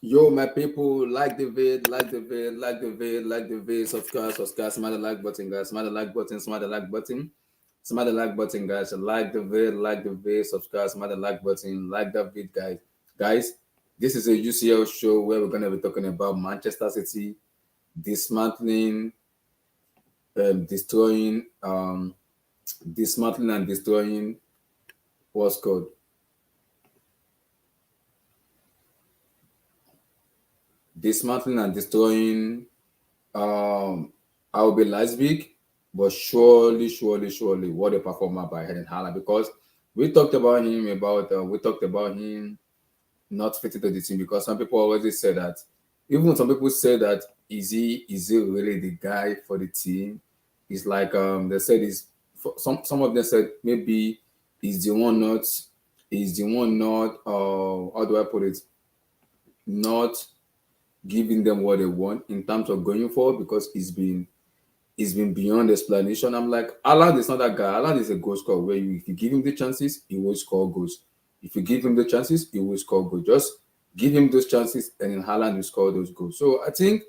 Yo, my people, like the vid, like the vid, like the vid, like the vid, subscribe, smash the like button, guys, smash the like button, smash the like button, smash the like button, guys, like the vid, subscribe, smash the like button, like that vid, guys. Guys, this is a UCL show where we're gonna be talking about Manchester City dismantling, destroying, dismantling and destroying what's called dismantling and destroying I will be Leipzig, but surely, what a performer by Halland, because we talked about him not fitting to the team, because some people already say that, even some people say that, is he really the guy for the team? It's like they said is some of them said maybe he's the one not how do I put it, not giving them what they want in terms of going forward, because he's been beyond explanation. I'm like, Alan is not that guy. Alan is a goal scorer where if you give him the chances, he will score goals. If you give him the chances, he will score goals. Just give him those chances, and then Haaland will score those goals. So I think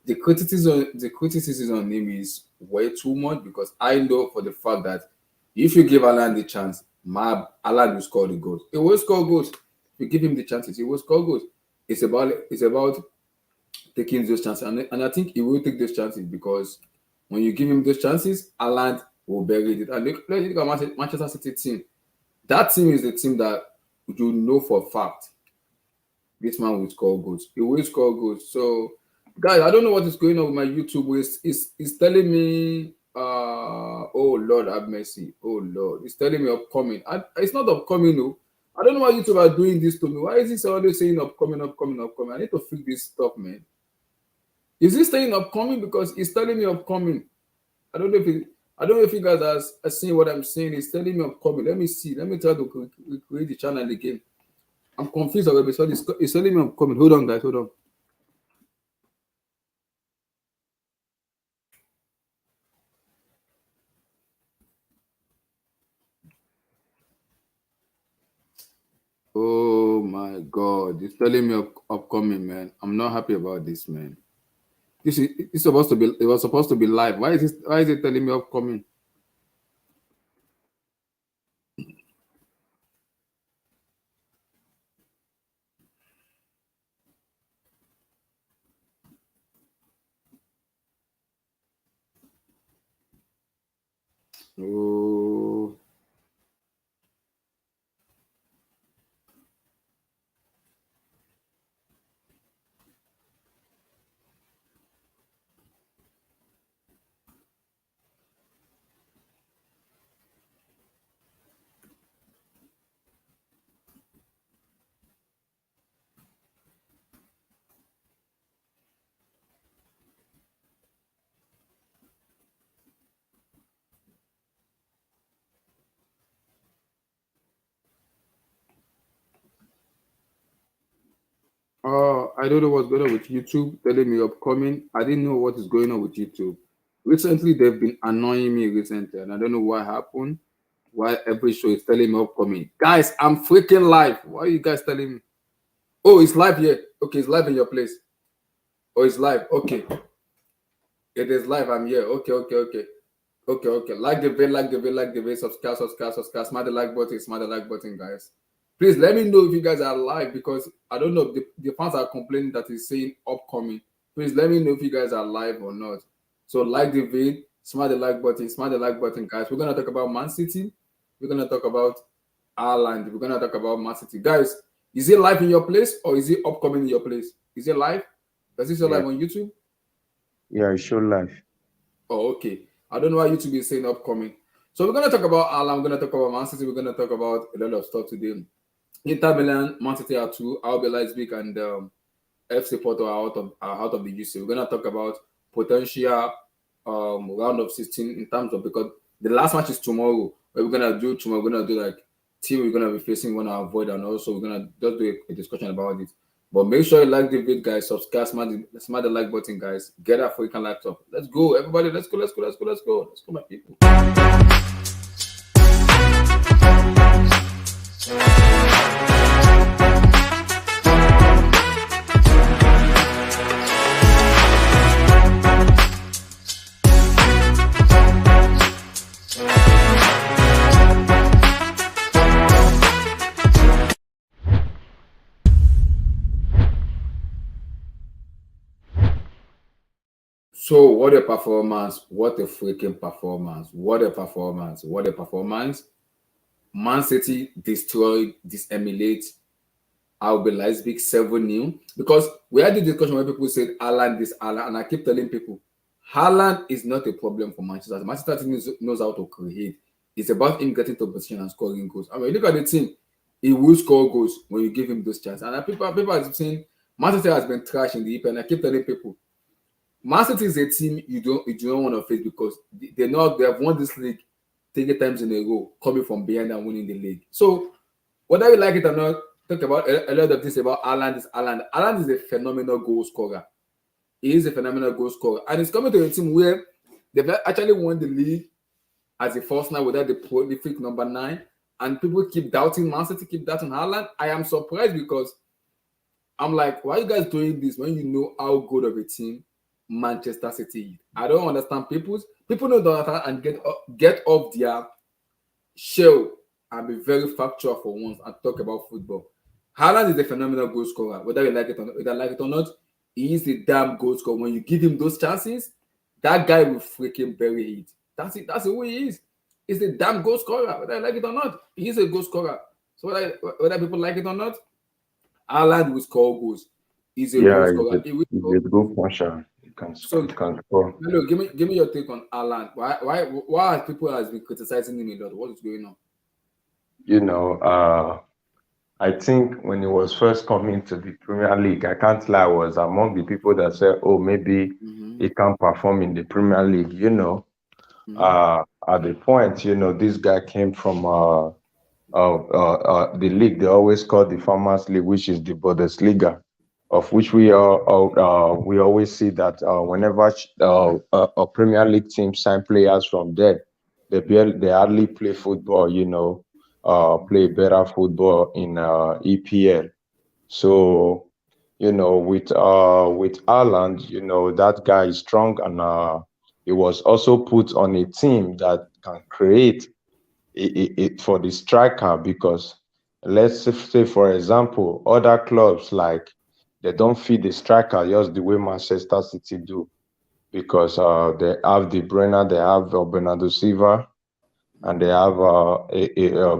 the criticism on him is way too much, because I know for the fact that if you give Alan the chance, Alan will score the goals. He will score goals. If you give him the chances, he will score goals. It's about taking those chances, and I think he will take those chances, because when you give him those chances, Haaland will bury it. And look at Manchester City team. That team is the team that you know for a fact this man will score goals. He will score goals. So, guys, I don't know what is going on with my YouTube. It's telling me, oh Lord, have mercy. Oh Lord, it's telling me upcoming. It's not upcoming, no. I don't know why YouTube are doing this to me. Why is this always saying upcoming, upcoming, upcoming? I need to fix this stuff, man. Is this saying upcoming? Because it's telling me upcoming. I don't know if you guys are seeing what I'm saying. It's telling me upcoming. Let me see. Let me try to create the channel again. I'm confused already. So it's telling me upcoming. Hold on, guys. Hold on. Oh my God! It's telling me upcoming, man. I'm not happy about this, man. It's supposed to be. It was supposed to be live. Why is it telling me upcoming? Oh. I don't know what's going on with YouTube telling me upcoming. I didn't know what is going on with YouTube. Recently, they've been annoying me recently, and I don't know what happened. Why every show is telling me upcoming. Guys, I'm freaking live. Why are you guys telling me? Oh, it's live here. Okay, it's live in your place. Oh, it's live. Okay. It is live. I'm here. Okay. Like the video, subscribe. Smash the like button, guys. Please let me know if you guys are live, because I don't know. The fans are complaining that it's saying upcoming. Please let me know if you guys are live or not. So like the video, smash the like button, guys. We're gonna talk about Man City. We're gonna talk about Halland. We're gonna talk about Man City, guys. Is it live in your place, or is it upcoming in your place? Is it live? Does it show Yeah, live on YouTube? yeah, it show live. Oh, okay. I don't know why YouTube is saying upcoming. So we're gonna talk about Alan. We're gonna talk about Man City. We're gonna talk about a lot of stuff today. Inter Milan, Man City are two. RB Leipzig and FC Porto are out of the UC. We're gonna talk about potential round of 16 in terms of, because the last match is tomorrow. What we're gonna do tomorrow, we're gonna do like team we're gonna be facing, we're gonna avoid, and also we're gonna just do a discussion about it. But make sure you like the video, guys. Subscribe, smash the like button, guys. Get that freaking laptop. Let's go, everybody. Let's go, my people. So what a performance! What a freaking performance! What a performance! What a performance! Man City destroyed, disemulate RB Leipzig 7-0. Because we had the discussion where people said Halland this, Halland, and I keep telling people Halland is not a problem for Manchester. Manchester knows how to create. It's about him getting to position and scoring goals. I mean, look at the team. He will score goals when you give him those chances. And people have saying Manchester has been trash in the EPL. And I keep telling people, Man City is a team you don't want to face because they have won this league 3 times in a row, coming from behind and winning the league. So whether you like it or not, talk about a lot of things about Halland. Halland is a phenomenal goal scorer. He is a phenomenal goal scorer, and he's coming to a team where they've actually won the league as a first now without the prolific number 9. And people keep doubting Man City, keep doubting Halland. I am surprised because I'm like, why are you guys doing this when you know how good of a team Manchester City is? I don't understand people don't understand and get off their shell and be very factual for once and talk about football. Haaland is a phenomenal goal scorer, whether you like it or not. He is a damn goal scorer. When you give him those chances, that guy will freaking bury it. That's it. That's who he is. He's a damn goal scorer, whether I like it or not. He is a goal scorer. So whether people like it or not, Haaland will score goals. He's a goal Yeah, scorer. He will he's score. a good puncher. So, He can score. hello, give me your take on Haaland. Why people has been criticizing him a lot? What is going on? You know, I think when he was first coming to the Premier League, I can't lie, I was among the people that said, "Oh, maybe Mm-hmm. he can perform in the Premier League." Mm-hmm. At the point, this guy came from the league they always call the Farmers League, which is the Bundesliga, of which we always see that whenever a Premier League team sign players from there, they hardly play football, play better football in EPL. So, with Ireland, that guy is strong, and he was also put on a team that can create it for the striker, because let's say, for example, other clubs, like, they don't feed the striker just the way Manchester City do, because they have De Bruyne, they have Bernardo Silva, and they have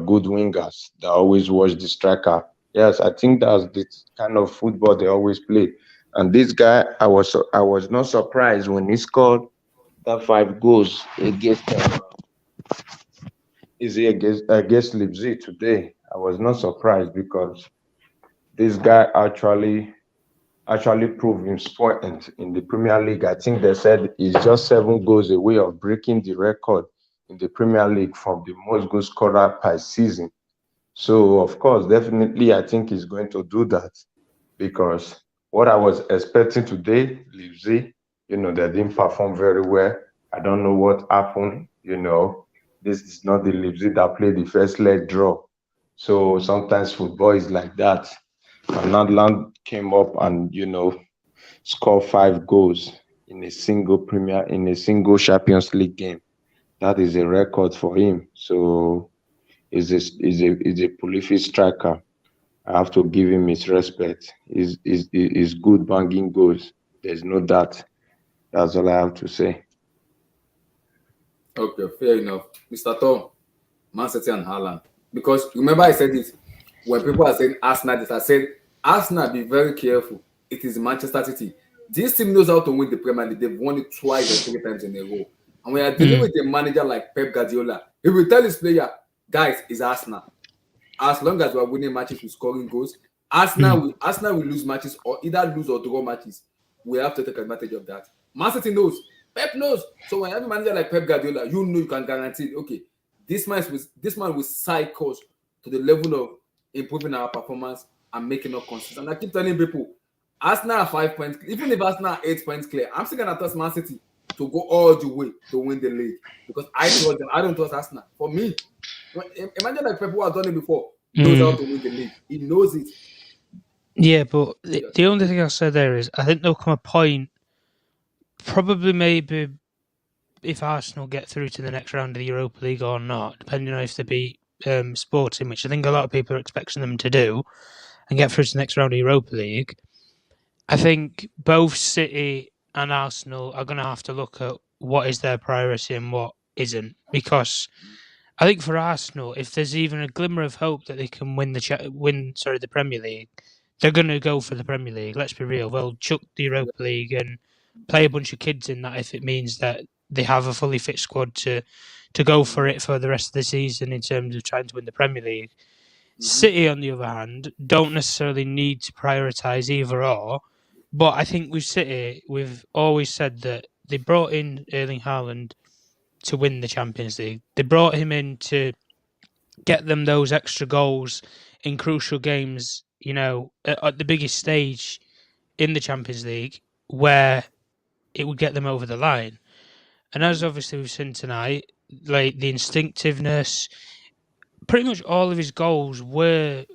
good wingers that always watch the striker. Yes, I think that's the kind of football they always play. And this guy, I was not surprised when he scored that 5 goals against against Leipzig today. I was not surprised, because this guy actually proved his point in the Premier League. I think they said he's just 7 goals away of breaking the record in the Premier League from the most goal scorer per season. So, of course, definitely, I think he's going to do that, because what I was expecting today, Leipzig, they didn't perform very well. I don't know what happened. This is not the Leipzig that played the first leg draw. So sometimes football is like that. And Nadland came up and, scored 5 goals in a single Champions League game. That is a record for him. So he's a prolific striker. I have to give him his respect. He's good banging goals. There's no doubt. That's all I have to say. Okay, fair enough. Mr. Tom, Man City and Haaland. Because remember I said it when people are saying Arsenal this, I said Arsenal, be very careful. It is Manchester City. This team knows how to win the Premier League. They've won it twice or 3 times in a row. And when you're dealing with a manager like Pep Guardiola, he will tell his player, guys, it's Arsenal. As long as we're winning matches with scoring goals, Arsenal will lose matches or either lose or draw matches. We have to take advantage of that. Man City knows. Pep knows. So when you have a manager like Pep Guardiola, you know you can guarantee, okay, this man will cycle us to the level of improving our performance and making us consistent. And I keep telling people, Arsenal are 5 points. Even if Arsenal are 8 points clear, I'm still gonna trust Man City to go all the way to win the league because I trust them. I don't trust Arsenal. For me, imagine like Pep who has done it before knows how to win the league. He knows it. Yeah, but the only thing I'll say there is I think there'll come a point, probably maybe if Arsenal get through to the next round of the Europa League or not, depending on if they beat Sporting, which I think a lot of people are expecting them to do, and get through to the next round of Europa League. I think both City and Arsenal are going to have to look at what is their priority and what isn't. Because I think for Arsenal, if there's even a glimmer of hope that they can win the Premier League, they're going to go for the Premier League. Let's be real. They'll chuck the Europa League and play a bunch of kids in that if it means that they have a fully fit squad to go for it for the rest of the season in terms of trying to win the Premier League. City, on the other hand, don't necessarily need to prioritise either or. But I think with City, we've always said that they brought in Erling Haaland to win the Champions League. They brought him in to get them those extra goals in crucial games, at the biggest stage in the Champions League where it would get them over the line. And as obviously we've seen tonight, like the instinctiveness, pretty much all of his goals were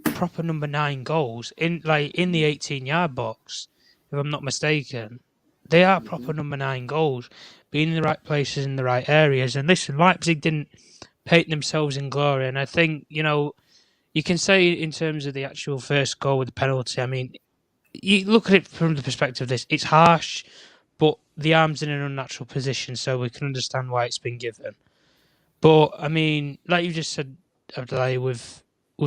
proper number 9 goals in the 18-yard box, if I'm not mistaken. They are proper number 9 goals, being in the right places in the right areas. And listen, Leipzig didn't paint themselves in glory. And I think, you can say in terms of the actual first goal with the penalty, I mean, you look at it from the perspective of this, it's harsh, but the arm's in an unnatural position, so we can understand why it's been given. But, I mean, like you just said, Abdoulaye, with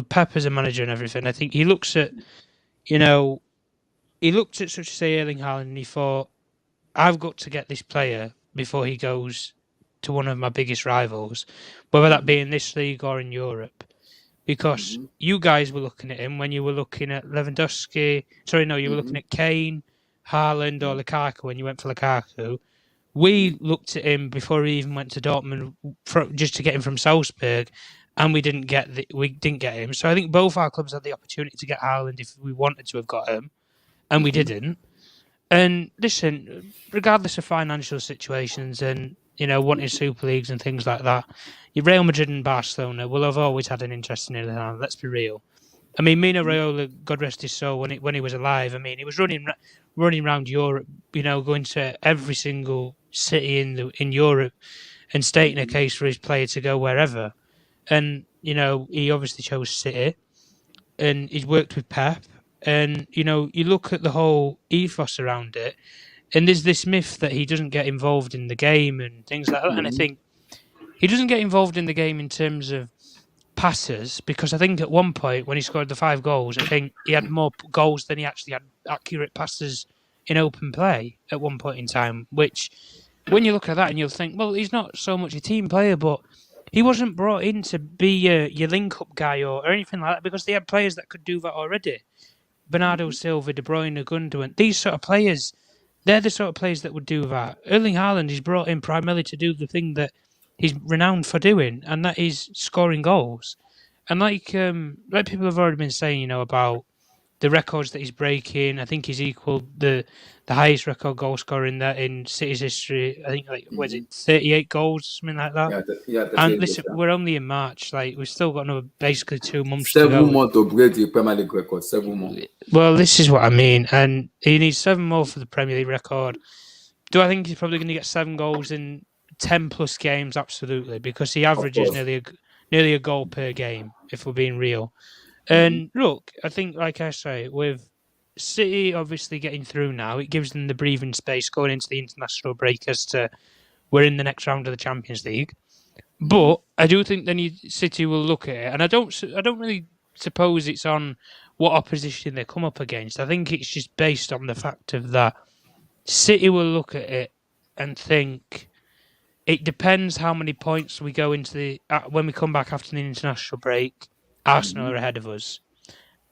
Pep as a manager and everything, I think he looks at, such as, say, Erling Haaland, and he thought, I've got to get this player before he goes to one of my biggest rivals, whether that be in this league or in Europe. Because you guys were looking at him when you were looking at Lewandowski. Sorry, no, you were looking at Kane, Haaland, or Lukaku when you went for Lukaku. We looked at him before he even went to Dortmund just to get him from Salzburg, and we didn't get him. So I think both our clubs had the opportunity to get Haaland if we wanted to have got him, and we didn't. And listen, regardless of financial situations and wanting Super Leagues and things like that, Real Madrid and Barcelona will have always had an interest in Haaland. Let's be real. I mean, Mino Raiola, God rest his soul, when he was alive, I mean, he was running around Europe, going to every single city in Europe and stating a case for his player to go wherever. And he obviously chose City, and he's worked with Pep. And you look at the whole ethos around it, and there's this myth that he doesn't get involved in the game and things like that. And I think he doesn't get involved in the game in terms of passes, because I think at one point when he scored the 5 goals, I think he had more goals than he actually had accurate passes in open play at one point in time, which when you look at that and you'll think, well, he's not so much a team player, but he wasn't brought in to be your link-up guy or anything like that, because they had players that could do that already. Bernardo Silva, De Bruyne, Gundogan, these sort of players, they're the sort of players that would do that. Erling Haaland is brought in primarily to do the thing that he's renowned for doing, and that is scoring goals. And like people have already been saying, about the records that he's breaking, I think he's equaled the highest record goal scorer in City's history. I think was it 38 goals, something like that. And listen, we're only in March. We've still got another basically 2 months to go. 7 months to break the Premier League record. 7 months. Well, this is what I mean, and he needs 7 more for the Premier League record. Do I think he's probably going to get 7 goals in 10 plus games? Absolutely, because he averages nearly a goal per game, if we're being real. And look, I think, like I say, with City obviously getting through now, it gives them the breathing space going into the international break as to we're in the next round of the Champions League. But I do think then City will look at it, and I don't really suppose it's on what opposition they come up against. I think it's just based on the fact of that City will look at it and think it depends how many points we go into when we come back after the international break. Arsenal are ahead of us,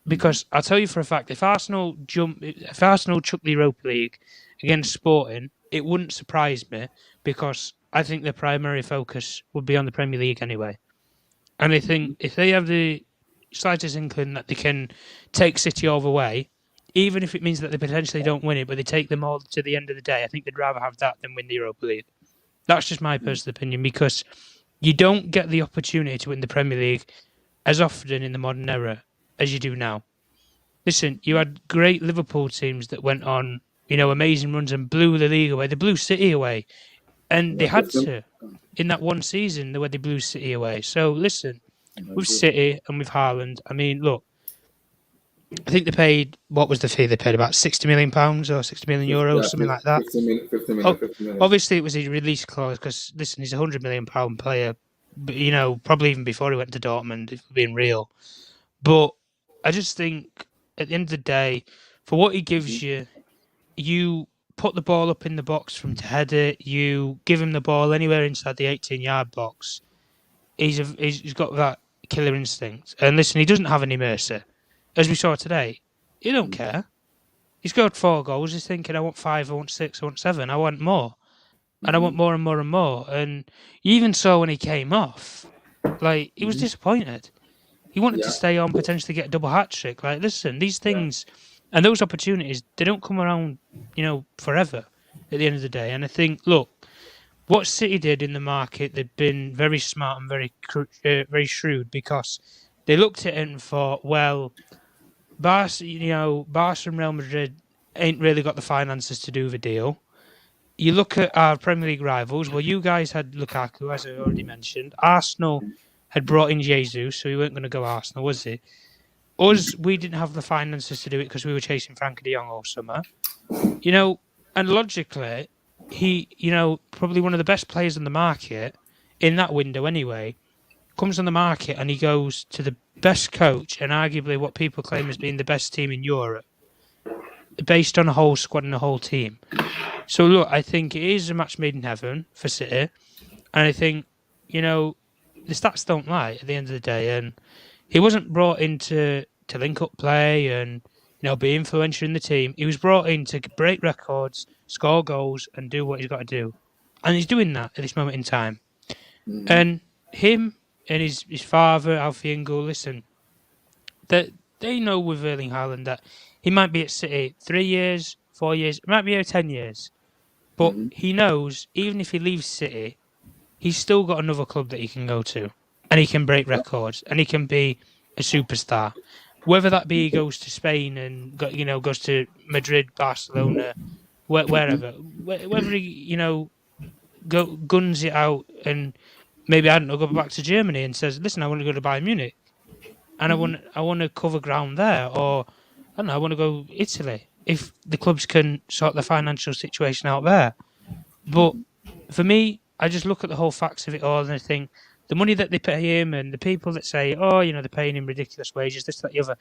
because I'll tell you for a fact, if Arsenal chuck the Europa League against Sporting, it wouldn't surprise me, because I think their primary focus would be on the Premier League anyway. And I think if they have the slightest inkling that they can take City all the way, even if it means that they potentially don't win it, but they take them all to the end of the day, I think they'd rather have that than win the Europa League. That's just my personal opinion, because you don't get the opportunity to win the Premier League as often in the modern era as you do now. Listen, you had great Liverpool teams that went on, amazing runs and blew the league away. They blew City away, and they had to in that one season where they blew City away. So listen, with City and with Haaland, I mean, look, I think they paid, what was the fee they paid? About £60 million or 60 million euros, something like that. 50 million, Oh, 50 million. obviously, it was a release clause because, listen, he's a £100 million player, but, probably even before he went to Dortmund, if we're being real. But I just think at the end of the day, for what he gives you, you put the ball up in the box from to head it, you give him the ball anywhere inside the 18-yard box. He's got that killer instinct. And listen, he doesn't have any mercy. As we saw today, he don't care. He scored 4 goals. He's thinking, I want 5, I want 6, I want 7, I want more. And I want more and more and more. And you even saw when he came off, like, he was disappointed. He wanted to Yeah, stay on, potentially get a double hat trick. Like, listen, these things and those opportunities, they don't come around, forever at the end of the day. And I think, look, what City did in the market, they've been very smart and very shrewd because they looked at it and thought, well, Barca and Real Madrid ain't really got the finances to do the deal. You look at our Premier League rivals. Well, you guys had Lukaku, as I already mentioned. Arsenal had brought in Jesus, so he weren't going to go Arsenal, was he? Us, we didn't have the finances to do it because we were chasing Frankie de Jong all summer. And logically, he, probably one of the best players on the market in that window anyway, comes on the market and he goes to the best coach and arguably what people claim as being the best team in Europe, based on a whole squad and a whole team. So look, I think it is a match made in heaven for City, and I think the stats don't lie at the end of the day. And he wasn't brought in to link up play and be influential in the team. He was brought in to break records, score goals, and do what he's got to do, and he's doing that at this moment in time. And him and his father, Alfie Ingle, listen, that they know with Erling Haaland that he might be at City 3 years, 4 years, it might be here 10 years. But he knows even if he leaves City, he's still got another club that he can go to, and he can break records, and he can be a superstar. Whether that be he goes to Spain and goes to Madrid, Barcelona, wherever, whether he guns it out and maybe I don't know, go back to Germany and says, listen, I want to go to Bayern Munich, and I want to cover ground there, or I don't know, I want to go Italy if the clubs can sort the financial situation out there. But for me, I just look at the whole facts of it all and I think the money that they pay him and the people that say, oh, they're paying him ridiculous wages, this, that, the other.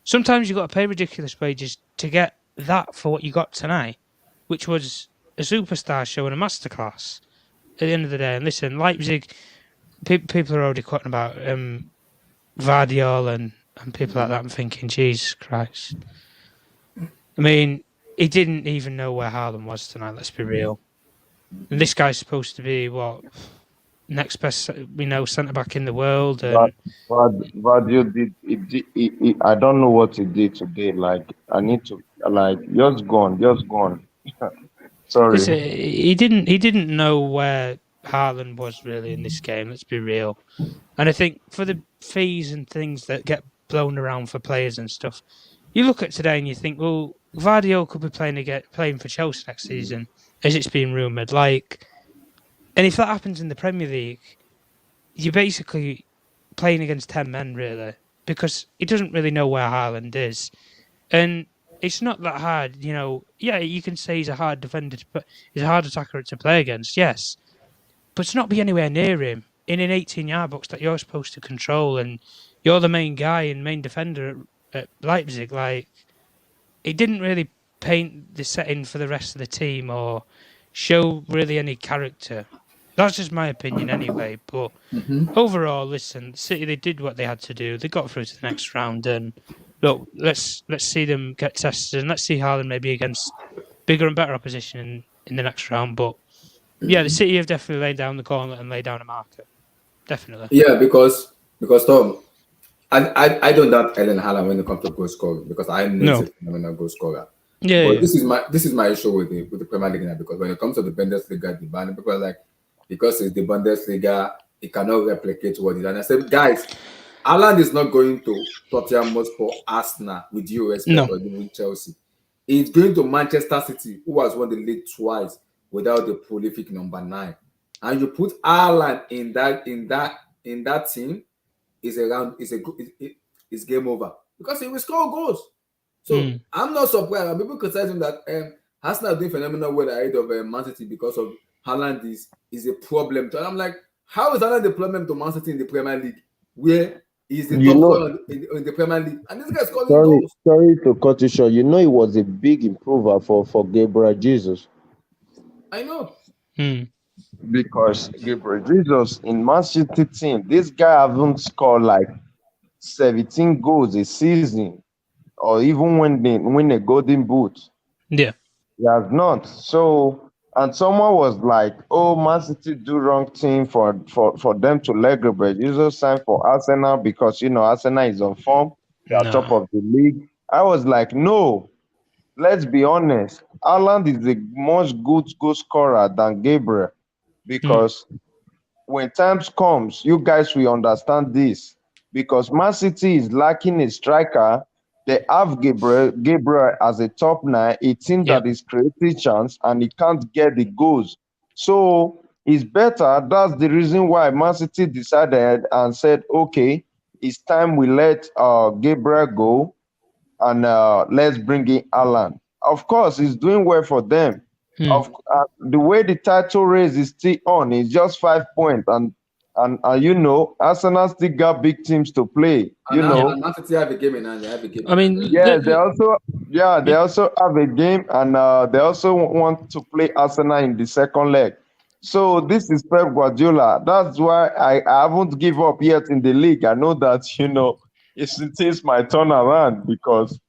Sometimes you've got to pay ridiculous wages to get that for what you got tonight, which was a superstar show and a masterclass at the end of the day. And listen, Leipzig, people are already quoting about Vardiol and people like that. I'm thinking, Jesus Christ. I mean, he didn't even know where Haaland was tonight, let's be real. And this guy's supposed to be, what, next best, centre back in the world. And Vardiol did. I don't know what he did today. Like, I need to, just gone. Sorry. listen, he didn't know where Haaland was really in this game. Let's be real. And I think for the fees and things that get blown around for players and stuff, you look at today and you think, well, Vardiol could be playing for Chelsea next season, as it's been rumoured. And if that happens in the Premier League, you're basically playing against 10 men, really, because he doesn't really know where Haaland is. And it's not that hard, Yeah, you can say he's a hard defender, but he's a hard attacker to play against, yes. But to not be anywhere near him in an 18-yard box that you're supposed to control, and you're the main guy and main defender at Leipzig, it didn't really paint the setting for the rest of the team or show really any character. That's just my opinion anyway. But overall, listen, City, they did what they had to do. They got through to the next round, and look, let's see them get tested, and let's see Haaland maybe against bigger and better opposition in the next round. But yeah, the City have definitely laid down the gauntlet and laid down a marker. Definitely. Yeah, because Tom, I don't doubt Erling Haaland when it comes to goal scoring because I know he's a phenomenal goal scorer. Yeah, but yeah. this is my issue with the Premier League now, because when it comes to the Bundesliga, the ban, people are like, because it's the Bundesliga, it cannot replicate what it is. And I said, guys, Haaland is not going to Tottenham Hotspur, Arsenal, with due respect, or even Chelsea. He's going to Manchester City, who has won the league twice without the prolific number 9. And you put Haaland in that team, it's game over. because he will score goals. So I'm not surprised. And people criticizing that Arsenal doing phenomenal well ahead of Mancity because of Halland is a problem. And I'm like, how is Halland the problem to Mancity in the Premier League, where he's the You top know, scorer in the Premier League, and this guy's scoring goals? sorry to cut you short. You know, it was a big improver for Gabriel Jesus I know. because Gabriel Jesus in Man City team, this guy haven't scored like 17 goals a season, or even when they win a Golden Boot. Yeah. He has not. So, and someone was like, "Oh, Man City do wrong thing for them to let Gabriel Jesus sign for Arsenal because Arsenal is on form. They are top No. of the league." I was like, "No, let's be honest. Haaland is a much good goal scorer than Gabriel because when times comes, you guys will understand this because Man City is lacking a striker. They have Gabriel as a top nine, a team Yep. that is creating chance and he can't get the goals. So it's better. That's the reason why Man City decided and said, okay, it's time we let Gabriel go and let's bring in Alan. Of course, he's doing well for them. The way the title race is still on, it's just 5 points, and Arsenal still got big teams to play. And Man City have a game in hand. They have a game. I mean, They also have a game, and they also want to play Arsenal in the second leg. So this is Pep Guardiola. That's why I haven't give up yet in the league. I know that it's my turn around because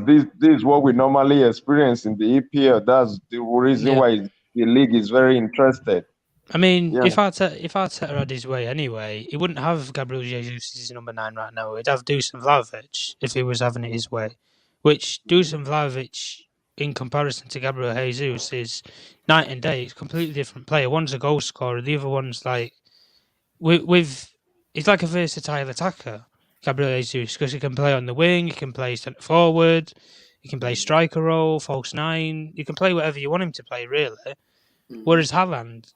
this is what we normally experience in the EPL. That's the reason why the league is very interested. I mean, if Arteta had his way anyway, he wouldn't have Gabriel Jesus as number 9 right now. He'd have Dusan Vlahovic if he was having it his way. Which Dusan Vlahovic, in comparison to Gabriel Jesus, is night and day. It's a completely different player. One's a goal scorer, the other one's like he's like a versatile attacker. Gabriel Jesus, because he can play on the wing, he can play centre forward, he can play striker role, false 9. You can play whatever you want him to play, really. Whereas Halland's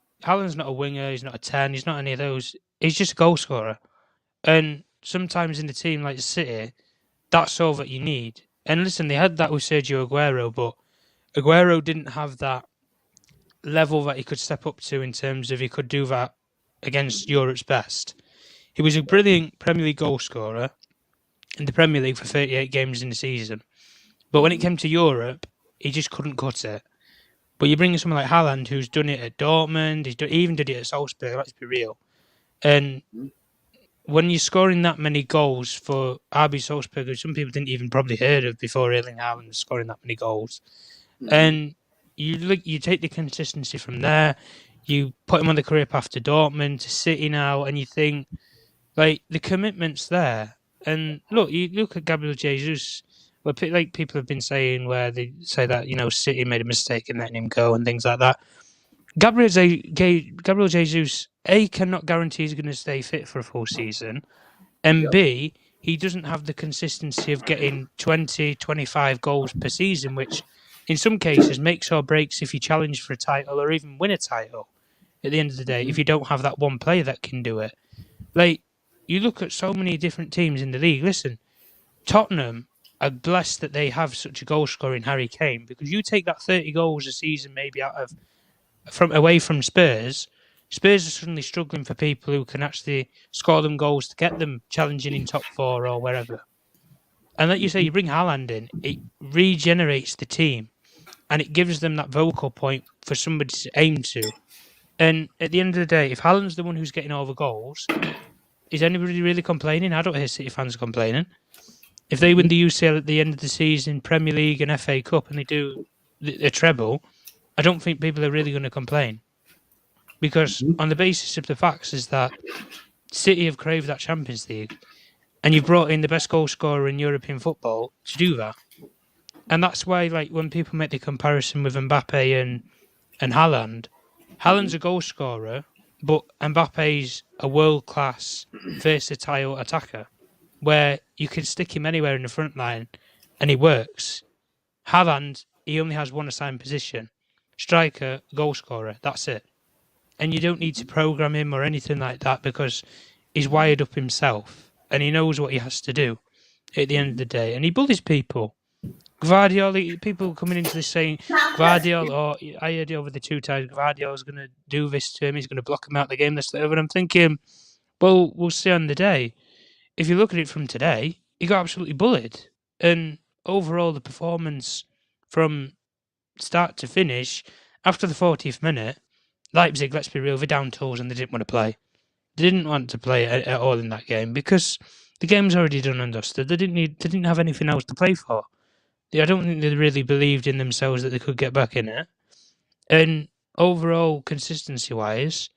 not a winger, he's not a 10, he's not any of those. He's just a goal scorer. And sometimes in a team like City, that's all that you need. And listen, they had that with Sergio Aguero, but Aguero didn't have that level that he could step up to in terms of he could do that against Europe's best. He was a brilliant Premier League goal scorer in the Premier League for 38 games in the season. But when it came to Europe, he just couldn't cut it. But you bring in someone like Halland, who's done it at Dortmund, he even did it at Salzburg, let's be real. And when you're scoring that many goals for RB Salzburg, which some people didn't even probably heard of before Erling Haaland scoring that many goals, and you take the consistency from there, you put him on the career path to Dortmund, to City now, and you think, like, the commitment's there. And look, you look at Gabriel Jesus, where like people have been saying, where they say that City made a mistake in letting him go and things like that. Gabriel Jesus, A, cannot guarantee he's going to stay fit for a full season, and B, he doesn't have the consistency of getting 20, 25 goals per season, which in some cases makes or breaks if you challenge for a title or even win a title. At the end of the day, if you don't have that one player that can do it. Like, you look at so many different teams in the league. Listen, Tottenham are blessed that they have such a goal scorer in Harry Kane, because you take that 30 goals a season maybe away from Spurs. Spurs are suddenly struggling for people who can actually score them goals to get them challenging in top 4 or wherever. And like you say, you bring Haaland in, it regenerates the team and it gives them that vocal point for somebody to aim to. And at the end of the day, if Haaland's the one who's getting all the goals, is anybody really complaining? I don't hear City fans complaining. If they win the UCL at the end of the season, Premier League and FA Cup, and they do a treble, I don't think people are really going to complain. Because on the basis of the facts is that City have craved that Champions League, and you've brought in the best goal scorer in European football to do that. And that's why, like, when people make the comparison with Mbappe and Haaland, Haaland's a goal scorer, but Mbappe's a world-class, versatile attacker, where you can stick him anywhere in the front line, and he works. Haaland, he only has one assigned position. Striker, goal scorer, that's it. And you don't need to program him or anything like that, because he's wired up himself, and he knows what he has to do. at the end of the day, and he bullies people. Guardiola, people coming into this saying Guardiola, or I heard it over the 2 times, Guardiola's going to do this to him, he's going to block him out of the game, this, that, and I'm thinking, well, we'll see on the day. If you look at it from today, he got absolutely bullied. And overall, the performance from start to finish, after the 40th minute, Leipzig, let's be real, they're down tools and they didn't want to play. They didn't want to play at all in that game because the game's already done and dusted. They didn't have anything else to play for. I don't think they really believed in themselves that they could get back in it. And overall, consistency-wise,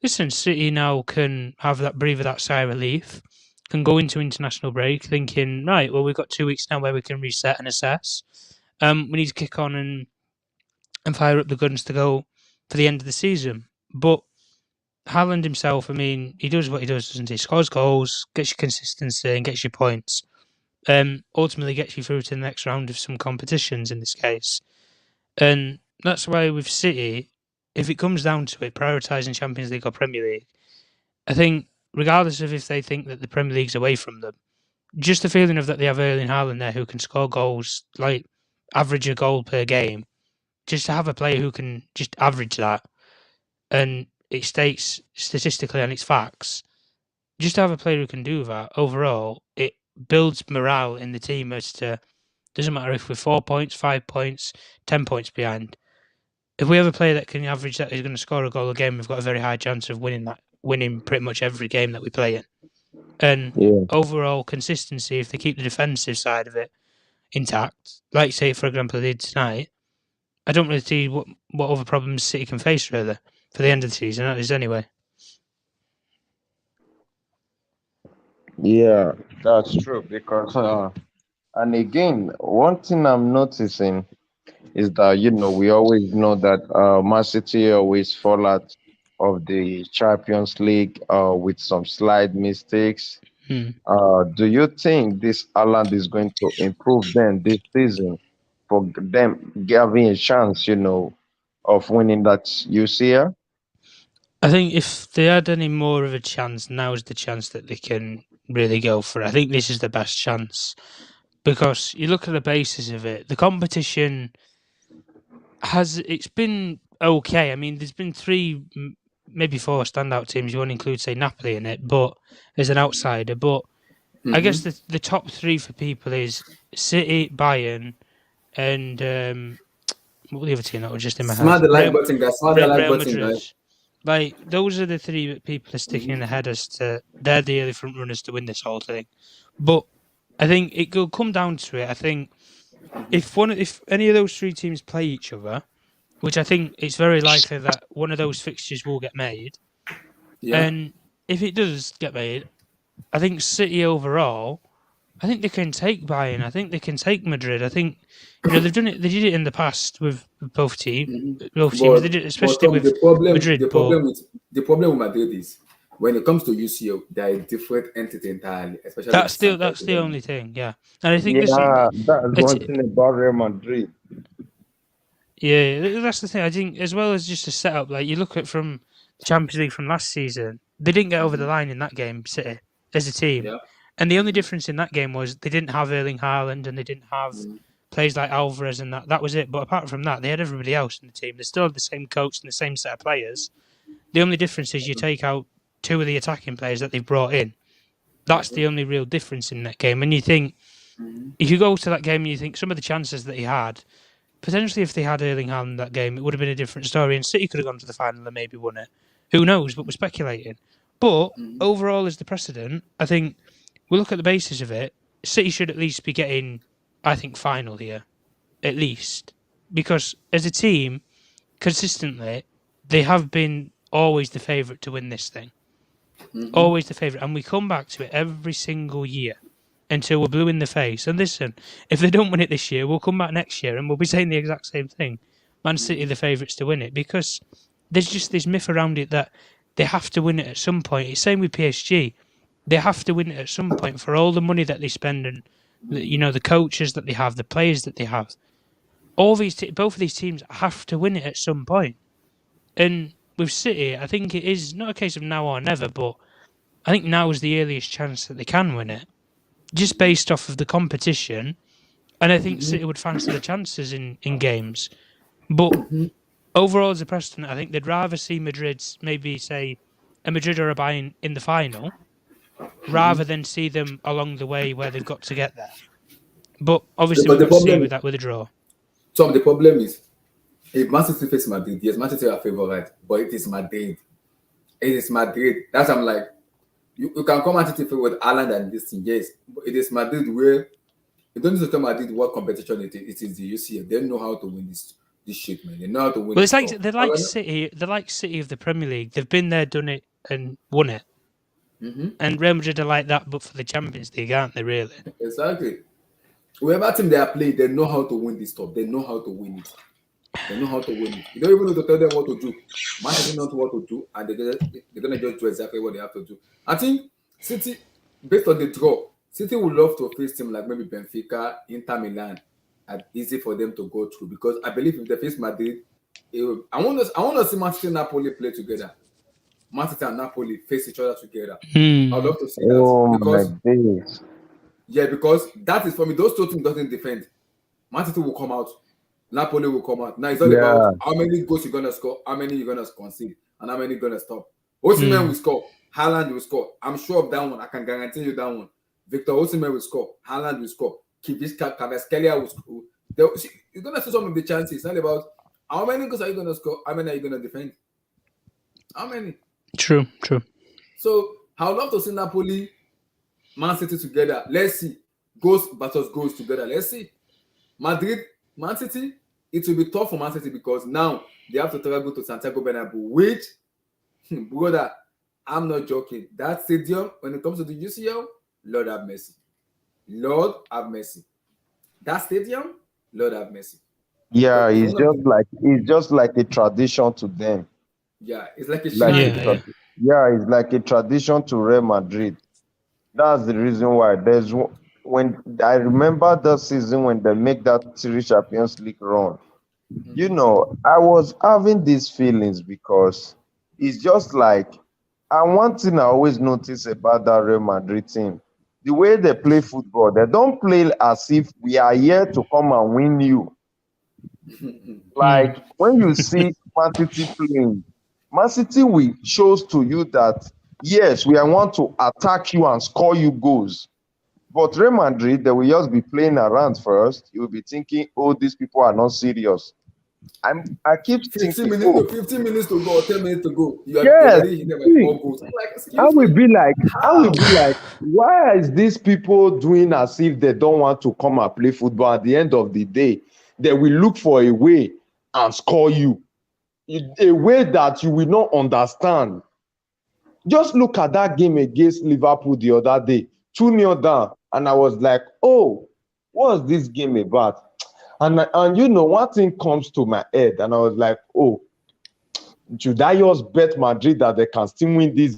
listen, City now can have that breather, that sigh of relief, can go into international break thinking, right, well, we've got 2 weeks now where we can reset and assess. We need to kick on and fire up the guns to go for the end of the season. But Halland himself, I mean, he does what he does, doesn't he? Scores goals, gets you consistency and gets you points. Ultimately gets you through to the next round of some competitions in this case. And that's why with City, if it comes down to it, prioritising Champions League or Premier League, I think regardless of if they think that the Premier League's away from them, just the feeling of that they have Erling Haaland there who can score goals, like average a goal per game, just to have a player who can just average that, and it states statistically and it's facts, just to have a player who can do that, overall, it builds morale in the team as to, doesn't matter if we're 4 points, 5 points, 10 points behind. If we have a player that can average that, who's going to score a goal a game, we've got a very high chance of winning pretty much every game that we play in. And overall consistency, if they keep the defensive side of it intact, like say for example they did tonight, I don't really see what other problems City can face really for the end of the season. That is anyway. Yeah, that's true because and again, one thing I'm noticing is that we always know that Mancity always fall out of the Champions League with some slight mistakes. Do you think this Ireland is going to improve then this season for them having a chance, of winning that UCL? I think if they had any more of a chance, now is the chance that they can really go for it. I think this is the best chance because you look at the basis of it, the competition it's been okay. I mean, there's been 3, maybe 4 standout teams. You want to include, say, Napoli in it, but as an outsider. But I guess the top 3 for people is City, Bayern, and what were the other team that was just in my head? Smart the like button, guys. Smart the like Real button, Madrid. guys. Like, those are the 3 that people are sticking in the head as to they're the early front runners to win this whole thing. But I think it will come down to it. I think if any of those 3 teams play each other, which I think it's very likely that one of those fixtures will get made, and if it does get made, I think City overall, I think they can take Bayern. I think they can take Madrid. I think they've done it. They did it in the past with both teams. Both teams. They did it, especially with Madrid. The problem with Madrid is when it comes to UCL, they're a different entity entirely. Especially that's the only thing. Yeah, and I think that's one thing about Real Madrid. Yeah, that's the thing. I think as well as just a setup, like you look at from the Champions League from last season, they didn't get over the line in that game, City, as a team. Yeah. And the only difference in that game was they didn't have Erling Haaland and they didn't have players like Alvarez and that. That was it. But apart from that, they had everybody else in the team. They still had the same coach and the same set of players. The only difference is you take out 2 of the attacking players that they've brought in. That's the only real difference in that game. And you think, if you go to that game and you think some of the chances that he had, potentially if they had Erling Haaland that game, it would have been a different story and City could have gone to the final and maybe won it. Who knows, but we're speculating. But overall as the precedent, I think we look at the basis of it, City should at least be getting, I think, final here. At least. Because as a team, consistently, they have been always the favourite to win this thing. Always the favourite. And we come back to it every single year until we're blue in the face. And listen, if they don't win it this year, we'll come back next year and we'll be saying the exact same thing. Man City are the favourites to win it because there's just this myth around it that they have to win it at some point. It's same with PSG. They have to win it at some point for all the money that they spend and the coaches that they have, the players that they have. Both of these teams have to win it at some point. And with City, I think it is not a case of now or never, but I think now is the earliest chance that they can win it. just based off of the competition. And I think City would fancy the chances in games. But overall, as a precedent, I think they'd rather see Madrid's maybe say a Madrid or a Bayern in the final rather than see them along the way where they've got to get there. But obviously, Because we've the got to see problem, with that with a draw. some of the problem is if Man City face Madrid, yes, Man City are favourite, but it is Madrid. It is Madrid. That's I'm like, you can come Man City with Halland and this thing, yes, but it is Madrid where you don't need to tell Madrid what competition it is. It is the UCL. They know how to win this shit, man. They know how to win Well, this it's like stuff. they're like City. They're like City of the Premier League. They've been there, done it, and won it. And Real Madrid are like that, but for the Champions League, aren't they? Really? Exactly. Whoever team they are playing, they know how to win this stuff. They know how to win it. They know how to win it. You don't even need to tell them what to do. Man City know what to do, and they're gonna just do exactly what they have to do. I think City, based on the draw, City would love to face team like maybe Benfica, Inter Milan, and easy for them to go through. Because I believe if they face Madrid, I want to see Man City and Napoli play together. Man City and Napoli face each other together. I'd love to see that Oh my because days. because that is for me. Those two teams doesn't defend. Man City will come out. Napoli will come out. Now it's all Yeah. about how many goals you're gonna score, how many you're gonna concede, and how many you're gonna stop. Osimhen will score. Halland will score. I'm sure of that one. I can guarantee you that one. Victor Osimhen will score. Halland will score. Kvaratskhelia will score. You're gonna see some of the chances. It's not about how many goals are you gonna score, how many are you gonna defend. How many? True. So I would love to see Napoli, Man City together. Let's see. Goals versus goals together. Let's see. Madrid, Man City, it will be tough for Man City because now they have to travel to Santiago Bernabeu, which, brother, I'm not joking. That stadium, when it comes to the UCL, Lord have mercy. Lord have mercy. That stadium, Lord have mercy. Yeah, Because it's just like a tradition to them. yeah, it's like a Like shrine. it's like a tradition to Real Madrid. That's the reason why when I remember the season when they make that three Champions League run. You know, I was having these feelings because it's just like, and one thing I always notice about that Real Madrid team, the way they play football, they don't play as if we are here to come and win you. Like when you see Man City playing, Man City will shows to you that yes, we want to attack you and score you goals. But Real Madrid, they will just be playing around first. You will be thinking, oh, these people are not serious. I keep 15 thinking, minutes, oh, 15 minutes to go, or 10 minutes to go. You're yes, already hitting like see, 4 goals. I'm like, I excuse will me. be like, How? why is these people doing as if they don't want to come and play football? At the end of the day, they will look for a way and score you. A way that you will not understand. Just look at that game against Liverpool the other day, 2-0 down, and I was like, oh, what's this game about? And you know, one thing comes to my head, and I was like, oh, should I just bet Madrid that they can still win this?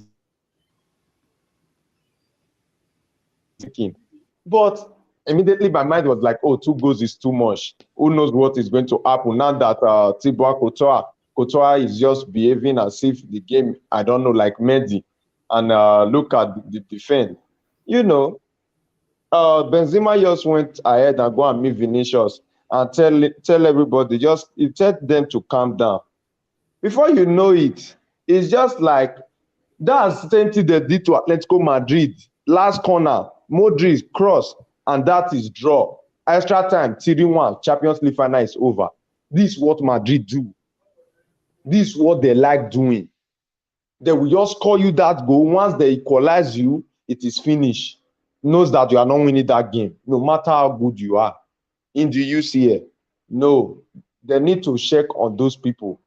But immediately my mind was like, oh, 2 goals is too much. Who knows what is going to happen now that Thibaut Courtois is just behaving as if the game, I don't know, like Mendy. And look at the defense. You know, Benzema just went ahead and go and meet Vinicius and tell everybody, he tell them to calm down. Before you know it, it's just like that's the same thing they did to Atletico Madrid. Last corner, Modric cross, and that is draw. Extra time, 3-1, Champions League final is over. This is what Madrid do. This is what they like doing. They will just score you that goal. Once they equalize you, it is finished. Knows that you are not winning that game, no matter how good you are. In the UCL, no, they need to check on those people.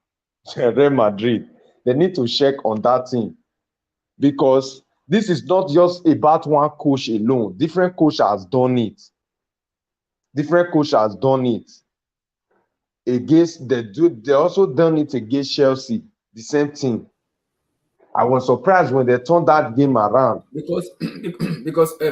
Real Madrid, they need to check on that team because this is not just about one coach alone. Different coach has done it. Against they also done it against Chelsea. The same thing. I was surprised when they turned that game around. Because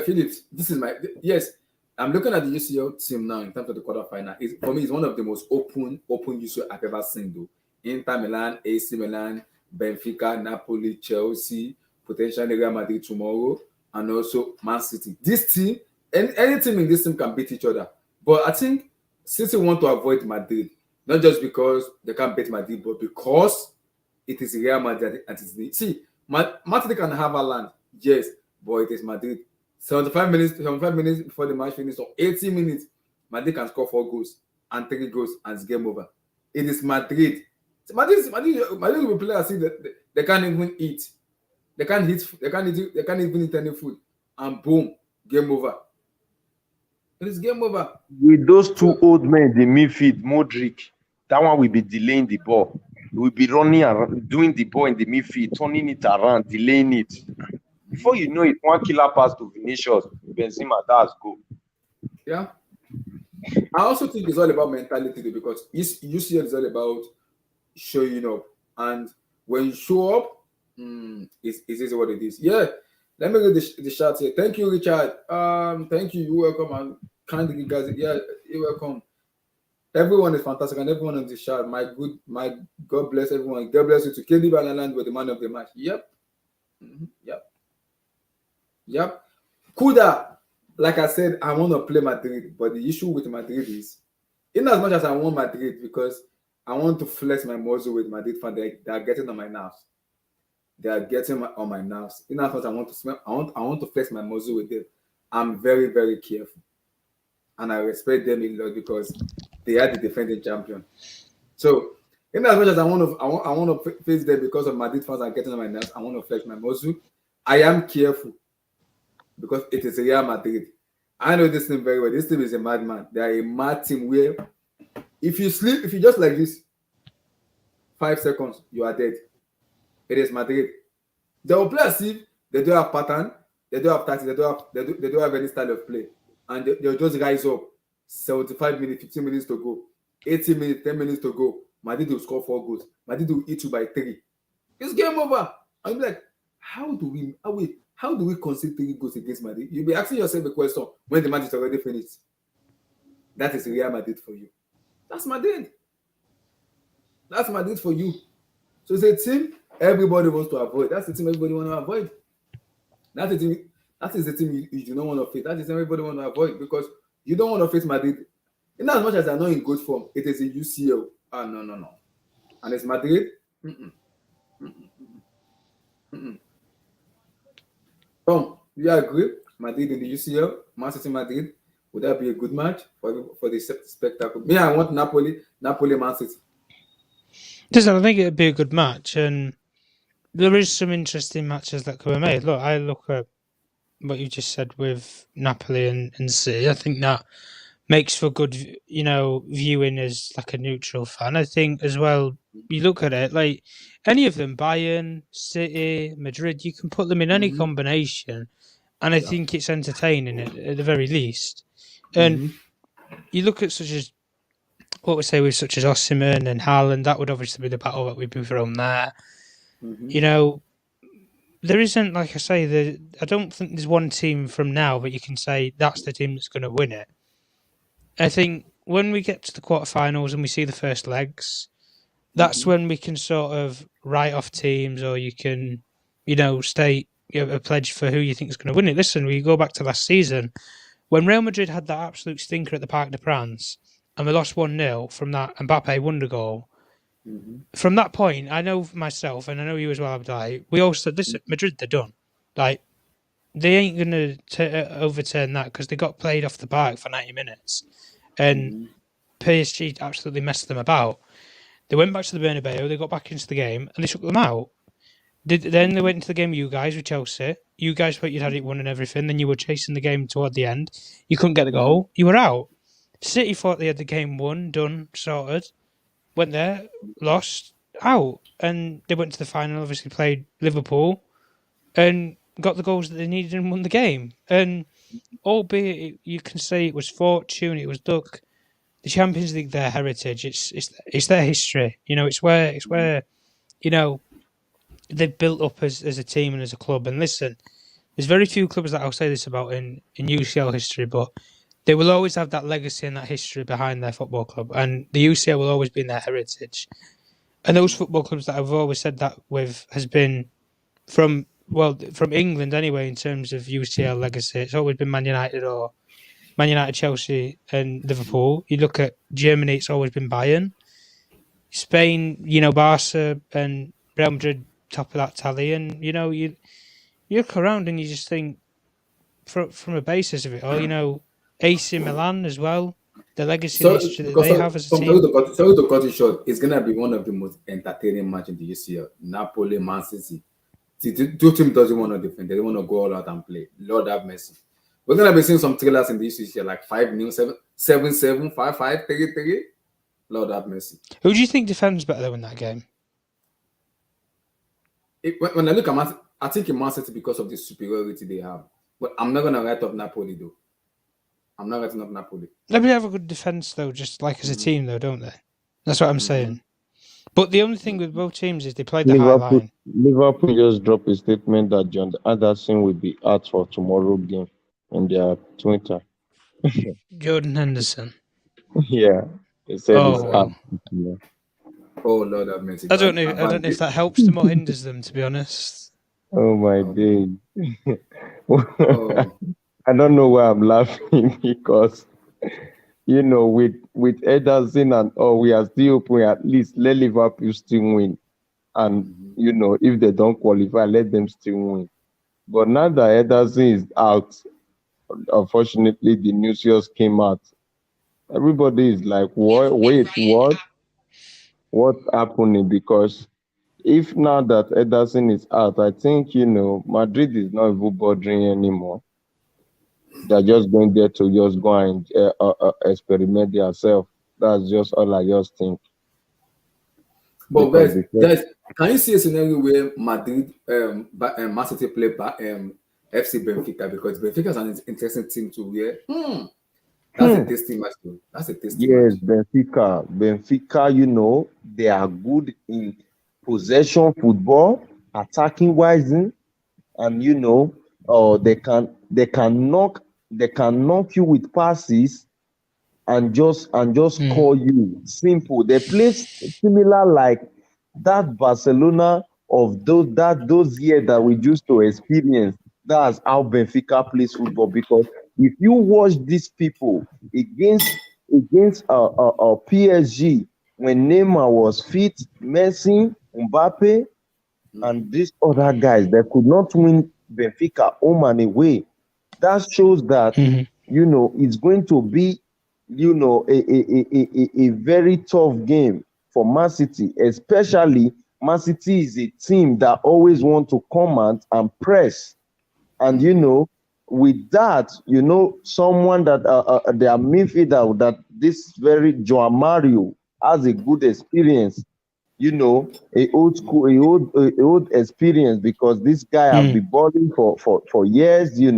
Phillips, this is my yes. I'm looking at the UCL team now in terms of the quarterfinal. For me, it's one of the most open UCL I've ever seen. Though Inter Milan, AC Milan, Benfica, Napoli, Chelsea, potentially Real Madrid tomorrow, and also Man City. This team any team in this team can beat each other. But I think City want to avoid Madrid, not just because they can't beat Madrid, but because it is Real Madrid and Madrid can have a land, yes, but it is Madrid. 75 minutes before the match finishes, or 80 minutes, Madrid can score 4 goals and 3 goals and it's game over. It is Madrid. Madrid will play as if they can't even eat. They can't even eat any food. And boom, game over. It is game over. With those two old men, the midfield, Modric, that one will be delaying the ball. He will be running around, doing the ball in the midfield, turning it around, delaying it. Before you know it, one killer pass to Vinicius, Benzema, that's goal. Yeah. I also think it's all about mentality because UCL is all about showing up. And when you show up, it's what it is. Yeah. Let me read the chat here. Thank you, Richard. Thank you. You're welcome. And kindly, guys. Yeah, you're welcome. Everyone is fantastic, and everyone on the chat. My God bless everyone. God bless you to KD Halland with the man of the match. Yep. Yep. Kuda, like I said, I want to play Madrid, but the issue with Madrid is, in as much as I want Madrid, because I want to flex my muscle with Madrid fans, they are getting on my nerves. They are getting on my nerves. In as much as I want to flex my muscle with them, I'm very, very careful. And I respect them a lot because they are the defending champion. So, in as much as I want to face them because of Madrid fans are getting on my nerves, I want to flex my muscle. I am careful because it is Real Madrid. I know this team very well. This team is a madman. They are a mad team where if you just like this, 5 seconds, you are dead. It is Madrid. They will play as if they don't have pattern, they don't have tactics, they don't have any style of play. And they'll just rise up. 75 minutes, 15 minutes to go. 80 minutes, 10 minutes to go. Madrid will score 4 goals. Madrid will eat you by 3. It's game over. I'm like, how do we concede 3 goals against Madrid? You'll be asking yourself a question when the match is already finished. That is Real Madrid for you. That's Madrid. That's Madrid for you. So it's a team everybody wants to avoid. That's the team everybody wants to avoid. That is the team you do not want to face. That is the team everybody wants to avoid because you don't want to face Madrid. In as much as they're not in good form, it is a UCL. No. And it's Madrid. Tom, do you agree? Madrid in the UCL, Mancity Madrid. Would that be a good match for the spectacle? Me, I want Napoli, Mancity. Listen, I think it'd be a good match, and there is some interesting matches that can be made. Look, I look at what you just said with Napoli and City. I think that makes for good, viewing as like a neutral fan. I think as well, you look at it like any of them, Bayern, City, Madrid, you can put them in any combination, and I think it's entertaining at the very least. And you look at such as Osimhen and Halland, that would obviously be the battle that would be thrown there. There isn't, like I say, I don't think there's one team from now, but you can say that's the team that's going to win it. I think when we get to the quarterfinals and we see the first legs, that's when we can sort of write off teams, or you can, state a pledge for who you think is going to win it. Listen, we go back to last season when Real Madrid had that absolute stinker at the Parc des Princes and we lost 1-0 from that Mbappe wonder goal. From that point, I know myself, and I know you as well, Abdai, we all said, listen, Madrid, they're done. Like, they ain't going to overturn that because they got played off the park for 90 minutes. And PSG absolutely messed them about. They went back to the Bernabeu, they got back into the game, and they took them out. Then they went into the game with you guys, with Chelsea. You guys thought you'd had it won and everything. Then you were chasing the game toward the end. You couldn't get the goal. You were out. City thought they had the game won, done, sorted. Went there, lost, out. And they went to the final, obviously played Liverpool, and got the goals that they needed and won the game. And albeit you can say it was fortune, it was luck, the Champions League, their heritage, it's their history. It's where they've built up as a team and as a club. And listen, there's very few clubs that I'll say this about in UCL history, but they will always have that legacy and that history behind their football club. And the UCL will always be in their heritage. And those football clubs that I've always said that with has been from England anyway, in terms of UCL legacy. It's always been Man United or Man United, Chelsea, and Liverpool. You look at Germany; it's always been Bayern. Spain, Barca and Real Madrid top of that tally, and you look around and you just think from a basis of it all, AC Milan as well, the legacy and So, history that because they have as a sorry team. to cut it short, it's gonna be one of the most entertaining match in the UCL. Napoli, Man City. The two teams doesn't want to defend; they don't want to go all out and play. Lord have mercy. We're gonna be seeing some thrillers in the UCL, like 5-0, 7-7, 5-5, 3-3. Lord have mercy. Who do you think defends better though in that game? When I look at Man, I think in Man City because of the superiority they have. But I'm not gonna write off Napoli though. I'm not writing off Napoli. They have a good defense though, just like as a team though, don't they? That's what I'm saying. But the only thing with both teams is they played the high line. Liverpool just dropped a statement that John Anderson will be out for tomorrow's game in their Twitter. Jordan Henderson. Yeah, they said it's Oh. out. Yeah. Oh Lord have mercy. I don't know if that helps them or hinders them, to be honest. Oh my days. Oh. I don't know why I'm laughing because with Ederson and we are still hoping at least let Liverpool still win. And if they don't qualify, let them still win. But now that Ederson is out, unfortunately the news just came out. Everybody is like, what? Wait, what? What's happening? Because if now that Ederson is out, I think Madrid is not even bothering anymore. They're just going there to just go and experiment themselves. That's just all I just think. But guys, can you see a scenario where Madrid, Man City play FC Benfica, because Benfica is an interesting team to wear. That's a tasty match, though. That's a tasty match. Yes, Benfica, they are good in possession football, attacking wise, and they can knock you with passes and just score you. Simple. They play similar like that Barcelona of those years that we used to experience. That's how Benfica plays football. Because if you watch these people against PSG when Neymar was fit, Messi, Mbappe, and these other guys, they could not win Benfica home and away. That shows that it's going to be a very tough game for Man City, especially Man City is a team that always want to come out and press. And with that, someone that their midfielder that this very Joao Mario has a good experience, a old experience, because this guy have been balling for years. He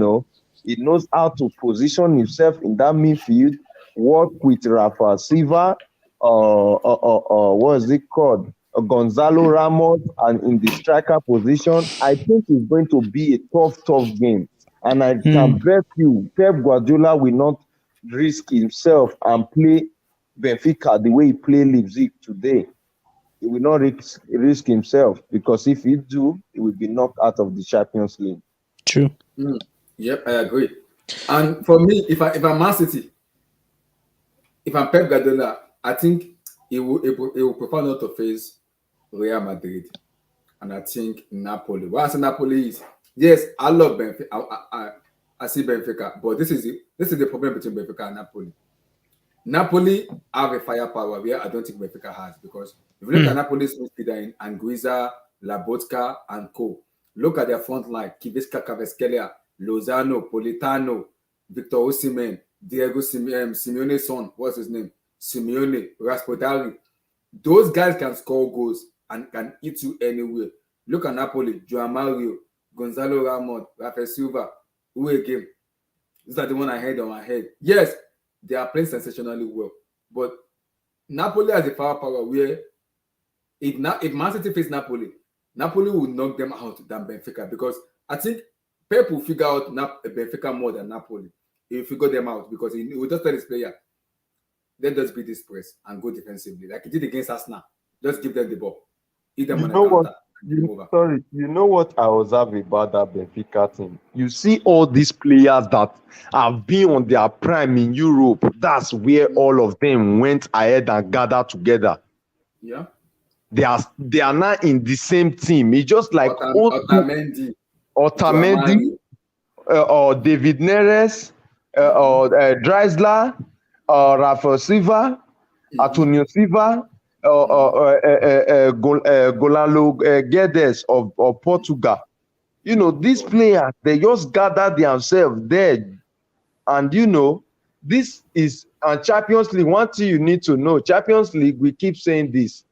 knows how to position himself in that midfield, work with Rafa Silva, what is it called? Gonzalo Ramos, and in the striker position. I think it's going to be a tough game. And I can bet you Pep Guardiola will not risk himself and play Benfica the way he played Leipzig today. He will not risk himself, because if he do, he will be knocked out of the Champions League. True. Yep, I agree. And for me, if I'm Man City, if I'm Pep Guardiola, I think he will prefer not to face Real Madrid, and I think Napoli. Why I say Napoli is, yes, I love Benfica. I see Benfica, but this is the problem between Benfica and Napoli. Napoli have a firepower where I don't think Benfica has, because if you look at Napoli's midfielder in Anguissa, Labotka, and co. Look at their front line: Kiviska, Kvaratskhelia, Lozano, Politano, Victor Osimhen, Diego Simeone's son, what's his name? Simeone, Raspadori. Those guys can score goals and can hit you anywhere. Look at Napoli: Joao Mario, Gonzalo Ramos, Rafael Silva. Who again? These are the one I had on my head. Yes, they are playing sensationally well, but Napoli has a firepower where if Man City face Napoli will knock them out than Benfica, because I think Pep will figure out Benfica more than Napoli. He will figure them out, because he will just tell his player, let us beat this press and go defensively, like he did against Arsenal. Just give them the ball, hit them on the counter. Over. Sorry, you know what I observe about that Benfica team? You see all these players that have been on their prime in Europe. That's where all of them went ahead and gathered together. Yeah. They are now in the same team. It's just like Otamendi, Otamendi, Dramani. or David Neres, or Dreisler, or Rafa Silva, Antonio Silva, Golalo Guedes of Portugal. You know, these players, they just gather themselves there. And you know, this is Champions League. One thing you need to know, Champions League, we keep saying this.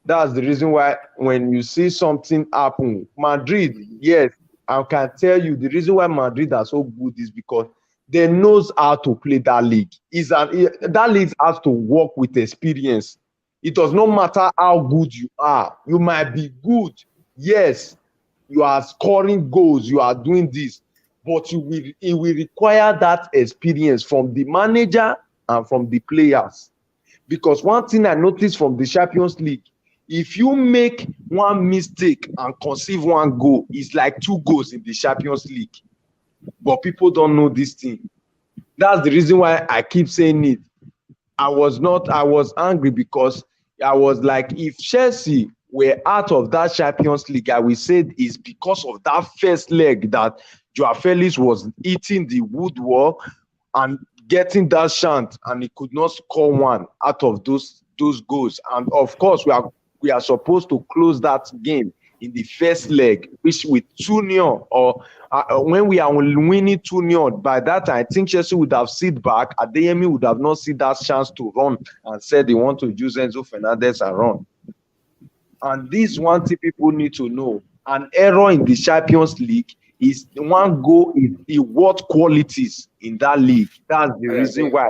That's the reason why when you see something happen, Madrid, yes, I can tell you the reason why Madrid are so good is because they knows how to play that league. That league has to work with experience. It does not matter how good you are. You might be good, yes, you are scoring goals, you are doing this, but it will require that experience from the manager and from the players. Because one thing I noticed from the Champions League, if you make one mistake and conceive one goal, it's like 2 goals in the Champions League. But people don't know this thing. That's the reason why I keep saying it. I was angry because I was like, if Chelsea were out of that Champions League, I will say it's because of that first leg that Joao Felix was hitting the woodwork and getting that chance, and he could not score one out of those goals. And of course, we are supposed to close that game in the first leg, which with 2-0, or when we are winning 2-0, by that time, I think Chelsea would have sit back. Adeyemi would have not seen that chance to run and said they want to use Enzo Fernandez and run. And this one thing people need to know. An error in the Champions League is one goal is what qualities in that league. That's the reason why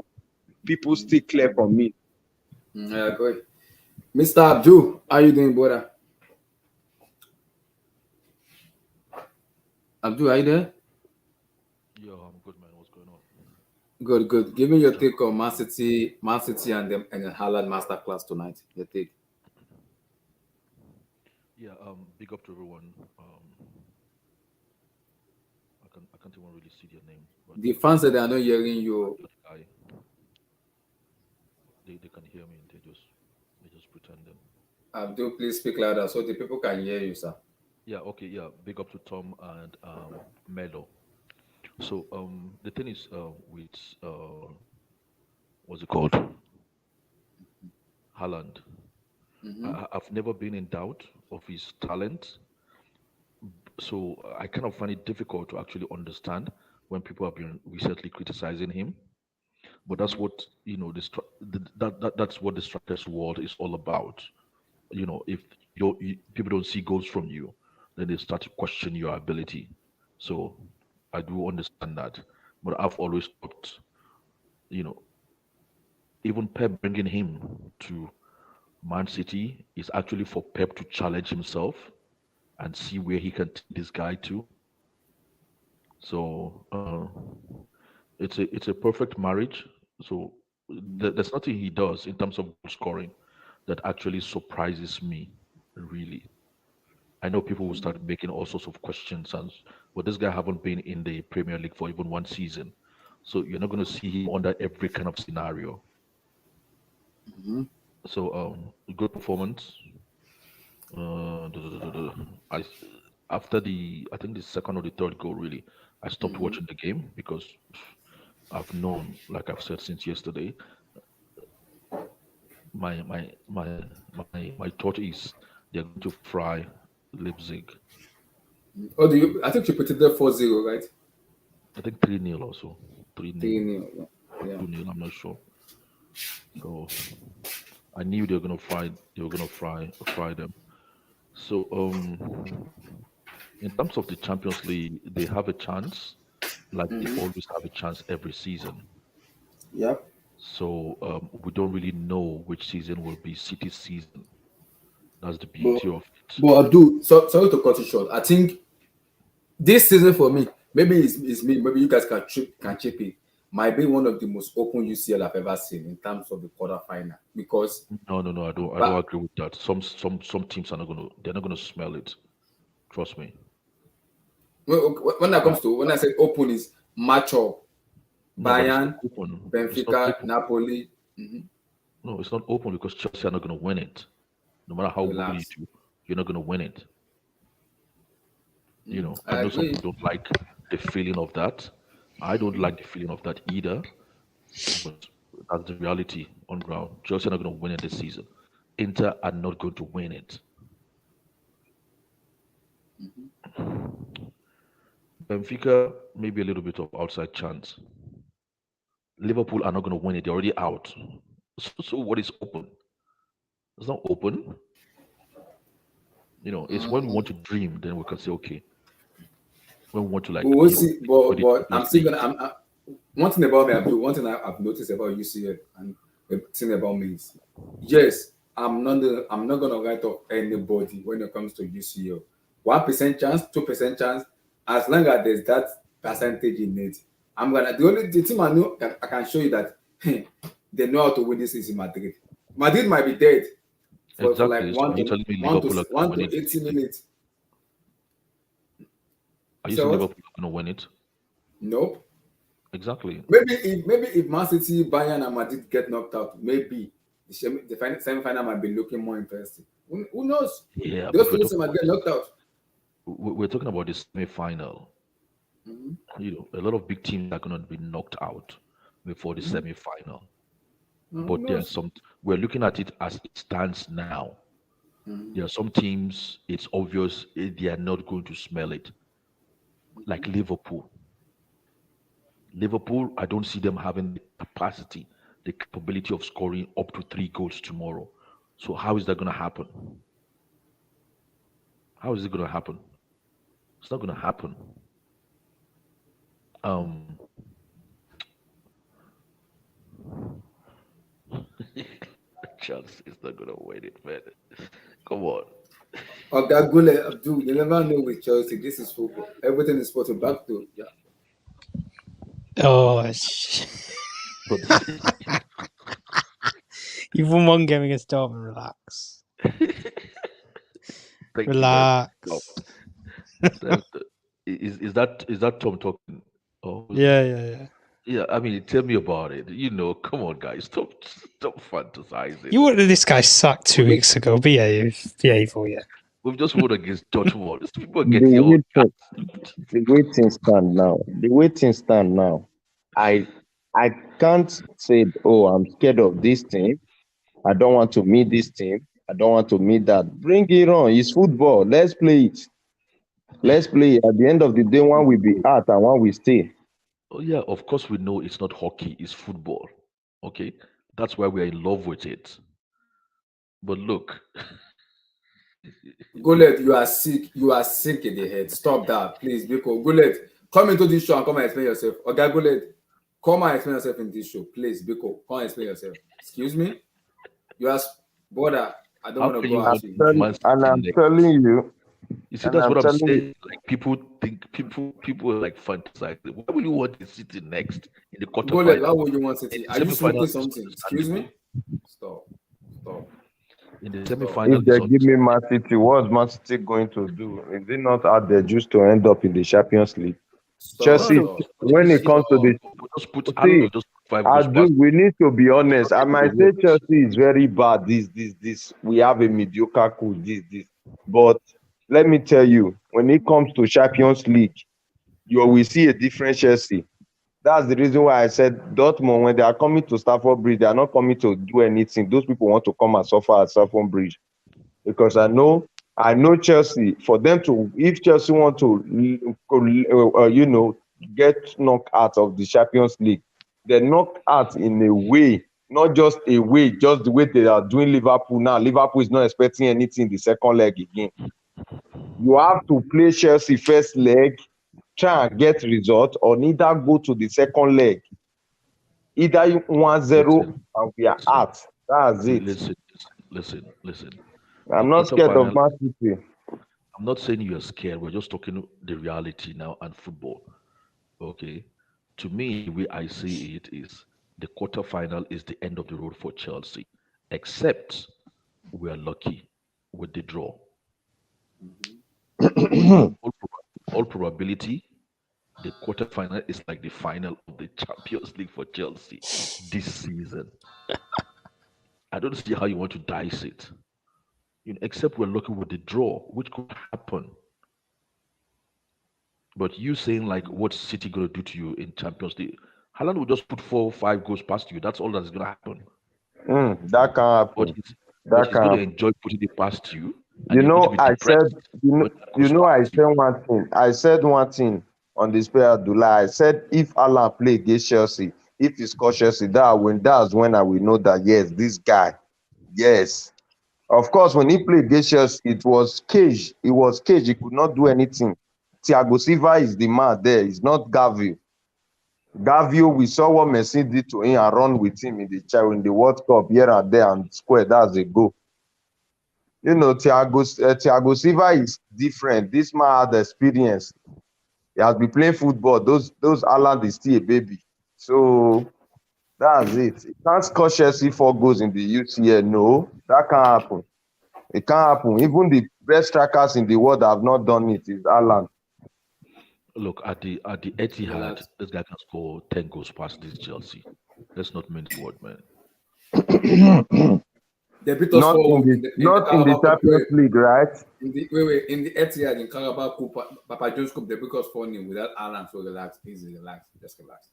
people stay clear from me. Yeah, good. Mr. Abdul, how you doing, brother? Abdul, are you there? Yeah, I'm good, man. What's going on? Good, good. Give me your take on Mancity and the Halland masterclass tonight. Your take. Yeah, big up to everyone. I can't even really see their name, but The fans that are not hearing you. I, they can hear me and they just pretending. Abdul, please speak louder so the people can hear you, sir. Yeah, okay, yeah. Big up to Tom and Melo. So the thing is with what's it called? Halland. I've never been in doubt of his talent, so I kind of find it difficult to actually understand when people have been recently criticizing him. But that's what that's what the strikers world is all about. If people don't see goals from you, then they start to question your ability. So I do understand that, but I've always thought, you know, even Pep bringing him to Man City is actually for Pep to challenge himself and see where he can take this guy to. So it's a perfect marriage. So there's nothing he does in terms of goal scoring that actually surprises me, really. I know people will start making all sorts of questions, and but this guy haven't been in the Premier League for even one season, so you're not going to see him under every kind of scenario. So good performance. I after I think the second or the third goal, really, I stopped watching the game because I've known, like I've said since yesterday, my my my my thought is they're going to fry Leipzig. Oh, do you? I think you put it there 4-0, right? I think 3-0 also. 3-0. 3-0. Yeah. 2-0, I'm not sure. So I knew they were gonna fry them. So in terms of the Champions League, they have a chance, like they always have a chance every season. Yeah. So we don't really know which season will be City's season. That's the But beauty of it. but Abdul, sorry to cut you short. I think this season for me, maybe it's me, maybe you guys can chip in. might be one of the most open UCL I've ever seen in terms of the quarterfinal because No, I don't but agree with that. Some teams are not gonna, they're not gonna smell it. Trust me. when that Yeah, comes to when I say open is match up no, but it's not Bayern, open. It's not Benfica, open. Napoli. Mhm. No, it's not open because Chelsea are not gonna win it. No matter how good you Relax. do, you're not gonna win it. I I know some agree. people don't like the feeling of that. I don't like the feeling of that either. But that's the reality on ground. Chelsea are not going to win it this season. Inter are not going to win it. Benfica, maybe a little bit of outside chance. Liverpool are not going to win it. They're already out. So what is open? It's not open. It's when we want to dream, then we can say, okay. When we want to But we'll give see. But everybody but I'm Champions still League. gonna. One thing about me, Abdul. One thing I've noticed about UCL and the thing about me is, yes, I'm not gonna write off anybody when it comes to UCL. 1% chance, 2% chance. As long as there's that percentage in it, I'm gonna. The team I know I can show you that they know how to win this is Madrid. Madrid might be dead for like Exactly. So are you telling me Liverpool are going to one win to it this 80 season? minutes. Are you So saying what? Liverpool are going to win it? Nope. Exactly. Maybe if Man City, Bayern, and Madrid get knocked out, maybe the semi-final might be looking more interesting. Who knows? Yeah, Those but we're teams talking might about get this. knocked out. We're talking about the semi-final. Mhm, A lot of big teams are going to be knocked out before the mhm. semi-final. Who But there are knows? some. We're looking at it as it stands now. Mhm, There are some teams. It's obvious they are not going to smell it, like Liverpool. Liverpool, I don't see them having the capacity, the capability of scoring up to 3 goals tomorrow. So how is that going to happen? How is it going to happen? It's not going to happen. Um, Chelsea is not going to win it, man. Come on. Oga Gule, Abdul, you never know with Chelsea. This is football. Everything is supposed to back to yeah. Oh, But you've won one game against Dortmund. Relax. thank you very much. No, Relax. that- is that Tom talking? Oh, who's Yeah, that? yeah, yeah. Yeah, I mean, tell me about it. Come on, guys, stop fantasizing. You wanted this guy sacked 2 We weeks ago. Behave for you. we've just won against Dortmund. These people The get here all way things, the way things stand now, I I can't say, oh, I'm scared of this team. I don't want to meet this team. I don't want to meet that. Bring it on. It's football. Let's play it. Let's play it. At the end of the day, one will be out and one will stay. Oh yeah, of course we know it's not hockey, it's football. Okay, that's why we're in love with it. But look, Gullet, you are sick. You are sick in the head. Stop that, please. Because Gullet, come into this show and come and explain yourself. Oga Gullet, come and explain yourself in this show, please. Because come and explain yourself. Excuse me. You ask, brother. I don't how want to can go you at want you. Man And City I'm next? telling you, You see, and that's I'm what I'm telling you, saying. Like people are like fantasizing. Why would you want the City next in the Gullet, why quarterfinal? would you want In City? the Are you semifinal smoking is something? Excuse me. understandable. Stop. Stop. In the Stop. semifinal if is they give me understandable. Man City, what's Man City going to do? Is it not out there just to end up in the Champions League? Stop. No, Chelsea, no, Stop. when it if comes to Stop. the we just put I don't know, see, just 5 goals Adu, past, we need to be it's honest. not I the end of the might say world. Chelsea is very bad. This. We have a mediocre coach. This. But let me tell you, when it comes to Champions League, you will see a different Chelsea. That's the reason why I said Dortmund, when they are coming to Stamford Bridge, they are not coming to do anything. Those people want to come and suffer at Stamford Bridge because I know Chelsea. For them to, if Chelsea want to, get knocked out of the Champions League, they're knocked out in a way, not just a way, just the way they are doing Liverpool now. Liverpool is not expecting anything in the second leg again. You have to play Chelsea first leg, try and get result, or neither go to the second leg. Either you 1-0 Listen, and we are listen, out. That's it. listen. The I'm not scared of quarterfinal. Man City. I'm not saying you're scared. We're just talking the reality now and football. Okay. To me, the way I see it is the quarterfinal is the end of the road for Chelsea, except we are lucky with the draw. But in all probability, the quarterfinal is like the final of the Champions League for Chelsea this season. I don't see how you want to dice it. Except we're lucky with the draw, which could happen. But you saying like what's City gonna do to you in Champions League? Haaland will just put 4 or 5 goals past you. That's all that's gonna happen. That can't But happen. he's but That he's can't gonna happen. enjoy putting it past you, and You you're going to know, be I said, depressed you know, when it goes I past said you. one thing. I said one thing on this player, Abdullah. I said if Alan play against Chelsea, if he scores Chelsea, that's when I will know that yes, this guy, yes. Of course, when he played against Chelsea, it was cage. It was cage. He could not do anything. Thiago Silva is the man there. It's not Gavio. Gavio, we saw what Messi did to him and run with him in the World Cup here and there and square. That's a goal. Thiago Silva is different. This man had experience. He has been playing football. Those Halland is still a baby. So that's it. He can't score Chelsea 4 goals in the UCL. No, that can't happen. It can't happen. Even the best strikers in the world have not done it. Is Halland. Look at the Etihad, this guy can score 10 goals past this Chelsea. Let's not mince word, man. They beat us Not in the Carabao Cup. Champions League, right? In the Etihad in Carabao Cup, Papa John's Cup, they beat us 4-0 without Alan. So relax, easy, relax, just relax.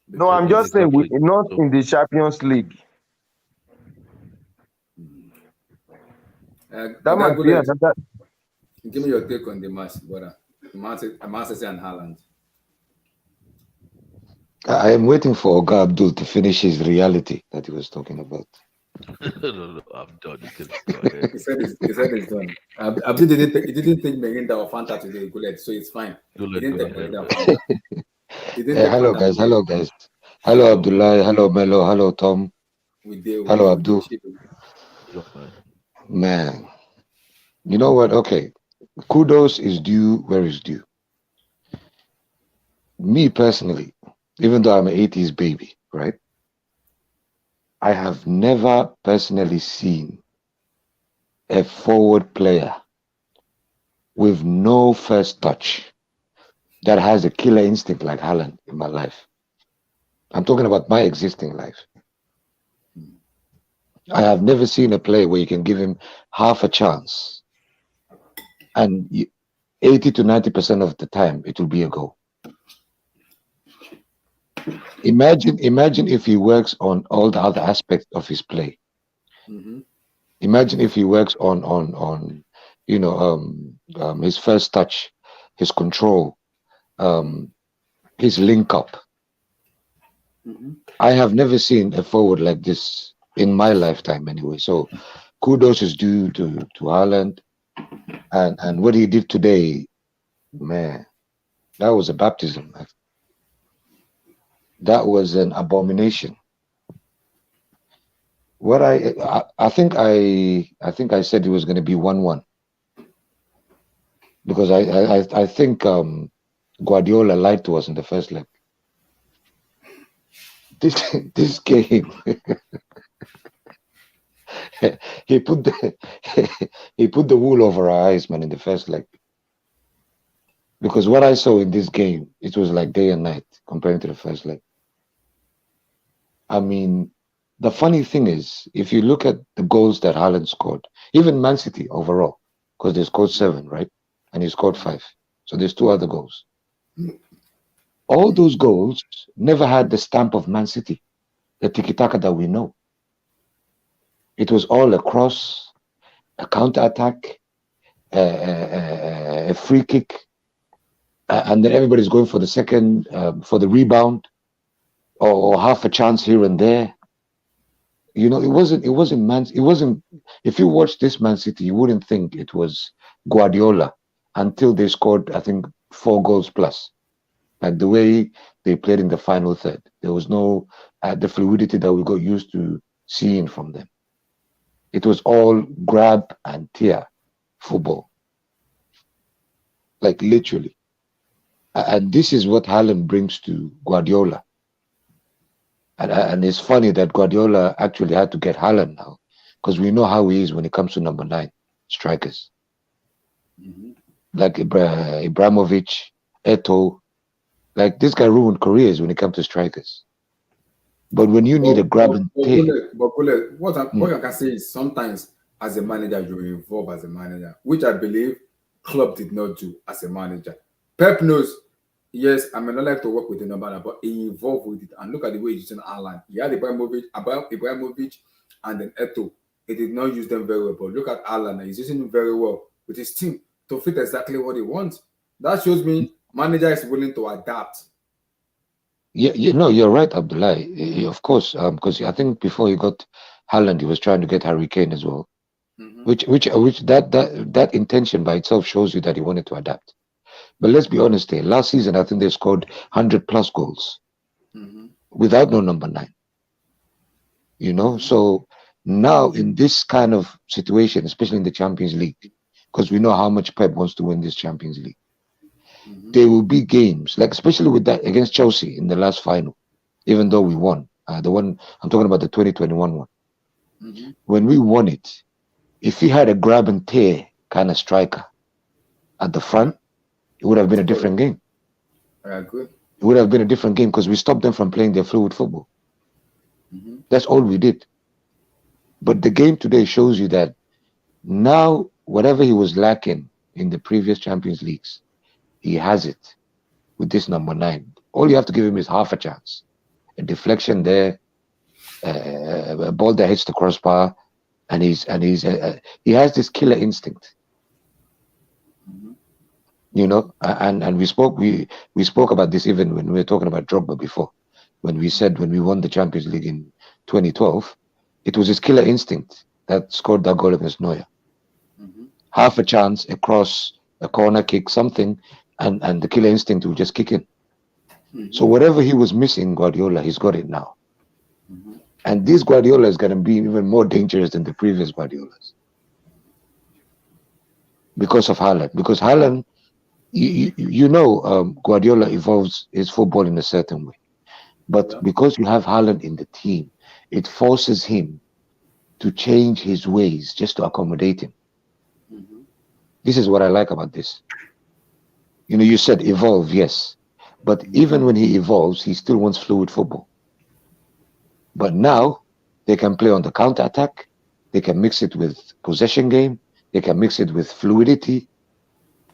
No, I'm just saying not in the Champions League. That might be another. Give me your take on the match, brother. Mancity and Halland. I am waiting for Oga Abdul to finish his reality that he was talking about. No, I'm done. You can go ahead. He said it's done. Abdul didn't take Melinda or Fanta today, so it's fine. He didn't take Melinda or Fanta. Hello guys, hello guys. Hello Abdullah, hello Melo, hello Tom. Hello Abdul. Man, you know what? Okay, kudos is due where is due. Me personally, even though I'm an 80s baby, right? I have never personally seen a forward player with no first touch that has a killer instinct like Halland in my life. I'm talking about my existing life. I have never seen a player where you can give him half a chance and 80 to 90% of the time it will be a goal. Imagine if he works on all the other aspects of his play. Imagine if he works on his first touch, his control, his link up. I have never seen a forward like this in my lifetime anyway. So kudos is due to Halland, and what he did today, man, that was a baptism. That was an abomination. What I think I said it was going to be 1-1 because I think Guardiola lied to us in the first leg. This game, he put the wool over our eyes, man, in the first leg. Because what I saw in this game, it was like day and night compared to the first leg. I mean, the funny thing is, if you look at the goals that Halland scored, even Mancity overall, because they scored 7, right? And he scored 5. So there's 2 other goals. All those goals never had the stamp of Mancity, the tiki-taka that we know. It was all a cross, a counter-attack, a free kick, and then everybody's going for the second, for the rebound, or half a chance here and there. You know, it wasn't. If you watch this Man City, you wouldn't think it was Guardiola until they scored, I think, 4 goals plus. And the way they played in the final third, there was no the fluidity that we got used to seeing from them. It was all grab and tear football, like literally. And this is what Halland brings to Guardiola. And it's funny that Guardiola actually had to get Halland now, because we know how he is when it comes to number 9 strikers, Mhm. like Ibrahimovic, Eto. Like this guy ruined careers when it comes to strikers. But when you need a grab and take, What I can say is sometimes as a manager you evolve as a manager, which I believe Klopp did not do as a manager. Pep knows, yes, I may not like to work with the number, but he evolved with it. And look at the way he's using Ireland. He had Ibrahimovic and then Eto. He did not use them very well. But look at Ireland, he's using them very well with his team to fit exactly what he wants. That shows me manager is willing to adapt. yeah, you're right, Abdullah. Of course, because I think before he got Halland, he was trying to get Harry Kane as well. Mhm. Which that intention by itself shows you that he wanted to adapt. But let's be honest here. Last season, I think they scored 100 plus goals Mhm. without no number 9. Mhm. So now in this kind of situation, especially in the Champions League, because we know how much Pep wants to win this Champions League, Mhm. there will be games like especially with that against Chelsea in the last final. Even though we won, the one I'm talking about, the 2021 one, Mhm. when we won it, if he had a grab and tear kind of striker at the front, it would have been a So different game. I agree. It would have been a different game because we stopped them from playing their fluid football. Mhm. That's all we did. But the game today shows you that now, whatever he was lacking in the previous Champions Leagues, he has it with this number 9. All you have to give him is half a chance. A deflection there, a ball that hits the crossbar, and he has this killer instinct. Mhm. And we spoke about this even when we were talking about Drogba before, when we said when we won the Champions League in 2012, it was his killer instinct that scored that goal against Neuer. Mhm. Half a chance, a cross, a corner kick, something, and the killer instinct will just kick in. So Mhm. whatever he was missing, Guardiola, he's got it now. Mhm. And this Guardiola is going to be even more dangerous than the previous Guardiolas because of Haaland. Because Haaland, Guardiola evolves his football in a certain way. But Yeah. because you have Haaland in the team, it forces him to change his ways just to accommodate him. Mhm. This is what I like about this. You said evolve, yes. But Mhm. even when he evolves, he still wants fluid football. But Mhm. now they can play on the counter attack. They can mix it with possession game. They can mix it with fluidity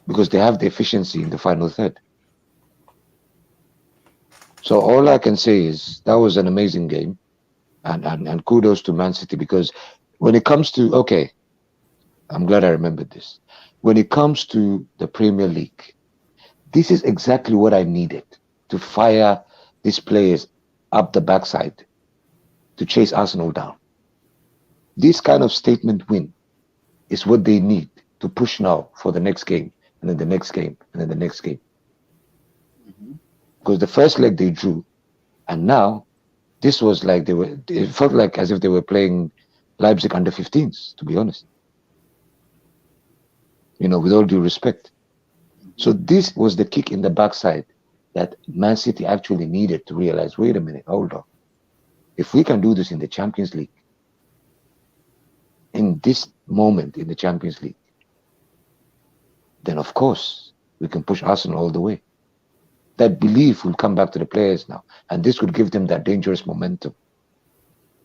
because they have the efficiency in the final third. So all I can say is that was an amazing game, and kudos to Man City because when it comes to okay, I'm glad I remembered this. When it comes to the Premier League, this is exactly what I needed to fire these players up the backside to chase Arsenal down. This kind of statement win is what they need to push now for the next game, and then the next game, and then the next game. Mhm. Because the first leg they drew, and now this was like it felt like as if they were playing Leipzig under 15s, to be honest, with all due respect. So Mhm. this was the kick in the backside that Man City actually needed to realize, wait a minute, hold on. If we can do this in the Champions League, in this moment in the Champions League, then of course we can push Arsenal all the way. That belief will come back to the players now, and this would give them that dangerous momentum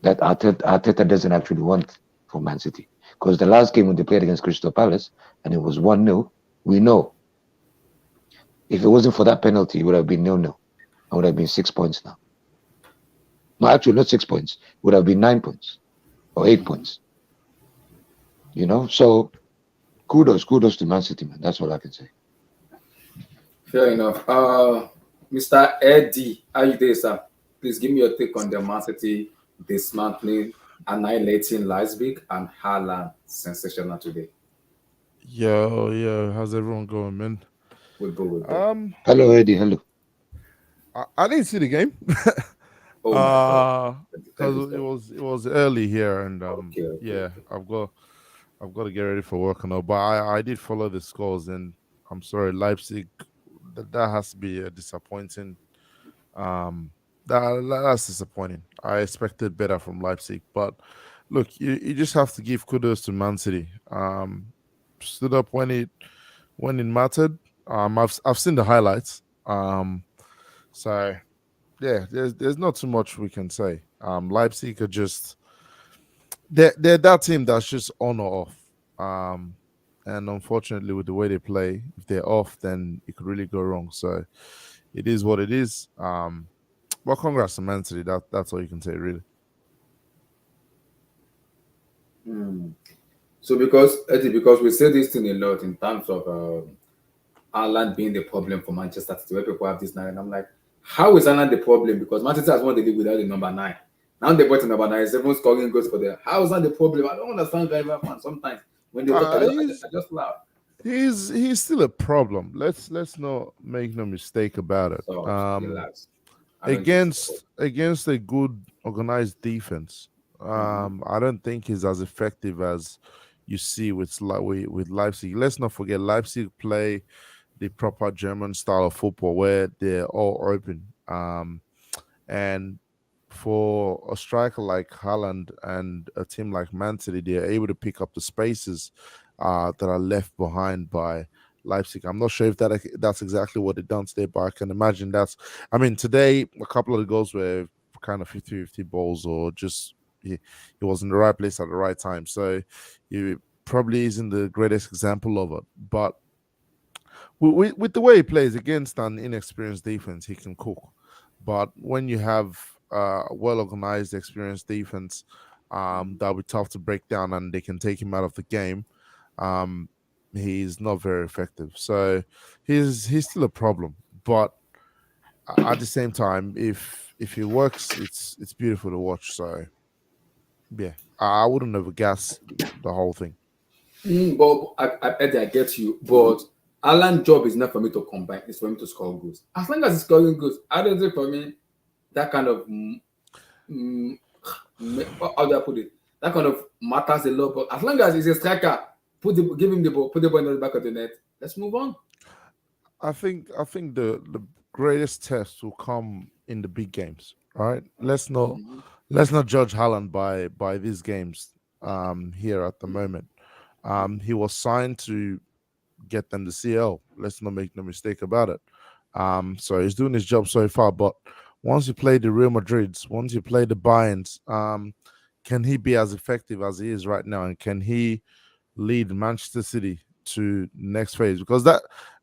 that Arteta doesn't actually want for Man City. Because the last game when they played against Crystal Palace and it was 1-0, we know if it wasn't for that penalty, it would have been 0-0. It would have been 6 points now. No, actually, not 6 points. It would have been 9 points or 8 points. So kudos to Man City, man. That's all I can say. Fair enough. Mr. Eddie, how you doing, sir? Please give me your take on the Man City dismantling, annihilating Leipzig and Haaland. Sensational today. Yo, how's everyone going, man? With Um, Hello, Eddie. Hello. I didn't see the game, Oh my God. Tell this because it stuff. was early here, and Okay, okay, yeah, okay. I've got to get ready for work and all. But I did follow the scores, and I'm sorry, Leipzig that has to be a disappointing. Um, that's disappointing. I expected better from Leipzig, but look, you just have to give kudos to Man City. Stood up when it mattered. I've seen the highlights. So yeah, there's not too much we can say. Leipzig are just they're that team that's just on or off. And unfortunately, with the way they play, if they're off, then it could really go wrong. So it is what it is. Well, congrats to Man City. That's all you can say, really. So because Eddie, because we say this thing a lot in terms of Haaland being the problem for Manchester City, where people have this now, and I'm like, how is Haaland the problem? Because Manchester has won the league without the number 9. Now they brought the number 9, 7 scoring goals for them. How is that the problem? I don't understand Rival fans sometimes when they talk. He's I just laugh. he's still a problem. Let's not make no mistake about it. So relax. I don't think so. Against a good organized defense, I don't think he's as effective as you see with Leipzig. Let's not forget Leipzig play the proper German style of football where they're all open. And for a striker like Halland and a team like Mancity, they're able to pick up the spaces that are left behind by Leipzig. I'm not sure if that's exactly what they done today, but I can imagine that's. I mean, today a couple of the goals were kind of 50-50 balls, or just he was in the right place at the right time. So he probably isn't the greatest example of it, but with the way he plays against an inexperienced defense, he can cook. But when you have a well organized, experienced defense, that'll be tough to break down, and they can take him out of the game. Um, he's not very effective, so he's still a problem. But at the same time, if he works, it's beautiful to watch. So yeah, I wouldn't have gas the whole thing. But Eddie, I get you. But Alan's job is not for me to combine; it's for him to score goals. As long as he's scoring goals, I don't think for me that kind of mm, how do I put it? That kind of matters a lot. But as long as he's a striker, give him the ball, put the ball in the back of the net. Let's move on. I think the greatest test will come in the big games. Right? Let's not judge Haaland by these games here at the moment. He was signed to get them the CL. Let's not make no mistake about it. So he's doing his job so far. But once you play the Real Madrids, once you play the Bayerns, can he be as effective as he is right now? And can he lead Manchester City to next phase? Because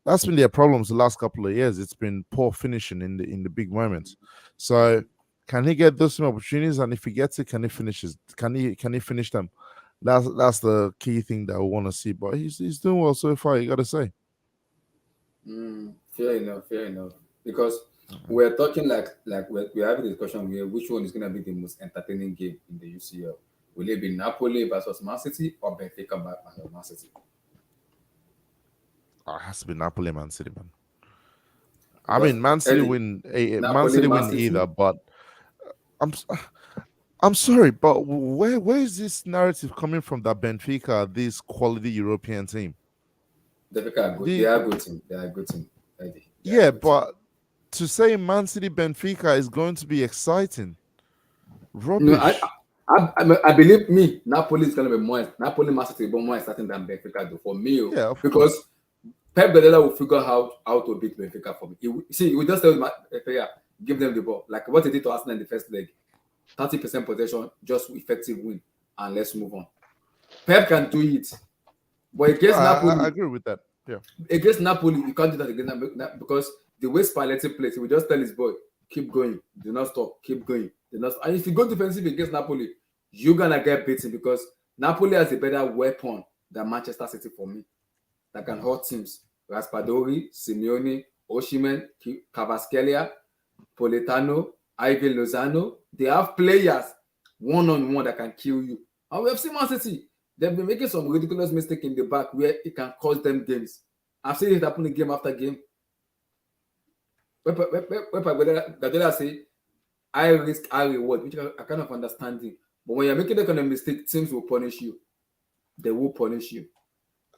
that's been their problems the last couple of years. It's been poor finishing in the big moments. So can he get those opportunities? And if he gets it, can he finish? Can he finish them? That's the key thing that I want to see. But he's doing well so far. You got to say. Fair enough, fair enough. Because we're talking like we're having a discussion where which one is going to be the most entertaining game in the UCL. Will it be Napoli versus Man City or Benfica versus Man City? It has to be Napoli, Man City, man. I Because mean, Man City Eddie, win. Man Napoli, City Man win City, either, but I'm s- I'm sorry, but where is this narrative coming from that Benfica are this quality European team? Benfica are good. They The are a good team. They are a good team. Eddie, they are a Yeah, good team. but to say Man City Benfica is going to be exciting, No, rubbish. I believe me. Napoli is going to be more. Napoli, Man City will be more exciting than Benfica do for me, Yeah, of because course. Pep Guardiola will figure out how to beat Benfica for me. He will just tell Benfica, give them the ball, like what he did to Arsenal in the first leg. 30% possession, just effective win, and let's move on. Pep can do it, but No, against I Napoli, agree with that. Yeah. you can't do that against Napoli because the way Spalletti plays, he will just tell his boy, keep going, do not stop, keep going, do not. And if you go defensive against Napoli, you're gonna get beaten because Napoli has a better weapon than Manchester City for me that can hurt teams. Raspadori, Simeone, Oshimen, Cavaskelia, Politano, Ivy Lozano. They have players one-on-one that can kill you. And we have seen Man City. They've been making some ridiculous mistake in the back where it can cost them games. I've seen it happen game after game. Where Guardiola say, I risk, I reward, which I kind of understand it. But when you're making that kind of mistake, teams will punish you. They will punish you.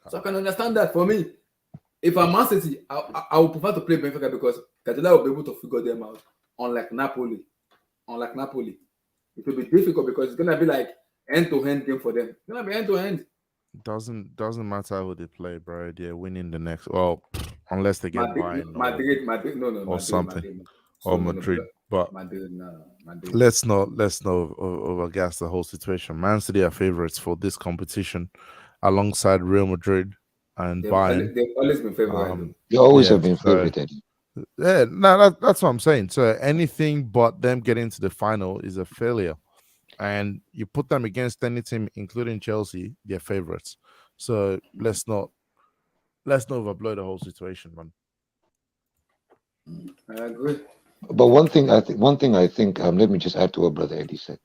So I can understand that for me. If I'm Man City, I would prefer to play Benfica because Guardiola will be able to figure them out. Unlike Napoli, it will be difficult because it's gonna be like end-to-end game for them. It's gonna be end-to-end. Doesn't matter who they play, bro. They're winning the next. Well, unless they get Bayern Madrid, no, or Madrid, something, Madrid. or So no, Madrid. because But Madrid, no, Madrid. let's not overgas the whole situation. Man City are favorites for this competition, alongside Real Madrid and Bayern. They've always been favourite. They always Yeah, have been so favorited. yeah, no, that's what I'm saying. So anything but them getting to the final is a failure, and you put them against any team, including Chelsea, they're favorites. So let's not overblow the whole situation, man. I agree. But one thing I think, let me just add to what Brother Eddie said.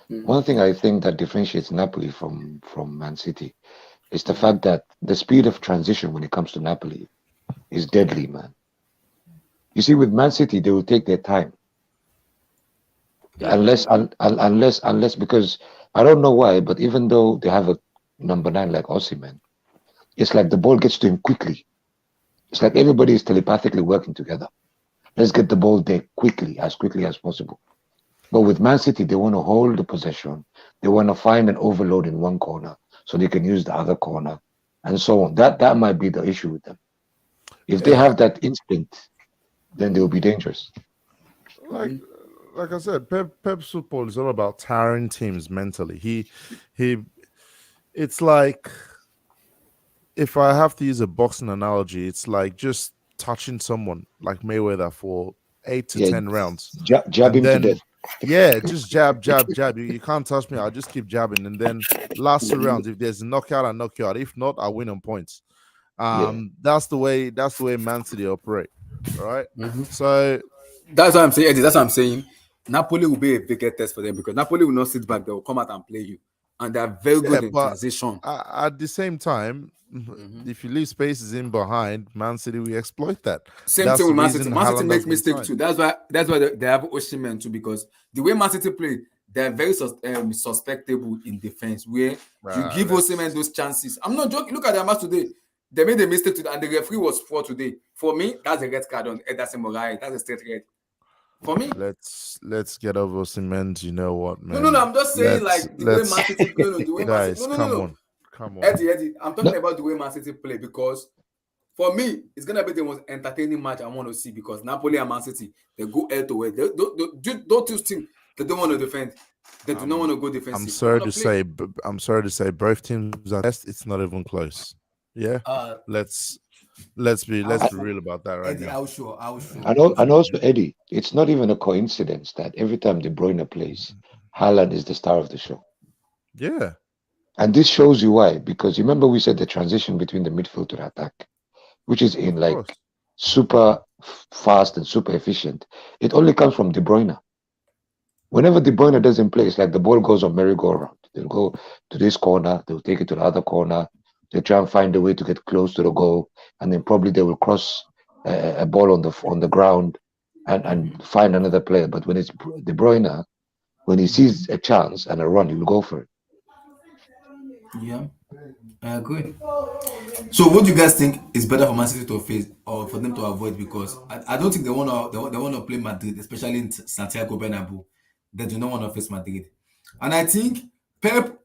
One thing I think that differentiates Napoli from Man City is the fact that the speed of transition when it comes to Napoli is deadly, man. You see, with Man City, they will take their time. Unless because I don't know why, but even though they have a number 9 like Osimhen, it's like the ball gets to him quickly. It's like everybody is telepathically working together. Let's get the ball there quickly as possible. But with Man City, they want to hold the possession. They want to find an overload in one corner so they can use the other corner and so on. That might be the issue with them. If they have that instinct, then they will be dangerous. Like I said, Pep's football is all about tiring teams mentally. He it's like, if I have to use a boxing analogy, it's like just touching someone like Mayweather for 8 to 10 rounds. Jab him to death. Yeah, just jab. You can't touch me. I'll just keep jabbing. And then last 2 rounds, if there's a knockout, I knock you out. If not, I win on points. That's the way Man City operate. Right? So that's what I'm saying, Eddie. That's what I'm saying. Napoli will be a bigger test for them because Napoli will not sit back. They will come out and play you. And they are very good in transition. At the same time, if you leave spaces in behind, Man City will exploit that. Same thing with Man City. Man City makes mistakes too. That's why they have Osimhen too, because the way Man City play, they're very suspectable in defense. Where you give Osimhen those chances. I'm not joking. Look at their match today. They made a mistake today, and the referee was for today. For me, that's a red card on Ederson Moraes. That's a straight red. For me, let's get over Osimhen. You know what, man? No. I'm just saying, like the way Man City play. The way guys, Man City, come on. Eddie. I'm talking about the way Man City play because for me, it's gonna be the most entertaining match I want to see because Napoli and Man City, they go head to head. Don't two teams, they don't want to defend. They do not want to go defensive. I'm sorry to say, both teams are best. It's not even close. Yeah, let's be real about that right Eddie, now. I'll show. And also, Eddie, it's not even a coincidence that every time De Bruyne plays, Halland is the star of the show. Yeah. And this shows you why. Because remember we said the transition between the midfield to the attack, which is in like super fast and super efficient. It only comes from De Bruyne. Whenever De Bruyne doesn't play, it's like the ball goes on merry-go-round. They'll go to this corner, they'll take it to the other corner. They try and find a way to get close to the goal, and then probably they will cross a ball on the ground and find another player. But when it's De Bruyne, when he sees a chance and a run, he will go for it. Yeah, I agree. So, what do you guys think is better for Man City to face or for them to avoid? Because I don't think they want to play Madrid, especially in Santiago Bernabeu. They do not want to face Madrid, and I think Pep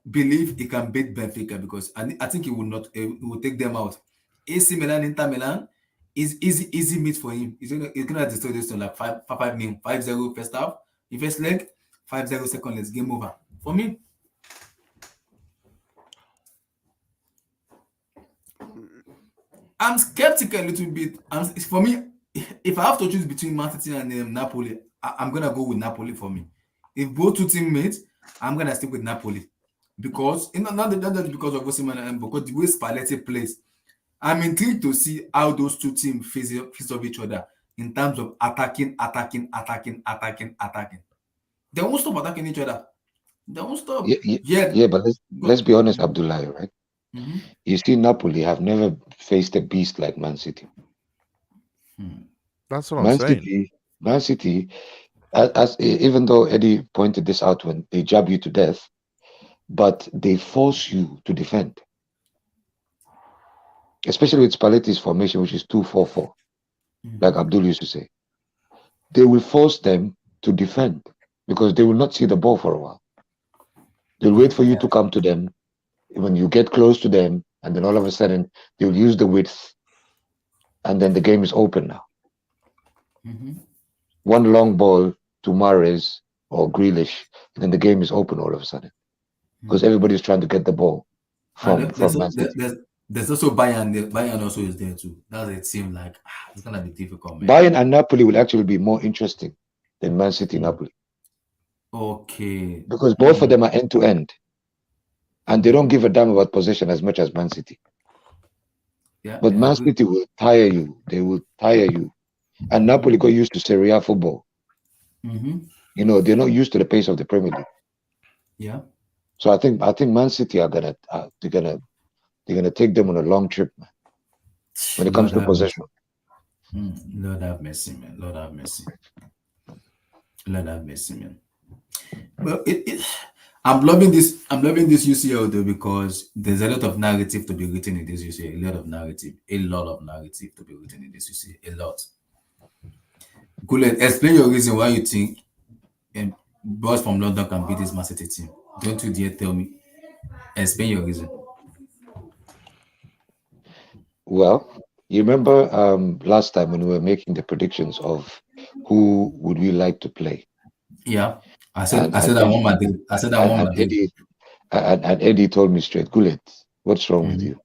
believe he can beat Benfica because I think he will not. He will take them out. AC Milan, Inter Milan is easy meat for him. He's gonna destroy this one like 5-0 first half. The first leg, 5-0 second leg, game over. For me, I'm skeptical a little bit. For me, if I have to choose between Man City and Napoli, I'm gonna go with Napoli. For me, if both two teammates, I'm gonna stick with Napoli. Because not because of Osimhen and because the way Spalletti plays, I'm intrigued to see how those two teams face off each other in terms of attacking. They won't stop attacking each other. They won't stop. Yeah, but let's be honest, Abdullahi, right? You see, Napoli have never faced a beast like Man City. That's what I'm saying. Man City, as even though Eddie pointed this out when they jab you to death, but they force you to defend. especially with Spalletti's formation, which is 2-4-4, Mhm. like Abdul used to say, they will force them to defend because they will not see the ball for a while. They'll wait for you to come to them. When you get close to them, and then all of a sudden they'll use the width, and then the game is open now. Mhm. One long ball to Mahrez or Grealish, and then the game is open all of a sudden because everybody's trying to get the ball And from Man City. there's also Bayern. Bayern also is there too. That's a team like it's gonna be difficult, man. Bayern and Napoli will actually be more interesting than Man City Napoli Okay. because both of them are end to end, and they don't give a damn about possession as much as Man City. Yeah. But Yeah, Man good. City will tire you. They will tire you. And Napoli got used to Serie A football. Mm-hmm. You know, they're not used to the pace of the Premier League. Yeah. So I think Man City are they're gonna take them on a long trip, man, when it comes to possession. Lord have mercy, man. Lord have mercy. Lord have mercy, man. Well, I'm loving this. I'm loving this UCL though because there's a lot of narrative to be written in this UCL. A lot of narrative. A lot of narrative to be written in this UCL. A lot. Gullet, explain your reason why you think boys from London can beat this Man City team. Don't you dare tell me. Explain your reason. Well, you remember last time when we were making the predictions of who would we like to play? Yeah. I And said I want Madrid. I said I want Madrid. And Eddie told me straight, Gullet, what's wrong with Mhm. you?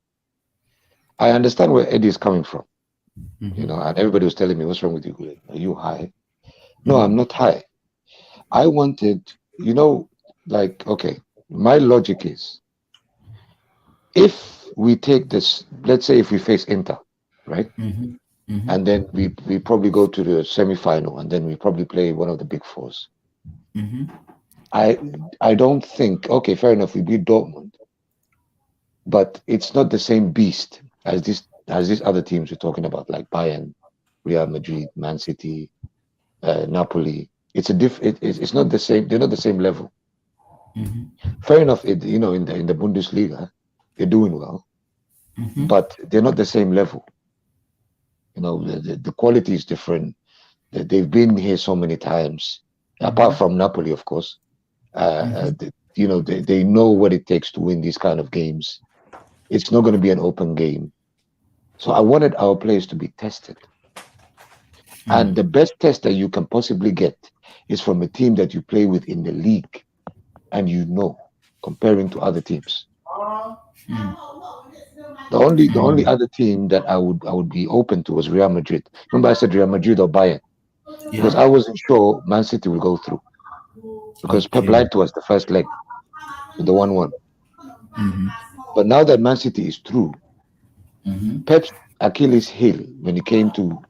I understand where Eddie is coming from, Mhm. you know, and everybody was telling me, what's wrong with you, Gullet? Are you high? No, I'm not high. I wanted, you know, like, okay, my logic is if we take this, let's say if we face Inter, right? Mhm. Mhm. And then we probably go to the semi-final and then we probably play one of the big fours. Mhm. I don't think, okay, fair enough, we beat Dortmund, but it's not the same beast as these other teams we're talking about, like Bayern, Real Madrid, Man City, Napoli. It's not the same, they're not the same level. Mhm. Fair enough, you know, in the Bundesliga, they're doing well, Mhm. but they're not the same level. You know, the quality is different. They've been here so many times, apart from Napoli, of course. You know, they know what it takes to win these kind of games. It's not going to be an open game. So I wanted our players to be tested. And the best test that you can possibly get is from a team that you play with in the league and you know, comparing to other teams. The only other team that I would be open to was Real Madrid. Remember I said Real Madrid or Bayern because Yeah. I wasn't sure Man City will go through because Pep Okay. lied to us the first leg with the 1-1. Mhm. But now that Man City is through, Mhm. Pep's Achilles heel when it came to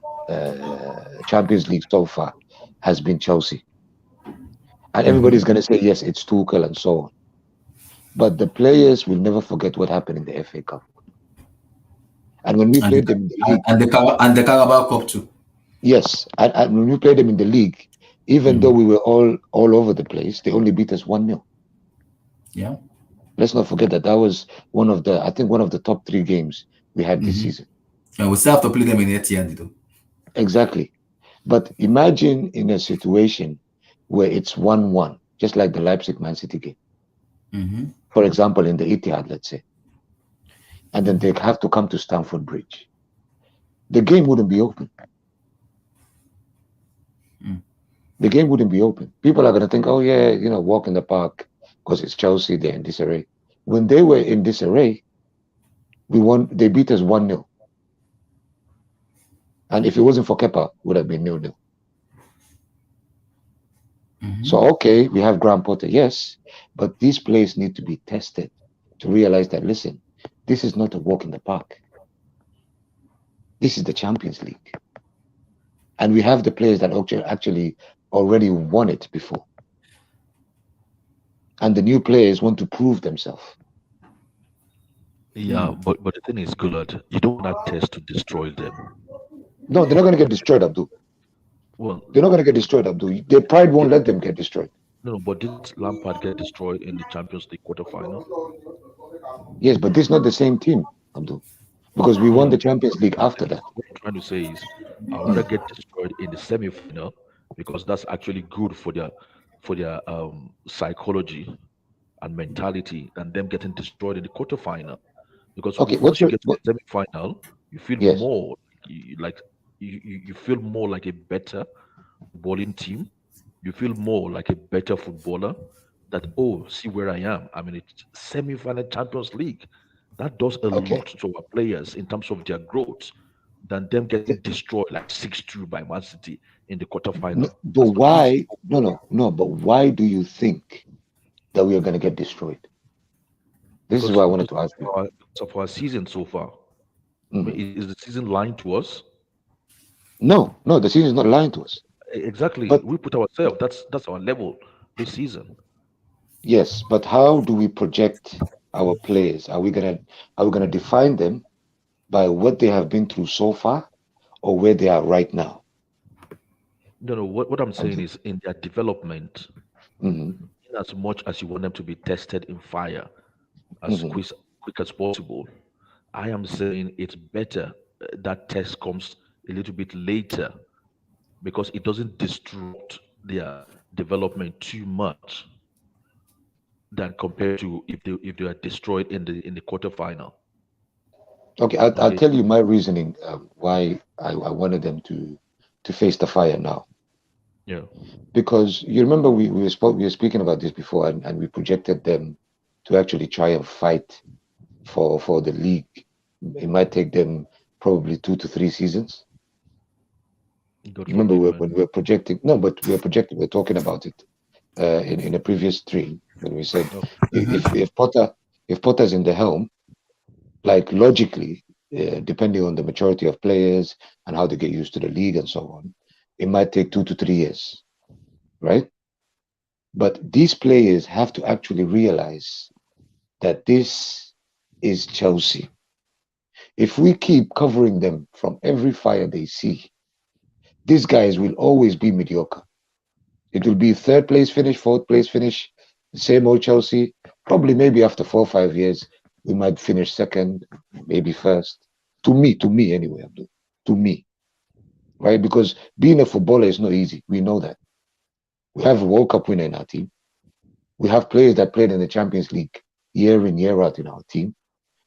Champions League so far has been Chelsea. And everybody's going to say, yes, it's Tuchel and so on. But the players will never forget what happened in the FA Cup. And when we And played them in the league, and the Carabao Cup too. yes, and when we played them in the league, even though we were all over the place, they only beat us 1-0. Yeah. Let's not forget that was one of the top 3 games we had this season. And we still have to play them in Etihad though. Exactly. But imagine in a situation where it's 1-1, just like the Leipzig Man City game. For example, in the Etihad, let's say. And then they have to come to Stamford Bridge. The game wouldn't be open. The game wouldn't be open. People are going to think, oh, yeah, you know, walk in the park because it's Chelsea, they're in disarray. When they were in disarray, they beat us 1-0. And if it wasn't for Kepa, it would have been 0-0. So, okay, we have Graham Potter, yes, but these players need to be tested to realize that, listen, this is not a walk in the park. This is the Champions League. And we have the players that actually already won it before. And the new players want to prove themselves. Yeah, but the thing is, Gullard, you don't want that test to destroy them. No, they're not going to get destroyed, Abdul. Well, They're not going to get destroyed, Abdul. Their pride won't let them get destroyed. no, but didn't Lampard get destroyed in the Champions League quarterfinal? Yes, but this is not the same team, Abdul. because we You won know, the Champions League after that. what I'm trying to say is, I'd rather get destroyed in the semi-final because that's actually good for their psychology and mentality than them getting destroyed in the quarterfinal. Because Okay, what's once you your get to the semi-final, you feel yes? more like you feel more like a better bowling team. You feel more like a better footballer. That, oh, see where I am. I'm in a semi-final Champions League. That does a Okay, lot to our players in terms of their growth than them getting th- destroyed like 6-2 by Man City in the no, quarterfinal. but That's not easy. why? No. But why do you think that we are going to get destroyed? This is because what I wanted because to ask you. because of our season so far. I mean, Mhm. is the season lying to us? No, the season is not lying to us. Exactly. But We put ourselves. That's our level this season. yes, but how do we project our players? Are we gonna define them by what they have been through so far, or where they are right now? No, no. What I'm And saying is in their development, hmm in as much as you want them to be tested in fire as hmm quick as possible, I am saying it's better that test comes a little bit later because it doesn't disrupt their development too much than compared to if they are destroyed in the quarterfinal. Okay, I'll Okay. tell you my reasoning why I wanted them to face the fire now. Yeah. Because you remember we were speaking about this before, and we projected them to actually try and fight for the league. It might take them probably 2 to 3 seasons. God You remember forbid, man. when we were projecting? No, but we were projecting. We're talking about it in a previous stream when we said Okay. if Potter's in the helm, like logically, depending on the maturity of players and how they get used to the league and so on, it might take 2 to 3 years, right? But these players have to actually realize that this is Chelsea. If we keep covering them from every fire they see, these guys will always be mediocre. It will be third place finish, fourth place finish, the same old Chelsea. Probably maybe after 4 or 5 years, we might finish second, maybe first. To me anyway, Abdul. To me, right? Because being a footballer is not easy. We know that. We have a World Cup winner in our team. We have players that played in the Champions League year in, year out in our team.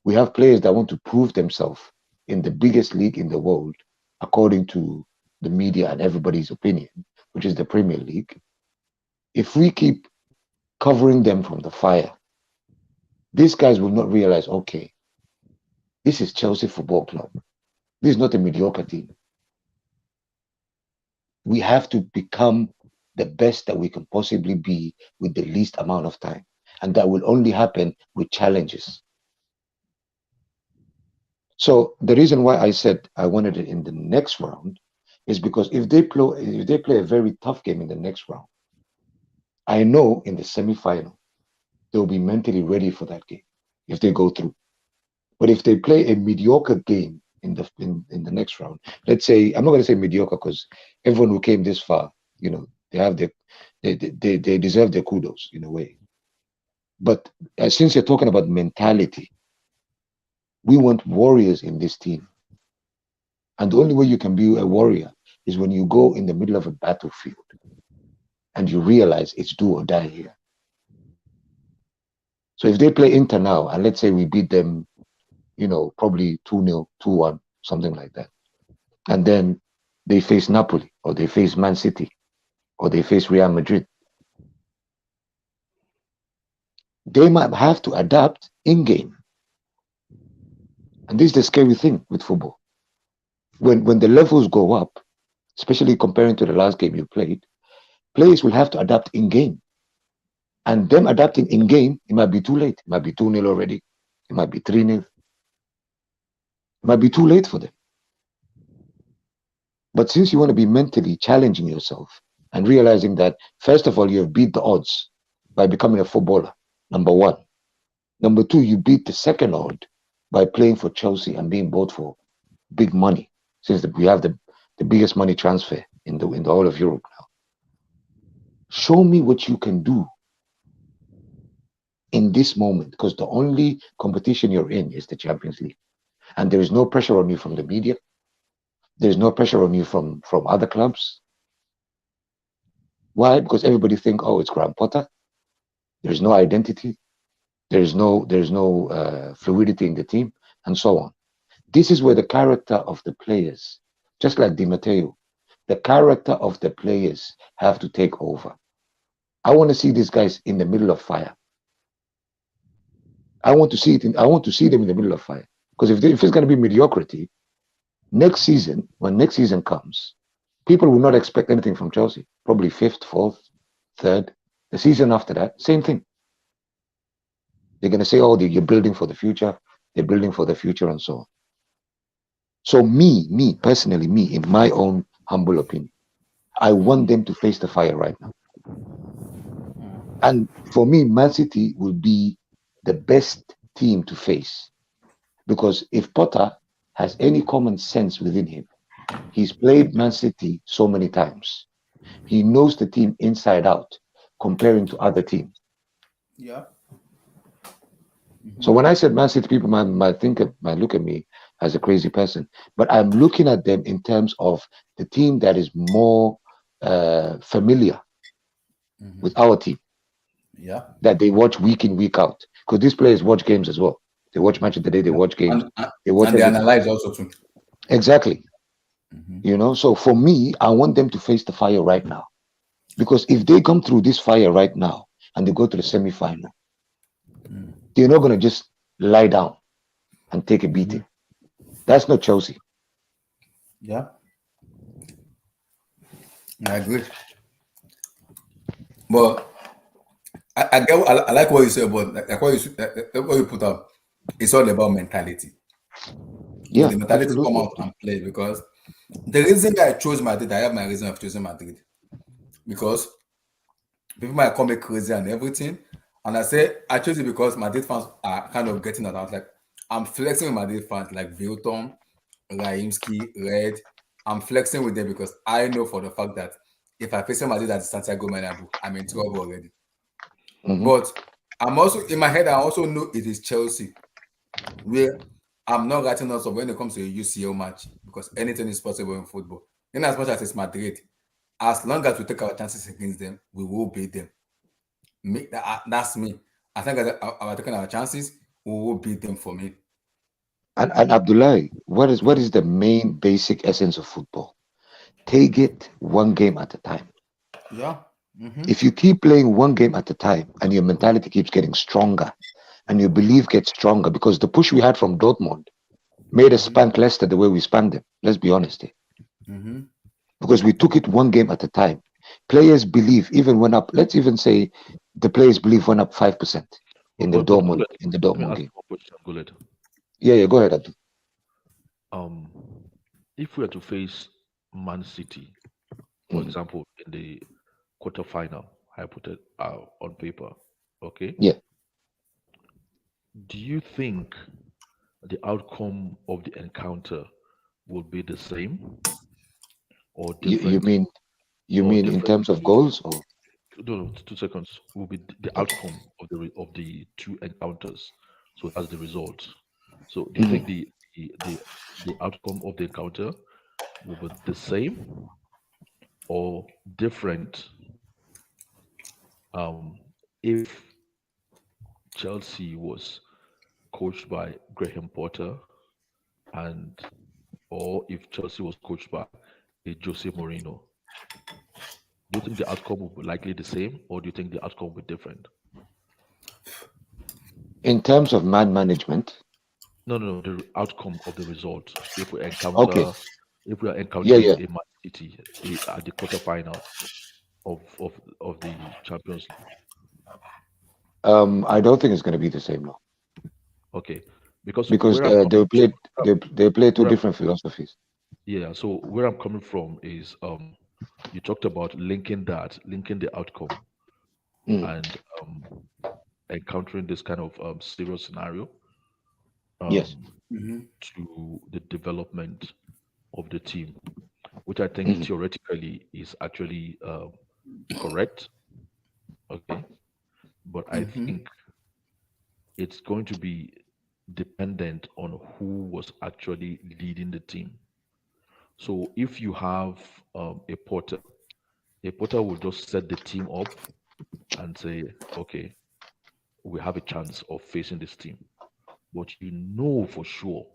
We have players that want to prove themselves in the biggest league in the world, according to the media and everybody's opinion, which is the Premier League. If we keep covering them from the fire, these guys will not realize, okay, this is Chelsea Football Club. This is not a mediocre team. We have to become the best that we can possibly be with the least amount of time. And that will only happen with challenges. So the reason why I said I wanted it in the next round is because if they play a very tough game in the next round, I know in the semi-final they'll be mentally ready for that game if they go through. But if they play a mediocre game in the next round, let's say I'm not going to say mediocre because everyone who came this far, they have they deserve their kudos in a way. But since you're talking about mentality, we want warriors in this team. And the only way you can be a warrior is when you go in the middle of a battlefield and you realize it's do or die here. So if they play Inter now, and let's say we beat them, probably 2-0, 2-1, something like that, and then they face Napoli or they face Man City or they face Real Madrid, they might have to adapt in game. And this is the scary thing with football. When the levels go up, especially comparing to the last game you played, players will have to adapt in game. And them adapting in game, it might be too late. It might be 2-0 already. It might be 3-0. It might be too late for them. But since you want to be mentally challenging yourself and realizing that, first of all, you have beat the odds by becoming a footballer, number one. Number two, you beat the second odd by playing for Chelsea and being bought for big money, since we have the biggest money transfer in the whole of Europe now. Show me what you can do in this moment, because the only competition you're in is the Champions League. and there is no pressure on you from the media. There's no pressure on you from other clubs. Why? Because everybody think, oh, it's Graham Potter. There's no identity. There's no fluidity in the team, and so on. This is where the character of the players, just like Di Matteo, the character of the players have to take over. I want to see these guys in the middle of fire. I want to see them in the middle of fire. Because if it's going to be mediocrity, next season, when next season comes, people will not expect anything from Chelsea. Probably fifth, fourth, third. The season after that, same thing. They're going to say, oh, you're building for the future. They're building for the future and so on. So me personally, in my own humble opinion, I want them to face the fire right now. And for me, Mancity will be the best team to face. Because if Potter has any common sense within him, he's played Man City so many times. He knows the team inside out, comparing to other teams. Yeah. So when I said Man City, people might look at me as a crazy person, but I'm looking at them in terms of the team that is more familiar with our team. Yeah. That they watch week in, week out. Because these players watch games as well. They watch Match of the Day, they watch games. And they analyze also too. Exactly. So for me, I want them to face the fire right now. Because if they come through this fire right now and they go to the semi-final, they're not going to just lie down and take a beating. That's not Chelsea. Yeah. I agree. But I like what you say about like what you put up. It's all about mentality. Yeah, the mentality absolutely. come out and play, because the reason that I chose Madrid, I have my reason of choosing Madrid. Because people might call me crazy and everything. And I say I chose it because Madrid fans are kind of getting that out. Like, I'm flexing with Madrid fans like Vilton, Raimski, Red. I'm flexing with them because I know for the fact that if I face Madrid at Santiago Bernabeu, I'm in trouble already. But I'm also in my head, I also know it is Chelsea, where I'm not writing us off when it comes to a UCL match, because anything is possible in football. In as much as it's Madrid, as long as we take our chances against them, we will beat them. That's me. I think that our taking our chances, we will beat them for me. And Abdullahi, what is the main basic essence of football? Take it one game at a time. Yeah. If you keep playing one game at a time and your mentality keeps getting stronger and your belief gets stronger, because the push we had from Dortmund made us spank Leicester the way we spanked them. Let's be honest here. Because we took it one game at a time. Players believe even went up. Let's even say the players believe went up 5% in the Dortmund game. Yeah, go ahead, Abdul. If we are to face Man City, for example, in the quarterfinal, I put it on paper. Okay. Yeah. Do you think the outcome of the encounter will be the same or different? You mean in terms of goals, or? No, 2 seconds. Will be the outcome of the two encounters. So that's the result. So do you think the outcome of the encounter will be the same or different? If Chelsea was coached by Graham Potter, or if Chelsea was coached by a Jose Mourinho, do you think the outcome will be likely the same, or do you think the outcome will be different? In terms of man management? No, the outcome of the result. If we encounter, if we are encountering a Man City at the quarterfinal of the Champions League. I don't think it's going to be the same now. Okay, because they play two different philosophies. Yeah, so where I'm coming from is you talked about linking the outcome and encountering this kind of serious scenario to the development of the team, which I think theoretically is actually correct. Okay, but I think it's going to be dependent on who was actually leading the team. So if you have a Potter will just set the team up and say, okay, we have a chance of facing this team. But you know for sure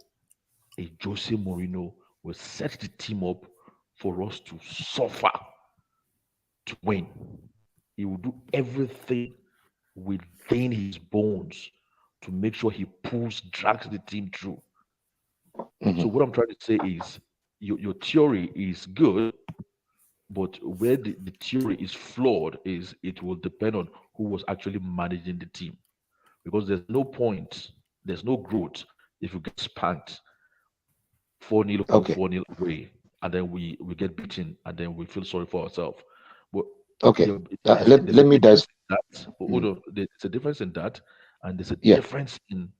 a Jose Mourinho will set the team up for us to suffer to win. He will do everything within his bones to make sure he drags the team through. So what I'm trying to say is your theory is good, but where the theory is flawed is it will depend on who was actually managing the team. Because there's no point, there's no growth if you get spanked 4-0 home, Okay. 4-0 away, and then we get beaten, and then we feel sorry for ourselves. But Okay. there's Let a me difference dice. in that. Hold on, there's a difference in that, and there's a Yeah. difference in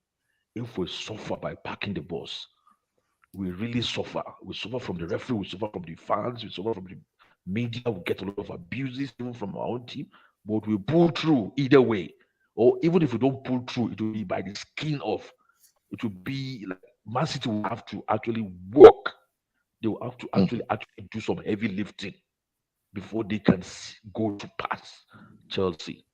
if we suffer by packing the bus. We really suffer. We suffer from the referee, we suffer from the fans, we suffer from the media, we get a lot of abuses even from our own team, but we pull through either way. Or even if we don't pull through, it will be by the skin of it will be like Man City will have to actually work. They will have to actually do some heavy lifting before they can go to pass Chelsea.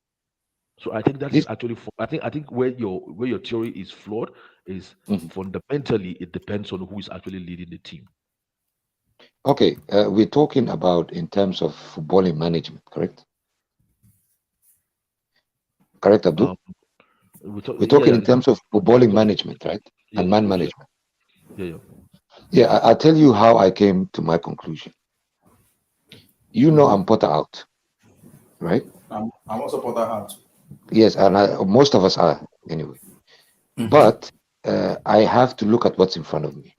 So I think that is This actually I think where your theory is flawed is fundamentally it depends on who is actually leading the team. okay. We're talking about in terms of footballing management, correct? Correct, Abdul? We're talking in terms of footballing management, right? And man management. Yeah. Yeah, I'll tell you how I came to my conclusion. You know, I'm Potter out, right? I'm also Potter out. Yes, and most of us are anyway. But I have to look at what's in front of me.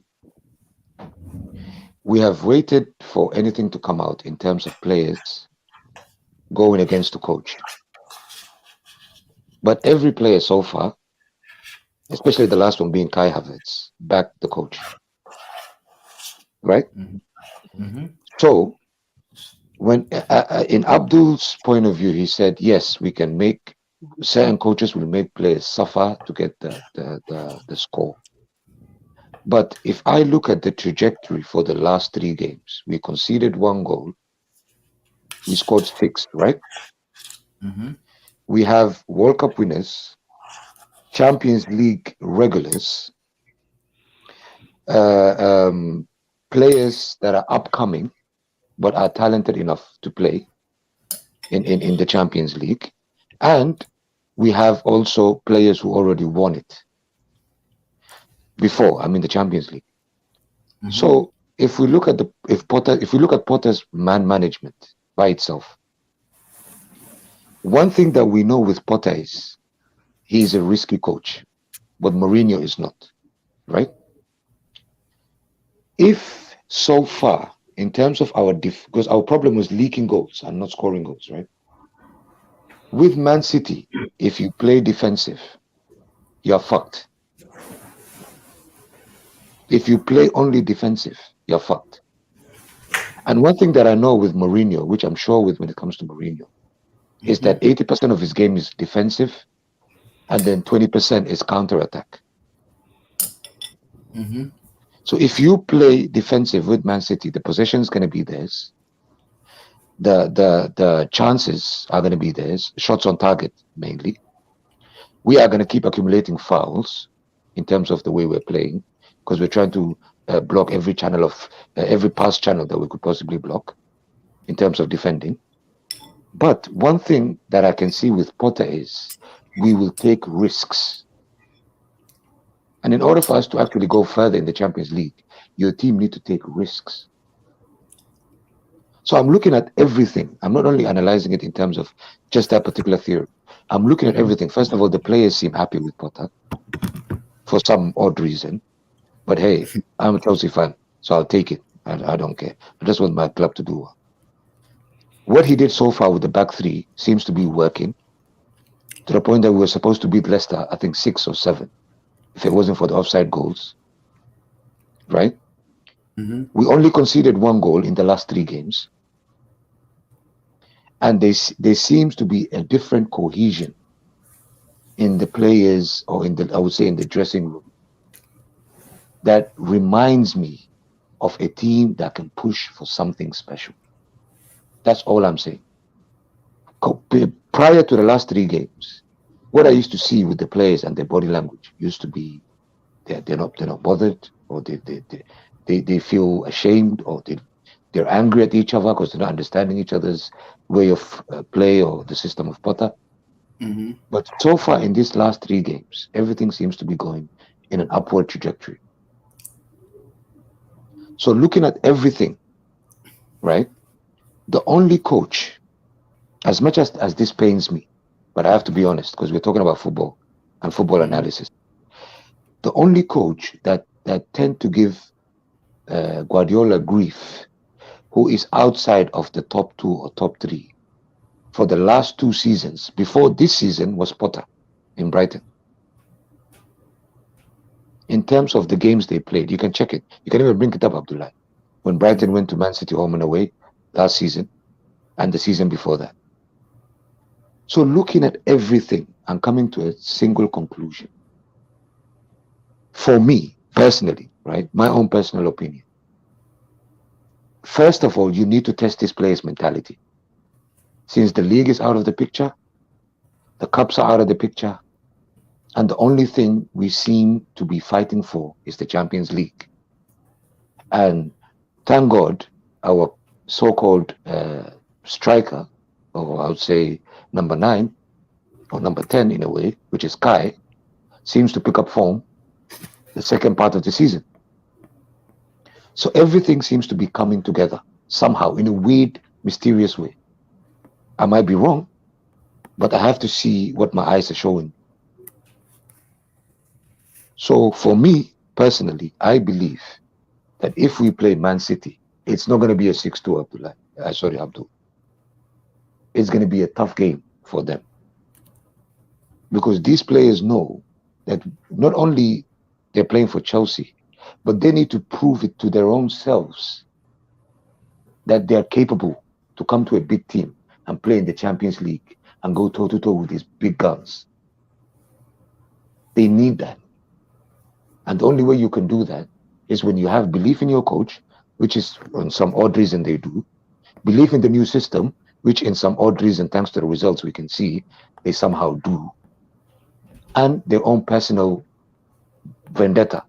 We have waited for anything to come out in terms of players going against the coach. But every player so far, especially the last one being Kai Havertz, backed the coach. Right? So, when in Abdul's point of view, he said, yes, we can make certain coaches will make players suffer to get the score. But if I look at the trajectory for the last 3 games, we conceded 1 goal, we scored 6, right? We have World Cup winners, Champions League regulars, players that are upcoming but are talented enough to play in the Champions League, and we have also players who already won it before. I mean, the Champions League. So if we look at Potter's man management by itself, one thing that we know with Potter is he is a risky coach, but Mourinho is not, right? If so far, in terms of our because our problem was leaking goals and not scoring goals, right? With Man City, if you play defensive, you're fucked. If you play only defensive, you're fucked. And one thing that I know with Mourinho, which I'm sure with when it comes to Mourinho, is that 80% of his game is defensive, and then 20% is counter-attack. So if you play defensive with Man City, the possession is going to be theirs. The chances are going to be theirs. Shots on target, mainly. We are going to keep accumulating fouls in terms of the way we're playing, because we're trying to block every channel of every pass channel that we could possibly block in terms of defending. But one thing that I can see with Potter is we will take risks. And in order for us to actually go further in the Champions League, your team need to take risks. So I'm looking at everything. I'm not only analyzing it in terms of just that particular theory. I'm looking at everything. First of all, the players seem happy with Potter for some odd reason. But hey, I'm a Chelsea fan, so I'll take it. I don't care. I just want my club to do well. What he did so far with the back 3 seems to be working, to the point that we were supposed to beat Leicester, I think 6 or 7, if it wasn't for the offside goals. Right? We only conceded 1 goal in the last 3 games. And there seems to be a different cohesion in the players or I would say in the dressing room that reminds me of a team that can push for something special. That's all I'm saying. Prior to the last 3 games, what I used to see with the players and their body language used to be they're not bothered, or they feel ashamed, or they're angry at each other because they're not understanding each other's way of play or the system of Potter. Mm-hmm. But so far in these last 3 games, everything seems to be going in an upward trajectory. So looking at everything, right? The only coach, as much as this pains me, but I have to be honest because we're talking about football and football analysis. The only coach that tend to give Guardiola grief, who is outside of the top 2 or top 3 for the last 2 seasons, before this season, was Potter in Brighton. In terms of the games they played, you can check it. You can even bring it up, Abdullah. When Brighton went to Mancity home and away last season and the season before that. So looking at everything and coming to a single conclusion, for me personally, right, my own personal opinion, first of all, you need to test this player's mentality. Since the league is out of the picture, the cups are out of the picture, and the only thing we seem to be fighting for is the Champions League. And thank God, our so-called striker, or I would say number 9, or number 10 in a way, which is Kai, seems to pick up form the second part of the season. So everything seems to be coming together somehow in a weird, mysterious way. I might be wrong, but I have to see what my eyes are showing. So for me, personally, I believe that if we play Man City, it's not going to be a 6-2, Abdullah. Sorry, Abdul. It's going to be a tough game for them. Because these players know that not only they're playing for Chelsea, but they need to prove it to their own selves that they are capable to come to a big team and play in the Champions League and go toe-to-toe with these big guns. They need that. And the only way you can do that is when you have belief in your coach, which is on some odd reason they do, belief in the new system, which in some odd reason, thanks to the results we can see, they somehow do, and their own personal vendetta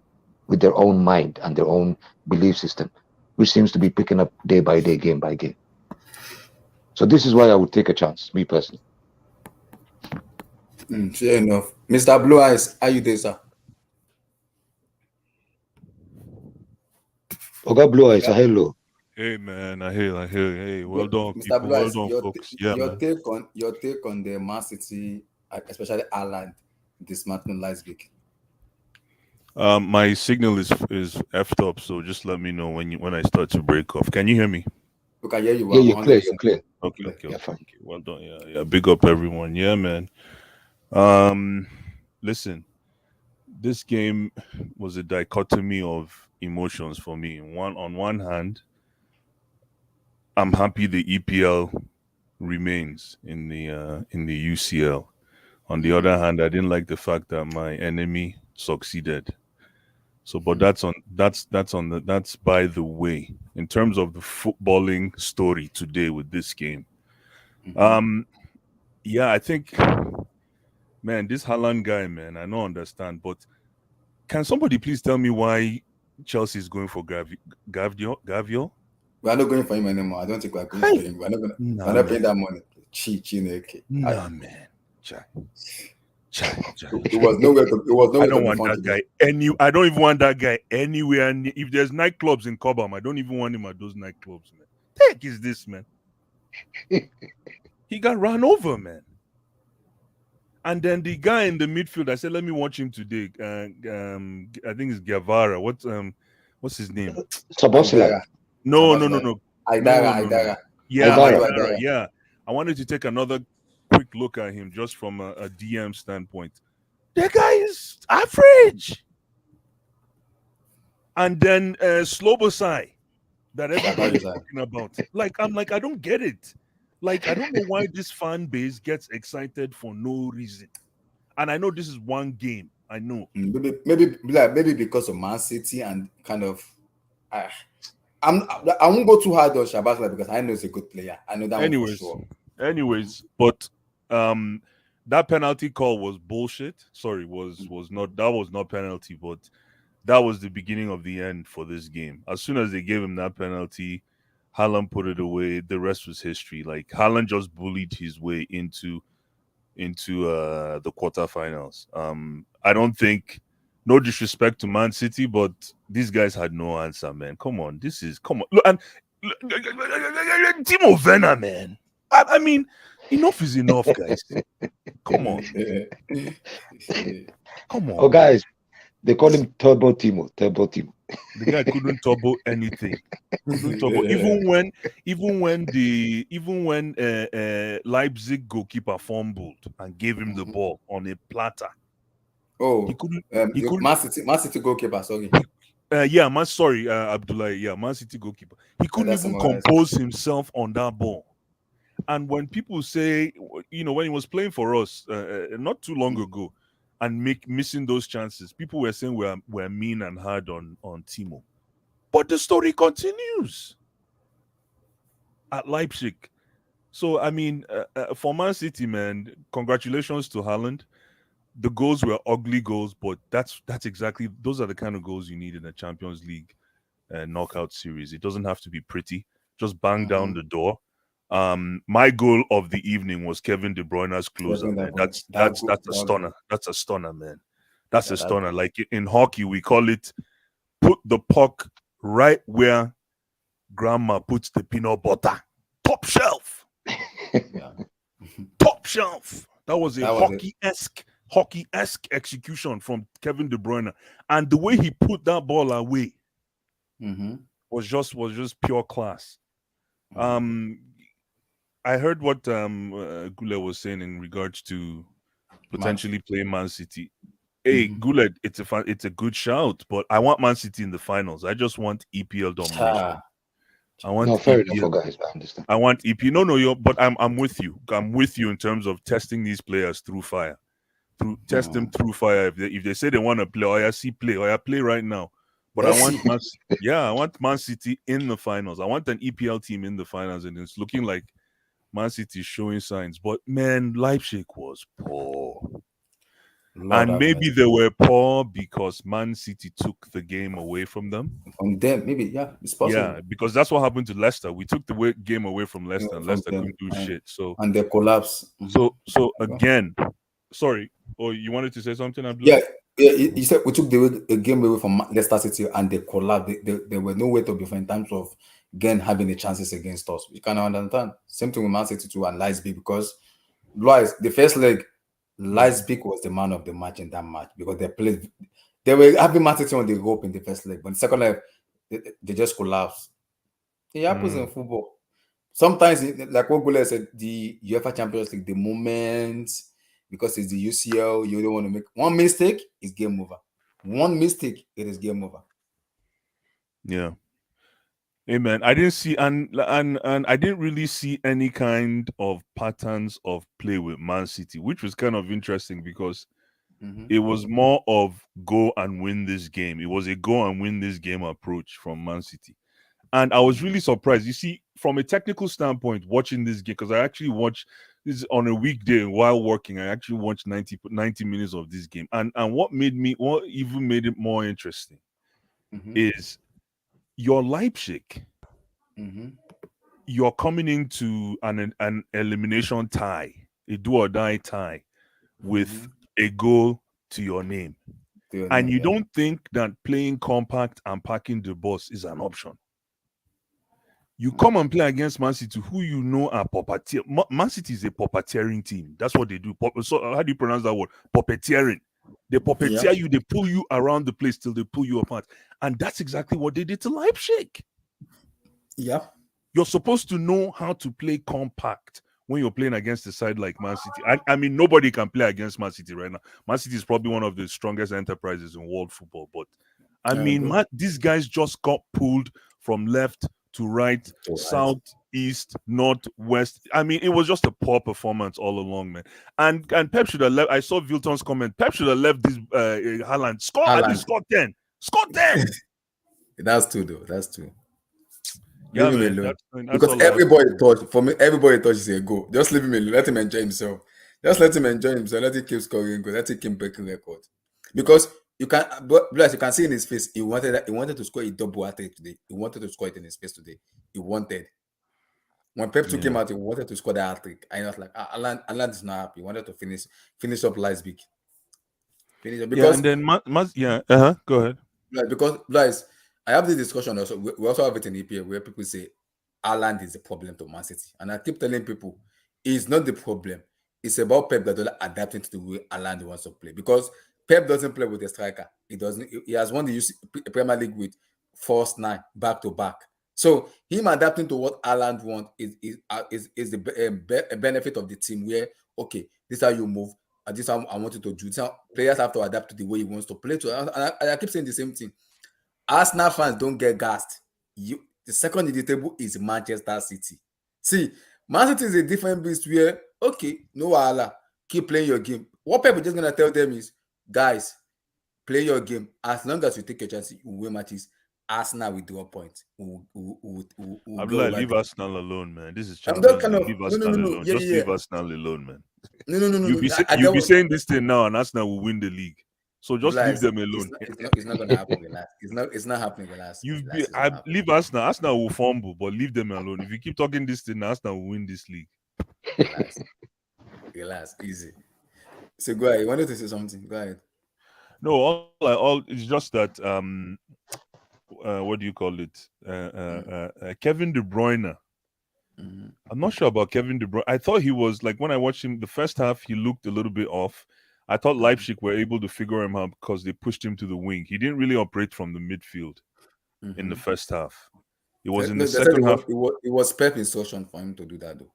with their own mind and their own belief system, which seems to be picking up day by day, game by game. So this is why I would take a chance, me personally. Fair enough. Mr. Blue Eyes, how you there, sir? Oga Blue Eyes, hello. Hey man, I hear. Hey, well done, Mr. people. Blue Well Eyes, done, folks. Yeah, your man. take on the Man City, especially Halland, dismantling Leipzig. My signal is effed up, so just let me know when I start to break off. Can you hear me? We can hear you. Yeah, you're clear. You're clear. Okay. Yeah, fine. Okay. Well done. Yeah. Big up everyone. Yeah, man. Listen, this game was a dichotomy of emotions for me. On one hand, I'm happy the EPL remains in the UCL. On the other hand, I didn't like the fact that my enemy succeeded. So, but that's by the way. In terms of the footballing story today with this game, yeah, I think, man, this Halland guy, man, I don't understand. But can somebody please tell me why Chelsea is going for Gaviol? We are not going for him anymore. I don't think we are going for him. We're not paying that money. Nah, man. Chai. It was nowhere to. I don't want that guy I don't even want that guy anywhere. If there's nightclubs in Cobham, I don't even want him at those nightclubs, man. The heck is this, man? He got run over, man. And then the guy in the midfield, I said, let me watch him today. I think it's Guevara. What's his name? Sabosila. No. Aidara. Yeah, Aidara. yeah. I wanted to take another quick look at him just from a DM standpoint. That guy is average. And then Slobosai, that everybody's talking about. I don't get it. I don't know why this fan base gets excited for no reason. And I know this is one game. I know. Maybe because of Man City and kind of, I won't go too hard on Shabazz because I know he's a good player. I know that one for sure. Anyways, but that penalty call was bullshit. Sorry, was not, that was not penalty, but that was the beginning of the end for this game. As soon as they gave him that penalty, Halland put it away. The rest was history. Like, Halland just bullied his way into the quarterfinals. I don't think, no disrespect to Man City, but these guys had no answer, man. Come on, look, and Timo Werner, man. I mean, enough is enough, guys. Come on. Come on. Oh, guys, they call him Turbo Timo. The guy couldn't turbo anything. Even when Leipzig goalkeeper fumbled and gave him the ball on a platter. Oh, he couldn't. Man City goalkeeper. Sorry. Abdullah. Yeah, Man City goalkeeper. He couldn't even compose himself on that ball. And when people say, when he was playing for us not too long ago, and missing those chances, people were saying we're mean and hard on Timo. But the story continues at Leipzig. So, I mean, for Man City, man, congratulations to Halland. The goals were ugly goals, but that's exactly, those are the kind of goals you need in a Champions League knockout series. It doesn't have to be pretty. Just bang down the door. My goal of the evening was Kevin De Bruyne's closer, man. That's a stunner. That's a stunner, man. That's a stunner. Like in hockey, we call it put the puck right where grandma puts the peanut butter. Top shelf. Top shelf. That was a hockey-esque execution from Kevin De Bruyne. And the way he put that ball away was just pure class. I heard what Goulet was saying in regards to potentially playing Man City. Hey, Goulet, it's a good shout, but I want Man City in the finals. I just want EPL domination. I want fair enough, guys. I understand. I want EP. No, but I'm with you. I'm with you in terms of testing these players through fire. Test them through fire. If they say they want to play, play right now. But I want Man City in the finals. I want an EPL team in the finals, and it's looking like Man City is showing signs. But man, Leipzig was poor. And maybe they were poor because Man City took the game away from them. From them, maybe, yeah, it's possible. Yeah, because that's what happened to Leicester. We took the game away from Leicester, and Leicester couldn't do shit. So and they collapse. So again, sorry. Oh, you wanted to say something, Abdul? Yeah. You said we took the game away from Leicester City, and they collapsed. They were nowhere to be found in terms of again having the chances against us. You can understand. Same thing with Man City too and Leipzig, because the first leg, Leipzig was the man of the match in that match because they were having Man City on the rope in the first leg, but in the second leg they just collapsed. It happens in football. Sometimes, like what Gule said, the UEFA Champions League, the moment, because it's the UCL, you don't want to make one mistake, it's game over. One mistake, it is game over. Yeah. Hey man, I didn't see and I didn't really see any kind of patterns of play with Man City, which was kind of interesting because it was more of go and win this game. It was a go and win this game approach from Man City. And I was really surprised. You see, from a technical standpoint, watching this game, because I actually watched this on a weekday while working, I actually watched 90 minutes of this game. And what even made it more interesting is your Leipzig, you're coming into an elimination tie, a do or die tie with a goal to your name. And you don't think that playing compact and parking the bus is an option. You come and play against Man City, who you know are puppeteer. Man City is a puppeteering team. That's what they do. So how do you pronounce that word? Puppeteering. They puppeteer you, they pull you around the place till they pull you apart. And that's exactly what they did to Leipzig. Yeah. You're supposed to know how to play compact when you're playing against a side like Man City. I mean, nobody can play against Man City right now. Man City is probably one of the strongest enterprises in world football. But I mean, these guys just got pulled from left to right, south, east, north, west. I mean, it was just a poor performance all along, man. And Pep should have left. I saw Vilton's comment. Pep should have left this Halland. Score at least score 10. Score 10. That's true, though. That's true. Yeah, Leave him man. alone. That's Because all I have. everybody thought, for me, everybody thought he's a goal. Just leave him alone. Let him enjoy himself. Just let him enjoy himself. Let him keep scoring goals. Let him keep breaking records. Because you can, but you can see in his face, he wanted to score a double hat-trick today. He wanted to score it in his face today. He wanted. When Pep took him out, he wanted to score that hat-trick. And he was like, Alan is not happy. He wanted to finish up Leipzig. Finish up because and then go ahead. because guys, I have this discussion also. We also have it in EPL where people say Halland is the problem to Mancity, and I keep telling people it's not the problem. It's about Pep Guardiola adapting to the way Halland wants to play, because Pep doesn't play with a striker. He doesn't. He has won the Premier League with first 9 back to back. So him adapting to what Halland wants is the benefit of the team. Where okay, this is how you move. And this is how I want you to do. This how players have to adapt to the way he wants to play. And I keep saying the same thing. Arsenal fans don't get gassed. The second in the table is Manchester City. See, Man City is a different beast where, okay, no wahala, keep playing your game. What people just going to tell them is, guys, play your game. As long as you take your chance, you win matches. Arsenal will draw points. Abdullah, leave Arsenal alone, man. This is I'm Champions just League. Leave Arsenal alone. Yeah, Just yeah. leave Arsenal alone, man. No. You'll be saying this thing now, and Arsenal will win the league. So just leave them alone. It's not going to happen. Relax. It's not happening. Relax. Leave Arsenal. Arsenal will fumble, but leave them alone. If you keep talking this thing, Arsenal will win this league. Relax. Easy. So go ahead. You wanted to say something? Go ahead. No, all it's just that what do you call it? Kevin De Bruyne. Mm-hmm. I'm not sure about Kevin De Bruyne. I thought he was like, when I watched him the first half, he looked a little bit off. I thought Leipzig were able to figure him out because they pushed him to the wing. He didn't really operate from the midfield in the first half. It was in the second half. It was Pep's instruction for him to do that, though.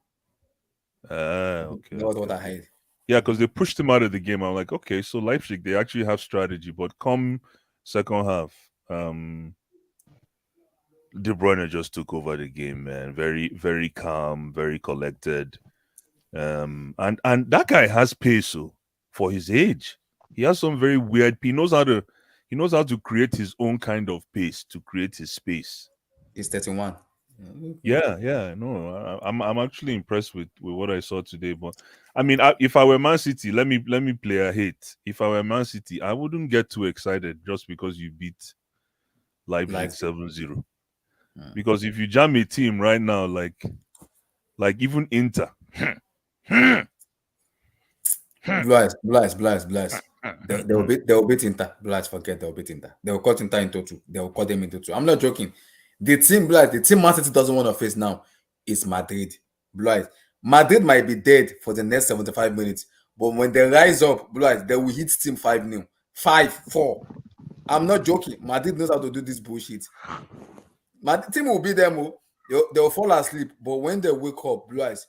Okay. That was what I heard. Yeah, because they pushed him out of the game. I'm like, okay, so Leipzig, they actually have strategy. But come second half, De Bruyne just took over the game, man. Very, very calm, very collected. And that guy has pace for his age. He has some very weird. He knows how to create his own kind of pace, to create his space. He's 31. Yeah. No, I'm actually impressed with what I saw today. But I mean, if I were Man City, let me play a hate. If I were Man City, I wouldn't get too excited just because you beat Leipzig 7-0. Because if you jam a team right now, like even Inter, Blast. They'll beat Inter. Blast, forget they'll beat Inter. They'll cut Inter into 2. They'll cut them into 2. I'm not joking. The team Man City doesn't want to face now is Madrid. Blast. Madrid might be dead for the next 75 minutes, but when they rise up, Blast, they will hit team 5-0. 5-4. I'm not joking. Madrid knows how to do this bullshit. My team will beat them. They'll fall asleep, but when they wake up, Blast,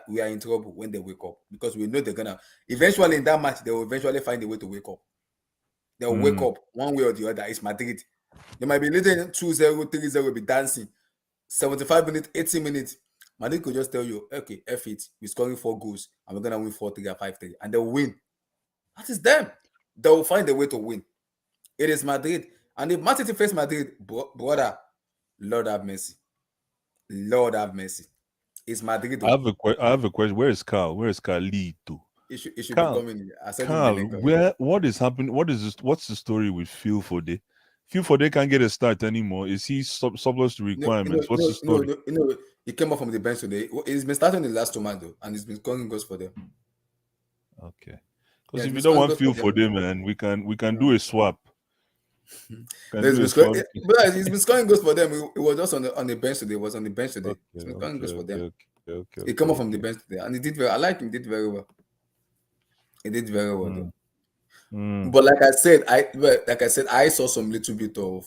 we are in trouble when they wake up, because we know they're gonna eventually in that match they will eventually find a way to wake up. They'll wake up one way or the other. It's Madrid. They might be leading 2-0, 3-0, be dancing. 75 minutes, 80 minutes. Madrid could just tell you, okay, F it, we're scoring 4 goals and we're gonna win 4-3 or 5-3, and they'll win. That is them. They will find a way to win. It is Madrid, and if Man City face Madrid, brother, Lord have mercy. Lord have mercy. It's Madrid. I have a question. Where is Carl? Where is Carlito? It should Carl, be coming. Carl, what is happening? What's the story with Phil Foden? Phil Foden can't get a start anymore. Is he surplus to requirements? What's the story? No, he came up from the bench today. He's been starting the last 2 months though, and he's been scoring goals for them. Okay. Because if you don't want Phil Foden, man, we can do a swap. He's been scoring goals for them. He was just on the bench today. He was on the bench today. He's been scoring goals for them. He came up from the bench today, and he did very. I like him. He did very well. He did very well though. But like I said, I saw some little bit of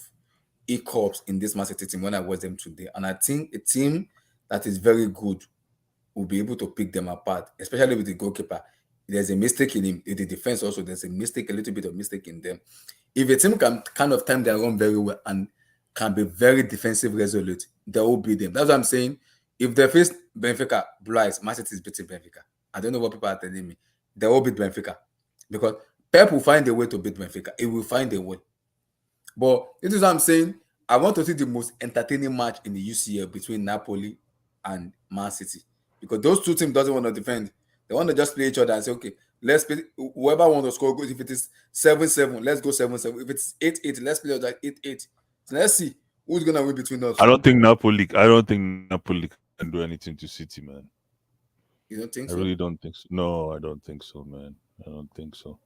hiccups in this Man City team when I watched them today, and I think a team that is very good will be able to pick them apart, especially with the goalkeeper. There's a mistake in him. In the defense also, there's a little bit of mistake in them. If a team can kind of time their run very well and can be very defensive resolute, they will beat them. That's what I'm saying. if they face Benfica, Blue Eyes, Man City is beating Benfica. I don't know what people are telling me. They will beat Benfica because Pep will find a way to beat Benfica. He will find a way. But this is what I'm saying. I want to see the most entertaining match in the UCL between Napoli and Man City because those two teams doesn't want to defend. They want to just play each other and say, okay, let's play. Whoever wants to score goals. If it is 7-7, let's go 7-7. If it's 8-8, let's play like 8-8. So let's see who's gonna win between us. I don't think Napoli can do anything to City, man. You don't think I so? really don't think so. No, I don't think so, man. I don't think so.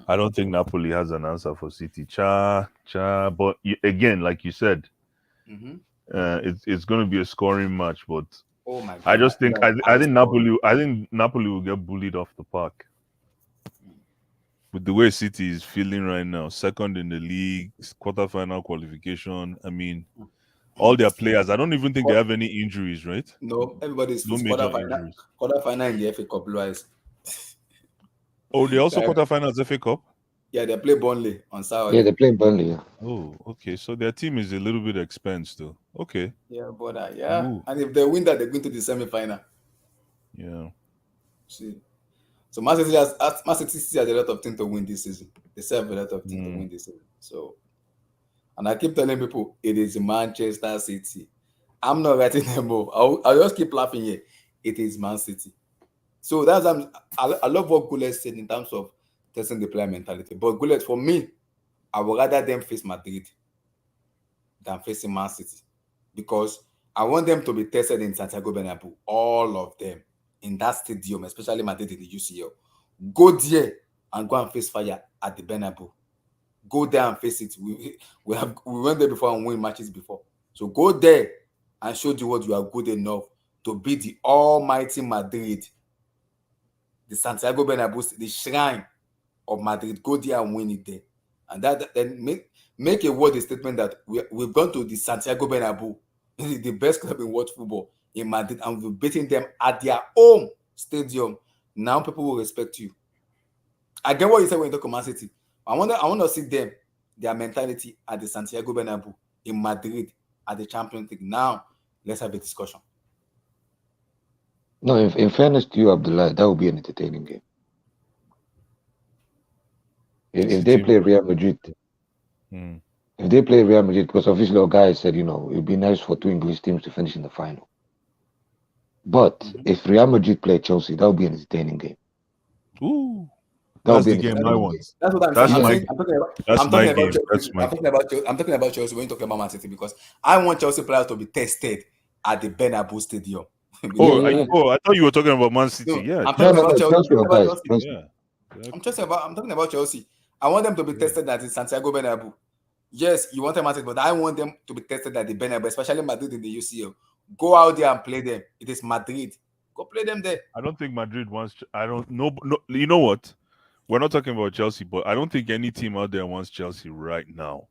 I don't think Napoli has an answer for City. But again, like you said, it's going to be a scoring match. But oh my God, I just think I think Napoli will get bullied off the park with the way City is feeling right now. Second in the league, quarterfinal qualification. I mean, all their players. I don't even think they have any injuries, right? No, everybody's no major injuries. Quarterfinal in the FA Cup, Blue Eyes. Oh, they also quarterfinals FA Cup? Yeah, they play Burnley on Saturday. Yeah, they play Burnley. Yeah. Oh, okay. So their team is a little bit expensive, though. Okay. Yeah, but and if they win that, they're going to the semi-final. Yeah. See, so Man City has a lot of things to win this season. They still have a lot of things to win this season. So, and I keep telling people it is Manchester City. I'm not writing them off. I'll just keep laughing here. It is Man City. So that's I love what Goulet said in terms of testing the player mentality. But Goulet, for me, I would rather them face Madrid than facing Man City because I want them to be tested in Santiago Bernabeu, all of them in that stadium, especially Madrid in the UCL. Go there and go and face fire at the Bernabeu. Go there and face it. We went there before and win matches before. So go there and show the world you are good enough to beat the almighty Madrid. The Santiago Bernabeu, the shrine of Madrid. Go there and win it there. And that then make a word statement that we've gone to the Santiago Bernabeu, the best club in world football in Madrid, and we're beating them at their home stadium. Now people will respect you. I get what you said when you talk about Man City. I want to see them, their mentality at the Santiago Bernabeu in Madrid at the Champions League. Now, let's have a discussion. No, in fairness to you, Abdullah, that would be an entertaining game. If they play Real Madrid, if they play Real Madrid, because obviously our guy said, it'd be nice for two English teams to finish in the final. But if Real Madrid play Chelsea, that would be an entertaining game. Ooh. That's the game I want. That's what I'm saying. I'm talking about Chelsea when you talk about Man City because I want Chelsea players to be tested at the Bernabeu Stadium. I thought you were talking about Man City. No, yeah. I'm talking about Chelsea. I'm talking about Chelsea. I want them to be tested at the Santiago Bernabeu. Yes, you want them at it, but I want them to be tested at the Bernabeu, especially Madrid in the UCL. Go out there and play them. It is Madrid. Go play them there. I don't think Madrid wants. I don't know. No, you know what? We're not talking about Chelsea, but I don't think any team out there wants Chelsea right now.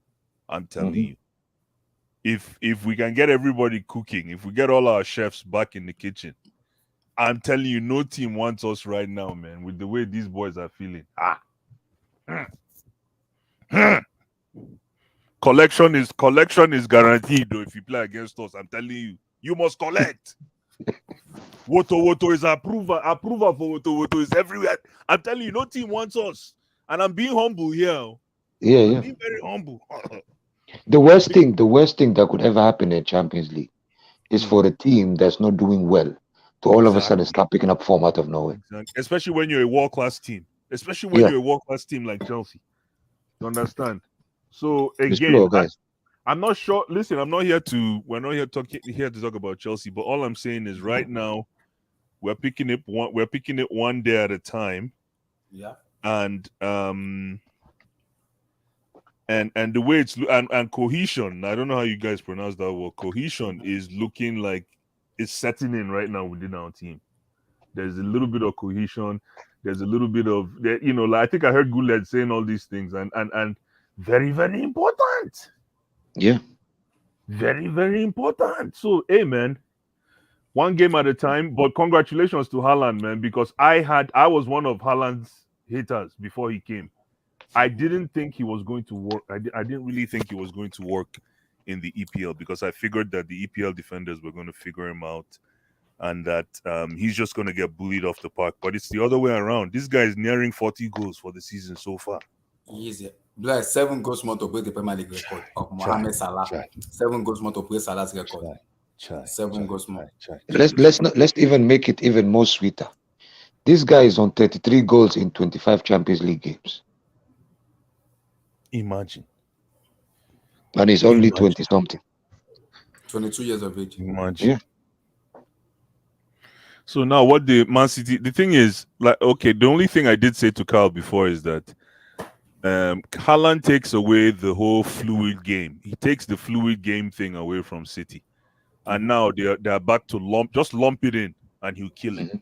I'm telling you. If we can get everybody cooking, if we get all our chefs back in the kitchen, I'm telling you, no team wants us right now, man. With the way these boys are feeling. Collection is guaranteed though if you play against us. I'm telling you must collect. Woto is approval for Woto is everywhere. I'm telling you, no team wants us, and I'm being humble here. Yeah, being very humble. The worst thing that could ever happen in Champions League is for the team that's not doing well to all of a sudden start picking up form out of nowhere. Exactly. Especially when you're a world-class team. Especially when you're a world-class team like Chelsea. You understand? So again, I'm not sure. Listen, we're not here to talk about Chelsea, but all I'm saying is right now we're picking it one day at a time. Yeah. And the way it's and cohesion, I don't know how you guys pronounce that word. Cohesion is looking like it's setting in right now within our team. There's a little bit of cohesion. There's a little bit of I think I heard Goulet saying all these things and very, very important. Yeah. Very, very important. So, hey, man, one game at a time. But congratulations to Halland, man, because I was one of Halland's haters before he came. I didn't think he was going to work. I didn't really think he was going to work in the EPL because I figured that the EPL defenders were going to figure him out and that he's just going to get bullied off the park. But it's the other way around. This guy is nearing 40 goals for the season so far. Easy. Like 7 goals more to break the Premier League record of Mohamed Salah. 7 goals more to break Salah's record. 7 goals more. Let's even make it even more sweeter. This guy is on 33 goals in 25 Champions League games. Imagine. And he's only 20 something. 22 years of age. Imagine. Yeah. So now what the Man City, the thing is, like, okay, the only thing I did say to Carl before is that Halland takes away the whole fluid game. He takes the fluid game thing away from City. And now they're back to lump it in and he'll kill it.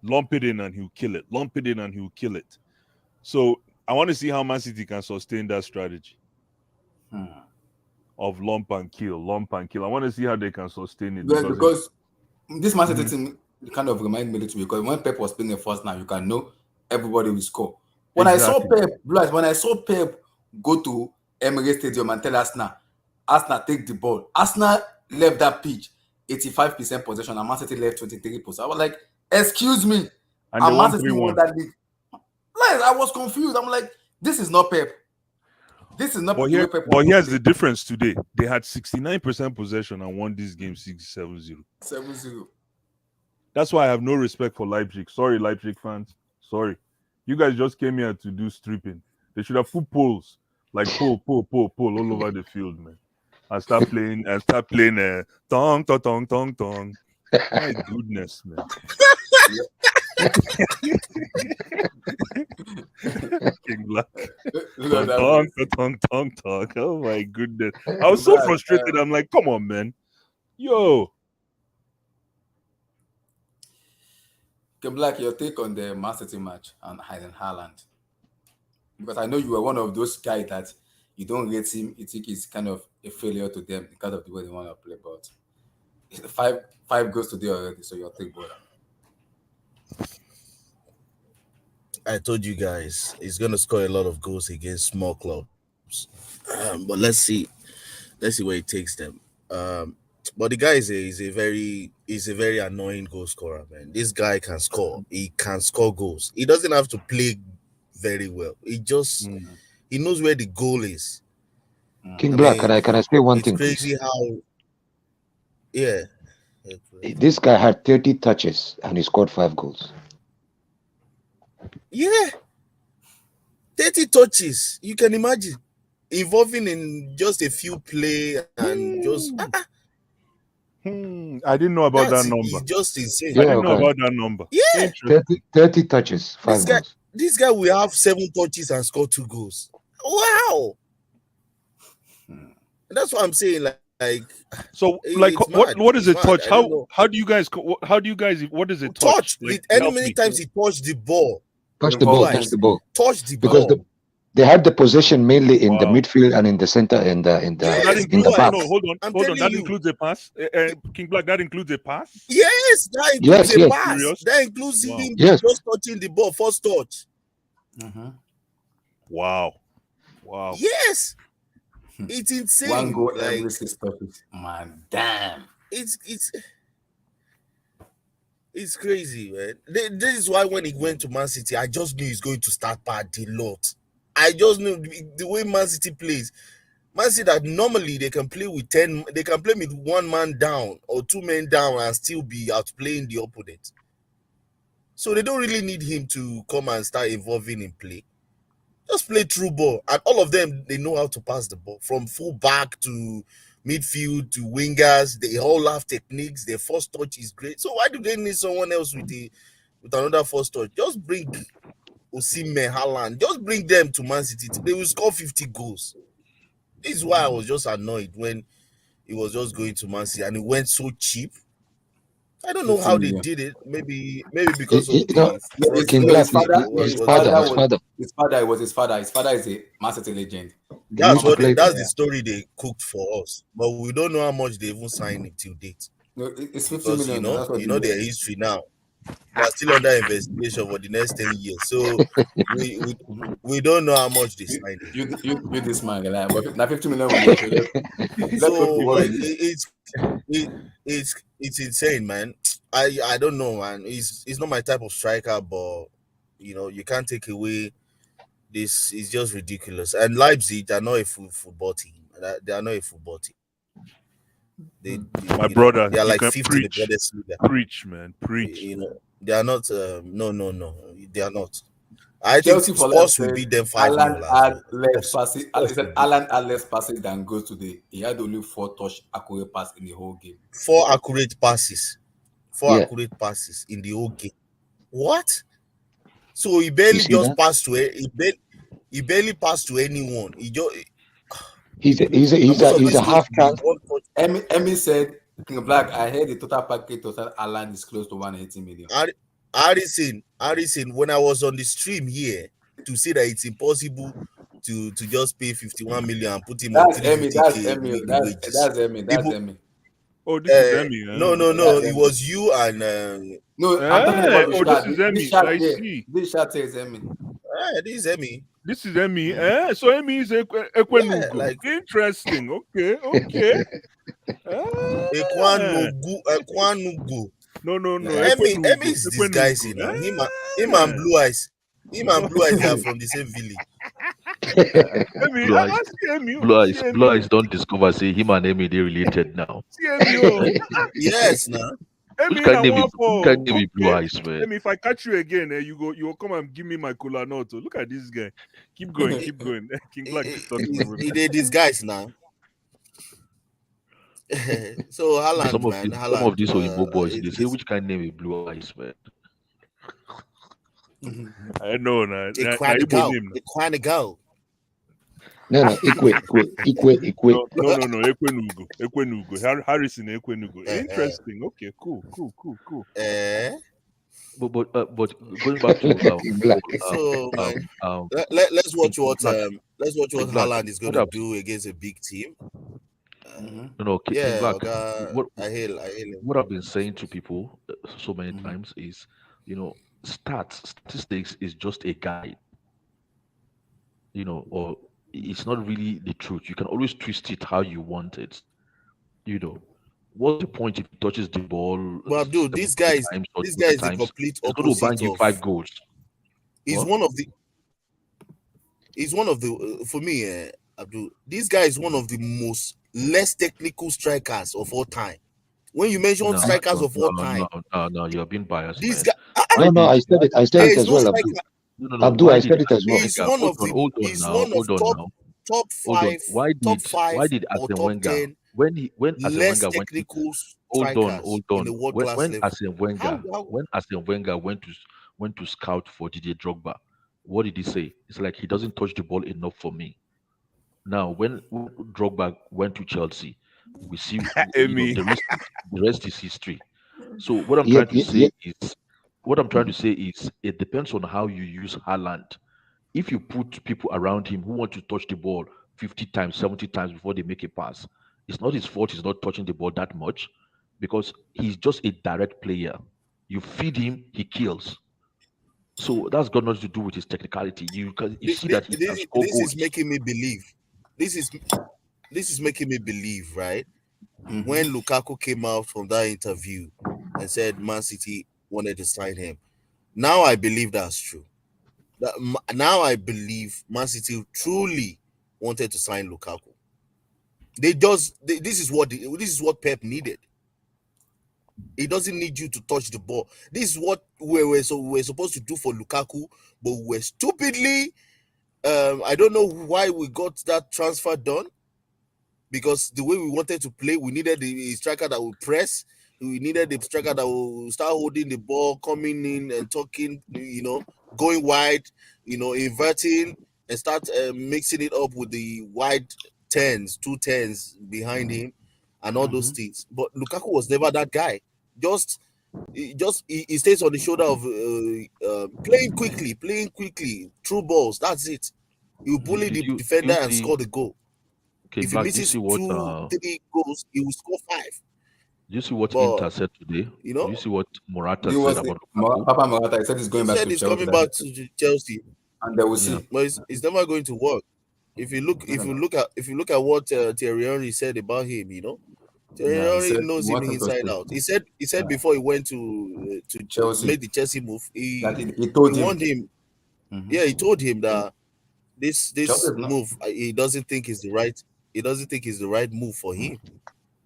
Lump it in and he'll kill it. Lump it in and he'll kill it. So I want to see how Man City can sustain that strategy of lump and kill. I want to see how they can sustain it. Well, because this Man City team kind of remind me a little because when Pep was playing the first now, you can know everybody will score. When I saw Pep go to Emirates Stadium and tell Arsenal take the ball. Arsenal left that pitch 85% possession and Man City left 23%. I was like, excuse me. And Man City won that league. Like, I was confused. I'm like, this is not Pep. This is not Pep. But here's the difference today. They had 69% possession and won this game 7-0. 7-0. That's why I have no respect for Leipzig. Sorry, Leipzig fans. Sorry. You guys just came here to do stripping. They should have put poles. Like pole all over the field, man. And start playing tong tong tong tong. My goodness, man. King Black. Tong. Oh my goodness. I was so frustrated. I'm like, come on, man. Yo. King Black, your take on the Man City match and Halland. Because I know you were one of those guys that you don't rate him. You think he's kind of a failure to them because of the way they want to play. But five goals today already, so your take, brother. I told you guys he's gonna score a lot of goals against small clubs, but let's see where he takes them. But the guy is a very annoying goal scorer, man. This guy can score. He can score goals. He doesn't have to play very well. He just he knows where the goal is. King Black, can I say one thing? It's crazy how. Yeah. This guy had 30 touches and he scored 5 goals. Yeah. 30 touches. You can imagine. Involving in just a few play and just... I didn't know about that number. It's just insane. I didn't know about that number. Yeah. 30 touches, 5 goals. This guy will have 7 touches and score 2 goals. Wow. That's what I'm saying. So, like, what is a touch? How do you guys? What is a touch? Like, many times he touched the ball. Touch the ball. Because they had the possession mainly in the midfield and in the center and in the back. No, hold on. That includes a pass. King Black, that includes a pass. Yes, that includes a pass. Serious? That includes him just touching the ball, first touch. Wow. Yes. It's insane. One goal every 6 touches. Man, damn. It's crazy, man. This is why when he went to Man City, I just knew he's going to start bad a lot. I just knew the way Man City plays. Man City that normally they can play with 10, they can play with 1 man down or 2 men down and still be outplaying the opponent. So they don't really need him to come and start involving in play. Just play through ball. And all of them, they know how to pass the ball. From full back to midfield to wingers. They all have techniques. Their first touch is great. So why do they need someone else with another first touch? Just bring Osimhen, Halland. Just bring them to Man City. They will score 50 goals. This is why I was just annoyed when he was just going to Man City and it went so cheap. I don't know how they did it. Maybe because of his father. It was his father. His father is a Man City legend. That's the story they cooked for us. But we don't know how much they even signed it till date. No, it's 50 million. You know their history now. they are still under investigation for the next 10 years. So we don't know how much they signed him. You this man, like, but now 50 million will let So people worry. it's insane, man. I don't know, man. He's not my type of striker, but you can't take away this. Is just ridiculous. And Leipzig, they're not a football team. They are not a football team. My brother, they are you like can 50 in the preach. Bundesliga. Preach, man, preach. They are not. No, they are not. I think Chelsea for Spurs life will said beat them 5-0 Alan as had well. less passes. He Spurs will said beat Alan had less passes than goals today. He had only 4 touch accurate pass in the whole game. 4 accurate passes. 4 Yeah. accurate passes in the whole game. What? So he barely see just that? passed to he barely passed to anyone. He just He's most of a these goals half will be chance. one touch. Emmy said, King Black, I heard the total package to Alan is close to 180 million. Harrison, when I was on the stream here to say that it's impossible to just pay 51 million and put him on That's Emmy. 350k wages. That's Emmy. That's People, Emmy. Oh, this is Emmy. no, That's it Emmy. was you and No, I'm talking about the Oh, shot. this is Emmy. This shot I here. see. This shot here is Emmy. this is Emmy. This is Emmy. So Emmy is Ekwenugu. like Interesting. Okay. Ekwanugu. No. Emmy is disguising now. Him and Blue Eyes. They are from the same village. Emmy, Blue I Eyes. see Emmy. Blue Eyes don't discover say him and Emmy they related now. See Emmy. Yes, now. Emmy, Which can okay. be Blue Eyes, man? Emmy, if I catch you again, you will come and give me my cola note. Look at this guy. Keep going. King Black is talking. They disguise now. So Halland, some of these Oyibo boys, they say which kind name is Blue Eyes, man? I know now. Ekwanugu. No, Ikwe. No, Ekwenugu. Harrison Ekwenugu. Interesting. Okay, cool. But going back to let's watch what Halland is going to do against a big team. King Black. I hail him. What I've been saying to people so many times is, statistics is just a guide, or it's not really the truth. You can always twist it how you want it. What's the point if he touches the ball? Well, dude, this guy is the complete opposite. He's going to bang you 5 goals. He's one of the. For me, Abdul, this guy is one of the most less technical strikers of all time. When you mention strikers of all time, no, you're being biased. This man. guy, No, I said it as well, Abdul. Abdul, I said it as well. He's one of the top 5. Why did or Arsene top Wenger 10 when Arsene less Wenger went to technical hold strikers on in the world class when level? Arsene Wenger went to scout for Didier Drogba, what did he say? It's like he doesn't touch the ball enough for me. Now when Drogba went to Chelsea, we see the rest is history. So what I'm trying to say is it depends on how you use Halland. If you put people around him who want to touch the ball 50 times, 70 times before they make a pass, it's not his fault he's not touching the ball that much, because he's just a direct player. You feed him, he kills. So that's got nothing to do with his technicality. You see that he can score goals. This is making me believe. This is making me believe, right? When Lukaku came out from that interview and said Man City wanted to sign him, now I believe that's true. Now I believe Man City truly wanted to sign Lukaku. This is what Pep needed. He doesn't need you to touch the ball. This is what we're supposed to do for Lukaku, but we're stupidly. I don't know why we got that transfer done, because the way we wanted to play, we needed the striker that would press. We needed the striker that will start holding the ball, coming in and talking, going wide, inverting and start mixing it up with the wide 2 10s behind him and all those things. But Lukaku was never that guy. He stays on the shoulder of playing quickly, through balls. That's it. You bully the defender and score the goal. Okay, if he misses 2-3 goals, he will score 5. you see what But Inter said today? you Do know, you see what Morata He said was about Lukaku? Papa Morata. He said he's he going back said to he's Chelsea, coming back to Chelsea, and they will Yeah. see. but it's never going to work. If you look at what Thierry Henry said about him, Thierry Yeah, he Henry said he knows him wants him to inside stay. out. He said Yeah. before he went to Chelsea. make the Chelsea move, That he he told him. warned him. Mhm. Yeah, he told him that Chelsea this is not. move he doesn't think is the right move for him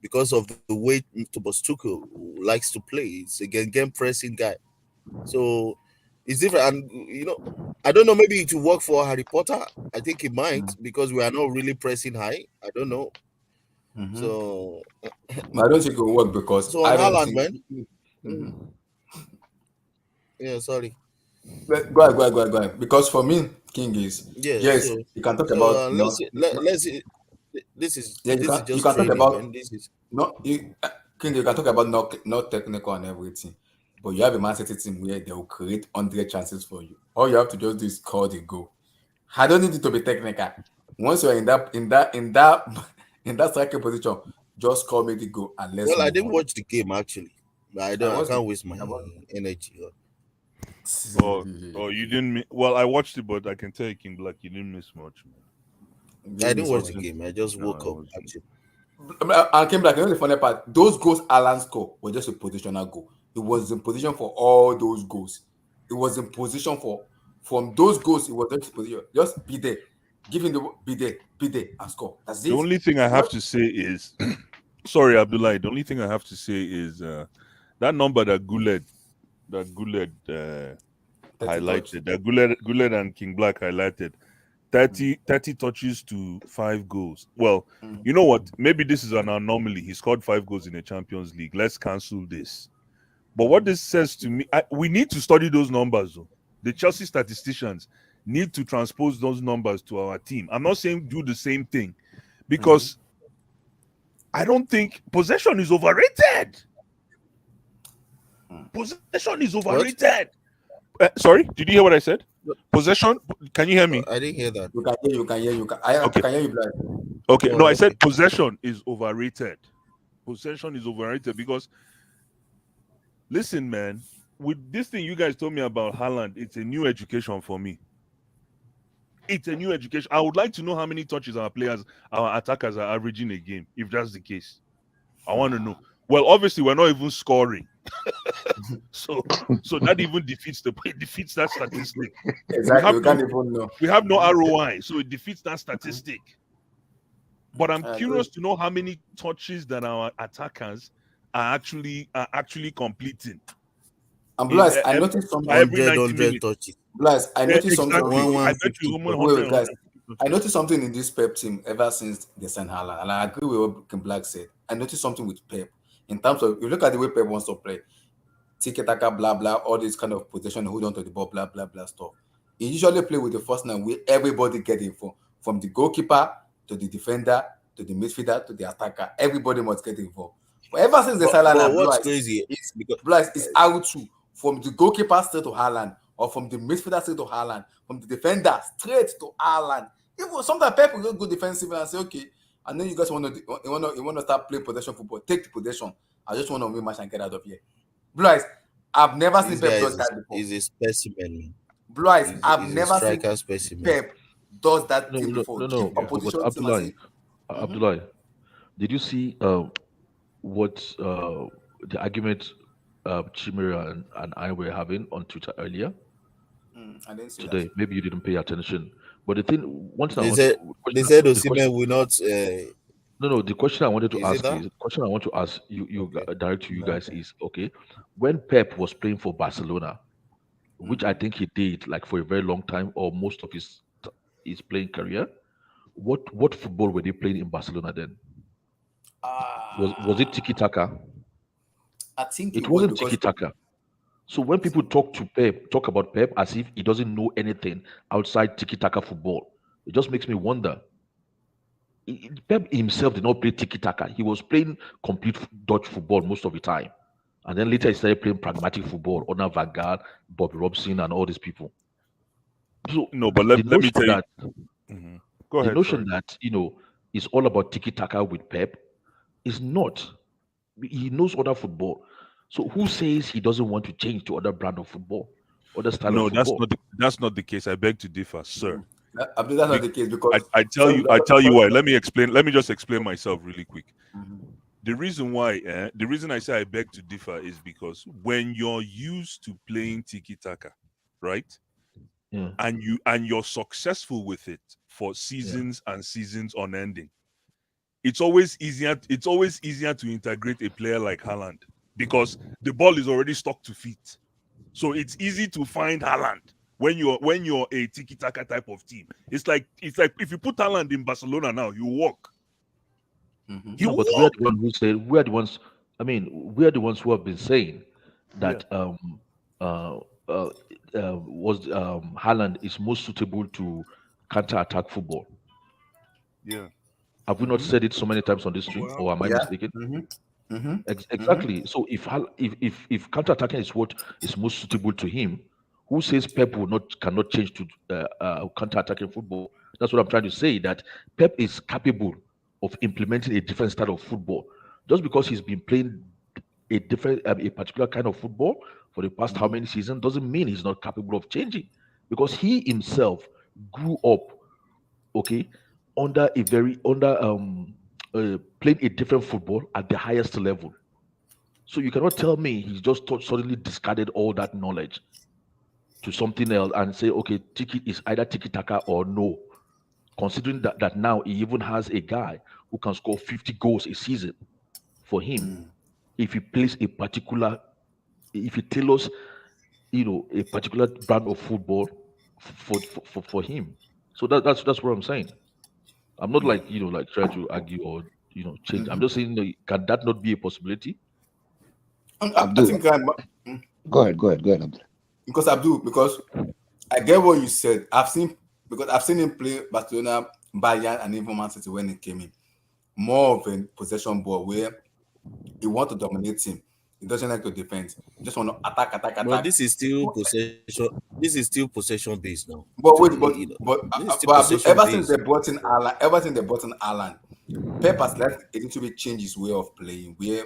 because of the way Thomas Tuchel likes to play. It's a game pressing guy, so it's different. And I don't know. Maybe it will work for Harry Potter. I think it might because we are not really pressing high. I don't know. Mhm. So But I don't think it will work because on I don't Haaland, think. man. Mhm. Yeah, sorry. But go ahead. Because for me, King is Yeah, yes. You can talk about let's see. This is yeah. You just can talk training, about man. This is King. You can talk about not technical and everything, but you have a Man City team where they will create 100 chances for you. All you have to just do is score the goal. I don't need it to be technical. Once you're in that in that striking position, just call me the goal and let's well. I move didn't on. watch the game actually. But I I was the can't waste my I was energy. Oh, you didn't. Well, I watched it, but I can tell you, King Black, you didn't miss much, man. I didn't didn't miss watch much. the game. I just No, woke I up wasn't. actually. I came back. You know the funny part? Those goals Alan scored were just a positional goal. He was in position for all those goals. He was in position for from those goals. He was just in position. Just be there, give him the be there, and score. That's The it. only thing I have to say is, sorry, Abdullah. The only thing I have to say is that number that Guled highlighted, that Guled and King Black highlighted, 30 touches to 5 goals. Well, you know what? Maybe this is an anomaly. He scored 5 goals in the Champions League. Let's cancel this. But what this says to me, we need to study those numbers. Though. The Chelsea statisticians need to transpose those numbers to our team. I'm not saying do the same thing because I don't think possession is overrated. Possession is What? overrated. Sorry, did you hear what I said? Possession. Can you hear me? I didn't hear that. You can hear. I can hear you, blind. Okay. Go No, I ahead. said possession is overrated. Possession is overrated because, listen, man, with this thing you guys told me about Halland, it's a new education for me. It's a new education. I would like to know how many touches our attackers are averaging a game, if that's the case. I want to know. Well, obviously, we're not even scoring. so that even defeats that statistic. Exactly. You can't even know. We have no ROI, so it defeats that statistic. But I'm curious to know how many touches that our attackers are actually completing. And Blas, I noticed something. Every 90 100 minutes. touches. Blas, I noticed something. Exactly. I bet you Wait, guys. I noticed something in this Pep team ever since they signed Halland, and I agree with what King Black said. I noticed something with Pep in terms of you look at the way Pep wants to play, tiki taka, blah blah, all this kind of position, hold on to the ball, blah blah blah stuff. He usually play with the first nine where everybody get in from the goalkeeper to the defender to the midfielder to the attacker. Everybody must get involved. But ever since they signed Halland, what's crazy is because it's out to from the goalkeeper straight to Halland or from the midfielder straight to Halland, from the defender straight to Halland. Even sometimes people will go defensive and say, okay, and then you guys want to start playing possession football. Take the possession. I just want to win match and get out of here. Blue Eyes, I've never seen Pep do that before. He's a specimen. Blue Eyes, I've He's never seen specimen. Pep does that thing before. No. But Abdullah, did you see what the argument Chimera and I were having on Twitter earlier? I didn't see today. that. Maybe you didn't pay attention. But the thing, one thing they said Osimhen will not. No. The question I wanted to ask that? is the question I want to ask you direct to you guys is okay. When Pep was playing for Barcelona, which I think he did like for a very long time or most of his playing career, what football were they playing in Barcelona then? Was it tiki taka? I think it wasn't tiki taka. So when people talk about Pep as if he doesn't know anything outside tiki-taka football, it just makes me wonder. Pep himself did not play tiki-taka. He was playing complete Dutch football most of the time. And then later he started playing pragmatic football under Van Gaal, Bobby Robson, and all these people. So no, but let me tell you. Go ahead. The notion that, it's all about tiki-taka with Pep is not. He knows other football. So who says he doesn't want to change to other brand of football, other style of No, football? that's not the case. I beg to differ, sir. Abdul, that's not Be- the case because I tell you why. Let me explain. Let me just explain myself really quick. Mhm. The reason why, the reason I say I beg to differ is because when you're used to playing tiki taka, right, Yeah, and you're successful with it for yeah, seasons and seasons on ending, it's always easier. It's always easier to integrate a player like Halland because the ball is already stuck to feet. So it's easy to find Haaland when you're a tiki taka type of team. It's like if you put Haaland in Barcelona now, you walk. Mhm. He no, but we are walk. the one who said we are the ones. I mean, we are the ones who have been saying Yeah. that uh, uh, was Haaland is most suitable to counter attack football. Yeah. Have we not Mhm. said it so many times on this stream, Well, or am I Yeah. mistaken? Mhm. Mhm. Mhm. Exactly. So if counter-attacking is what is most suitable to him, who says Pep will not cannot change to counter-attacking football? That's what I'm trying to say. That Pep is capable of implementing a different style of football. Just because he's been playing a particular kind of football for the past how Mhm. many seasons doesn't mean he's not capable of changing. Because he himself grew up, okay, under a very under playing a different football at the highest level. So you cannot tell me he's just suddenly discarded all that knowledge to something else and say, okay, tiki is either tiki taka or no. Considering that now he even has a guy who can score 50 goals a season for him Mm. if he plays a particular, if he tailors, a particular brand of football for him. So that's what I'm saying. I'm not like like trying to argue or change. I'm Mhm. just saying, can that not be a possibility? I Abdul, think go ahead, Abdul. because Abdul, because I get what you said. I've seen him play Barcelona, Bayern, and even Man City when he came in. More of a possession ball where he want to dominate him. He doesn't like to defend. He just want to attack, attack, But attack. this is still possession. This is still possession based now. But To wait, be, this is still Abdul, possession based. Ever since they brought in Alan, Pep has let a little bit change his way of playing. Where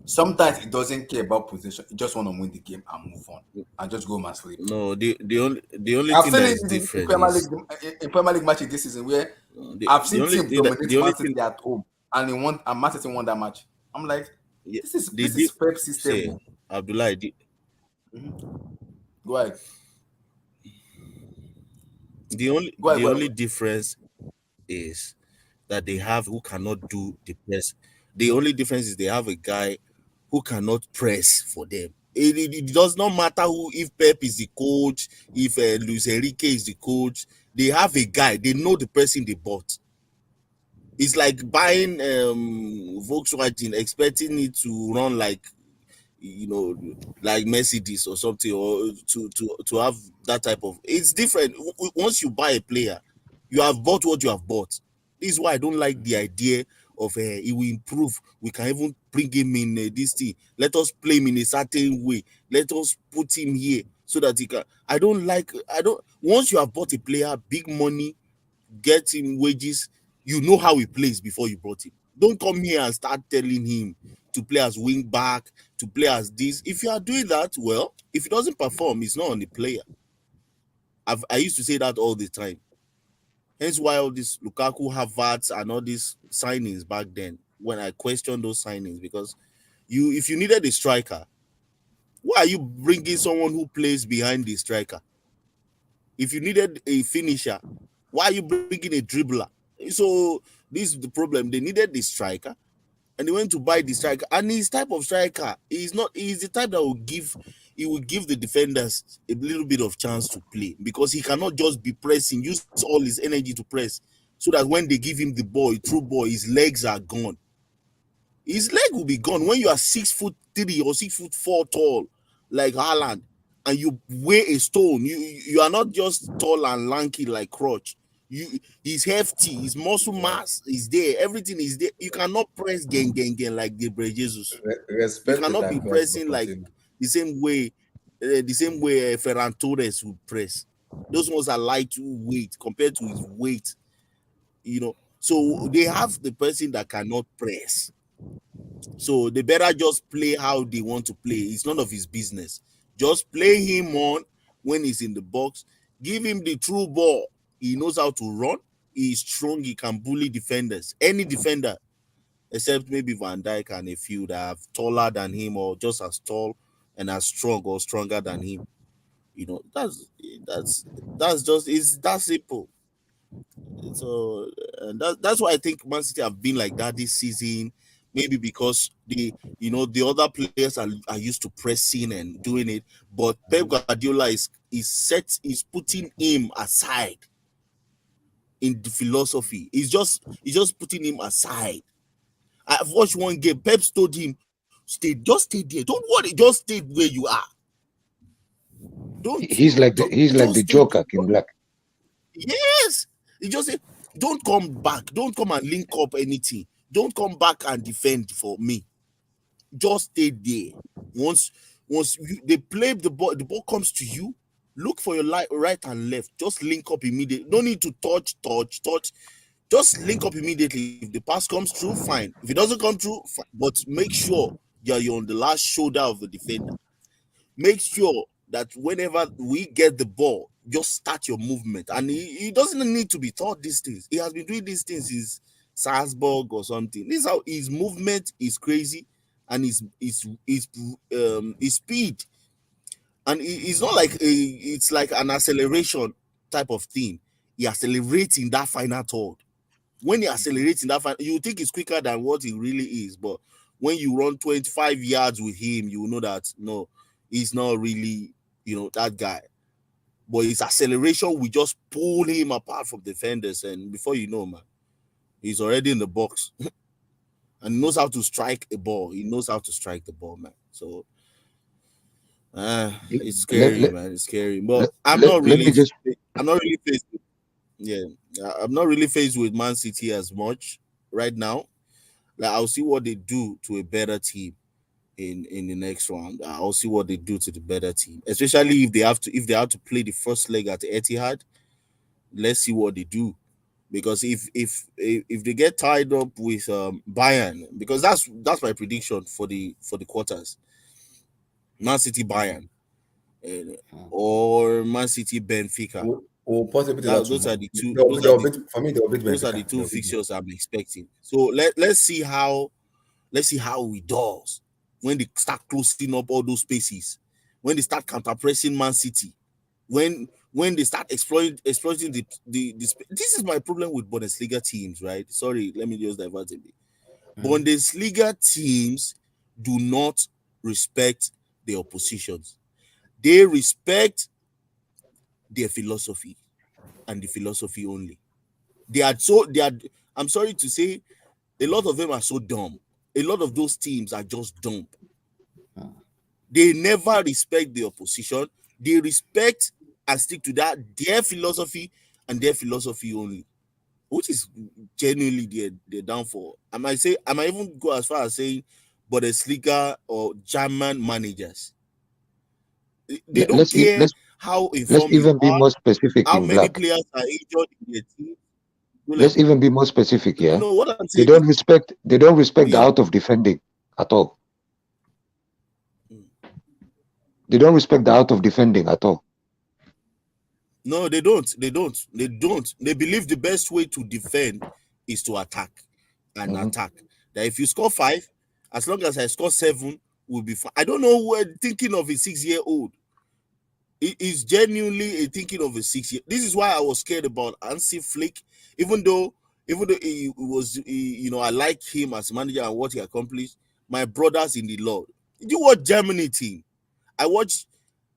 sometimes he doesn't care about possession. He just want to win the game and move on and just go and sleep. No, the only I've thing seen that it is in the different Premier is League matches this season where the I've the seen only team thing that dominate the only Man thing City at home and Man City won that match. I'm like, yeah, this is Pep say system. Abdullah Mhm. Go ahead. Go ahead. the Go only ahead. difference is that they have who cannot do the press. The only difference is they have a guy who cannot press for them. It does not matter who, if Pep is the coach, if Luis Enrique is the coach. They have a guy. They know the person they bought. It's like buying Volkswagen, expecting it to run like like Mercedes or something, or to have that type of. It's different. Once you buy a player, you have bought what you have bought. This is why I don't like the idea of it will improve. We can even bring him in this thing. Let us play him in a certain way. Let us put him here so that he can. I don't like. I don't. Once you have bought a player, big money, get him wages, you know how he plays before you brought him. Don't come here and start telling him to play as wing back, to play as this. If you are doing that, well, if he doesn't perform, it's not on the player. I used to say that all the time. Hence why all this Lukaku, Havertz, and all these signings back then, when I questioned those signings, because if you needed a striker, why are you bringing someone who plays behind the striker? If you needed a finisher, why are you bringing a dribbler? So this is the problem. They needed the striker, and they went to buy the striker. And his type of striker is not. He's the type that will give the defenders a little bit of chance to play, because he cannot just be pressing, use all his energy to press, so that when they give him the ball, a true ball, his legs are gone. His leg will be gone when you are 6'3" or 6'4" tall, like Haaland, and you weigh a stone. You are not just tall and lanky like Crutch. He's hefty, his muscle mass is there, everything is there. You cannot press gang like Gabriel Jesus. You Respect his cannot be advice, but pressing like continue. the same way Ferran Torres would press. Those ones are lightweight compared to his weight. So they have the person that cannot press. So they better just play how they want to play. It's none of his business. Just play him on when he's in the box. Give him the true ball. He knows how to run. He's strong. He can bully defenders. Any defender, except maybe Van Dijk and a few that are taller than him or just as tall and as strong or stronger than him. You know, that's just it's that simple. So that's why I think Man City have been like that this season. Maybe because the other players are used to pressing and doing it, but Pep Guardiola is putting him aside in the philosophy. He's just putting him aside. I've watched one game. Pep told him, stay there. Don't worry, just stay where you are. He's like the Joker, King Black. Yes. He just said, don't come back. Don't come and link up anything. Don't come back and defend for me. Just stay there. Once they play the ball comes to you, look for your right and left. Just link up immediately. No need to touch. Just link up immediately. If the pass comes through, fine. If it doesn't come through, fine. But make sure you're on the last shoulder of the defender. Make sure that whenever we get the ball, just start your movement. And he doesn't need to be taught these things. He has been doing these things since Salzburg or something. This is how his movement is crazy, and his speed. And it's not like it's like an acceleration type of thing. He accelerates in that final third. When he accelerates in that final, you think it's quicker than what he really is. But when you run 25 yards with him, you know that no, he's not really, that guy. But his acceleration will just pull him apart from defenders. And before you know, man, he's already in the box. And he knows how to strike a ball. He knows how to strike the ball, man. So it's scary, man. It's scary. But I'm not really faced with, I'm not really faced with Man City as much right now. Like, I'll see what they do to a better team in the next round. I'll see what they do to the better team, especially if they have to play the first leg at Etihad. Let's see what they do, because if they get tied up with Bayern, because that's my prediction for the quarters. Man City Bayern, or Man City Benfica. Possibly those are the two. Those are the two fixtures I'm expecting. So let's see how it does when they start closing up all those spaces, when they start counter pressing Man City, when they start exploiting the this is my problem with Bundesliga teams, right? Sorry, let me just divert a bit. Bundesliga teams do not respect their oppositions. They respect their philosophy and the philosophy only. I'm sorry to say, a lot of them are so dumb. A lot of those teams are just dumb. They never respect the opposition. They respect and stick to their philosophy and their philosophy only, which is genuinely their downfall. I might even go as far as saying Bundesliga or German managers. They don't care how informed you are, be more specific, how many players are injured in the team. Let's even be more specific, yeah. No, what I'm saying, they don't respect the art of defending at all. They don't respect the art of defending at all. No, they don't. They believe the best way to defend is to attack and attack. That if you score 5, as long as I score 7, we'll be fine. I don't know who thinking of a 6-year-old. It is genuinely thinking of a 6-year. This is why I was scared about Hansi Flick, even though he was, I like him as manager and what he accomplished. My brothers in the Lord, you watch Germany team. I watch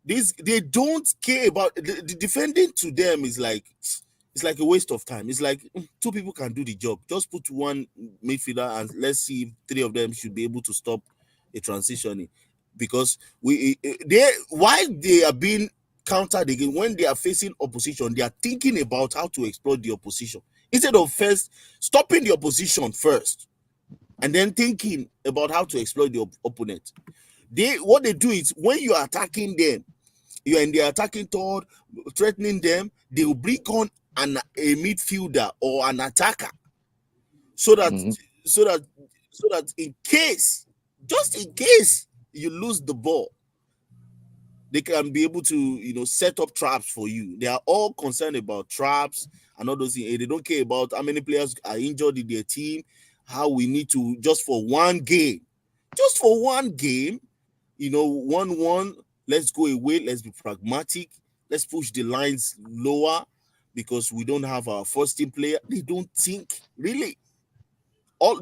this. They don't care about the defending. To them is like, it's like a waste of time. It's like 2 people can do the job. Just put 1 midfielder and let's see if 3 of them should be able to stop a transition. Because why they are being countered again, when they are facing opposition, they are thinking about how to exploit the opposition instead of first stopping the opposition first and then thinking about how to exploit the opponent. What they do is, when you are attacking them, you are in the attacking third, threatening them, they will bring on a midfielder or an attacker so that in case just in case you lose the ball, they can be able to, set up traps for you. They are all concerned about traps and all those things. They don't care about how many players are injured in their team, how we need to, just for one game, 1-1, let's go away, let's be pragmatic, let's push the lines lower because we don't have our first team player. They don't think really.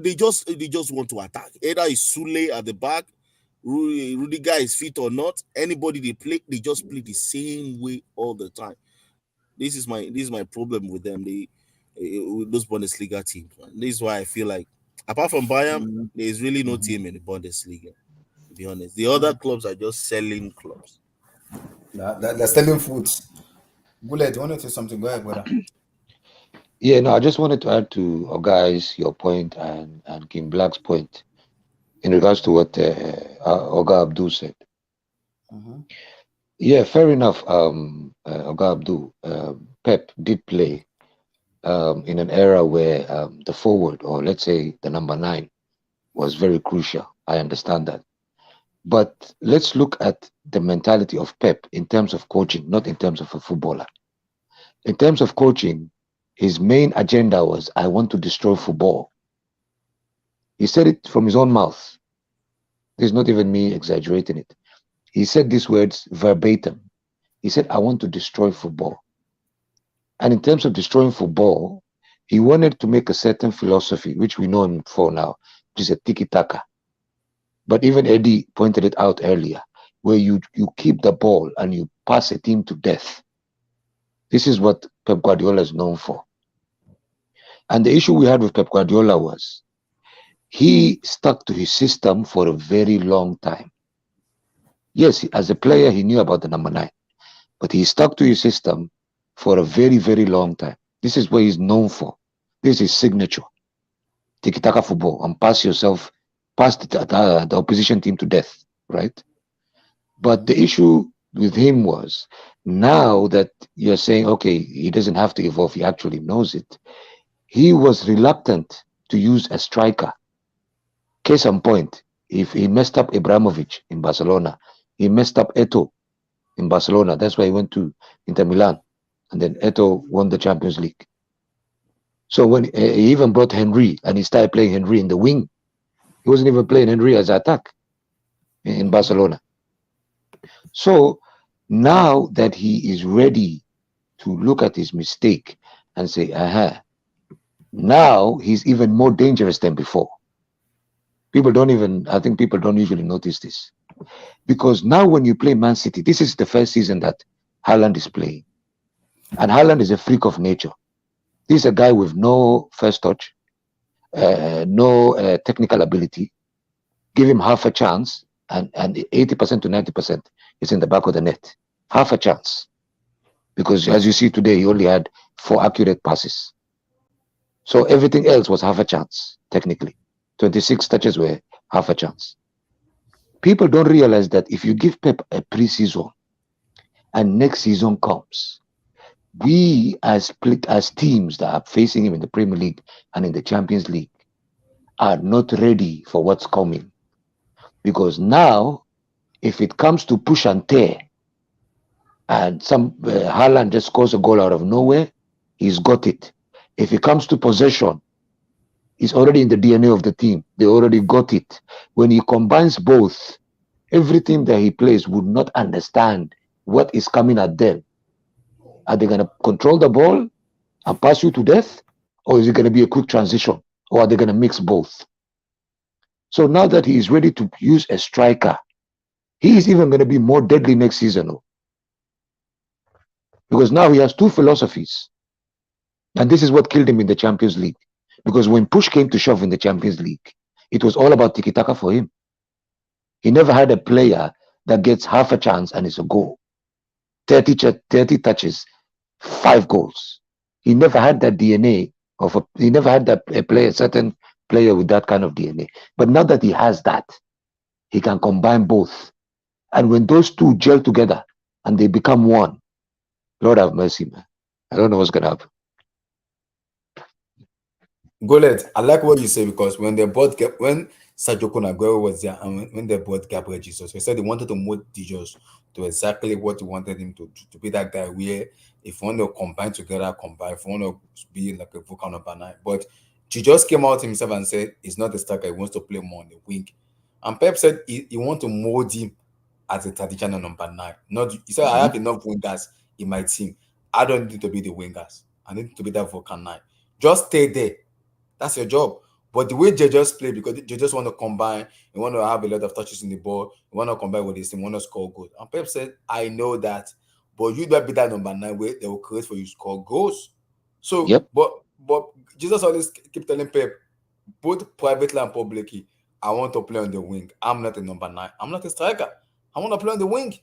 They just want to attack. Either it's Sule at the back, Rudiger is fit or not. Anybody they just play the same way all the time. This is my problem with them. With those Bundesliga teams. Man. This is why I feel like, apart from Bayern, there is really no team in the Bundesliga. To be honest, the other clubs are just selling clubs. They're selling foods. Bullet, you want to say something? Go ahead, brother. Yeah, no, I just wanted to add to guys your point and King Black's point in regards to what Oga Abdul said. Yeah, fair enough. Oga Abdul, Pep did play in an era where the forward, or let's say the number 9, was very crucial. I understand that. But let's look at the mentality of Pep in terms of coaching, not in terms of a footballer. In terms of coaching, his main agenda was, I want to destroy football. He said it from his own mouth. This is not even me exaggerating it. He said these words verbatim. He said, I want to destroy football. And in terms of destroying football, he wanted to make a certain philosophy, which we know him for now, which is a tiki-taka. But even Eddie pointed it out earlier, where you keep the ball and you pass a team to death. This is what Pep Guardiola is known for. And the issue we had with Pep Guardiola was he stuck to his system for a very long time. Yes, as a player, he knew about the number 9, but he stuck to his system for a very, very long time. This is what he's known for. This is his signature. Tiki-taka football, and pass the opposition team to death, right? But the issue with him was, now that you're saying, okay, he doesn't have to evolve, he actually knows it, he was reluctant to use a striker. Case in point, if he messed up Ibrahimovic in Barcelona, he messed up Eto'o in Barcelona. That's why he went to Inter Milan, and then Eto'o won the Champions League. So when he even brought Henry, and he started playing Henry in the wing, he wasn't even playing Henry as attack in Barcelona. So now that he is ready to look at his mistake and say, now he's even more dangerous than before. I think people don't usually notice this. Because now when you play Mancity, this is the first season that Halland is playing. And Halland is a freak of nature. This is a guy with no first touch, no technical ability. Give him half a chance, and 80% to 90% is in the back of the net. Half a chance. Because as you see today, he only had 4 accurate passes. So everything else was half a chance, technically. 26 touches were half a chance. People don't realize that if you give Pep a pre-season and next season comes, we as teams that are facing him in the Premier League and in the Champions League are not ready for what's coming. Because now, if it comes to push and tear, and some Halland just scores a goal out of nowhere, he's got it. If it comes to possession, it's already in the DNA of the team. They already got it. When he combines both, every team that he plays would not understand what is coming at them. Are they going to control the ball and pass you to death? Or is it going to be a quick transition? Or are they going to mix both? So now that he is ready to use a striker, he is even going to be more deadly next season. Because now he has 2 philosophies. And this is what killed him in the Champions League. Because when push came to shove in the Champions League, it was all about tiki-taka for him. He never had a player that gets half a chance and it's a goal. 30 touches, 5 goals. He never had that DNA he never had a certain player with that kind of DNA. But now that he has that, he can combine both. And when those 2 gel together and they become one, Lord have mercy, man. I don't know what's going to happen. Golet, I like what you say because when they bought when Sergio Aguero was there and when they bought Gabriel Jesus, they said they wanted to mold Jesus to exactly what they wanted him to be that guy where if you want to combine together, combine. If you want to be like a vocal number 9. But Jesus came out himself and said he's not a striker, he wants to play more on the wing. And Pep said he wants to mold him as a traditional number 9. Not he said, I have enough wingers in my team. I don't need to be the wingers. I need to be that vocal 9. Just stay there. That's your job. But the way they just play, because they just want to combine, you want to have a lot of touches in the ball, you want to combine with this team, want to score goals. And Pep said, I know that, but you better be that number 9 where they will create for you to score goals. So, Yep. but Jesus always keep telling Pep, both privately and publicly, I want to play on the wing. I'm not a number 9. I'm not a striker. I want to play on the wing.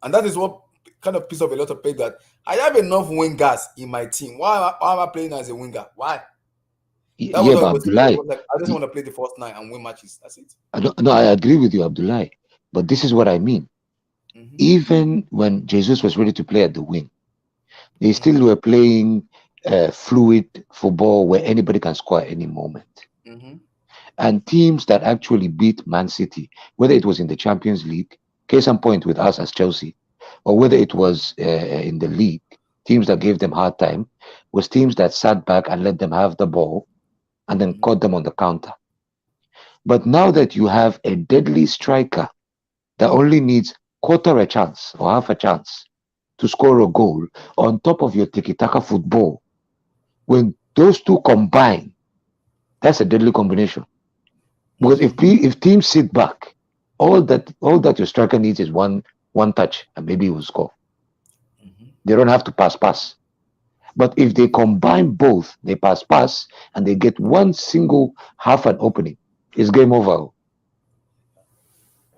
And that is what kind of piece of a lot of Pep that I have enough wingers in my team. Why am I playing as a winger? Why? That was Yeah, what but it was. Abdullah, Like, I just want to play the first 9 and win matches. That's it. no, I agree with you, Abdullah. But this is what I mean. Even when Jesus was ready to play at the wing, they still were playing fluid football where anybody can score at any moment. And teams that actually beat Man City, whether it was in the Champions League, case in point with us as Chelsea, or whether it was in the league, teams that gave them hard time, was teams that sat back and let them have the ball and then caught them on the counter. But now that you have a deadly striker that only needs quarter a chance or half a chance to score a goal on top of your tiki-taka football, when those two combine, that's a deadly combination. Because if teams sit back, all that your striker needs is one touch and maybe he will score. They don't have to pass. But if they combine both, they pass and they get one single half an opening, it's game over.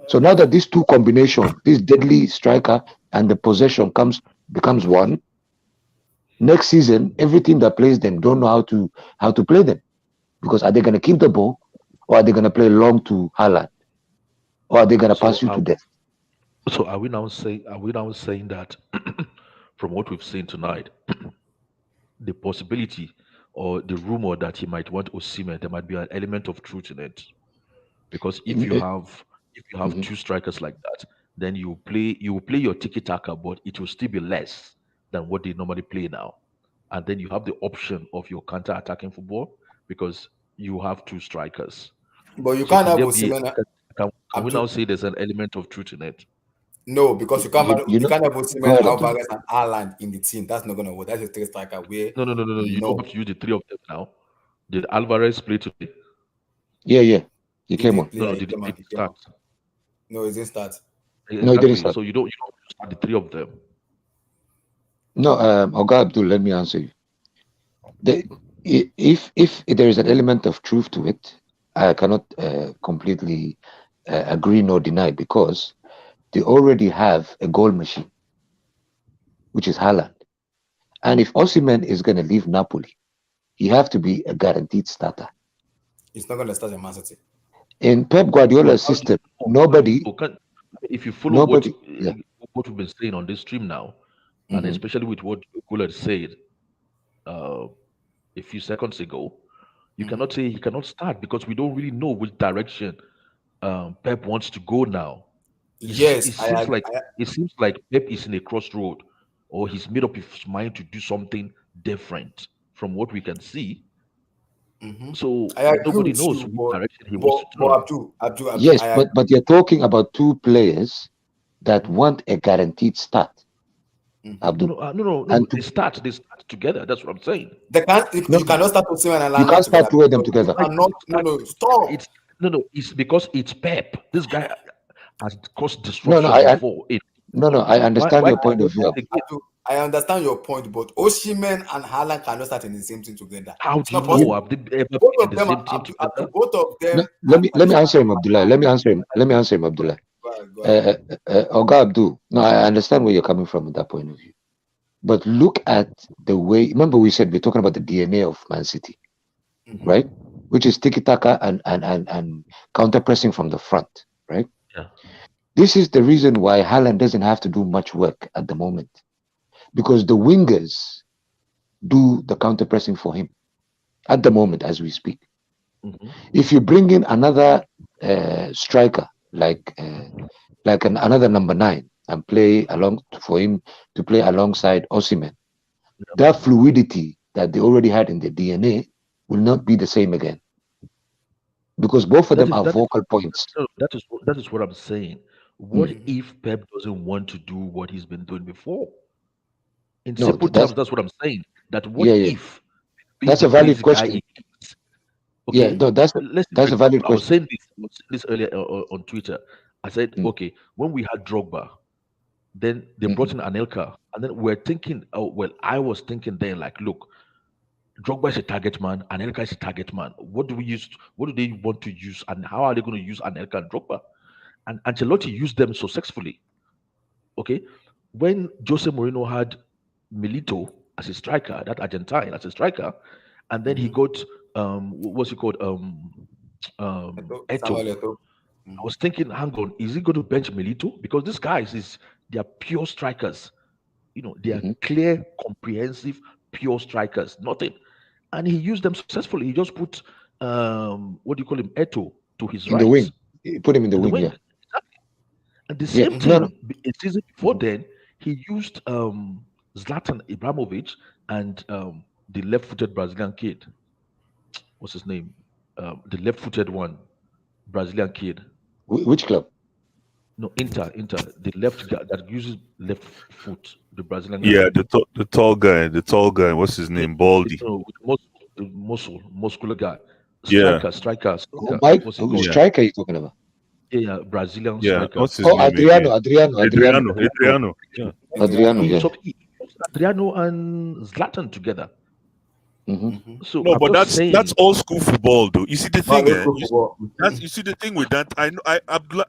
So now that these two combination, this deadly striker and the possession becomes one, next season every team that plays them don't know how to play them, because are they going to keep the ball, or are they going to play long to Halland, or are they going to pass you to death? So are we now saying that from what we've seen tonight, the possibility or the rumor that he might want Osimhen, there might be an element of truth in it? Because if you have two strikers like that, then you will play your tiki taka, but it will still be less than what they normally play now. And then you have the option of your counter attacking football because you have two strikers. But you So can't have can Osimhen. can we now say there's an element of truth in it? No, because you can't have Go Osimhen, ahead, Alvarez, and Halland in the team. That's not gonna work. That's a 3 striker where No. You don't have to use the 3 of them now. Did Alvarez play today? Yeah. He came on. No, did he start? No, he didn't start. No, he didn't start. So you don't start the 3 of them. No, Oga Abdul, let me answer you. If there is an element of truth to it, I cannot completely agree nor deny, because they already have a goal machine, which is Halland. And if Osimhen is going to leave Napoli, he have to be a guaranteed starter. He's not going to start in Mancity. In Pep Guardiola's system, nobody. If you follow what yeah. we've been saying on this stream now, and especially with what Guled said a few seconds ago, you cannot say he cannot start because we don't really know which direction Pep wants to go now. It seems like Pep is in a crossroad, or he's made up his mind to do something different from what we can see. So nobody knows which direction he wants to turn. Yes, but you're talking about two players that want a guaranteed start. No. They start together. That's what I'm saying. You cannot start Osimhen and Lallana. You can't start two of them together. Stop. It's because it's Pep. This guy has caused disruption before. I understand your point of view. I understand your point, but Osimhen and Halland cannot start in the same team together. How do you know? Have they ever been in the same team together? Both of them. Let me answer him, Abdullah. Let me answer him, Abdullah. Go ahead. Oga Abdul. No, I understand where you're coming from at that point of view. But look at the way. Remember, we said we're talking about the DNA of Mancity, right? Which is tiki-taka and counter-pressing from the front, right? Yeah. This is the reason why Halland doesn't have to do much work at the moment, because the wingers do the counter-pressing for him. at the moment as we speak. Mhm. If you bring in another striker like another number 9 and play along for him to play alongside Osimhen, that fluidity that they already had in their DNA will not be the same again, because both of That them is are that is vocal points. no, that is what I'm saying. What Mm. if Pep doesn't want to do what he's been doing before? In No, simple that's terms, that's what I'm saying. That what yeah, yeah. if being That's the a valid crazy guy question. he is, Yeah, okay? no, Listen to that's it. a valid I was question. saying this earlier on Twitter. I said, Mm. okay, when we had Drogba, then they brought in Anelka, and then we're thinking, oh well, I was thinking then, like, look, Drogba is a target man, Anelka is a target man. What do we use? What do they want to use, and how are they going to use Anelka and Drogba? And Ancelotti used them successfully. Okay, when Jose Mourinho had Milito as a striker, that Argentine as a striker, and then he got what's he called Eto. Samuel Eto'o. I was thinking, hang on, is he going to bench Milito? Because these guys they are pure strikers. They are Mhm. clear, comprehensive, pure strikers. Nothing. And he used them successfully. He just put what do you call him, Eto, to his In the right wing, you put him in the in the wing. wing. Yeah, Exactly. And the yeah. same No, no. thing a season before then, he used Zlatan Ibrahimovic and the left-footed Brazilian kid. What's his name? The left-footed one, Brazilian kid. Which club? No, Inter, the left guy that uses left foot, the Brazilian guy. Yeah, the tall guy. What's his name? Baldy. No, with the muscular guy. Yeah, Striker. Oh, Mike, What's it called? yeah, striker you talking about? Yeah, Brazilian yeah. striker. What's his Oh, name again? Adriano. Adriano. Yeah. Adriano. He Yeah. took he used Adriano and Zlatan together. Mm-hmm. So No, I'm but just that's saying, old school football, though. You see the thing, Let's eh? go football. You see the thing with that. I know,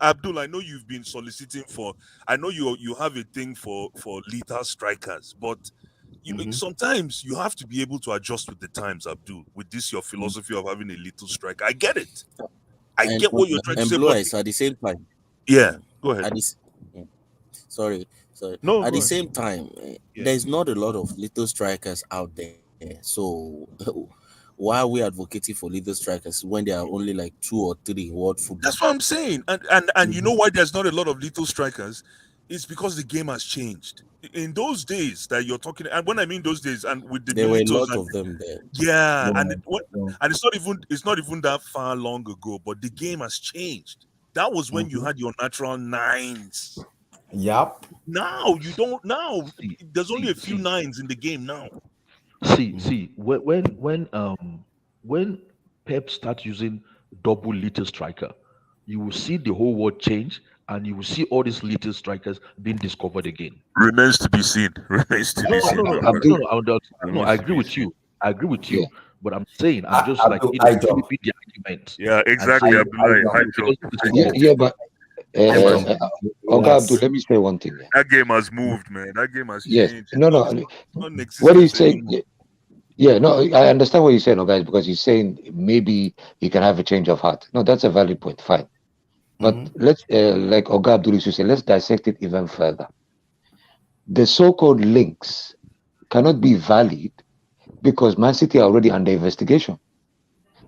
Abdul. I know you've been soliciting for. I know you have a thing for lethal strikers, but sometimes you have to be able to adjust with the times, Abdul. With this your philosophy of having a little striker, I get it. I And get what you're trying to and say, Blue but Eyes at the same time. yeah, go ahead. At this, sorry, sorry. No, At go the ahead. same time, Yeah. there's not a lot of little strikers out there. So why are we advocating for little strikers when there are only like 2 or 3 in world football? That's what I'm saying. And you know why there's not a lot of little strikers? It's because the game has changed. In those days that you're talking, and when I mean those days, and with the There were a Militos, lot and of them there. yeah, and Yeah. it's not even that far long ago, but the game has changed. That was when you had your natural nines. Yep. Now you don't. Now see, there's only a see, few see, nines in the game now. see. When Pep starts using double little striker, you will see the whole world change, and you will see all these little strikers being discovered again. Remains to be seen. Remains to be seen. Abdul. No, I agree with you. I agree with Yeah. you. But I'm saying, I'm just like Abdul, I jump. flipping the argument Yeah, and exactly, saying, Abdullahi. I High because job. this is Yeah, football. yeah, but I But jump. Oga Abdul, Yes. let me say one thing. Yeah. That game has moved, man. That game has Yes. changed. No, no. It's not in What existence he's saying. anymore. Yeah, no, I understand what he's saying, guys, because he's saying maybe he can have a change of heart. No, that's a valid point. Fine. But let's, like Oga Abdul used to say, let's dissect it even further. The so-called links cannot be valid because Man City are already under investigation.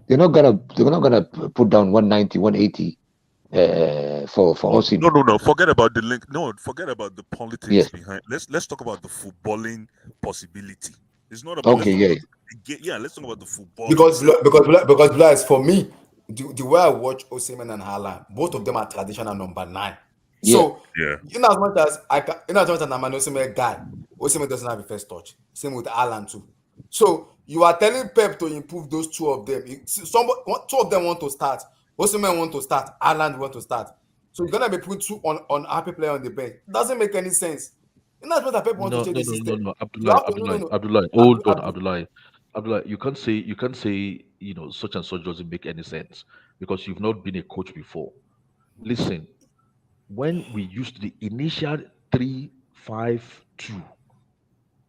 They're not gonna put down 190, 180 for Osimhen. No. Forget about the link. No, forget about the politics Yes. behind. Let's talk about the footballing possibility. It's not about. Okay. Let's talk Yeah. about let's talk about the football. Because Blaz, for me, the way I watch Osimhen and Halland, both of them are traditional number 9. Yeah. So Yeah. in as much as I'm an Osimhen guy, Osimhen doesn't have a first touch. Same with Halland too. So you are telling Pep to improve those 2 of them. 2 of them want to start. Osimhen want to start. Halland want to start. So you're gonna be putting 2 on happy player on the bench. Doesn't make any sense. In as much as Pep wants to change the system, No. you have to no. Abdullah. Hold on, Abdullah. You can't say such and such doesn't make any sense because you've not been a coach before. Listen, when we used the initial 3-5-2,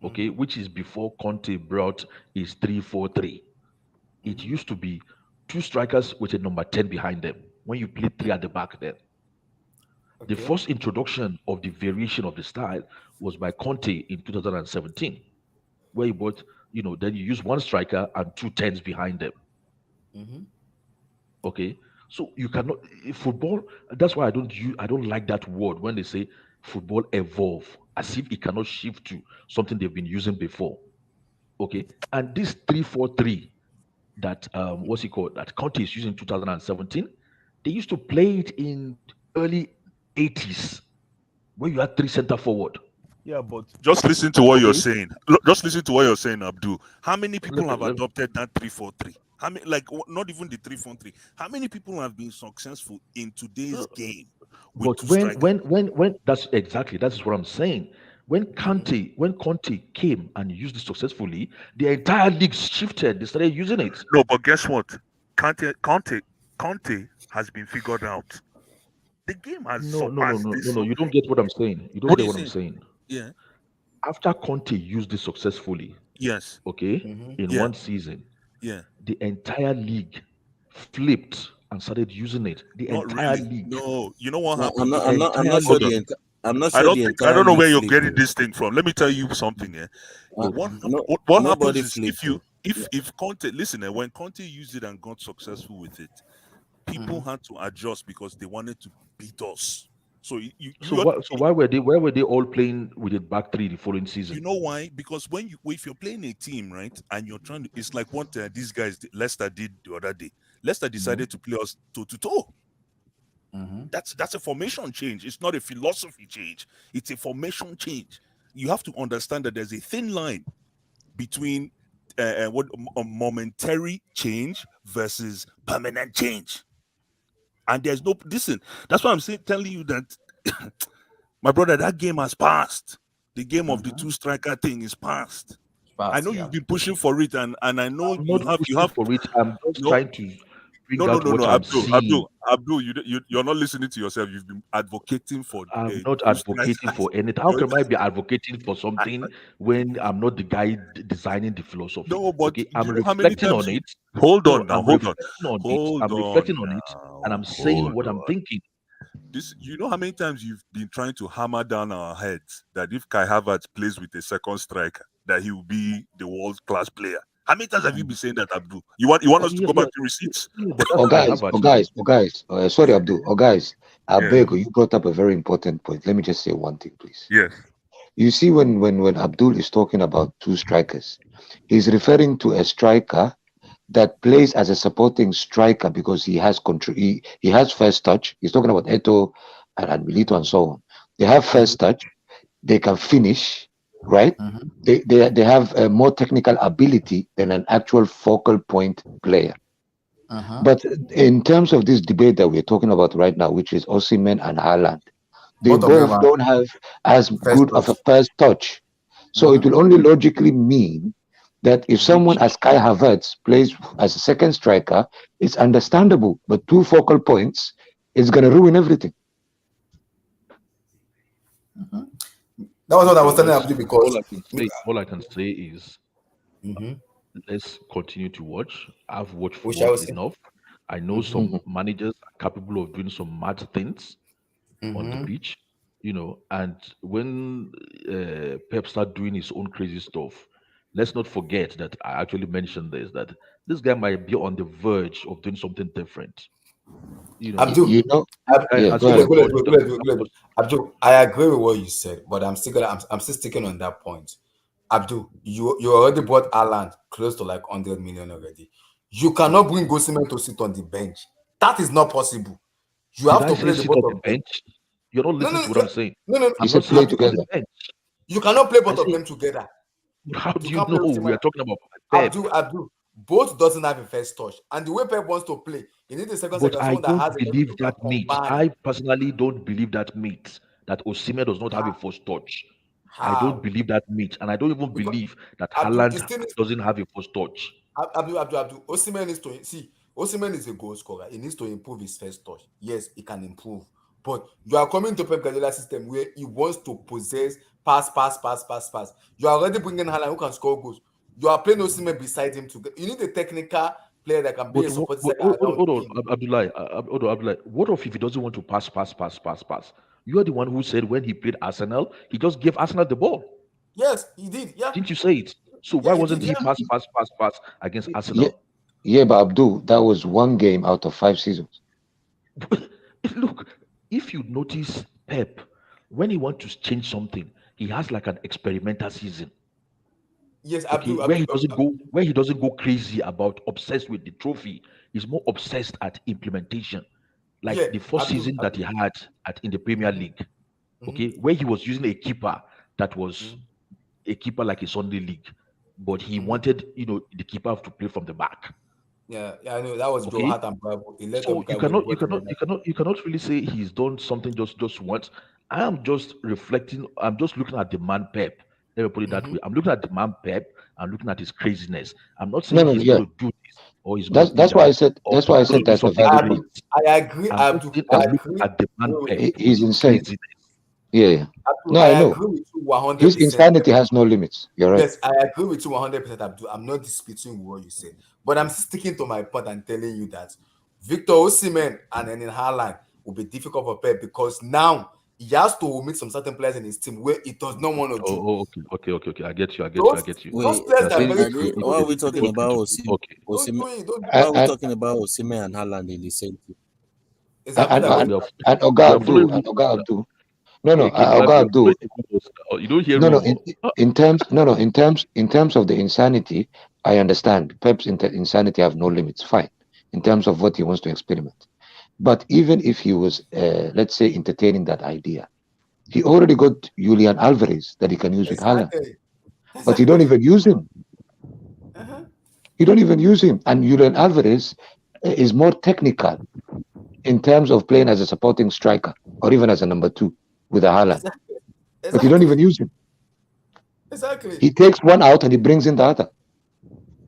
okay, which is before Conte brought his 3-4-3, it used to be 2 strikers with a number 10 behind them. When you play 3 at the back, then the first introduction of the variation of the style was by Conte in 2017, where he brought then you use one striker and two tens behind them. Mhm. Okay, so you cannot football. That's why I don't like that word when they say football evolve, as if it cannot shift to something they've been using before. Okay, and this 3-4-3 that what's it called, that Conte is using 2017, they used to play it in early 80s where you had three center forward. Yeah, but just listen to what you're Okay, saying. Just listen to what you're saying, Abdul. How many people have let me, adopted that 3-4-3? How many, like, not even the 3-4-3? How many people have been successful in today's game with but two strikers? when that's what I'm saying. When Conte came and used it successfully, the entire league shifted. They started using it. No, but guess what? Conte has been figured out. The game has surpassed this. No. You don't get what I'm saying. You don't What are get you what I'm saying? saying. Yeah. After Conte used it successfully, Yes. okay, Mhm. in Yeah. one season, Yeah. the entire league flipped and started using it. The Not entire really. league, No. You know what No, happened? the I'm entire not sure Hold league. on. I'm not sure the I entire don't know league where you're flipped getting though. this thing from. Let me tell you something. Yeah. No, What happens nobody is flipped though. if Conte, listen, when Conte used it and got successful with it, people Mhm. had to adjust because they wanted to beat us. So So why were they all playing with it back three the following you season? know why? Because if you're playing a team, right, and you're trying to, it's like what these guys Leicester did the other day. Leicester decided to play us toe to toe. Mhm. That's a formation change. It's not a philosophy change. It's a formation change. You have to understand that there's a thin line between what a momentary change versus permanent change. And there's no listen. That's why I'm saying, telling you that my brother, that game has passed. The game of the Mhm. two striker thing is past. I Fast, know yeah. you've been pushing for it, and I know I'm not you pushing have for it. I'm just no trying to bring out no what I'm Abdul seeing. you're not listening to yourself. You've been advocating for I'm not two strikers. advocating for anything. How can I be advocating for something when I'm not the guy designing the philosophy? No, but Okay, I'm you know how many reflecting times on you it. hold No, on now, I'm hold on, reflecting on it. hold I'm on reflecting on it, and now, I'm saying hold what I'm on. thinking. This, you know how many times you've been trying to hammer down our heads that if Kai Havertz plays with a second striker, that he will be the world class player. How many times have you been saying that, Abdul? You want us to go back to receipts? Yeah, but that's Oh Kai guys, Havertz now. sorry, Abdul. Oh guys, I Yeah. beg you, you brought up a very important point. Let me just say one thing, please. Yes. You see, when Abdul is talking about two strikers, he's referring to a striker that plays as a supporting striker because he has control. He has first touch. He's talking about Eto and Milito and so on. They have first touch. They can finish, right? Mhm. They have a more technical ability than an actual focal point player. Mhm. But in terms of this debate that we're talking about right now, which is Osimhen and Haaland, they Both of them both are don't have as first good of a touch. first touch. So it Mhm. will only logically mean that if someone as Kai Havertz plays as a second striker, it's understandable. But two focal points, it's going to ruin everything. Mhm. That was what I Okay, was telling Abdul because. all I can say is Mhm. let's continue to watch. I've watched We football shall see. enough. I know Mhm. some managers are capable of doing some mad things on the Mhm. pitch, and when Pep start doing his own crazy stuff, let's not forget that I actually mentioned this, that this guy might be on the verge of doing something different. Abdul, You know, This guy yeah, has go Gule, ahead. just Gule, touched Gule, the Gule, Gule, Gule. Abdul, I agree with what you said, but I'm still sticking on that point. Abdul, you already brought Alan close to like 100 million already. You cannot bring Osimhen to sit on the bench. That is not possible. You Did have I to say play the sit both on the of them. bench? You're not No, listening no, to what I'm saying. no, no. You I'm not said saying play Abdul, sit on the together. bench. you cannot play I both of say, them together. how do You you can't know play we Osimhen. are talking about Pep? Abdul, both doesn't have a first touch, and the way Pep wants to play, he needs a second But second, I someone that don't has a believe you can that meat. combine. I personally don't believe that meat. That Osimhen does not have a How? first touch. I don't How? believe that meat, and I don't even Because believe that Abdul, he Halland still needs doesn't have a first touch. Abdul. Osimhen needs to see. Osimhen is a goal scorer. He needs to improve his first touch. Yes, he can improve. But you are coming to Pep Guardiola system where he wants to possess, pass. You are already bringing Haaland who can score goals. You are playing Osimhen beside him to. You need a technical player that can be But, a supporting but second around hold on, him. Abdullah, hold on, Abdullah. What if he doesn't want to pass? You are the one who said when he played Arsenal, he just gave Arsenal the ball. Yes, he did. Yeah, Didn't you say it? So why Yeah, he wasn't did. he Yeah. pass against Yeah, Arsenal? yeah, but Abdul, that was one game out of 5 seasons. Look, if you notice Pep, when he wants to change something, he has like an experimental season. Yes, Okay, where he doesn't go crazy about obsessed with the trophy. He's more obsessed at implementation. Yeah, Like the first season that he had in the Premier Mhm, League, mhm, okay, where he was using a keeper that was mhm, a keeper like a Sunday league, but he mhm. wanted the keeper to play from the back. Yeah, I know that was Joe Okay, Hart and Bravo. He let so Odegaard go. He brought him in. you cannot really say he's done something just once. I am just reflecting. I'm just looking at the man Pep. Let me put it that Mhm. way. I'm looking at the man Pep. I'm looking at his craziness. I'm not No, saying no, he's yeah. going to do this or he's going That's to do that's why I that said or that's why I he's going said to do that's a something valid I, point. great. I agree, I'm Abdul. looking, I I'm looking agree. at the man Wait, Pep, wait. He's his insane. craziness. Yeah. Abdul, No, I I know. agree with you 100%. His insanity has no limits. You're right. Yes, I agree with you 100%, Abdul. I'm not disputing what you say, but I'm sticking to my point and telling you that Victor Osimhen and then in Haaland will be difficult for Pep because now he has to meet some certain players in his team where he does not want to do. Okay. I get you. Those Okay, those players that are very Why are we creative, talking about okay. don't do Osimhen? it. Don't do Why it. are we And talking about Osimhen and Haaland in the same team? It's and Abdul that and, brought and, it We up. are, and we Oga are Abdul following. and Oga Abdul. No, no, King Black, Oga you're Abdul. following the rules. You don't hear No, no. rules. In terms, no, no. In terms of the insanity, I understand. Pep's insanity have no limits. Fine. In terms of what he wants to experiment, but even if he was, let's say, entertaining that idea, he already got Julian Alvarez that he can use with Haaland, Exactly. but he Exactly. don't even use him. Uh-huh. He don't even use him. And Julian Alvarez is more technical in terms of playing as a supporting striker or even as a number two with a Haaland, Exactly. but you don't even Exactly. use him. Exactly. He takes one out and he brings in the other.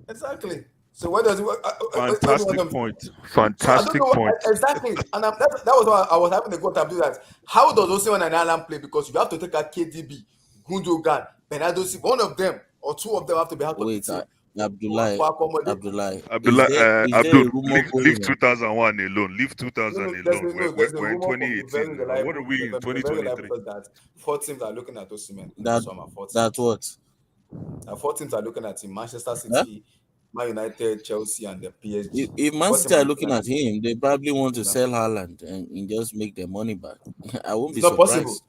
Exactly. So where does it work? Where do you want Fantastic them? point. So I don't Fantastic know point. exactly, and that was why I was having to go to do that. How does Osimhen and Alan play? Because you have to take out KDB, Gundogan, Bernardo Silva. One of them or two of them have to be out of the Wait, team Abdullah, for accommodate. Abdullah, Abdullah, is there Abdul, a rumor leave going on? 2001 alone. Leave No, 2000 no, alone. there's a We're in rumor from the very 2018. What are reliable, we in from the very reliable 2023? source that four teams are looking at Osimhen in the That summer. Four that teams. what? Four teams are looking at him: Manchester Huh? City, Man United, Chelsea, and the PSG. If Man Four teams City are are looking looking at at him. him, they probably want to Yeah. sell Haaland and just make their money back. I won't It's be not possible. surprised.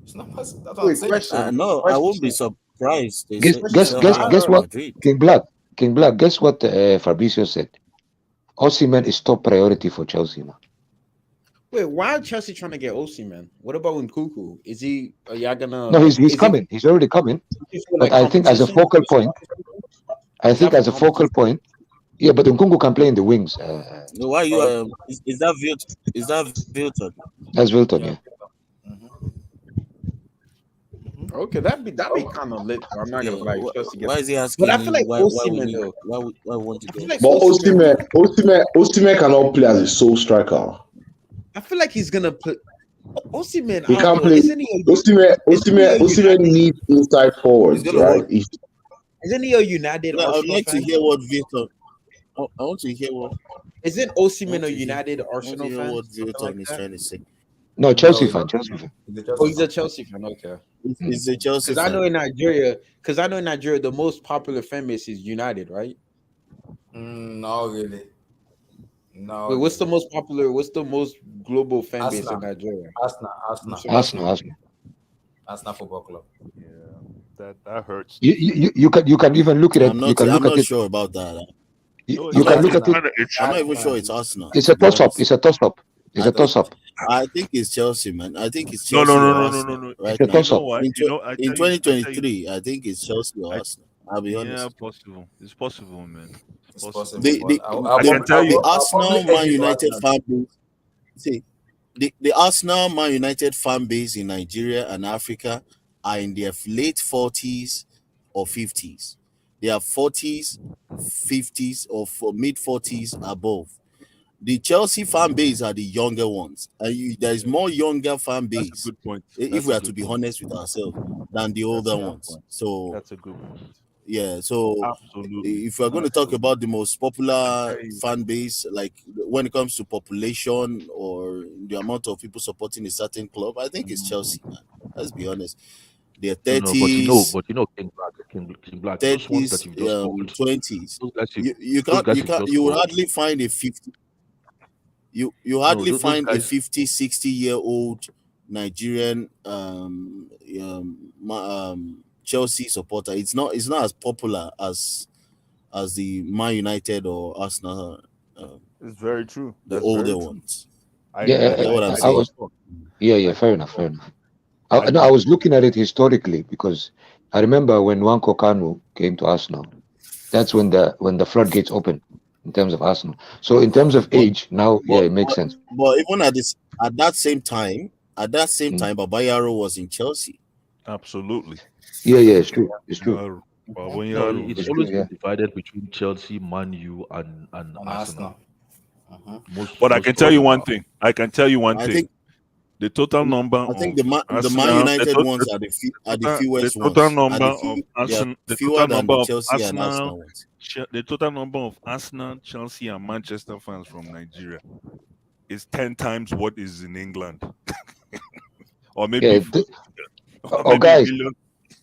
It's not possible. That's what I'm Wait, saying. question. No, I won't be Question. surprised. They Guess, guess, sell Question. guess, Haaland guess to what? Madrid. King Black. Guess what? Fabricio said. Osimhen is top priority for Chelsea now. Wait, why are Chelsea trying to get Osimhen? What about Nkunku? Is he? Are y'all gonna No, like? he's Is it coming. He's already coming. for, But like I think as a competition? focal point, Is that for competition? yeah. But Nkunku can play in the wings. Why you? Or Is that Vilton? Is that Vilton? As Wilton, Yeah. yeah. okay, that'd be kind of lit. I'm not Yeah. gonna lie. if Chelsea get, Why is he but asking I feel you like why we Osimhen need though. why we want to I feel get like But Osimhen. Osimhen cannot play as a sole striker. I feel like he's gonna put Osimhen. He I don't can't know. play. Isn't he? Osimhen needs inside He's forwards, gonna right? work. Isn't he a United I'd Arsenal like to fan? hear what Vilton. I want to hear what. Isn't I Osimhen want a to hear. United I want to Arsenal hear fan? what Something like Vilton is that. trying to say. No, Chelsea No, fan. Chelsea fan. he's a Oh, Chelsea he's a fan. Chelsea fan. Okay. He's a Chelsea Because I fan. know in Nigeria, the most popular fan base is United, right? Not really. No. Wait, what's the most global fan base in Arsenal. Nigeria? Arsenal. Arsenal Football Club. Yeah, that hurts. You can even look at it. I'm You can not look at it. sure about that. You No, can look at it. I'm not even sure it's Arsenal. It's to a be toss up. honest. It's a toss up. It's a toss up. I think it's Chelsea, man. I think it's No, Chelsea or no. Arsenal right It's a now. toss up. Why? In, I in tell you, 2023, I think it's Chelsea or I, Arsenal. I'll be honest. yeah, possible. It's possible, man. It's possible. The But I can tell you. Arsenal Man United Arsenal. fan base. See, the Arsenal Man United fan base in Nigeria and Africa are in their late 40s or 50s. They are 40s, 50s, or mid 40s above. The Chelsea fan base are the younger ones, and there is more younger fan That's a base, good point. if we are to be honest with ourselves, than the older ones. So That's a good point. yeah, so Absolutely. if we're going to talk about the most popular fan base, like when it comes to population or the amount of people supporting a certain club, I think it's Chelsea, man. Let's be honest. They're 30s. But King Black, King Black, those ones that 30s, you've just called, 20s. those guys You those can't guys you you've can't just you will called. hardly find a 50 you No, hardly those find a guys. 50, 60-year-old Nigerian Chelsea supporter. It's not as popular as the Man United or Arsenal, It's very true. the That's older very true. ones. Yeah, You get what I'm I saying? was. Yeah, fair enough, fair enough. I No, I was looking at it historically because I remember when Nwankwo Kanu came to Arsenal. That's when the floodgates opened in terms of Arsenal. So in terms of But age, now yeah, but it makes sense. but even at that same time, Mm. Babayaro was in Chelsea. Absolutely. Yeah, it's true. It's true. No, it's It's always true, yeah. been divided between Chelsea, Man U, and Arsenal. But I can tell you one thing. I I think The total number I think of the Man Arsenal, United ones are the fewest ones. They are fewer than the Chelsea and Arsenal ones. The total number of Arsenal, Chelsea, and Manchester fans from Nigeria is 10 times what is in England, or maybe, Yeah, or maybe a guys, million.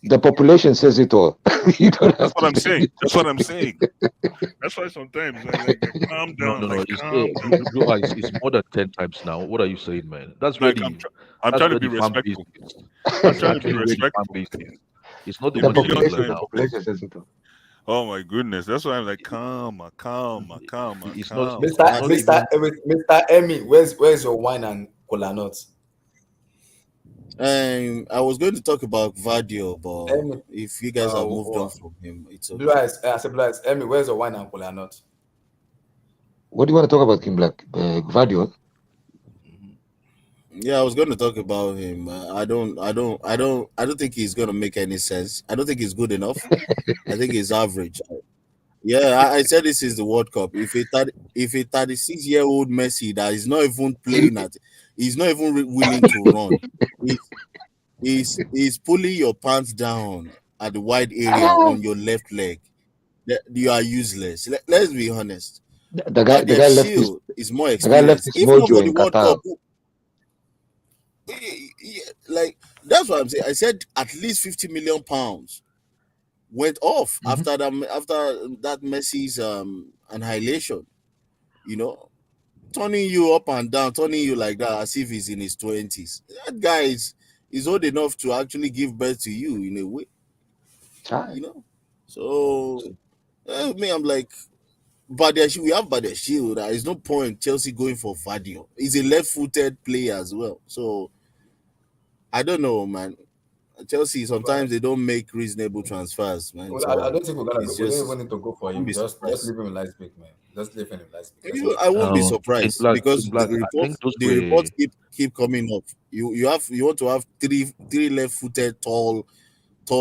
the population says it all. You don't That's have what to I'm say saying. it. That's what I'm saying. That's why sometimes I calm No, down. Like it's, calm down. it's more than 10 times now. What are you saying, man? That's Like really I'm that's trying to where be the fan base respectful. is. I'm That's trying to be actually where the fan respectful. base is. It's not the The ones in population, England now. says it all. Oh my goodness. That's why I'm like calm. It's not Mr. Emmy, where's your wine and cola nuts? I was going to talk about Vadio, but Emmy, if you guys have moved on from him, it's okay. Blue Eyes, I said Blue Eyes. Emmy, where's your wine and cola nuts? What do you want to talk about, King Black? Vadio? Yeah, I was going to talk about him. I don't think he's going to make any sense. I don't think he's good enough. I think he's average. Yeah, I said this is the World Cup. If a 36-year-old Messi that is not even playing he's not even willing to run. He's pulling your pants down at the wide area on your left leg. You are useless. Let's be honest. The guy left his Shield is more the guy left experienced. his If not mojo for the in World Qatar. Cup, like that's what I'm saying. I said at least 50 million pounds went off after that Messi's annihilation. You know, turning you up and down, turning you like that as if he's in his 20s. That guy is old enough to actually give birth to you in a way. You know, so me, I'm like, we have Badiashile. There is no point Chelsea going for Vadio. He's a left-footed player as well. So I don't know, man. Chelsea sometimes they don't make reasonable transfers, man. Well, So I don't think we don't just even need to go for I won't him. be Just surprised. leave him in Leipzig, man. Just leave him in Leipzig. I won't be King surprised Black, because King Black, I think those the reports keep coming up. You want to have three left-footed tall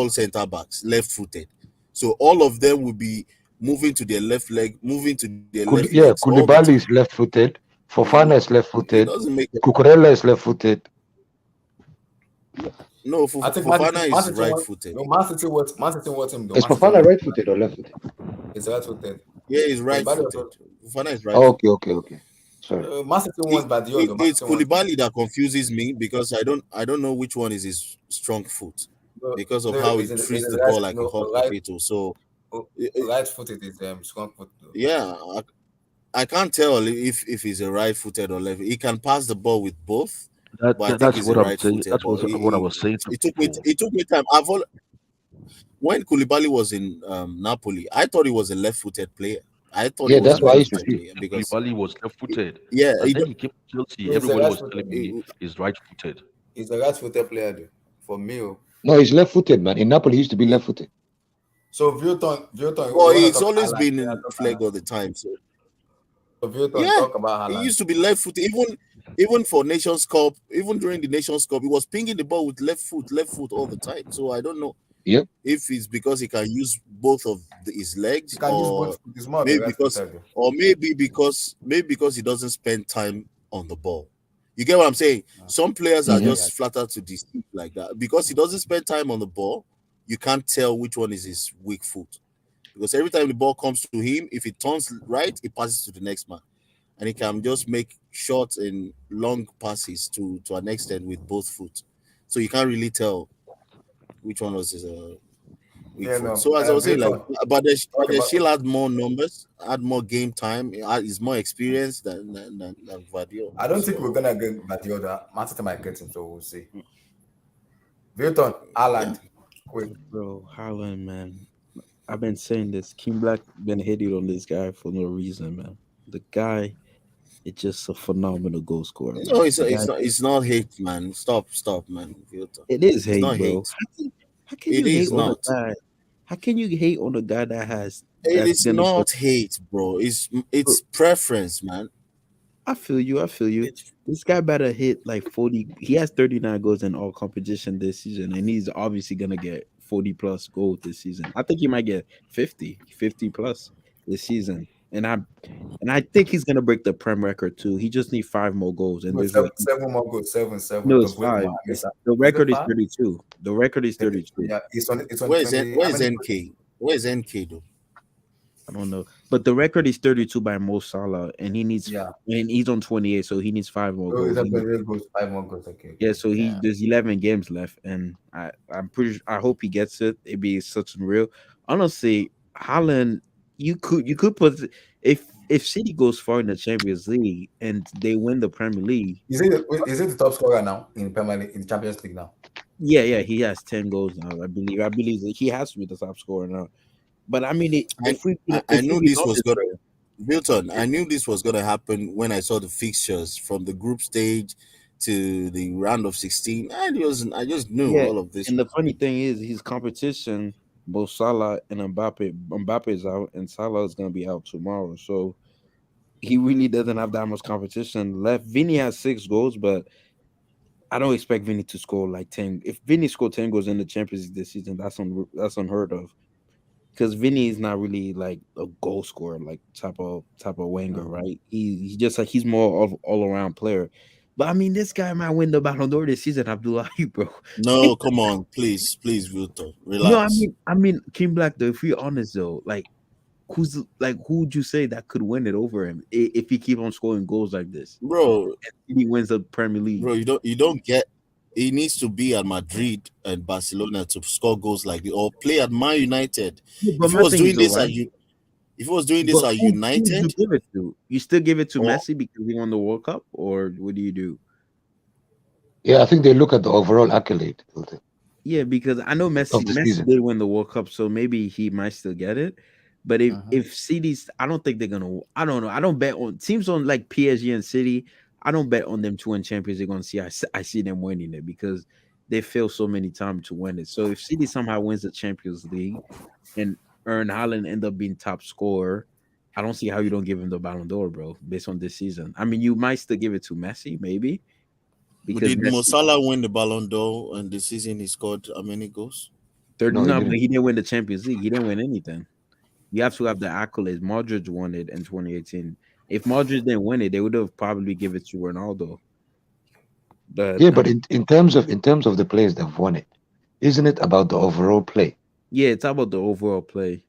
center backs, left-footed. So all of them will be moving to their left leg, moving to their left legs all the Koulibaly time. is left-footed. Fofana is It left-footed. doesn't make Cucurella is left-footed. no. I think Fofana is right-footed. Man City wants him. Is Fofana right-footed or left-footed? He's right-footed. Yeah, he's Koulibaly right-footed. also- Fofana is right-footed. Okay. Sorry. Man City wants Badiol. It's Koulibaly that confuses me because I don't know which one is his strong foot because of how he treats the ball like a hot potato. So right-footed is strong foot. Though. yeah, I can't tell if he's a right-footed or left. He can pass the ball with both, but I think that's he's what a I'm saying. right-footed. That's what I was saying to people. It took me time. When Koulibaly was in Napoli, I thought he was a left-footed player. I thought he was that's a why I used to left-footed see. player because Koulibaly was left-footed. yeah, And then he came to Chelsea. He's a Everybody was right-footed. telling me he's right-footed. He's a right-footed player, though, for me. No, he's left-footed, man. In Napoli, he used to be left-footed. So Vilton. Well, he's always been in flag all the time. So Vilton, yeah, talk about he Halland. used to be left-footed. Even for Nations Cup, even during the Nations Cup, he was pinging the ball with left foot all the time. So I don't know if it's because he can use both of his legs, or maybe because he doesn't spend time on the ball. You get what I'm saying? Some players are just flattered to deceive like that because he doesn't spend time on the ball. You can't tell which one is his weak foot because every time the ball comes to him, if it turns right, it passes to the next man, and he can just make short and long passes to an extent with both foot. So you can't really tell which one was Yeah, no. So as I was saying, like, Vilton, but talk about She'll add more numbers, add more game time. Is more experienced than Vadio. I don't think So we're gonna get Guardiola. Manchester might get him, so we'll see. Vilton, Halland, quick. Bro, Holland, man. I've been saying this. King Black been hating on this guy for no reason, man. The guy is just a phenomenal goal scorer, no, man. The guy, it's not hate, man. Stop, man. Vilton. it is It's hate, not bro. hate. How can It you hate is on a not. guy? How can you hate on a guy It that's is gonna go? not hate, bro. It's preference, man. I feel you. I feel you. It's This guy better hit like 40. He has 39 goals in all competition this season, and he's obviously gonna get 40 plus goals this season. I think he might get 50 plus this season. And I think he's gonna break the Prem record too. He just needs 5 more goals, and No, there's no. seven more goals, seven. No, it's Because wait, 5. is The it record is five? 32. The record is 32. Yeah, it's on where is 20. where How is many? NK? Where is NK though? I don't know, but the record is 32 by Mo Salah, and Yeah, he's on 28, so he needs 5 more so it's goals. on 28 goals, 5 more goals. Okay, Yeah, okay. so Yeah. there's 11 games left, and I hope he gets it. It'd be such unreal. Honestly, Holland, you could put if City goes far in the Champions League and they win the Premier League. Is it the top scorer now in Premier League, in Champions League now? Yeah, he has 10 goals now. I believe that he has to be the top scorer now. But I mean, I I if we knew be this was honest, gonna bro, Milton. I knew this was gonna happen when I saw the fixtures from the group stage to the round of 16. I just knew yeah. all of this. And the funny thing is, his competition, both Salah and Mbappe is out, and Salah is gonna be out tomorrow. So he really doesn't have that much competition left. Vinny has 6 goals, but I don't expect Vinny to score like 10. If Vinny scored 10 goals in the Champions League this season, that's unheard of. Because Vinny is not really like a goal scorer, like type of Wenger, right? He's just like he's more of all around player. But I mean, this guy might win the Ballon d'Or this season, Abdullahi, bro. No, come on, please, Vilton, No, relax. I mean, King Black. Though, if we're honest, though, who would you say that could win it over him if he keep on scoring goals like this? Bro, He wins the Premier League. you don't get. He needs to be at Madrid and Barcelona to score goals like this, or play at Man United. Yeah, but If he my was thing is doing though, this right? if he was doing this But at who do you United, give it to? You still give it to or Messi because he won the World Cup, or what do you do? Yeah, I think they look at the overall accolade Yeah, because I know of Messi the Messi season. did win the World Cup, so maybe he might still get it. But if Mhm. if City's, I don't think they're gonna. I don't know. I don't bet on teams on like PSG and City. I don't bet on them to win Champions League. I see them winning it because they fail so many times to win it. So if City somehow wins the Champions League and Haaland end up being top scorer, I don't see how you don't give him the Ballon d'Or, bro. Based on this season, I mean, you might still give it to Messi, maybe because did Mo Messi Salah win the Ballon d'Or and the season he scored how many goals? 30. No, he No, but didn't. he didn't win the Champions League. He didn't win anything. You have to have the accolades. Modric won it in 2018. If Modric didn't win it, they would have probably give it to Ronaldo. But Yeah, but in terms of the players that have won it, isn't it about the overall play? yeah, it's about the overall play.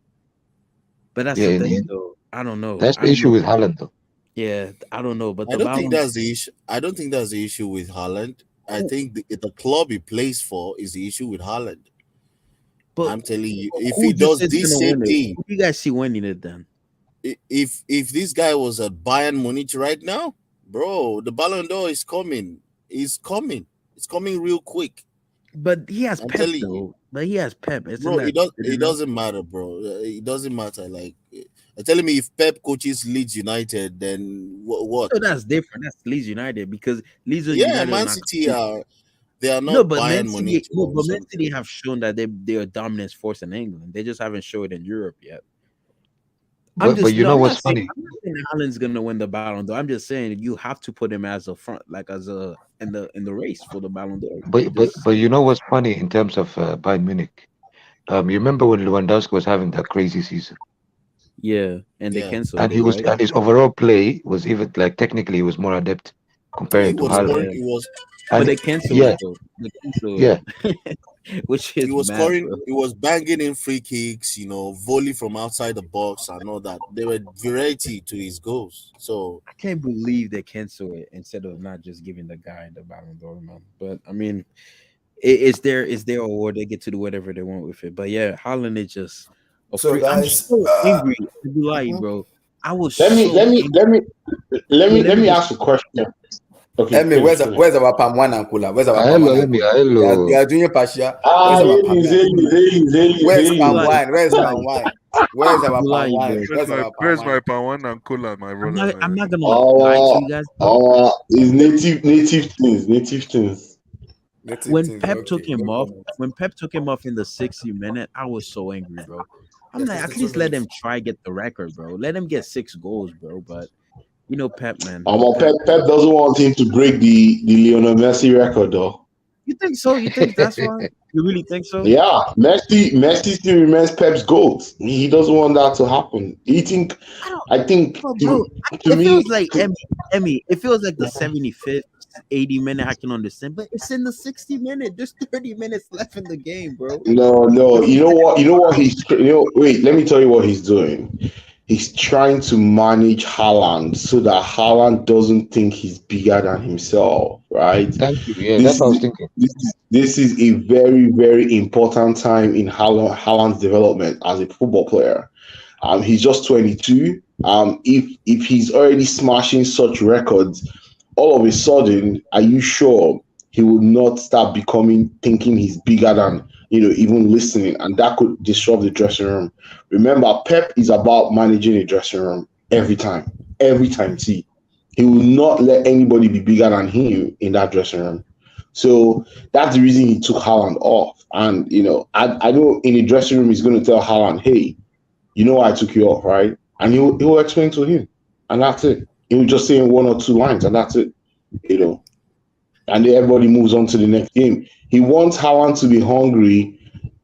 But that's Yeah, the and, thing, and though. I don't know. that's I the don't issue know. with Haaland, though. Yeah, I don't know. But I the don't think Ballon, that's the issue. I don't think that's the issue with Haaland. I who, think the club he plays for is the issue with Haaland. but I'm telling you, if who he would you does say is this gonna same win it? thing, Who do you guys see winning it then? if this guy was at Bayern Munich right now, bro, the Ballon d'Or is coming. It's coming. It's coming real quick. But he has I'm Pep telling you, though. But he has Pep. Isn't bro. that good It enough? doesn't matter, bro. It doesn't matter. Like, you're telling me if Pep coaches Leeds United, then what? No, that's different. That's Leeds United because Leeds Yeah, United are Man not. City they are No, not but Man Bayern City, Munich or Man something. City have shown that they're a dominant force in England. They just haven't shown it in Europe yet. But you know what's funny? I'm not saying Haaland's gonna win the Ballon d'Or. I'm just saying you have to put him as a front, like as a in the race for the Ballon d'Or. But you know what's funny in terms of Bayern Munich? You remember when Lewandowski was having that crazy season, Yeah, and they Yeah, canceled and it, right? his overall play was even like technically he was more adept yeah. He comparing to was Haaland. scoring. Yeah, He was but And they canceled yeah, it though. They canceled yeah, it, which he is was mad, scoring. bro. He was banging in free kicks. Volley from outside the box and all that. There were variety to his goals. So I can't believe they canceled it instead of not just giving the guy the Ballon d'Or, man. But I mean, it's their award. They get to do whatever they want with it. But yeah, Holland is just a So freak. I'm guys, so angry. I be lying, bro. I was Let me so let me angry. let me let me Let let me me just ask a question. Okay, Emi, finish, finish. where's our palm one and cooler? Where's our palm Hello, one and let me. cooler? They Hello. are doing partial. Ah, Where's our palm Zeli, wine? Where's I be palm Zeli. lying. wine? Where's palm wine? Where's our I be palm lying, wine? bro. Where's our palm Where's wine? my Pawan and Cola, my brother, I'm man? not gonna lie to you guys. Is native things. Native When things. Pep took Okay, no him off, comment. in the 60th minute, I was so angry, bro. I'm Yeah, like, at 62 least let minutes. them try get the record, bro. Let them get 6 goals, bro. But you know, Pep, man. Pep doesn't want him to break the Lionel Messi record, though. You think so? You think that's why? You really think so? Yeah, Messi still remains Pep's GOAT. He doesn't want that to happen. I think Oh, bro, to it feels me, like Emmy. It feels like the 75th, 80 minute. I can understand, but it's in the 60 minute. There's 30 minutes left in the game, bro. no. You know what? Wait. Let me tell you what he's doing. He's trying to manage Halland so that Halland doesn't think he's bigger than himself, right? Thank you. Yeah, This that's what I was is thinking. this is a very, very important time in Halland's development as a football player. He's just 22. If he's already smashing such records, all of a sudden, are you sure he will not start thinking he's bigger than even listening, and that could disrupt the dressing room. Remember, Pep is about managing a dressing room every time. Every time, see, he will not let anybody be bigger than him in that dressing room. So that's the reason he took Haaland off. And I know in the dressing room he's going to tell Haaland, "Hey, you know why I took you off, right?" And he'll explain to him, and that's it. He'll just say one or two lines, and that's it. And then everybody moves on to the next game. He wants Haaland to be hungry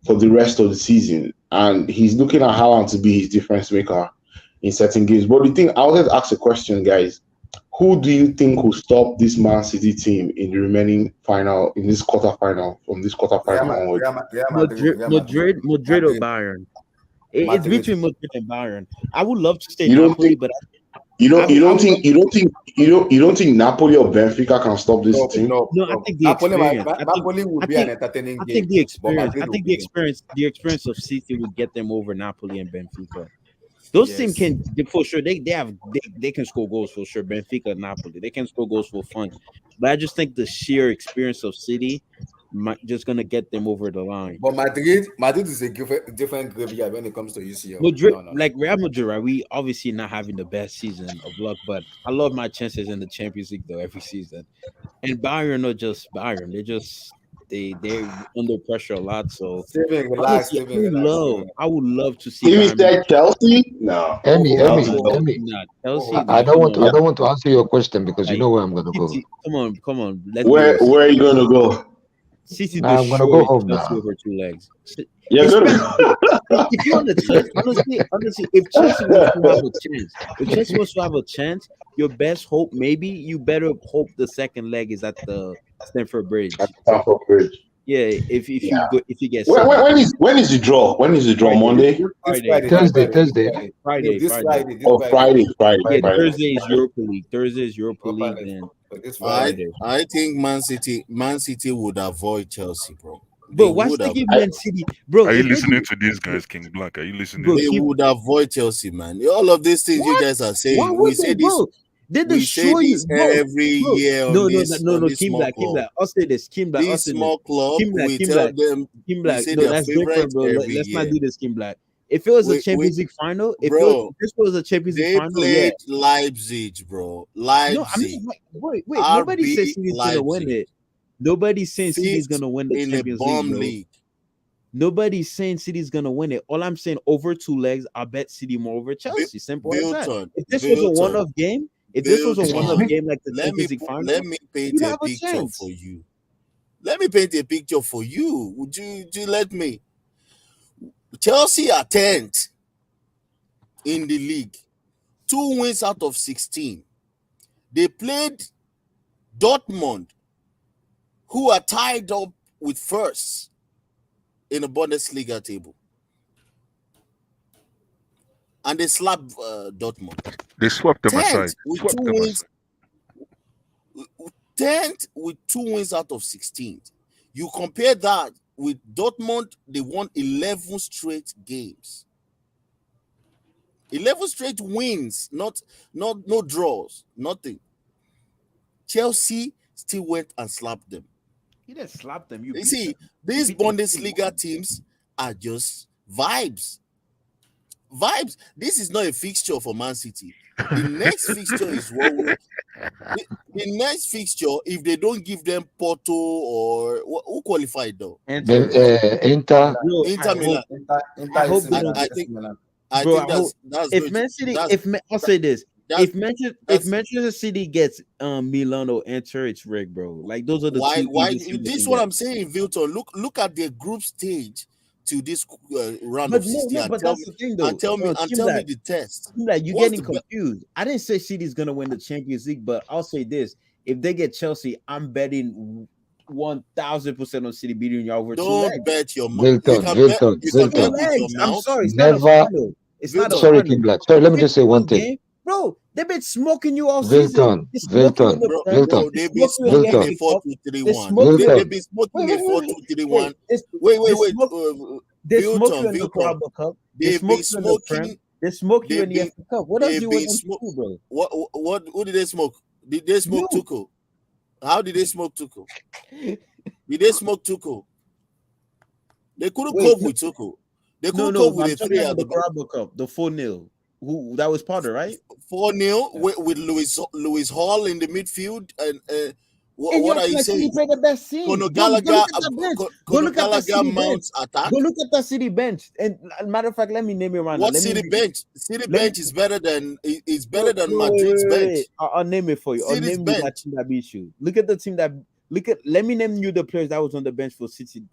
for the rest of the season, and he's looking at Haaland to be his difference maker in certain games. But the thing, I wanted to ask a question, guys. Who do you think will stop this Man City team in the remaining final, in this quarterfinal, from this quarterfinal onward? Real Madrid, Madrid or Bayern. It's between Madrid and Bayern. I would love to say You don't Napoli, think but you don't think Napoli or Benfica can stop this team? I think the experience. Napoli would be an entertaining I game. think the but experience. Madrid I will think beat them. the experience of City would get them over Napoli and Benfica. Those teams can for sure. They can score goals for sure. Benfica, Napoli, they can score goals for fun. But I just think the sheer experience of City just gonna get them over the line. But Madrid is a different graveyard when it comes to UCL. Madrid, No. like Real Madrid, right? We obviously not having the best season of luck, but I love my chances in the Champions League though every season. And Bayern are just Bayern. They're under pressure a lot. So Relax. I would love to see Timmy Bayern. said Chelsea? No. Emmy, Chelsea. I don't want to answer your question because you know where I'm gonna go. Come on. Let's Where are you gonna go? City Nah, I'm gonna go destroyed home Chelsea now. over 2 legs. You're gonna If you want a chance, honestly, if Chelsea wants to have a chance, your best hope, maybe you better hope the second leg is at the Stamford Bridge. Stamford Bridge. Yeah, if you get when is the draw? When is the draw? Monday? Friday. Thursday. Friday. Friday. Yeah, Thursday is Europa League. Then Friday. I think Man City would avoid Chelsea, bro. Bro, watch the game, Man City. Bro, Are you listening to these guys, King Black? Are you listening? They would avoid Chelsea, man. All of these things you guys are saying, we say this. They We say destroy this you, every year on this Kim small Black. club. I'll say this, Kim Black. This small club, we tell them, Kim we Black. say No, they're that's different, favorites bro. every Let's year. not do this, Kim Black. If it was a Champions League final, if this was a Champions League final, played Leipzig, bro. Leipzig. Wait. Nobody says City's gonna win it. Nobody's saying City's gonna win the in Champions a bomb League. league. Nobody's saying City's gonna win it. All I'm saying, over 2 legs, I bet City more over Chelsea. Simple as that. If this was a one-off game, like the Champions League final, let me paint a picture for you. Let me paint a picture for you. Would you let me? Chelsea are 10th in the league. 2 wins out of 16. They played Dortmund, who are tied up with first in the Bundesliga table. And they slapped Dortmund. They swept them 10th aside. with 2 wins. 10th with 2 wins out of 16. You compare that with Dortmund, they won 11 straight games. 11 straight wins, not no draws, nothing. Chelsea still went and slapped them. He didn't slap them. You beat see, them. these beat them Bundesliga teams are just vibes. Vibes. This is not a fixture for Man City. The next fixture is what the next fixture, if they don't give them Porto or who qualified though? Inter. Inter Milan. I hope they don't. I think that's if good. Man City. That's, I'll say this. If that's- Manchester City gets Milan or Inter, it's rigged, bro. Like those are the two. why easiest teams they this is can what get. I'm saying, Vilton. Look at their group stage to this round But of 16 but that's the thing, though. and tell me the test. Like you're What's getting the confused. I didn't say City's gonna win the Champions League, but I'll say this: if they get Chelsea, I'm betting 1,000% on City beating you over 2 legs. Don't bet your mouth. Vilton. I'm sorry, it's Never. not a final. It's not a Sorry, final. King Black. Sorry, let me just say one thing. Bro, they've been smoking you all season. Vilton. They've been smoking a 4-2-3-1. They've been smoking a 4-2-3-1. Wait. They smoke you in the Carabao Cup. They smoke you in the Prem. They smoke you in the FA Cup. What else do you want them to do, bro? Who did they smoke? Did they smoke Tuchel? How did they smoke Tuchel? Did they smoke Tuchel? They couldn't cope with Tuchel. They couldn't cope with a 3 at the Carabao Cup, the 4-0. Who that was Potter, right? 4-0 with Lewis Hall in the midfield, and what are you saying? City played the best team. Conor Gallagher mounts attack. Go look at that City bench. And matter of fact, let me name it right now. What City bench? City bench is better than Madrid's bench. I'll name it for you. I'll name you that team that beat you. Look at the team that let me name you the players that was on the bench for City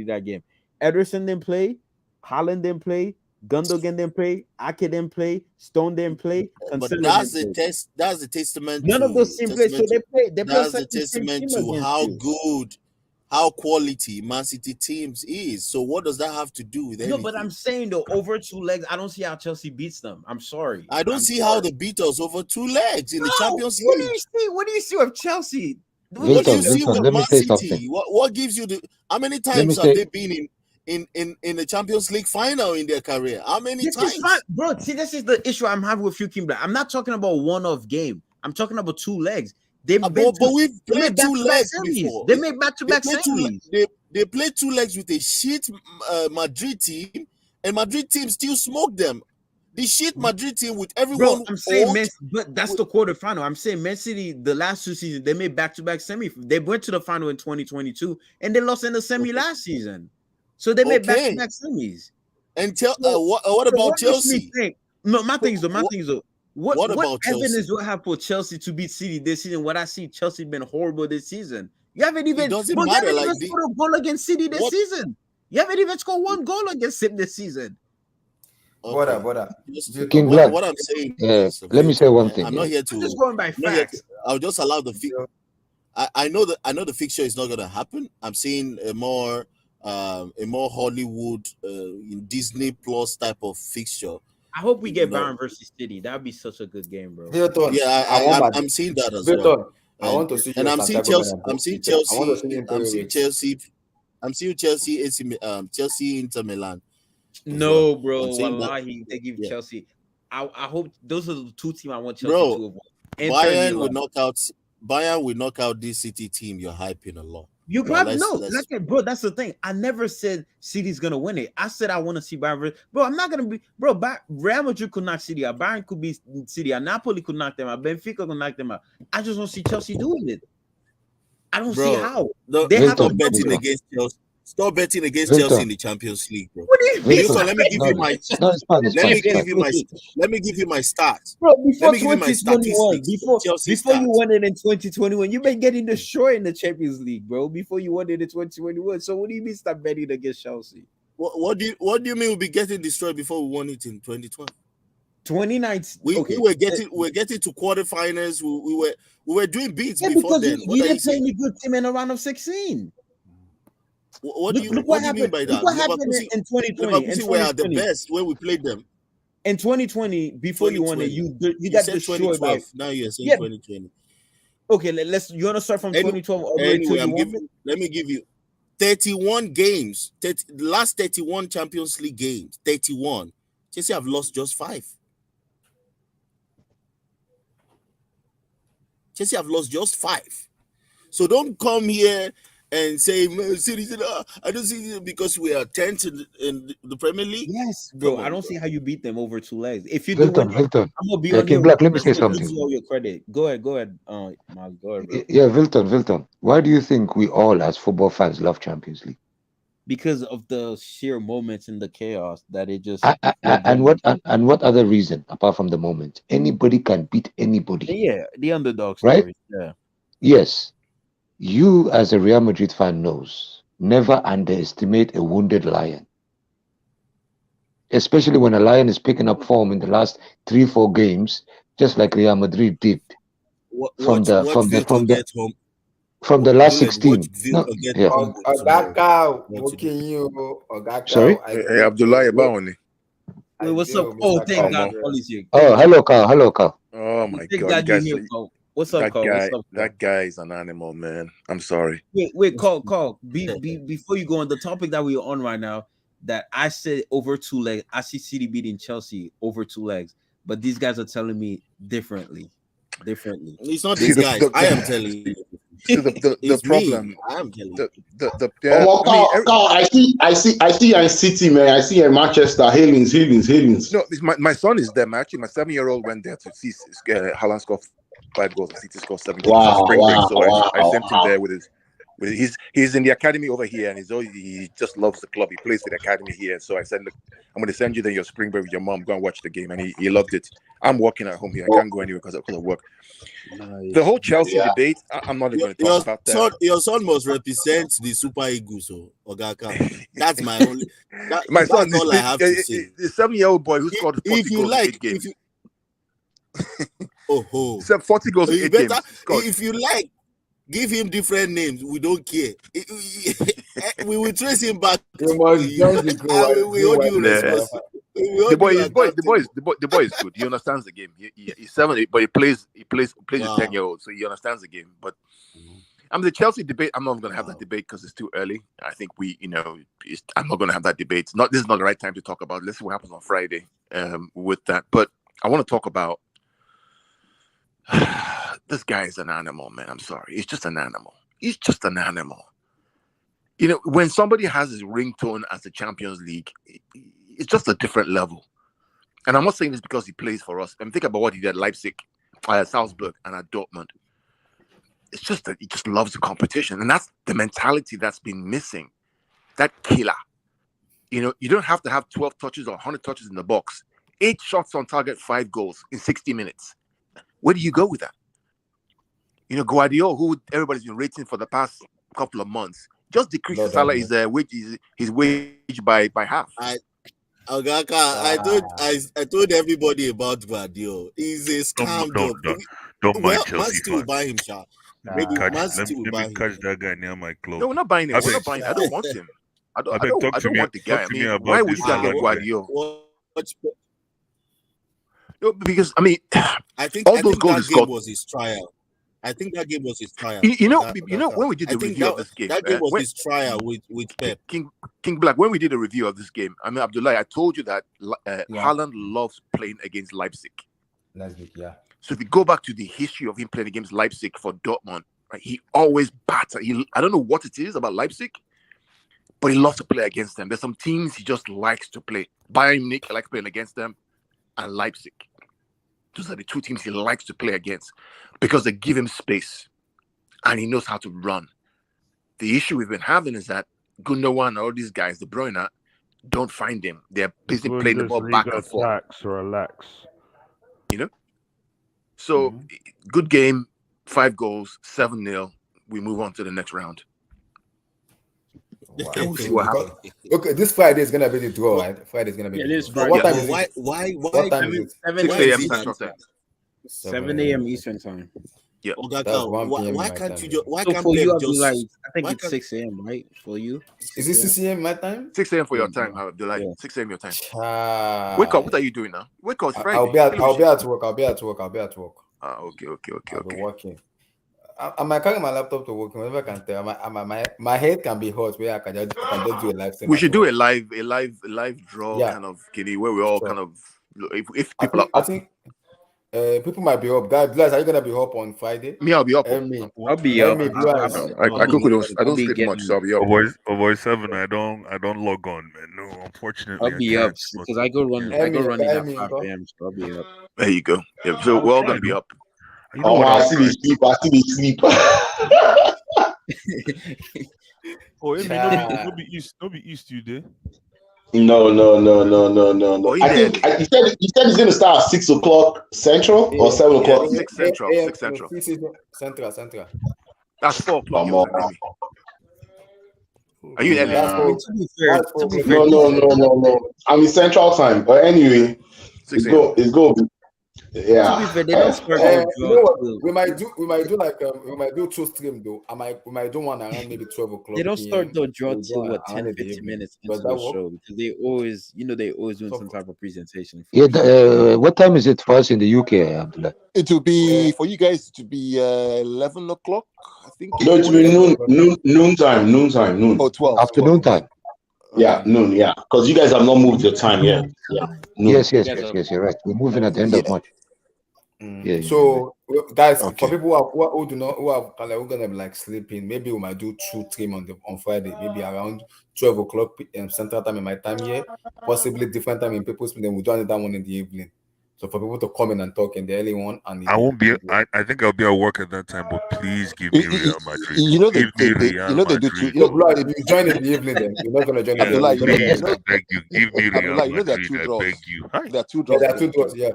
that game. Ederson didn't play, Halland didn't play, Gundogan didn't play, Ake didn't play, Stone didn't play. But that's the test. That's the testament. None of those teams played. So they play. That's the testament to how good, how quality Man City teams is. So what does that have to do with anything? No, but I'm saying though, over 2 legs, I don't see how Chelsea beats them. I'm sorry. I don't see how they beat us over 2 legs in the Champions League. What do you see with Chelsea? What do you see with Man City? What gives you the? How many times have they been in the Champions League final in their career? How many times? Bro, see, this is the issue I'm having with you, Kimber. I'm not talking about one-off game. I'm talking about 2 legs. We've played 2 legs before. They made back-to-back semis. They played 2 legs with a shit Madrid team, and Madrid team still smoked them. The shit Madrid team with everyone. Bro, I'm saying, but that's the quarterfinal. I'm saying Man City, the last 2 seasons, they made back-to-back semi. They went to the final in 2022, and they lost in the semi last season. So they made back-to-back semis. And what about Chelsea? No, my thing is what about evidence do I have for Chelsea to beat City this season? What I see, Chelsea been horrible this season. You haven't even scored a goal against City this season. You haven't even scored 1 goal against City this season. Brother. King Black. What I'm saying let me say one thing. I'm not here to. I'm just going by facts. I'll just allow the. I know the fixture is not going to happen. I'm seeing a more Hollywood Disney Plus type of fixture. I hope we get Bayern versus City. That'd be such a good game, bro. Yeah, I'm seeing that as well. I want to see. And I'm seeing Chelsea. I'm seeing Chelsea. Chelsea Inter Milan. No, bro. Wallahi, they give Chelsea. I hope those are the 2 teams I want Chelsea to avoid. Bayern will knock out this City team. You're hyping a lot. You probably bro. That's the thing. I never said City's gonna win it. I said I want to see Bayern. Bro, I'm not gonna be. Bro, Real Madrid could knock City out. Bayern could be City out. Napoli could knock them out. Benfica could knock them out. I just want to see Chelsea doing it. I don't see how. Stop betting against Chelsea. Stop betting against Chelsea in the Champions League, bro. What do you mean? So let me give you my. Let me give you my stats. Bro, before 2021, before you won it in 2021, you've been getting destroyed in the Champions League, bro. Before you won it in 2021, so what do you mean stop betting against Chelsea? What do you mean we'll be getting destroyed before we won it in 2020? 2019. We were getting to quarterfinals. We were doing beats before then. You didn't play any good team in a round of 16. What do you mean by that? Look what happened in 2020. Leverkusen were at the best when we played them. In 2020, before you won it, you got destroyed by. Now you're saying 2020. Okay, you want to start from 2012? Anyway, let me give you 31 games, the last 31 Champions League games, 31. Chelsea have lost just 5. Chelsea have lost just 5. So don't come here and say, I don't see it because we are 10th in the Premier League. Yes, bro. Come I on, don't bro. see how you beat them over 2 legs. If you Vilton, do it, Vilton. I'm gonna be Yeah, on King here Black, let me say Wednesday, give something. you all your credit. Go ahead, Miles. Go ahead, bro. Yeah, Vilton. Why do you think we all, as football fans, love Champions League? Because of the sheer moments and the chaos that it just And what other reason apart from the moment? Anybody can beat anybody, yeah, the underdog right? story. Yeah. Yes. You, as a Real Madrid fan, knows never underestimate a wounded lion, especially when a lion is picking up form in the last 3-4 games, just like Real Madrid did from Watch Vilton get home. from the last Bullet, watch 16. No, Vilton get yeah. home Ọ̀gá tomorrow. Cow, What mo to kí do? yín o. Ọ̀gá Sorry? Cow, Hey, Abdullahi Bawoni. Wait, what's I up? do, Oh, Mr. thank Cow. God, Paul is here. Oh, hello, Carl. Oh my Thank God, God you guys! you're here, Cole. What's up, That Cole? What's guy, up, Cole? that guy is an animal, man. I'm sorry. Wait, Cole. Before you go on the topic that we're on right now, that I said over 2 legs. I see City beating Chelsea over 2 legs, but these guys are telling me differently. It's not See these the, guys. the, I am telling you. see the It's problem. me. I am telling The you. the Oh, I mean, Carl, I see you in City, man. I see you in Manchester. Halings. no, my son is there. Actually, my 7-year-old went there to see Halland score 5 goals and City score 7 goals. It's a spring break, so I sent him there with his. He's in the academy over here, and he just loves the club. He plays for the academy here. So I said, look, I'm going to send you there your spring break with your mom. Go and watch the game, and he loved it. I'm working at home here. I can't go anywhere because of work. Nice. The whole Chelsea debate, I'm not even going to talk about that. Your son must represent the Super Eagles, so Ogaka. That's my only. My son, that's all I have to say. the 7-year-old boy who scored 40 If you goals like, in 8 games. oh, 40 goals in you 8 better. games. Scored. If you like, give him different names. We don't care. We will trace him back. You must join the And we hold you responsible. The boy is good. He understands the game. He's 7, but he plays with 10-year-olds, so he understands the game. But I mean, the Chelsea debate, I'm not going to have that debate because it's too early. I think I'm not going to have that debate. This is not the right time to talk about it. Let's see what happens on Friday with that. But I want to talk about this guy is an animal, man. I'm sorry. He's just an animal. When somebody has his ringtone as the Champions League, it's just a different level. And I'm not saying this because he plays for us. I'm thinking about what he did at Leipzig, at Salzburg, and at Dortmund. It's just that he just loves the competition. And that's the mentality that's been missing. That killer. You don't have to have 12 touches or 100 touches in the box. 8 shots on target, 5 goals in 60 minutes. Where do you go with that? Guardiola, who everybody's been rating for the past couple of months, just decreased his wage by half. Ogaka, I told everybody about Guardiola. He's a scam job. Don't mind Chelsea. Man City will buy him, Sha. Maybe Man City will buy him. Catch that guy near my club. No, we're not buying him. I don't want him. I don't want the guy. I mean, why would you get Guardiola? No, because I think that game was his trial. When we did the review of this game, that game was his trial with Pep. King Black, when we did a review of this game, Abdullah, I told you that Halland loves playing against Leipzig. Yeah. So if you go back to the history of him playing against Leipzig for Dortmund, right, he always bats. I don't know what it is about Leipzig, but he loves to play against them. There's some teams he just likes to play. Bayern Munich, he likes playing against them, and Leipzig. Those are the 2 teams he likes to play against because they give him space and he knows how to run. The issue we've been having is that Gundogan and all these guys, De Bruyne, don't find him. They're busy playing the ball back and forth. Relax. So, good game, 5 goals, 7-0. We move on to the next round. Wow. We'll see what happens. Okay, this Friday is gonna be the draw, right? Friday's gonna be. Yeah, the it is draw. Friday. What time is it? Why? What time is it? 7 6 a.m. Central Time. 7 a.m. Eastern Time. Yeah. Ogaka, why can't you just? Why can't for Pep you, just? like, I think it's 6 a.m. right for you. Is it 6 a.m. my time? 6 a.m. for your time, Abdullah. Yeah. 6 a.m. your time. Wake up! What are you doing now? Wake up! It's Friday. I'll be at work. Okay. I'll be working. I might carry my laptop to work whenever I can tell. My head can be hot where I can just do a live stream. We should do a live draw kind of Kenny, where we all kind of if people are up. I think people might be up. Guys, are you gonna be up on Friday? Me, I'll be up. I'll be up. I don't sleep much, so I'll be up. Boy 7, I don't log on, man. No, unfortunately. I'll be up because I go running at 5 a.m. So I'll be up. There you go. Yeah, so we're all gonna be up. I see the sleep. Oh, no be East you there. No. I think he said it's going to start at 6 o'clock Central or 7 o'clock. 6 Central. 6 Central. Central. That's 4 o'clock. Are you in LA? No. I'm in Central Time. But anyway, it's going to be. Yeah. To be fair, they don't start you know what? We might do two stream though. We might do one around maybe 12 o'clock. They don't start the draw till 10-15 minutes into the show because they always doing some type of presentation. Yeah. What time is it for us in the UK, Abdullah? It will be for you guys to be 11 o'clock. I think. No, it will be noon time. Oh, 12. Afternoon time. Yeah, noon. Yeah, because you guys have not moved your time yet. Yeah. Yes. You're right. We're moving at the end of March. Yeah. So, guys, for people who are gonna be like sleeping, maybe we might do 2 stream on Friday, maybe around 12 o'clock Central Time in my time here, possibly different time in people's. Then we do another one in the evening. So for people to come in and talk in the early one, and I won't be. I think I'll be at work at that time, but please give me Real Madrid. They do two. If you join in the evening, then you're not gonna join. Please, I beg you, give me Real Madrid. I beg you. There are 2 draws. There are 2 draws. Yeah.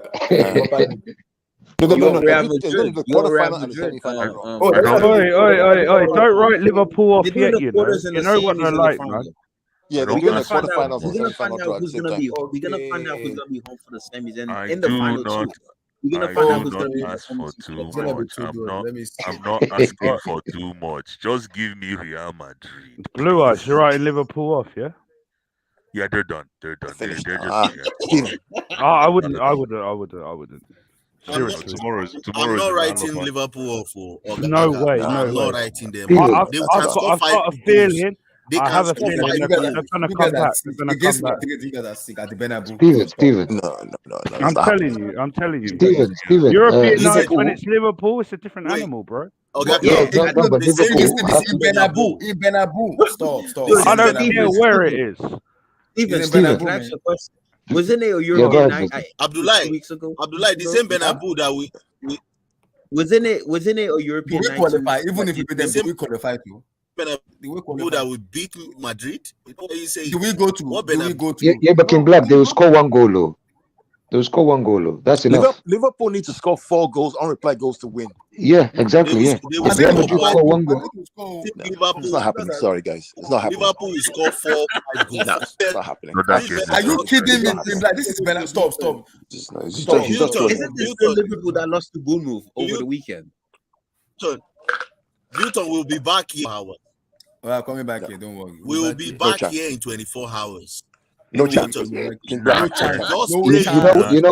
No. The quarterfinal and the semi-final. Oi! Don't write Liverpool off yet. You know what they're like, man. Yeah, they're doing the quarterfinals and semi-final draw at the same time. We're gonna find out who's gonna be home for the semis and in the final too. We're gonna find out who's gonna be ask for too much. I'm not asking for too much. Just give me Real Madrid. Blue Eyes, you're writing Liverpool off, yeah? Yeah, they're done. They're just. I wouldn't. Seriously, tomorrow's I'm not writing Liverpool off. No way. I'm not writing them. I've got a feeling. I have a feeling they're going to come back. Steven. No. I'm telling you. Steven. European nights, when it's Liverpool, it's a different animal, bro. But Liverpool. In Benabu. Stop. I don't care where it is. Steven, can I ask you a question? Wasn't it a European night? Abdullah, 2 weeks ago. Abdullah, the same Benabu that we wasn't it a European night? Qualify, even if we beat them, we qualify too. Benabu that we beat Madrid. Do we go to? Yeah, but King Black, they will score 1 goal, though. That's enough. Liverpool need to score 4 goals, unreplied goals to win. Yeah, exactly. They will score 1 goal. It's not happening. Sorry, guys. It's not happening. Liverpool will score 4 goals. No, it's not happening. Are you kidding me? This is Benabu. Stop. Isn't this the Liverpool that lost to Bournemouth over the weekend? Newton will be back here. Well, coming back here, don't worry. We will be back here in 24 hours. No chance. You know what, King Black? You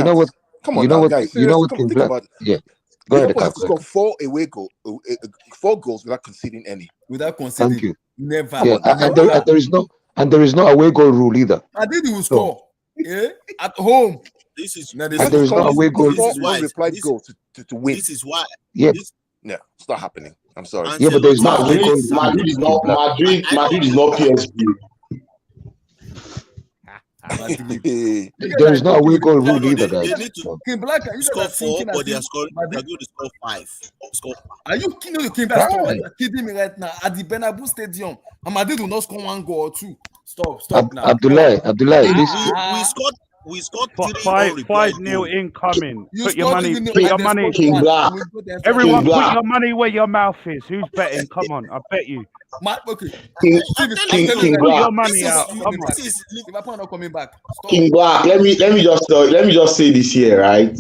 know what? Come on, guys. You know what, King Black? Yeah. Go ahead. Have to score 4 away goals, 4 goals without conceding any. Thank you. Never. Yeah, and there is no away goal rule either. I did you score. Yeah, at home. There is no away goal. Replied goal to win. This is why. Yeah. No, it's not happening. I'm sorry. Yeah, but there is no away goal. Madrid is not PSG. There is no away goal rule either, guys. They need to score 4, but they are going to score 5. Are you kidding me? You're kidding me right now? At the Bernabeu Stadium, Madrid will not score 1 goal or 2. Stop now. Abdullah, we scored 5-0 incoming. Put your money. King Black. Everyone, put your money where your mouth is. Who's betting? Come on, I bet you. King Put Black. your money out. Come on. Liverpool not coming back. King Black. Let me just say this here, right?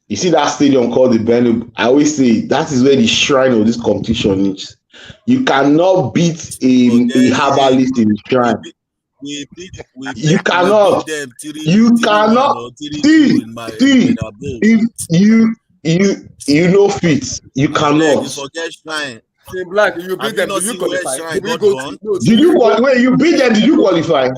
You see that stadium called the Bernabeu? I always say that is where the shrine of this competition is. You cannot beat a herbalist in the shrine. You cannot. you know fit. You You cannot. forget shrine. Say Black, if you Have beat you them, not did you seen where qualify? shrine Did you got go gone? to? No, Did you wait? You beat them? Did you qualify?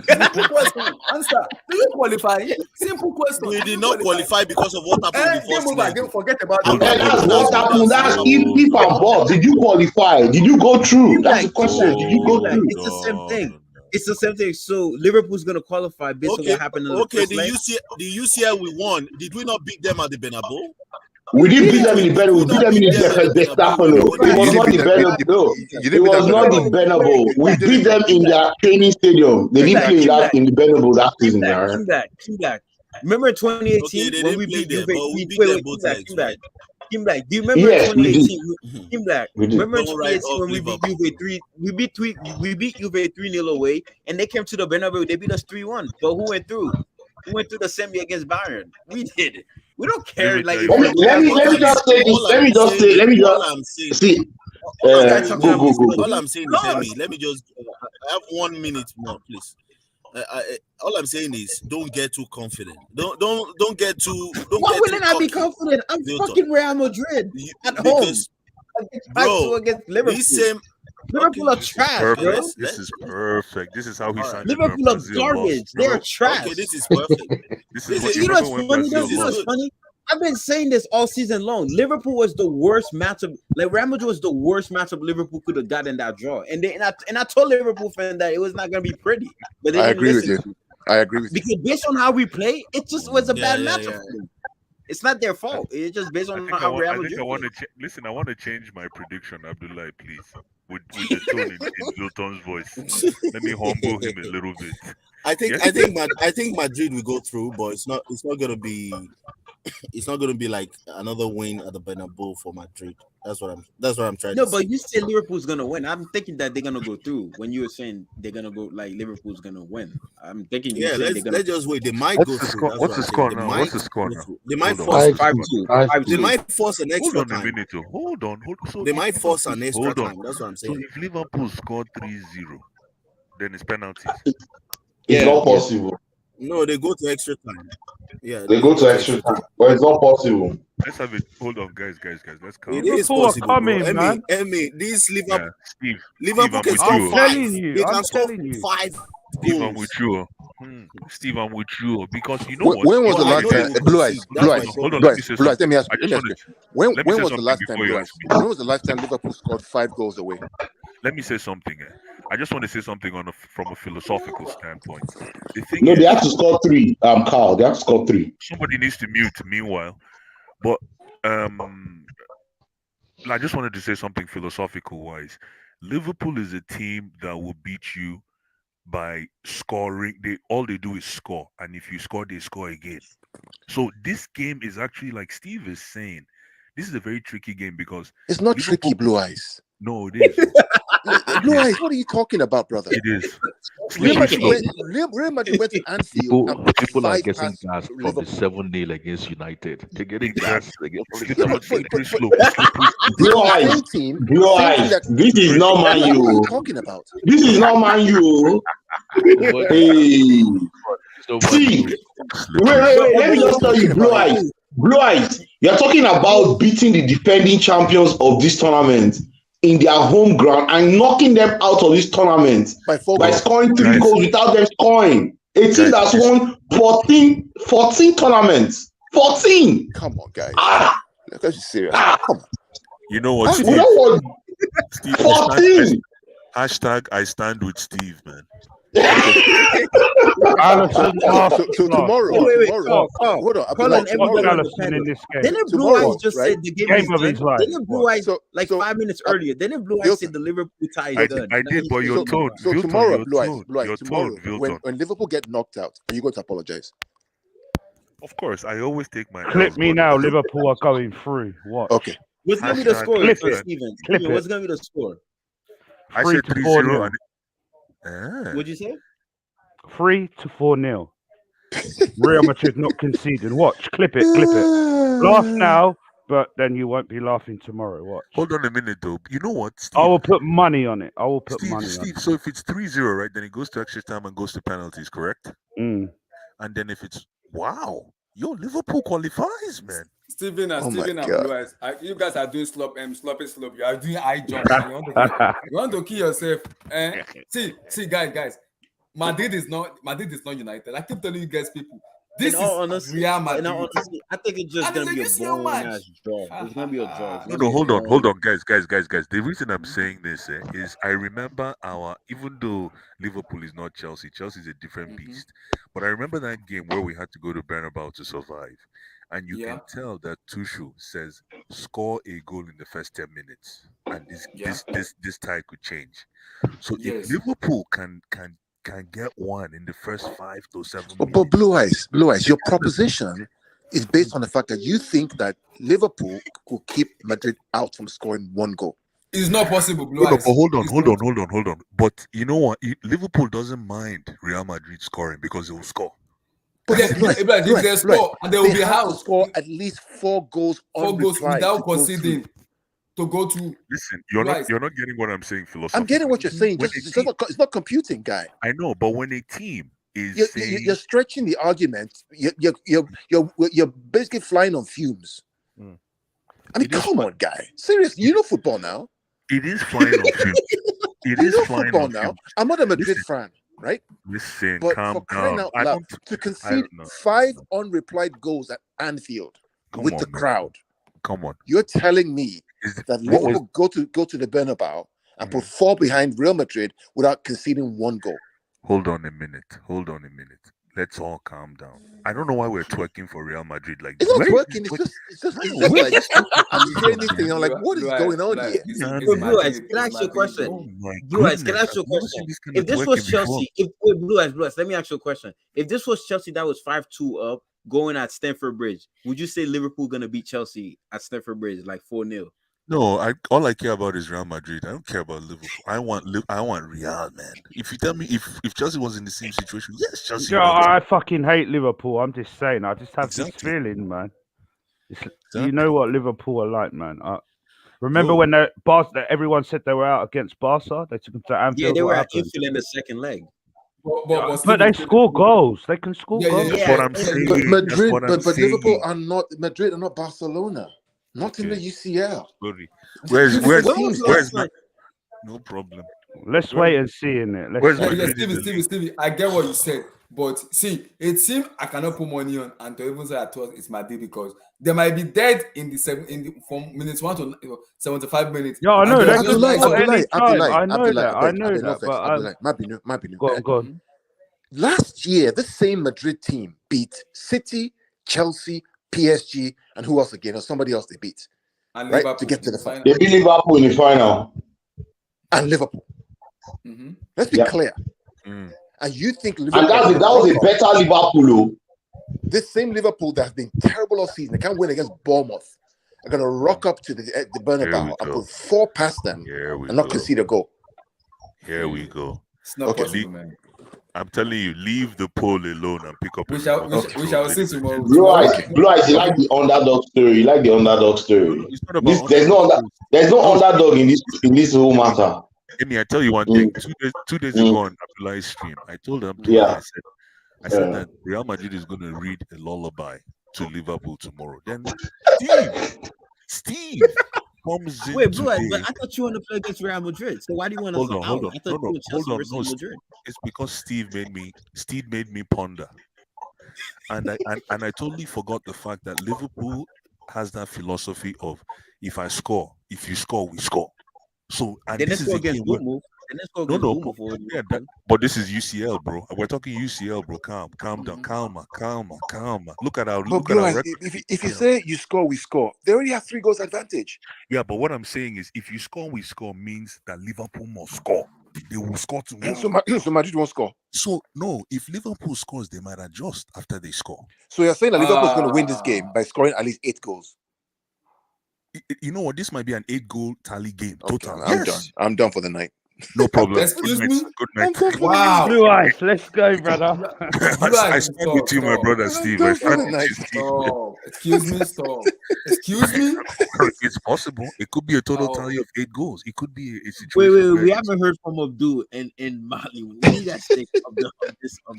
Simple question. Answer. Do you qualify? Simple question. We Do did you not qualify because of what happened in the first Game over. leg. Game. Forget about And it. And we that's know what happened. That's that's if and Bob. Did you qualify? Did you go through? That's the question. Did you go through? It's the same thing. It's the same thing. So Liverpool's gonna qualify based on what happened in the first leg. the UCL we won. Did we not beat them at the Bernabeu? We didn't beat them in the Bernabeu. We beat them in the Stefano. It was not the Bernabeu. No, it was not the Bernabeu. We beat them in their training stadium. They didn't play in the Bernabeu that season. Remember in 2018 when we beat Juve? Kim Black, do you remember Yes, in 2018? Kim Black, we did. remember in 2018 when we beat Juve 3? We beat Juve 3-0 away, and they came to the Bernabeu. They beat us 3-1. But who went through? Who went through the semi against Bayern? We did. We don't care. Like let me just say this. Let me just see. All I'm saying is, let me just I have 1 minute more, please. All I'm saying is, don't get too confident. Don't get too. Why wouldn't I be confident? I'm fucking Real Madrid at home. Bro, against Liverpool. Liverpool are trash, bro. This is perfect. This is how he signed. Liverpool are garbage. They're trash. Okay, this is perfect. You know what's funny? I've been saying this all season long. Liverpool was the worst matchup. Like Real Madrid was the worst matchup Liverpool could have gotten that draw. And I told Liverpool fans that it was not going to be pretty. But I agree with you. I agree with you. Because based on how we play, it just was a bad matchup. It's not their fault. It's just based on how Real Madrid. I want to change my prediction, Abdullah, please. With the tone in Zoltan's voice. Let me humble him a little bit. I think Madrid will go through, but it's not gonna be like another win at the Bernabeu for Madrid. That's what I'm trying to say. No, but you said Liverpool's gonna win. I'm thinking that they're gonna go through. When you were saying they're gonna go, like Liverpool's gonna win, I'm thinking. Let's just wait. They might go through. What's the score now? What's the score now? They might force 5-2. They might force an extra time. Hold on a minute. Hold on. So they might force an extra time. That's what I'm saying. So if Liverpool scored 3-0, then it's penalties. It's not possible. No, they go to extra time. Yeah, they go to extra time, but it's not possible. Let's have it. Hold on, guys. Let's calm. It is possible. Man. This Liverpool, Liverpool can score 5. They can score 5 Steve, I'm with you. Steve, I'm with you because you know what? When was the last time? Blue eyes. Hold on. Let me ask you. When was the last time? When was the last time Liverpool scored 5 goals away? Let me say something. I just want to say something from a philosophical standpoint. They have to score 3. Carl, they have to score 3. Somebody needs to mute. Meanwhile, but I just wanted to say something philosophical wise. Liverpool is a team that will beat you by scoring. All they do is score, and if you score, they score again. So this game is actually, like Steve is saying, this is a very tricky game because it's not tricky, Blue Eyes. No, it is. Blue Eyes, what are you talking about, brother? It is. Real Madrid went to Anfield. People are getting gas from the 7-0 against United. They're getting gas. Blue Eyes. This is not Man U. What are you talking about? This is not Man U. Hey. See, wait. Let me just tell you, Blue Eyes. You're talking about beating the defending champions of this tournament in their home ground and knocking them out of this tournament by scoring 3 goals without them scoring. A team that's won 14 tournaments. 14. Come on, guys. Let's be serious. Come on. You know what, Steve? Steve 14. Hashtag I stand with Steve, man. So tomorrow. Hold on. Didn't Blue Eyes just say the game is done? Didn't Blue Eyes 5 minutes earlier? Didn't Blue Eyes say the Liverpool tie is done? I did, but your tone. So tomorrow, Blue Eyes, tomorrow, when Liverpool get knocked out, are you going to apologize? Of course, I always take my. Clip me now. Liverpool are going through. What? Okay. What's going to be the score, Steven? What's going to be the score? I said 3-0. What'd you say? 3-4-0. Real Madrid not conceding. Watch. Clip it. Laugh now, but then you won't be laughing tomorrow. Watch. Hold on a minute, though. You know what, Steve? I will put money on it. Steve, so if it's 3-0, right, then it goes to extra time and goes to penalties, correct? And then if it's Liverpool qualifies, man. Steven and Oh my Steven and God. Blue Eyes, you guys are doing slope. You are doing high jumps. And you want to kill yourself. See, guys. Madrid is not United. I keep telling you guys, people. This In all is honesty, Real Madrid. I think it's just And gonna it's be a a UCL boring match. ass draw. It's gonna be a draw. It's No, gonna be a hold boring. on, guys. The reason I'm saying this is I remember even though Liverpool is not Chelsea, Chelsea is a different beast. But I remember that game where we had to go to Bernabeu to survive, and you Yeah. can tell that Tuchel says score a goal in the first 10 minutes, and this tie could change. So if Yes. Liverpool can get one in the first 5 to 7 But minutes, Blue Eyes, your proposition is based on the fact that you think that Liverpool will keep Madrid out from scoring one goal. It's not possible, Blue No, but Eyes. hold on. It's not. Hold on. But you know what? Liverpool doesn't mind Real Madrid scoring because they will score. But If they score, and they will be have to out. score at least 4 goals unreplied without to go conceding through. to go to. Listen, Twice. you're not getting what I'm saying philosophically. I'm getting what you're saying. It's not computing, guy. I know, but when a team is You're stretching the argument. You're basically flying on fumes. I mean, come on, guy. Seriously, you know football now. It is flying on fumes. It is flying football on now. fumes. I'm not a Madrid fan, right? Listen, But calm for crying down. out loud, to concede 5 unreplied goals at Anfield with the crowd. Come on. You're telling me that Liverpool go to the Bernabeu and put 4 behind Real Madrid without conceding 1 goal. Hold on a minute. Let's all calm down. I don't know why we're twerking for Real Madrid like this. It's not twerking. It's just like I'm hearing this thing. I'm like, what is going on here? Blue Eyes, can I ask you a question? Blue Eyes, can I ask you a question? If this was Chelsea, Blue Eyes, let me ask you a question. If this was Chelsea that was 5-2 up going at Stamford Bridge, would you say Liverpool gonna beat Chelsea at Stamford Bridge like 4-0? No, all I care about is Real Madrid. I don't care about Liverpool. I want Real, man. If you tell me if Chelsea was in the same situation, yes, Chelsea. Yeah, I fucking hate Liverpool. I'm just saying. I just have this feeling, man. You know what Liverpool are like, man. Remember when everyone said they were out against Barca? They took them to Anfield. Yeah, they were at Anfield in the second leg. But they score goals. They can score goals. That's what I'm saying. But Liverpool are not Madrid. Are not Barcelona. Not in the UCL. Sorry. Where's no problem. Let's wait and see in it. Stevie, I get what you said, but see, it seems I cannot put money on and to even say I thought it's Madrid because they might be dead from minutes 1 to 75 minutes. Yeah, I know Abdullah, I know that. Go on. Last year, the same Madrid team beat City, Chelsea, PSG, and who else again? Or somebody else they beat. And right? Liverpool To get to the final. They beat Liverpool in the final. And Liverpool. Let's be clear. And you think Liverpool... And that was a better Liverpool. This same Liverpool that has been terrible all season, they can't win against Bournemouth, are going to rock up to the Bernabeu and put 4 past them and not concede a goal. Here we go. It's not possible, man. I'm telling you, leave the poll alone and pick up. We shall see tomorrow. Blue Eyes, you like the underdog story. There's no underdog in this whole matter. I tell you one thing. 2 days ago on Abdullah's stream, I told him. I said that Real Madrid is going to read a lullaby to Liverpool tomorrow. Then Steve comes in. Wait, Blue Eyes, but I thought you want to play against Real Madrid. So why do you want to hold on? I thought No, it's because Steve made me ponder, and I totally forgot the fact that Liverpool has that philosophy of if you score, we score. So and they this is against Bournemouth. But this is UCL, bro. We're talking UCL, bro. Calm down, calma. Look at our record. If you say you score, we score. They already have 3 goals advantage. Yeah, but what I'm saying is, if you score, we score means that Liverpool must score. They will score tomorrow. So Madrid won't score. So no, if Liverpool scores, they might adjust after they score. So you're saying that Liverpool is going to win this game by scoring at least 8 goals. You know what? This might be an 8-goal tally game. Okay, I'm done for the night. No problem. Excuse me. Good night. Wow. Blue Eyes, let's go, brother. I stand with you, my brother Steve. I stand with you, Steve. Stop. Excuse me. It's possible. It could be a total tally of 8 goals. It could be a situation. Wait. We haven't heard from Abdul and Mali. What do you guys think of this? What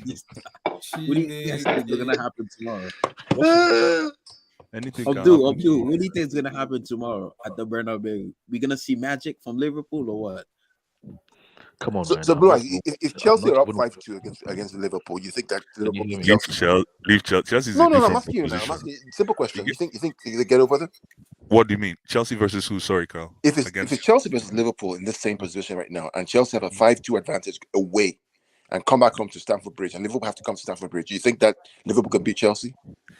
do you guys think is gonna happen tomorrow? Anything can Abdul, happen. Abdul, what do you think is gonna happen tomorrow at the Bernabeu? We gonna see magic from Liverpool or what? Come on, So, man. so I'm Blue, not, Eyes, if I'm Chelsea not are up even. 5-2 against Liverpool, you think that Can you Liverpool hear beat me? Chelsea? Leave Chelsea. Chelsea is No, a no, no. I'm different asking you now. I'm proposition. asking simple You question. get, You think they get over them? what do you mean? Chelsea versus who? Sorry, Carl. If it's Against Chelsea versus Liverpool in this same position right now, and Chelsea have a 5-2 advantage away, and come back home to Stamford Bridge, and Liverpool have to come to Stamford Bridge, you think that Liverpool can beat Chelsea?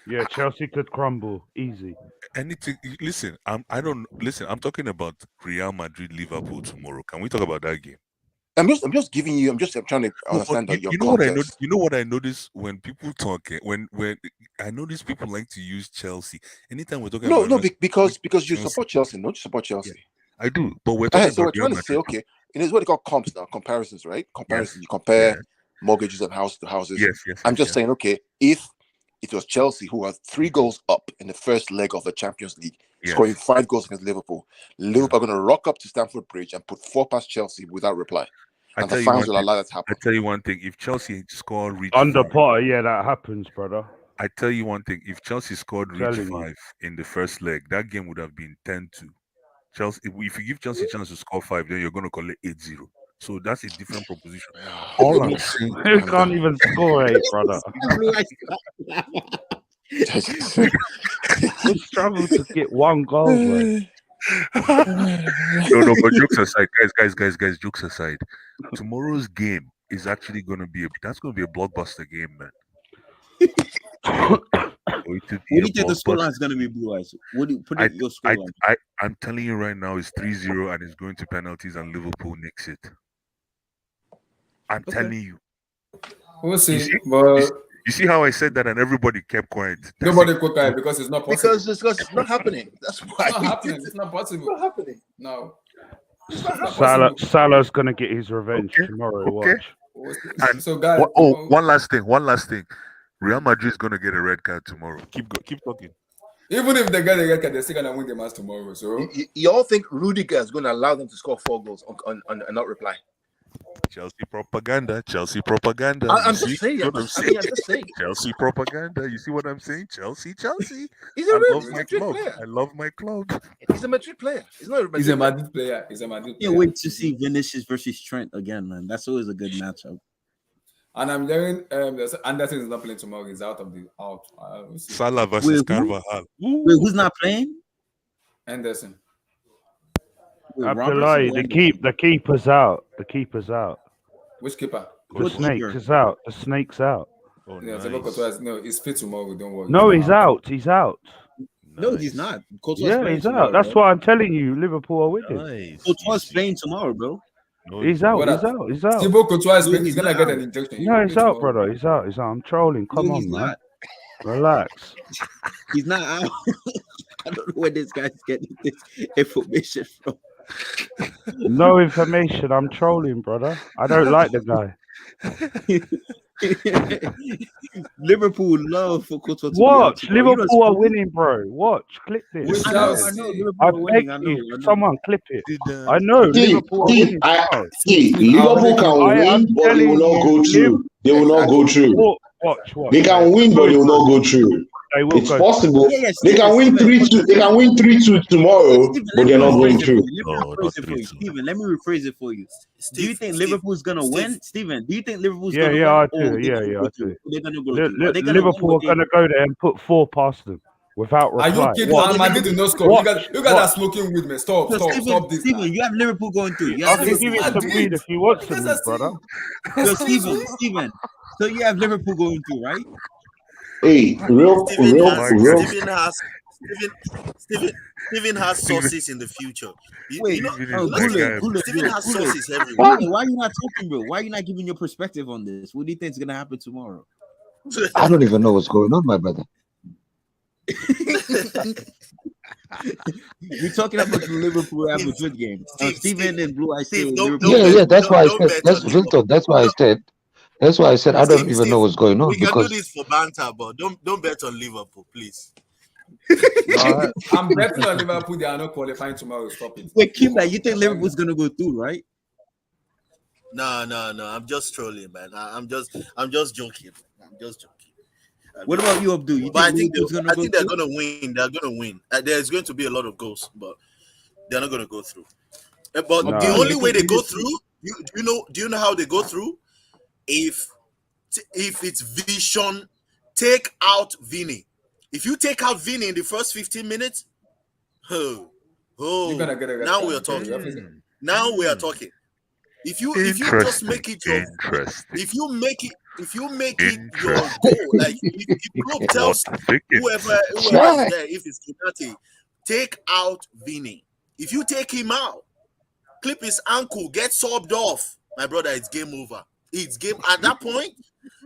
Yeah, Chelsea could crumble easy. anything. Listen, I don't listen. I'm talking about Real Madrid, Liverpool tomorrow. Can we talk about that game? I'm just giving you. I'm trying to No, but understand your you know what I know. context. You know what I notice when people talk. When I notice people like to use Chelsea. Anytime we're talking No, about no, Real because you Chelsea, support Chelsea. No, you support yeah, Chelsea. I do. But we're talking So about we're Real trying to say, Madrid. okay, it's what they call comps now, comparisons, right? Comparison. Yes. You compare Yeah. mortgages and houses. Yes. I'm just saying, okay, if it was Chelsea who was 3 goals up in the first leg of the Champions League, scoring 5 goals against Liverpool, Liverpool are going to rock up to Stamford Bridge and put 4 past Chelsea without reply. And the fans will allow that to happen. I tell you one thing. If Chelsea scored reach Under 5, Potter, yeah, that happens, brother. I tell you one thing. If Chelsea scored reach Telling 5 in the first leg, that game would have been 10-2. Chelsea. If you give Chelsea a chance to score 5, then you're going to call it 8-0. So that's a different proposition. All I'm saying, you can't even score 8, brother. We struggle to get 1 goal, bro. No, but jokes aside, guys, jokes aside. Tomorrow's game is actually going to be a blockbuster game, man. What do you think the scoreline is going to be, Blue Eyes? What do you put your scoreline? I'm telling you right now, it's 3-0 and it's going to penalties and Liverpool nicks it. I'm telling you. We'll see. You see how I said that and everybody kept quiet? Nobody kept quiet because it's not possible. Because it's not happening. That's why. It's not happening. It's not possible. It's not happening. No. Salah's going to get his revenge tomorrow. Watch. And so, guys. One last thing. Real Madrid is going to get a red card tomorrow. Keep talking. Even if they get a red card, they're still going to win the match tomorrow. So you all think Rudiger is going to allow them to score 4 goals and not reply? Chelsea propaganda. I'm just saying. I'm just saying. Chelsea propaganda. You see what I'm saying? Chelsea. He's a Madrid player. I love my club. He's a Madrid player. He's not a Madrid player. He's a Madrid player. Can't wait to see Vinicius versus Trent again, man. That's always a good matchup. And I'm hearing Anderson is not playing tomorrow. He's out. Salah versus Carvajal. Wait, who's not playing? Anderson. Abdullahi, the keeper's out. The keeper's out. Which keeper? The snake is out. The snake's out. Oh, yeah, nice. No, he's fit tomorrow. Don't worry. No, he's out. He's out. No, he's not. Yeah, he's out. That's why I'm telling you, Liverpool are winning. Nice. Courtois playing tomorrow, bro. No, he's out. He's out. Thibaut Courtois is gonna get an injection. No, he's out, brother. He's out. I'm trolling. Come on, man. Not. Relax. He's not out. I don't know where this guy's getting this information from. No information. I'm trolling, brother. I don't like the guy. Liverpool love for Courtois. Watch, Liverpool are winning, bro. Watch, clip this. I know I beg you, someone clip it. I know Liverpool are winning. Liverpool can win, but they will not go through. They will not go through. Watch. They can win, but they will not go through. It's possible. They can win 3-2. They can win 3-2 tomorrow, but they're not going through. Stephen, let me rephrase it for you. Do you think Liverpool's gonna win, Stephen? Do you think Liverpool's gonna win? Yeah, I do. They're gonna go. Liverpool are gonna go there and put 4 past them without reply. Are you kidding? Man did not score. Look at that smoking with me. Stop this. Stephen, you have Liverpool going through. I can give you some weed if you want some weed, brother. So Stephen. So you have Liverpool going through, right? Hey, Stephen has sources in the future. Stephen has sources everywhere. Why are you not talking, bro? Why are you not giving your perspective on this? What do you think is gonna happen tomorrow? I don't even know what's going on, my brother. You're talking about the Liverpool Real Madrid game. Stephen and Blue, I say that's why I said. That's why I said. That's why I said I don't even know what's going on. We can do this for banter, but don't bet on Liverpool, please. I'm betting on Liverpool. They are not qualifying tomorrow. Stop it. Wait, Kimba, you think Liverpool's gonna go through, right? No. I'm just trolling, man. I'm just joking. What about you, Abdul? You But I think think Liverpool's gonna I go think they're through? gonna win. They're gonna win. There's going to be a lot of goals, but they're not gonna go through. But the Nah. only You way think they go through, do you know how they go through? If it's vision, take out Vini. If you take out Vini in the first 15 minutes, You're gonna get a red now we card are because talking. Now we are talking. If you just make it your if you make it your goal, like if Klopp tells whoever is there, if it's Kinati, take out Vini. If you take him out, clip his ankle, get subbed off, my brother, it's game over. It's game at that point.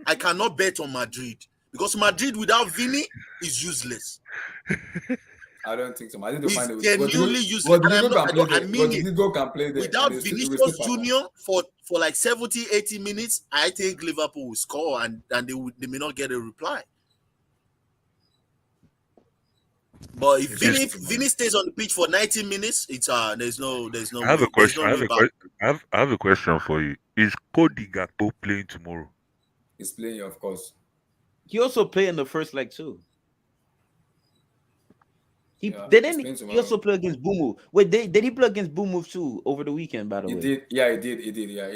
I cannot bet on Madrid because Madrid without Vini is useless. I don't think so. I think they'll He's find it. genuinely useless. And I mean it. Rodrigo can play there. Without And he will Vinicius still perform. Junior for like 70, 80 minutes, I think Liverpool will score and they may not get a reply. But if Vini stays on the pitch for 90 minutes, it's there's no I have way. a question. There's no way back. I have a question for you. Is Cody Gakpo playing tomorrow? He's playing, of course. He also played in the first leg too. He also play against Bournemouth. Wait, did he play against Bournemouth too over the weekend? By the way, He did. Yeah, he did. He did. Yeah,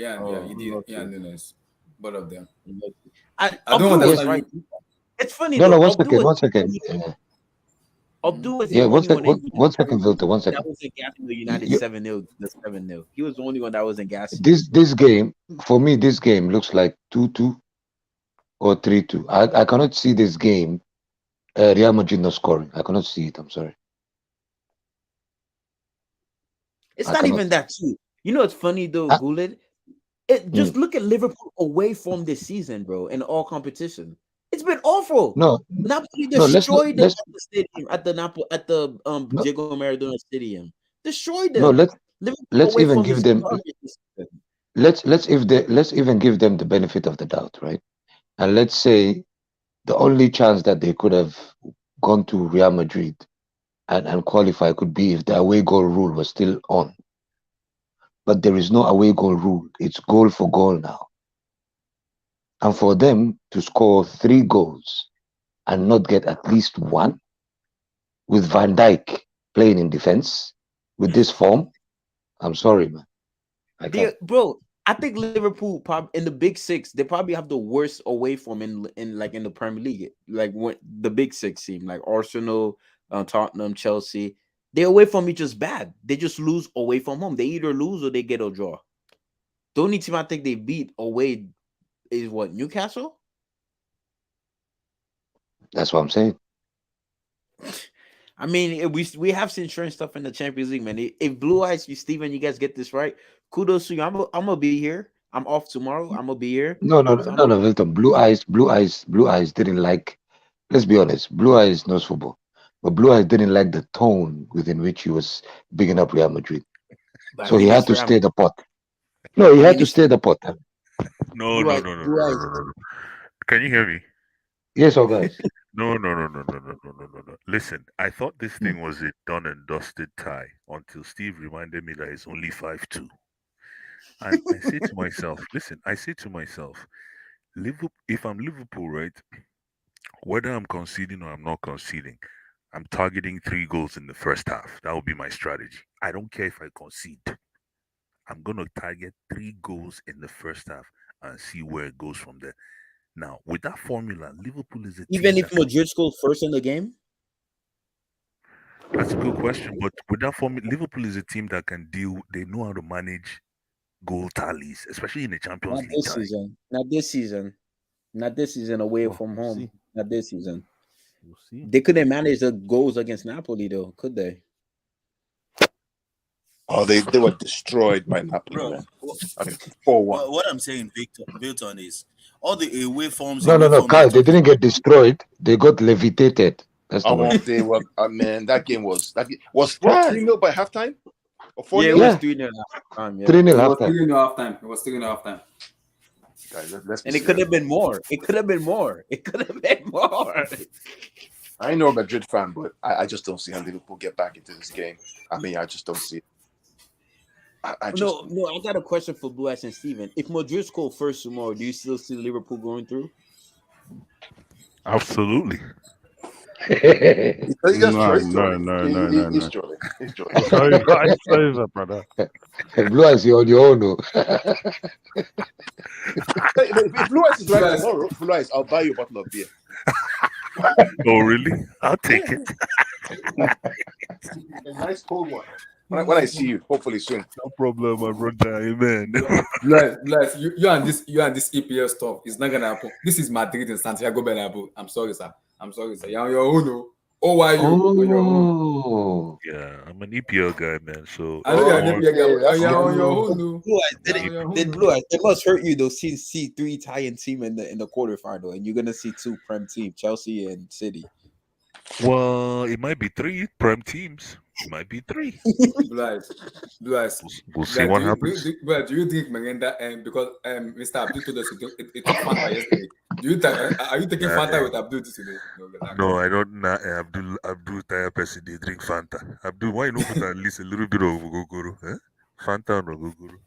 he did. Yeah, Nunes. Both of them. I don't understand. Right. It's funny. No, though. one second. Abdul was Yeah, the only one. one second, Victor. One second. That wasn't gassing the United 7-0, the 7-0. He was the only one that wasn't gassing. This game, for me, this game looks like 2-2 or 3-2. I cannot see this game. Real Madrid not scoring. I cannot see it. I'm sorry. It's not even that too. You know, it's funny though, Guled. Just look at Liverpool away from this season, bro, in all competition. It's been awful. Napoli destroyed them at the stadium, at the Diego Maradona Stadium. Destroyed them. No, let's even give them. Let's even give them the benefit of the doubt, right? And let's say the only chance that they could have gone to Real Madrid and qualify could be if the away goal rule was still on. But there is no away goal rule. It's goal for goal now. And for them to score 3 goals and not get at least one, with Van Dijk playing in defense, with this form, I'm sorry, man. Bro, I think Liverpool probably in the Big Six, they probably have the worst away form in the Premier League. Like when the Big Six team, like Arsenal, Tottenham, Chelsea, their away from is just bad. They just lose away from home. They either lose or they get a draw. The only team I think they beat away is what, Newcastle? That's what I'm saying. I mean, we have seen strange stuff in the Champions League, man. If Blue Eyes, Steven, you guys get this right, kudos to you. I'm gonna be here. I'm off tomorrow. I'm gonna be here. No, Milton. Blue Eyes didn't like. Let's be honest. Blue Eyes knows football, but Blue Eyes didn't like the tone within which he was bigging up Real Madrid. So he had to stay the pot. No, he had to stay the pot. No. Can you hear me? Yes, all guys. No. Listen, I thought this thing was a done and dusted tie until Steve reminded me that it's only 5-2. And I say to myself, Liverpool, if I'm Liverpool, right, whether I'm conceding or I'm not conceding, I'm targeting 3 goals in the first half. That would be my strategy. I don't care if I concede. I'm going to target 3 goals in the first half and see where it goes from there. Now, with that formula, Liverpool is a even team if Madrid scores first in the game. That's a good question, but with that formula, Liverpool is a team that can deal. They know how to manage goal tallies, especially in the Champions League. Not this season away from home. See. Not this season. We'll see. They couldn't manage the goals against Napoli, though, could they? Oh, they were destroyed by Napoli. Bro, Man. I mean, 4-1. what I'm saying, Victor, is all the away forms. No, Kyle, they didn't get destroyed. They got levitated. That's the word. They were, man, that game was 3-0 by halftime? Or 4-0? Yeah, it was 3-0 halftime. Yeah. 3-0 halftime. It was 3-0 halftime. Guys, and it could have been more. I know I'm a Madrid fan, but I just don't see how Liverpool get back into this game. I mean, I just don't see it. I got a question for Blue Eyes and Steven. If Madrid score first tomorrow, do you still see Liverpool going through? Absolutely. You guys No, it's no, trolling. no, no, no, He's no. trolling. He's trolling. It's over. It's over, brother. Blue eyes, you're on your own. Oh. Hey, if Blue Eyes is right Guys, tomorrow, Blue Eyes, I'll buy you a bottle of beer. Oh, really? I'll take it. A nice cold one. When I see you, hopefully soon. No problem, my brother. Amen. Bless, you and this EPL stuff is not gonna happen. This is Madrid and Santiago Bernabeu. I'm sorry, sir. You're on your own. Oh. Oh, why you on your own? Oh. Yeah, I'm an EPL guy, man. So I know you're an EPL guy. that's You're on your good. own. Oh. Blue Eyes, You're on your own, did oh. Blue Eyes, it must hurt you though. See three Italian team in the quarterfinal, and you're gonna see two Prem team, Chelsea and City. Well, it might be 3 Prem teams. It might be 3. Blue eyes. We'll see what happens. Do you drink Merenda? Because Mr. Abdul told us it took Fanta yesterday. Are you taking Fanta with Abdul today? No, I don't. Abdul type person they drink Fanta. Abdul, why not put at least a little bit of Gogoro? Eh? Fanta or Gogoro?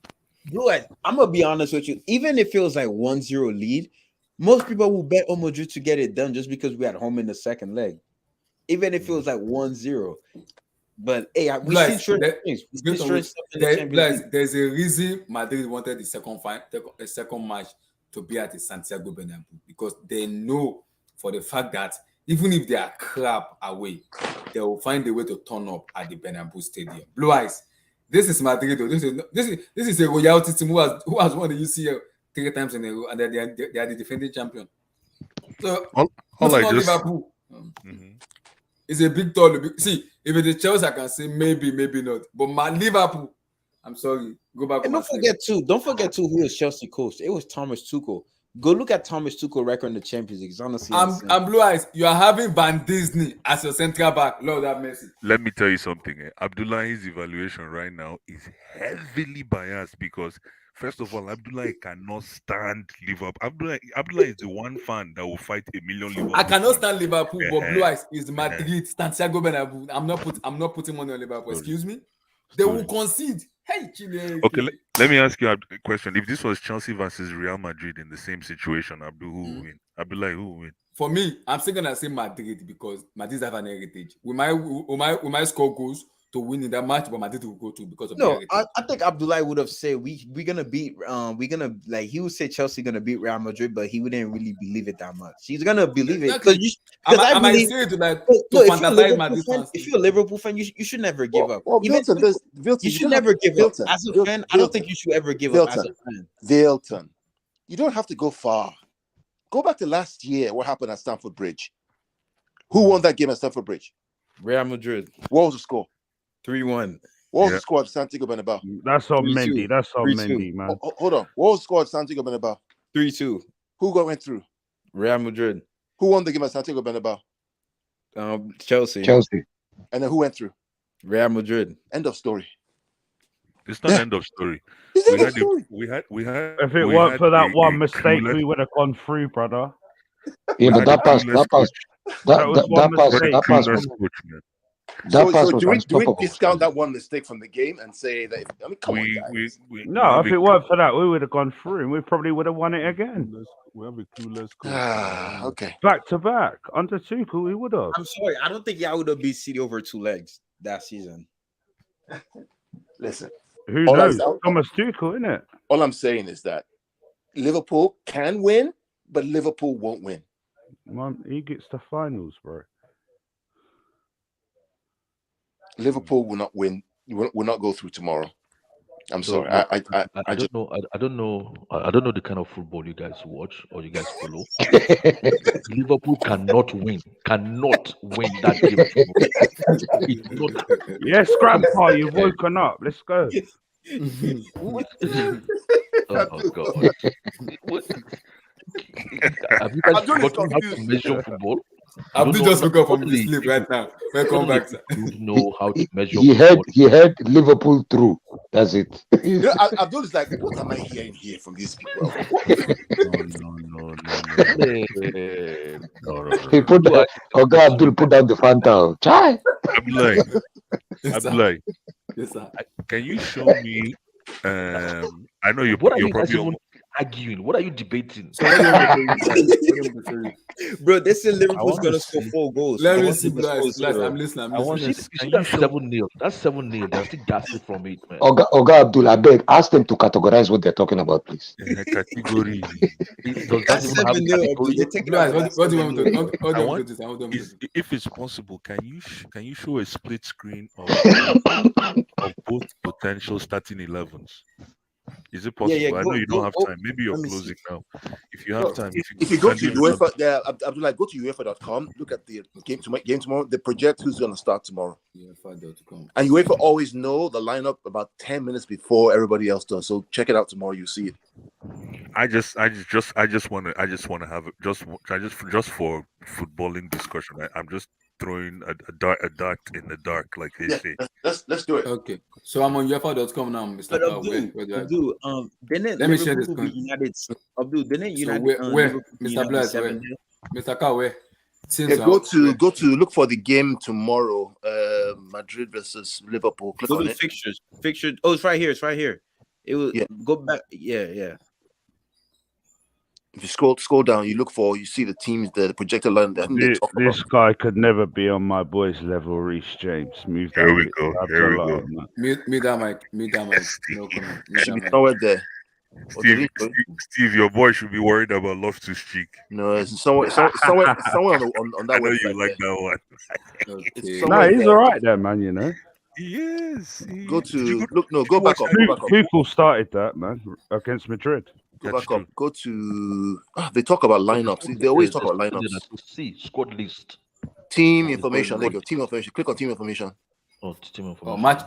Blue Eyes, I'm gonna be honest with you. Even if it was like 1-0 lead, most people will bet on Madrid to get it done just because we had home in the second leg. Even if it was like 1-0. But hey, we see strange things. We see strange stuff in the Champions League. There's a reason Madrid wanted the second match to be at the Santiago Bernabeu, because they know for the fact that even if they are crap away, they will find a way to turn up at the Bernabeu Stadium. Blue eyes. This is Madrid. This is a royalty team who has won the UCL 3 times in a row, and they are the defending champion. So all I just Liverpool. It's a big tall. See, if it's Chelsea, I can say maybe not. But my Liverpool, I'm sorry. Go back. And don't forget too who is Chelsea coach. It was Thomas Tuchel. Go look at Thomas Tuchel record in the Champions League. It's honestly I'm Blue Eyes. You are having Van Disney as your central back. Lord have mercy. Let me tell you something. Abdullahi's evaluation right now is heavily biased because, first of all, Abdullahi cannot stand Liverpool. Abdullahi is the one fan that will fight a million Liverpool. I cannot stand Liverpool, but Blue Eyes is Madrid. Santiago Bernabeu. I'm not putting money on Liverpool. Excuse me. They will concede. Hey, Chile. Okay, let me ask you a question. If this was Chelsea versus Real Madrid in the same situation, Abdul, who will win? Abdullahi, who will win? For me, I'm still gonna say Madrid because Madrid have an heritage. We might score goals to win in that match, but Madrid will go to because of I think Abdullahi would have said we're gonna beat he would say Chelsea gonna beat Real Madrid, but he wouldn't really believe it that much. He's gonna believe it because I believe if you're a Liverpool fan, you should never give up. You should never give up. As a fan, I don't think you should ever give up as a fan. Vilton, you don't have to go far. Go back to last year. What happened at Stamford Bridge? Who won that game at Stamford Bridge? Real Madrid. What was the score? 3-1. What was the score at Santiago Bernabeu? That's on Mendy. That's on Mendy, man. Hold on. What was the score at Santiago Bernabeu? 3-2. Who went through? Real Madrid. Who won the game at Santiago Bernabeu? Chelsea. And then who went through? Real Madrid. End of story. It's not end of story. We had. If it weren't for that one mistake, we would have gone through, brother. Yeah, but that pass. So do we discount that one mistake from the game and say that? I mean, come on, guys. No, if it weren't for that, we would have gone through, and we probably would have won it again. We have a clueless coach. Okay. Back to back under Tuchel, we would have. I'm sorry, I don't think y'all would have beat City over 2 legs that season. Listen, who knows? Thomas Tuchel, innit? All I'm saying is that Liverpool can win, but Liverpool won't win. Man, he gets the finals, bro. Liverpool will not win. Will not go through tomorrow. I'm sorry. I don't know. I don't know the kind of football you guys watch or you guys follow. Liverpool cannot win. Cannot win that game. Yes, Grandpa, you've woken up. Let's go. Oh God. Have you guys forgotten how to measure football? Abdul just woke up from his sleep right now. Welcome back. You know how to measure. He had Liverpool through. That's it. Abdul is like, what am I hearing here from these people? No. He put that. Okay, Abdul put down the Fanta. Try. Abdullah. Yes, sir. Can you show me? I know you're probably. arguing? What are you debating? So what do you want to say? Bro, they said I Liverpool's want gonna to score see. 4 goals. Let They me want see, them to score Blast. 0. I'm listening. I want I'm you listening. see that 7-0. That's 7-0. They're still gassing from it, man. Oga Abdul, I beg, ask them to categorize what they're talking about, please. Category. Does that That's even have a 7-0, Abdul. category? You're taking Blast, out that what do you want me 7-0. to do? What do I you want me want to do? I want them to is do. if it's possible, can you show a split screen of both potential starting 11s? Is it possible? Yeah, I know you don't have go. time. Maybe you're Let me see. closing now. If you have time, If you go can to do UEFA, Abdullah, go to UEFA.com. Look at the game tomorrow. They project who's going to start tomorrow. UEFA.com. And UEFA always know the lineup about 10 minutes before everybody else does. So check it out tomorrow. You see it. I just want to have it just for footballing discussion. I'm just throwing a dart in the dark, like they Yeah, say. let's do it. Okay. So I'm on UEFA.com now, Mr. But Carl. Abdul, Where do I go? didn't Let me share Liverpool this be screen. United? Abdul, didn't So United where Liverpool be Mr. United Blast, where? 7-0? Mr. Carl, where? Yeah, Since go to look for the game tomorrow. Madrid versus Liverpool. Click Go on to it. fixtures. Oh, it's right here. It's right here. It will Yeah. go back. Yeah. If you scroll down, you see the teams, the projected line. I think they talk about. This guy could never be on my boys' level, Reece James. Move that. Here we go. Here we go. Mute that mic. No comment. Should be somewhere there. Steve, your boy should be worried about Loftus Cheek. No, it's somewhere on that I know website. you like that one. It's No, somewhere he's there. all right there, man. You know. Yes. Go back up. Tuchel started that, man, against Madrid. Go back up. Go to. They talk about lineups. They always talk about lineups. See squad list. Team information. There you go. Team information. Click on team information. Oh, team information. Oh, match.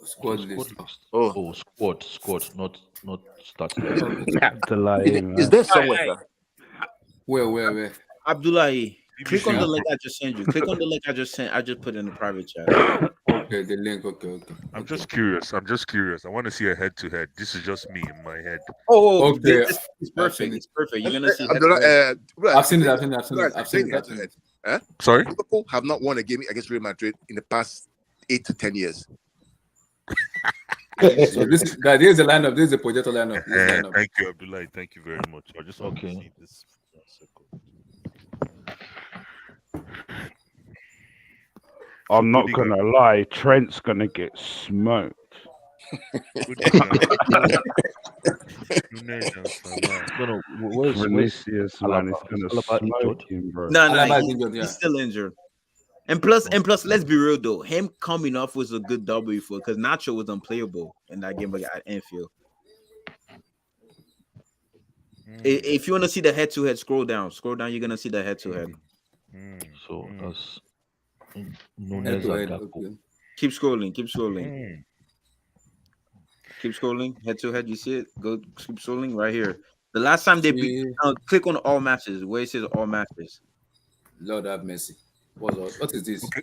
Squad list. Oh, squad. Not starting. Is there somewhere? Sir? Where? Abdullahi, click on the link I just sent you. Click on the link I just sent. I just put it in the private chat. Okay, the link. Okay. I'm just curious. I want to see a head-to-head. This is just me in my head. Okay. This is perfect. It's perfect. You're gonna see. I've seen it. Huh? Sorry? Liverpool have not won a game against Real Madrid in the past 8 to 10 years. So this is the lineup. This is the projector lineup. Thank you, Abdullah. Thank you very much. I just want to see this. I'm not gonna lie, Trent's gonna get smoked. Vinicius, man, it's gonna smoke him, bro. No, he's still injured. And plus, let's be real though. Him coming off was a good W for because Nacho was unplayable in that game at Anfield. If you want to see the head-to-head, scroll down. You're gonna see the head-to-head. So that's Keep scrolling. Keep scrolling. Head-to-head. You see it? Go keep scrolling right here. The last time they beat, click on all matches where it says all matches. Lord have mercy. What is this? Okay.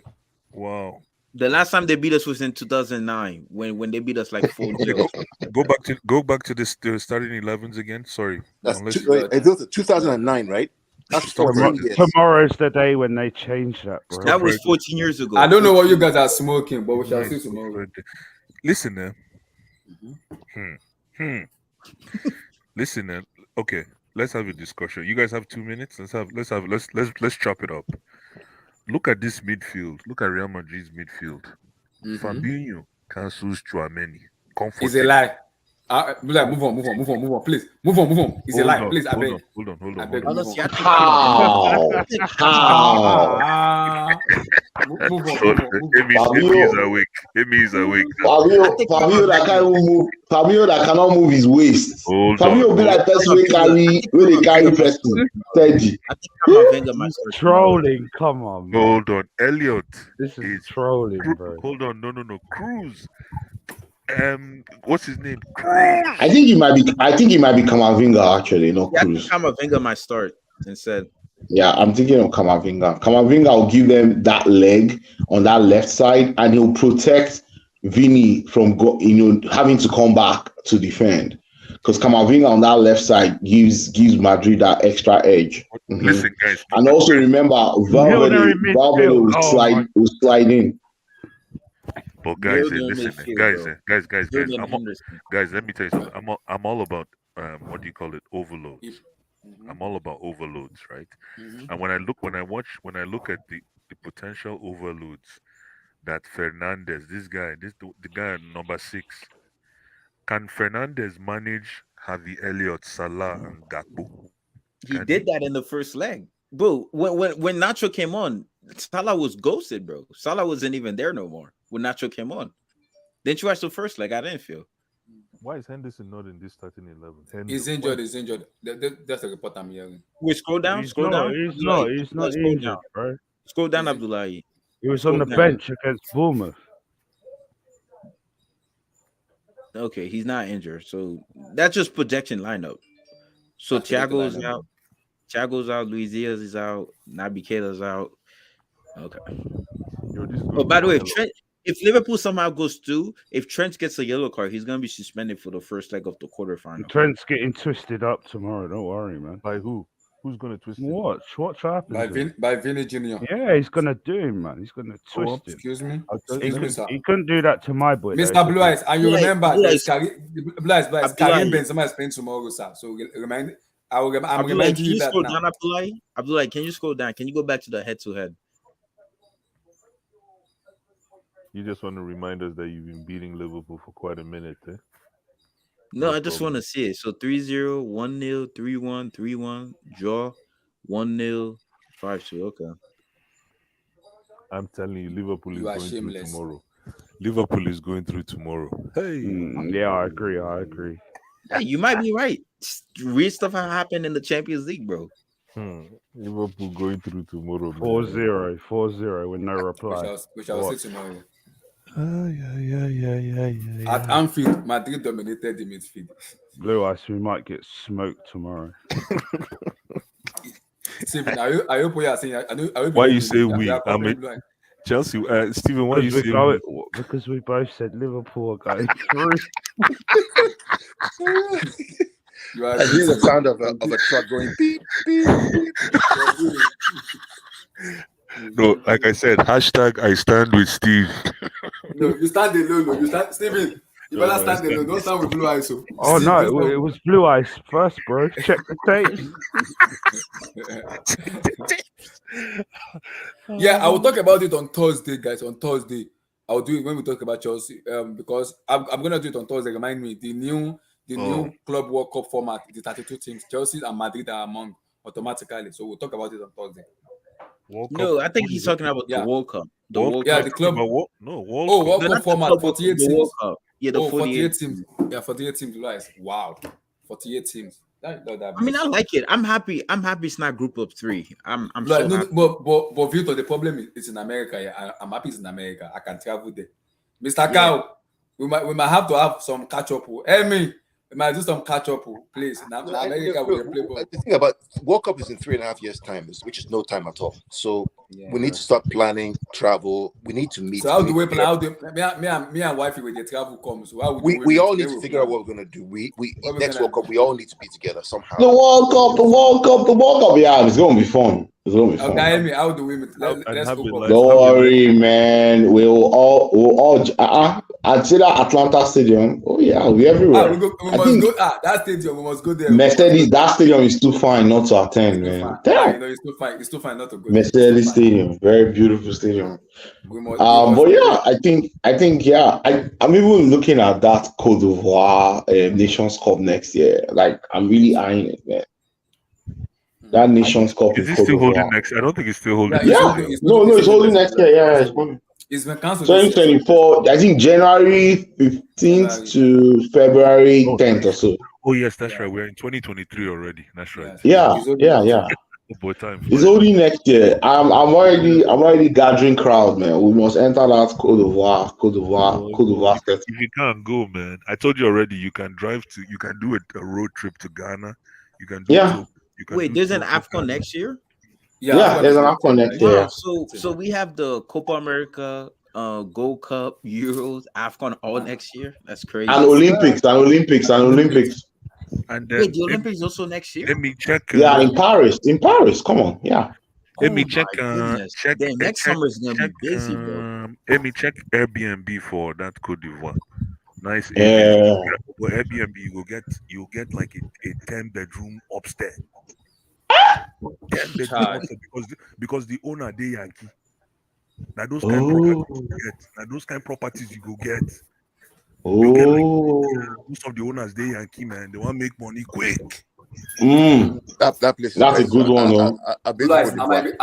Wow. The last time they beat us was in 2009 when they beat us like 4-0. Go back to this starting 11s again. Sorry. That's 2009, right? That's 14 years. Tomorrow's the day when they change that, bro. That was 14 years ago. I don't know what you guys are smoking, but we shall see tomorrow. Listen, Listen, okay. Let's have a discussion. You guys have 2 minutes. Let's chop it up. Look at this midfield. Look at Real Madrid's midfield. Fabinho cancels Chouameni. It's a lie. Move on. Please, move on. It's a lie. Please, I beg. Hold on. How? Move on. Amy is awake. Fabio that cannot move his waist. Fabio be like person where they carry person steady. Trolling, come on. Man. Hold on, Elliot. This is trolling, bro. Hold on, no. Cruz. What's his name? I think he might be Camavinga actually, not Cruz. Camavinga might start instead. Yeah, I'm thinking of Camavinga. Camavinga will give them that leg on that left side, and he'll protect Vini from having to come back to defend. Because Camavinga on that left side gives Madrid that extra edge. Listen, guys. And also remember, Valverde will slide in. But guys, Build your listen, midfield, guys, bro. guys. Build on Henderson. Guys, let me tell you something. I'm all about what do you call it? Overloads. I'm all about overloads, right? And when I look at the potential overloads that Fernandez, the guy at number 6, can Fernandez manage Javi Elliott, Salah, and Gakpo? He did that in the first leg, bro. When Nacho came on, Salah was ghosted, bro. Salah wasn't even there no more when Nacho came on. Didn't you watch the first leg? I didn't feel. Why is Henderson not in this starting 11? He's injured. He's injured. That's the report I'm hearing. Wait, scroll down. He's Scroll not. down. He's not. He's not Scroll injured, down. bro. Scroll down, Abdullahi. He was on the bench against Bournemouth. Okay, he's not injured. So that's just projection lineup. So Thiago's out. Thiago's out. Luis Diaz is out. Naby Keita's out. Okay. Oh, by the way, if Liverpool somehow goes through, if Trent gets a yellow card, he's gonna be suspended for the first leg of the quarterfinal. Trent's getting twisted up tomorrow. Don't worry, man. By who? Who's gonna twist him? Watch happens. By Vinny Junior. Yeah, he's gonna do him, man. He's gonna twist him. Excuse me. He couldn't do that to my boy, Mr. Blue Eyes, and you remember Blue Eyes, Karim Benzema is playing tomorrow, sir. So I'm reminding you that now. Abdullahi, can you scroll down? Can you go back to the head-to-head? You just want to remind us that you've been beating Liverpool for quite a minute, eh? No, I just want to see it. So 3-0, 1-0, 3-1, 3-1, draw, 1-0, 5-2. Okay. I'm telling you, Liverpool is going through tomorrow. Liverpool is going through tomorrow. Hey. Yeah, I agree. Yeah, you might be right. Weird stuff happened in the Champions League, bro. Liverpool going through tomorrow. 4-0 with no reply. We shall see tomorrow. Yeah. At Anfield, Madrid dominated the midfield. Blue Eyes, we might get smoked tomorrow. Stephen, I hope we are saying. Why you say we? I mean, Chelsea. Stephen, why you say we? Because we both said Liverpool are going through. I hear the sound of a truck going beep, beep, beep. No, like I said, hashtag I stand with Steve. No, you stand alone. No, you stand, Stephen. You better stand alone. Don't stand with Blue Eyes. So. Oh Steve, no, it was Blue Eyes first, bro. Check the tapes. Yeah, I will talk about it on Thursday, guys. On Thursday, I'll do it when we talk about Chelsea. Because I'm gonna do it on Thursday. Remind me the new Club World Cup format. The 32 teams, Chelsea and Madrid are among automatically. So we'll talk about it on Thursday. No, I think he's talking about the World Cup. The World Cup. The club. World Cup format. 48 teams. Yeah, the 48 teams. Yeah, 48 teams. Guys, wow, 48 teams. I mean, I like it. I'm happy. It's not group of 3. I'm like, so happy. But Victor, the problem is in America. Yeah, I'm happy it's in America. I can travel there. Mr. Cow, we might have to have some catch up. Me. We might do some catch up, please. Now, America will play ball. The thing about World Cup is in 3.5 years' time, which is no time at all. So we need to start planning travel. We need to meet. So how do we plan? Me and wifey with the travel comes. So we all need to figure out what we're gonna do. Next World Cup, we all need to be together somehow. The World Cup. Yeah, it's gonna be fun. Okay, how do we meet? Let's go. Don't worry, man. We'll all. I'd say that Atlanta Stadium. Oh yeah, we everywhere. We must go. That stadium. We must go there. Mercedes. That stadium is too fine not to attend, man. Damn. No, it's too fine. It's too fine not to go. Mercedes Stadium, very beautiful stadium. But yeah, I think yeah, I'm even looking at that Côte d'Ivoire Nations Cup next year. Like I'm really eyeing it, man. That Nations Cup is still holding next. I don't think it's still holding. Yeah, no, it's holding next year. Yeah, it's holding. It's been cancelled. 2024. I think January 15th to February 10th or so. Oh yes, that's right. We're in 2023 already. That's right. Yeah. It's holding next year. I'm already gathering crowd, man. We must enter that Côte d'Ivoire. If you can't go, man, I told you already. You can do a road trip to Ghana. You can do Wait, there's an AFCON next year? Yeah, there's an AFCON next year. So we have the Copa America, Gold Cup, Euros, AFCON all next year. That's crazy. And Olympics. And wait, the Olympics also next year? Let me check. Yeah, in Paris. Come on, yeah. Let me Oh check. my goodness. Check. Damn, next Check. summer is gonna Check. be busy, bro. Let me check Airbnb for that Cote d'Ivoire. Nice area. Yeah. For Airbnb, you'll get like a 10-bedroom upstairs. 10-bedroom Child. upstairs because the owner they Yankee. Now those kind of properties you go get. Now those kind of properties you go get. You get like most of the owners they Yankee, man. They want to make money quick. That place is That's a nice. good one, though. I've been Like, to Cote d'Ivoire.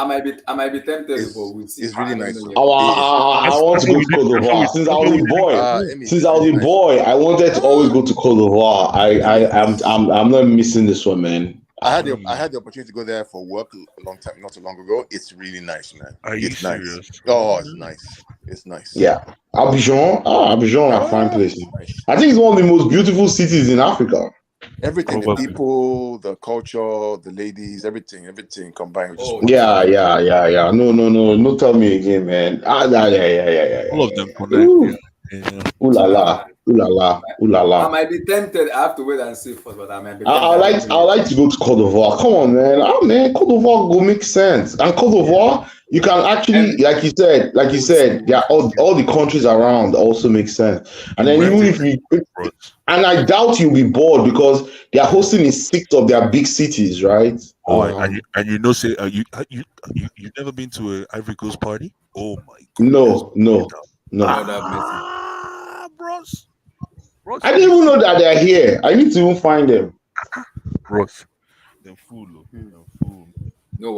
I might be tempted before we see. It's really nice. I want to go to Cote d'Ivoire since I was a boy. Since I was a boy, I wanted to always go to Cote d'Ivoire. I'm not missing this one, man. I had the opportunity to go there for work not too long ago. It's really nice, man. Are you It's serious? nice. Oh, it's nice. It's nice. Yeah. Abidjan. Abidjan, a fine place. I think it's one of the most beautiful cities in Africa. Everything, the people, the culture, the ladies, everything combined. Yeah. No, tell me again, man. Yeah. All of them connect. Yeah. Ooh la la. I might be tempted. I have to wait and see first, but I might be tempted. I like to go to Cote d'Ivoire. Come on, man. Cote d'Ivoire will make sense. And Cote d'Ivoire, you can actually, like you said, yeah, all the countries around also make sense. And then even if you, and I doubt you'll be bored because they are hosting in 6 of their big cities, right? And you know, say you never been to an Ivory Coast party? Oh my God. No. Bros. I didn't even know that they're here. I need to even find them. Bros. They're full. No,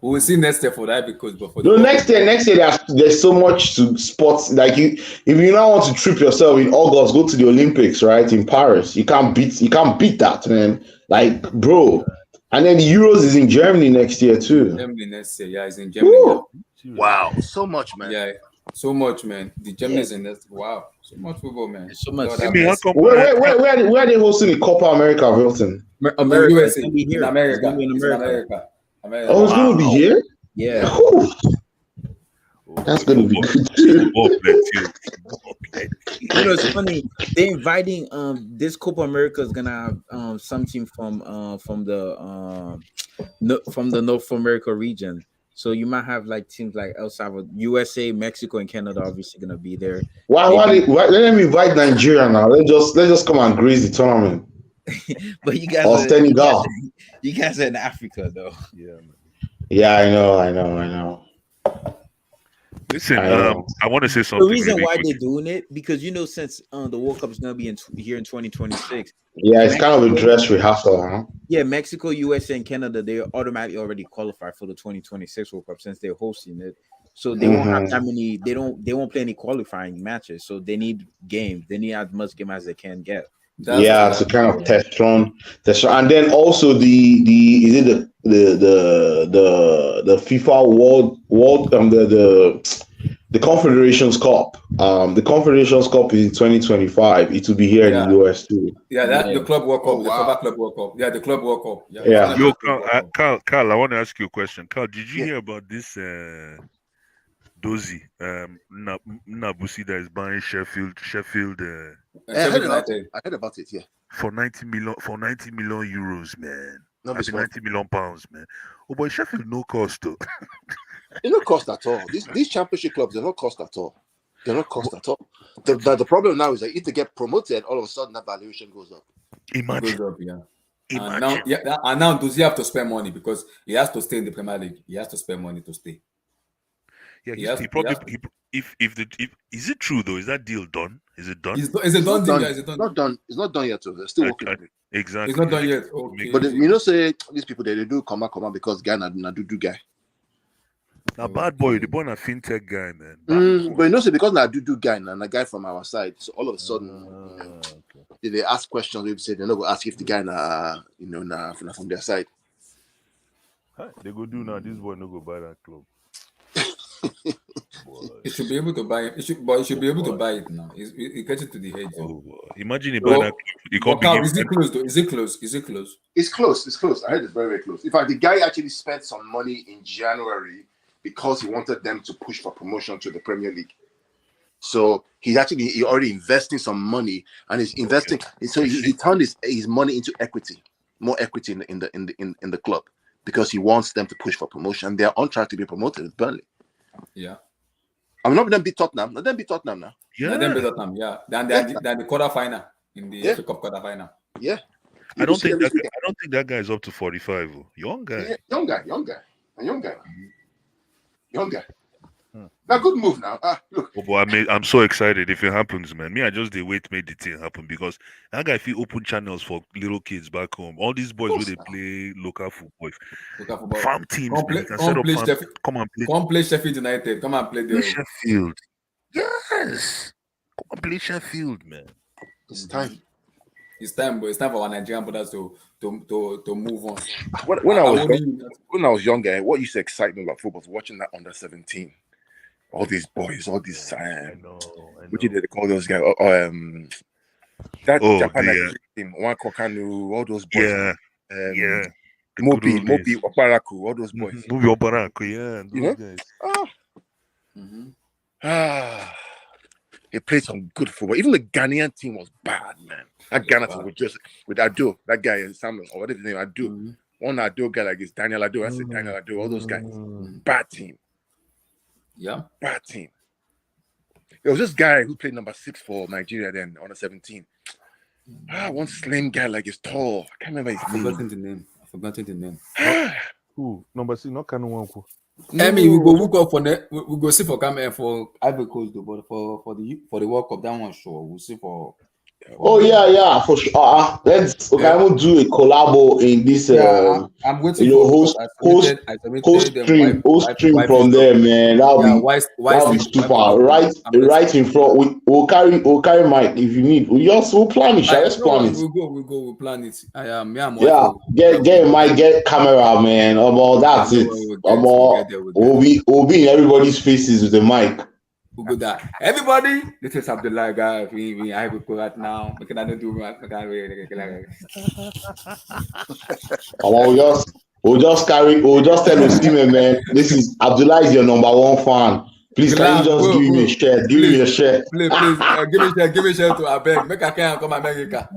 we will see next year for that because next year there's so much to sports. Like if you now want to trip yourself in August, go to the Olympics, right, in Paris. You can't beat that, man. Like, bro. And then the Euros is in Germany next year too. Germany next year, yeah, it's in Germany. Wow, so much, man. Yeah, so much, man. The Germany is in this. Wow, so much football, man. So much. Where are they hosting the Copa America, Wilton? America. USA, in America. Oh, it's going to be here? Yeah. Whew. That's going to be good too. You know, it's funny. They're inviting this Copa America is gonna have something from the North America region. So you might have like teams like El Salvador, USA, Mexico, and Canada obviously gonna be there. Why let them invite Nigeria now? Let's just come and graze the tournament. But you guys you guys are in Africa though. Yeah, man. Yeah, I know. Listen, I want to say something. The reason really why quick. they're doing it because since the World Cup is gonna be here in 2026. Yeah, it's kind of a dress rehearsal, huh? Yeah, Mexico, USA, and Canada, they automatically already qualified for the 2026 World Cup since they're hosting it. So they won't have that many. They won't play any qualifying matches. So they need games. They need as much game as they can get. It's a kind of test run, and then also the FIFA World the Confederations Cup. The Confederations Cup is in 2025. It will be here in the US too. Yeah, that's the Club World Cup, the FIBA Club World Cup. Yeah, the Club World Cup. Yeah. Yo, Carl, I want to ask you a question. Carl, did you hear about this Dozie Nabusi that is buying Sheffield? I heard about it. Yeah. For 90 million euros, man. No, 90 million pounds, man. Oh boy, Sheffield no cost though. It don't cost at all. These championship clubs, they don't cost at all. They're not cost at all. The problem now is that if they get promoted, all of a sudden that valuation goes up. Imagine. Goes up, yeah. And now does he have to spend money because he has to stay in the Premier League? He has to spend money to stay. Yeah, if is it true though? Is that deal done? Is it done? Is it done? Done. Yeah, is it done? Not done. It's not done yet. They're still working on it. Exactly. It's not done yet. Okay. But say these people they do come out because guy na do guy. Now bad boy, the born a fintech guy, man. But say because na do guy and a guy from our side, so all of a sudden they ask questions. We say they're not gonna ask if the guy from their side. They go do now. This boy no go buy that club. He should be able to buy it. He should be able to buy it now. He gets it to the head. Imagine he buy that club. Is it close though? Is it close? It's close. I heard it's very, very close. In fact, the guy actually spent some money in January because he wanted them to push for promotion to the Premier League. So he already investing some money and he's investing. So he turned his money into equity, more equity in the club. because he wants them to push for promotion. They're on track to be promoted with Burnley. Yeah. I'm not going to beat Tottenham. Let them beat Tottenham now. Yeah. Let them beat Tottenham, yeah. Then the quarterfinal in the FA Cup quarterfinal. Yeah. I don't think that guy is up to 45. Young guy. Yeah, young guy. Now, good move now. Look. Oh, boy, I'm so excited if it happens, man. Me, I just wait make the thing happen because that guy feel open channels for little kids back home. All these boys where they play local football. Farm teams, man. Come play Sheffield United. Come and play there. Sheffield. Yes. Come and play Sheffield, man. It's time. It's time, but it's time for our Nigerian brothers to move on. When I was younger, what used to excite me about football was watching that under 17. All these boys, all these what did they call those guys? Japan team, Wan Kokanu, all those boys. Mobi, Oparaku, all those boys. Mobi Oparaku, those guys. They played some good football. Even the Ghanaian team was bad, man. That Ghana team was just with Ado, that guy is Samuel, or what is his name? Ado. One Ado guy like it's Daniel Ado. I said Daniel Ado, all those guys. Bad team. Yeah. Bad team. There was this guy who played number 6 for Nigeria then, under 17. One slim guy like he's tall. I can't remember his name. I've forgotten the name. Who? Number 6, not Kanu. We go for we go see for Cameroon for Ivory Coast, but for the World Cup, that one sure we'll see for. Oh yeah, for sure. Let's we'll do a collabo in this. I'm waiting for host stream from there, man. That'll be super. Right in front. We'll carry mic if you need. We'll plan it. Let's plan it. We'll plan it. Get a mic, get camera, man. That's it. We'll be in everybody's faces with the mic. Who go that? Everybody, this is Abdullah guy. I will go right now. We cannot do We'll just tell Osimhen, man. This is Abdullah is your number 1 fan. Please, can you just give me a share? Give me a share. Please, give me a share to Abeg. Make I can't come America.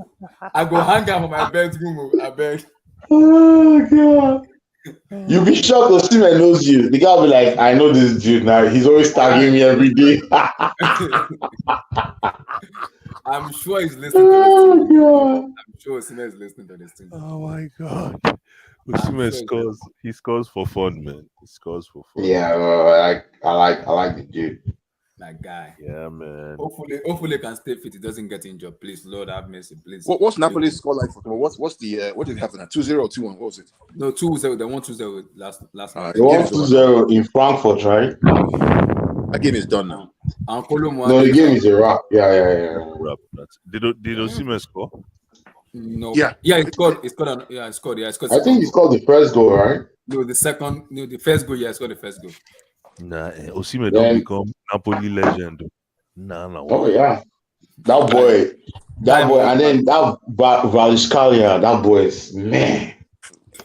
I go hang out for my bedroom. Abeg. Oh God. You'll be shocked Osimhen knows you. The guy will be like, I know this dude now. He's always tagging me every day. I'm sure he's listening to this. I'm sure Osimhen is listening to this thing. Oh my God. Osimhen scores. He scores for fun, man. He scores for fun. Yeah, I like the dude. That guy. Yeah, man. Hopefully he can stay fit. He doesn't get injured. Please, Lord have mercy, please. What's Napoli's score like for tomorrow? What's the what did they have now? 2-0 or 2-1? What was it? No, 2-0. They won 2-0 last night. They won 2-0 in Frankfurt, right? That game is done now. No, the game is a wrap. Yeah. Did Osimhen score? No. Yeah, he scored. He scored. I think he scored the first goal, right? No, the first goal. Yeah, he scored the first goal. Nah, Osimhen don't become Napoli legend. Nah. Oh yeah, that boy, and then that Valiscalia, that boy is man.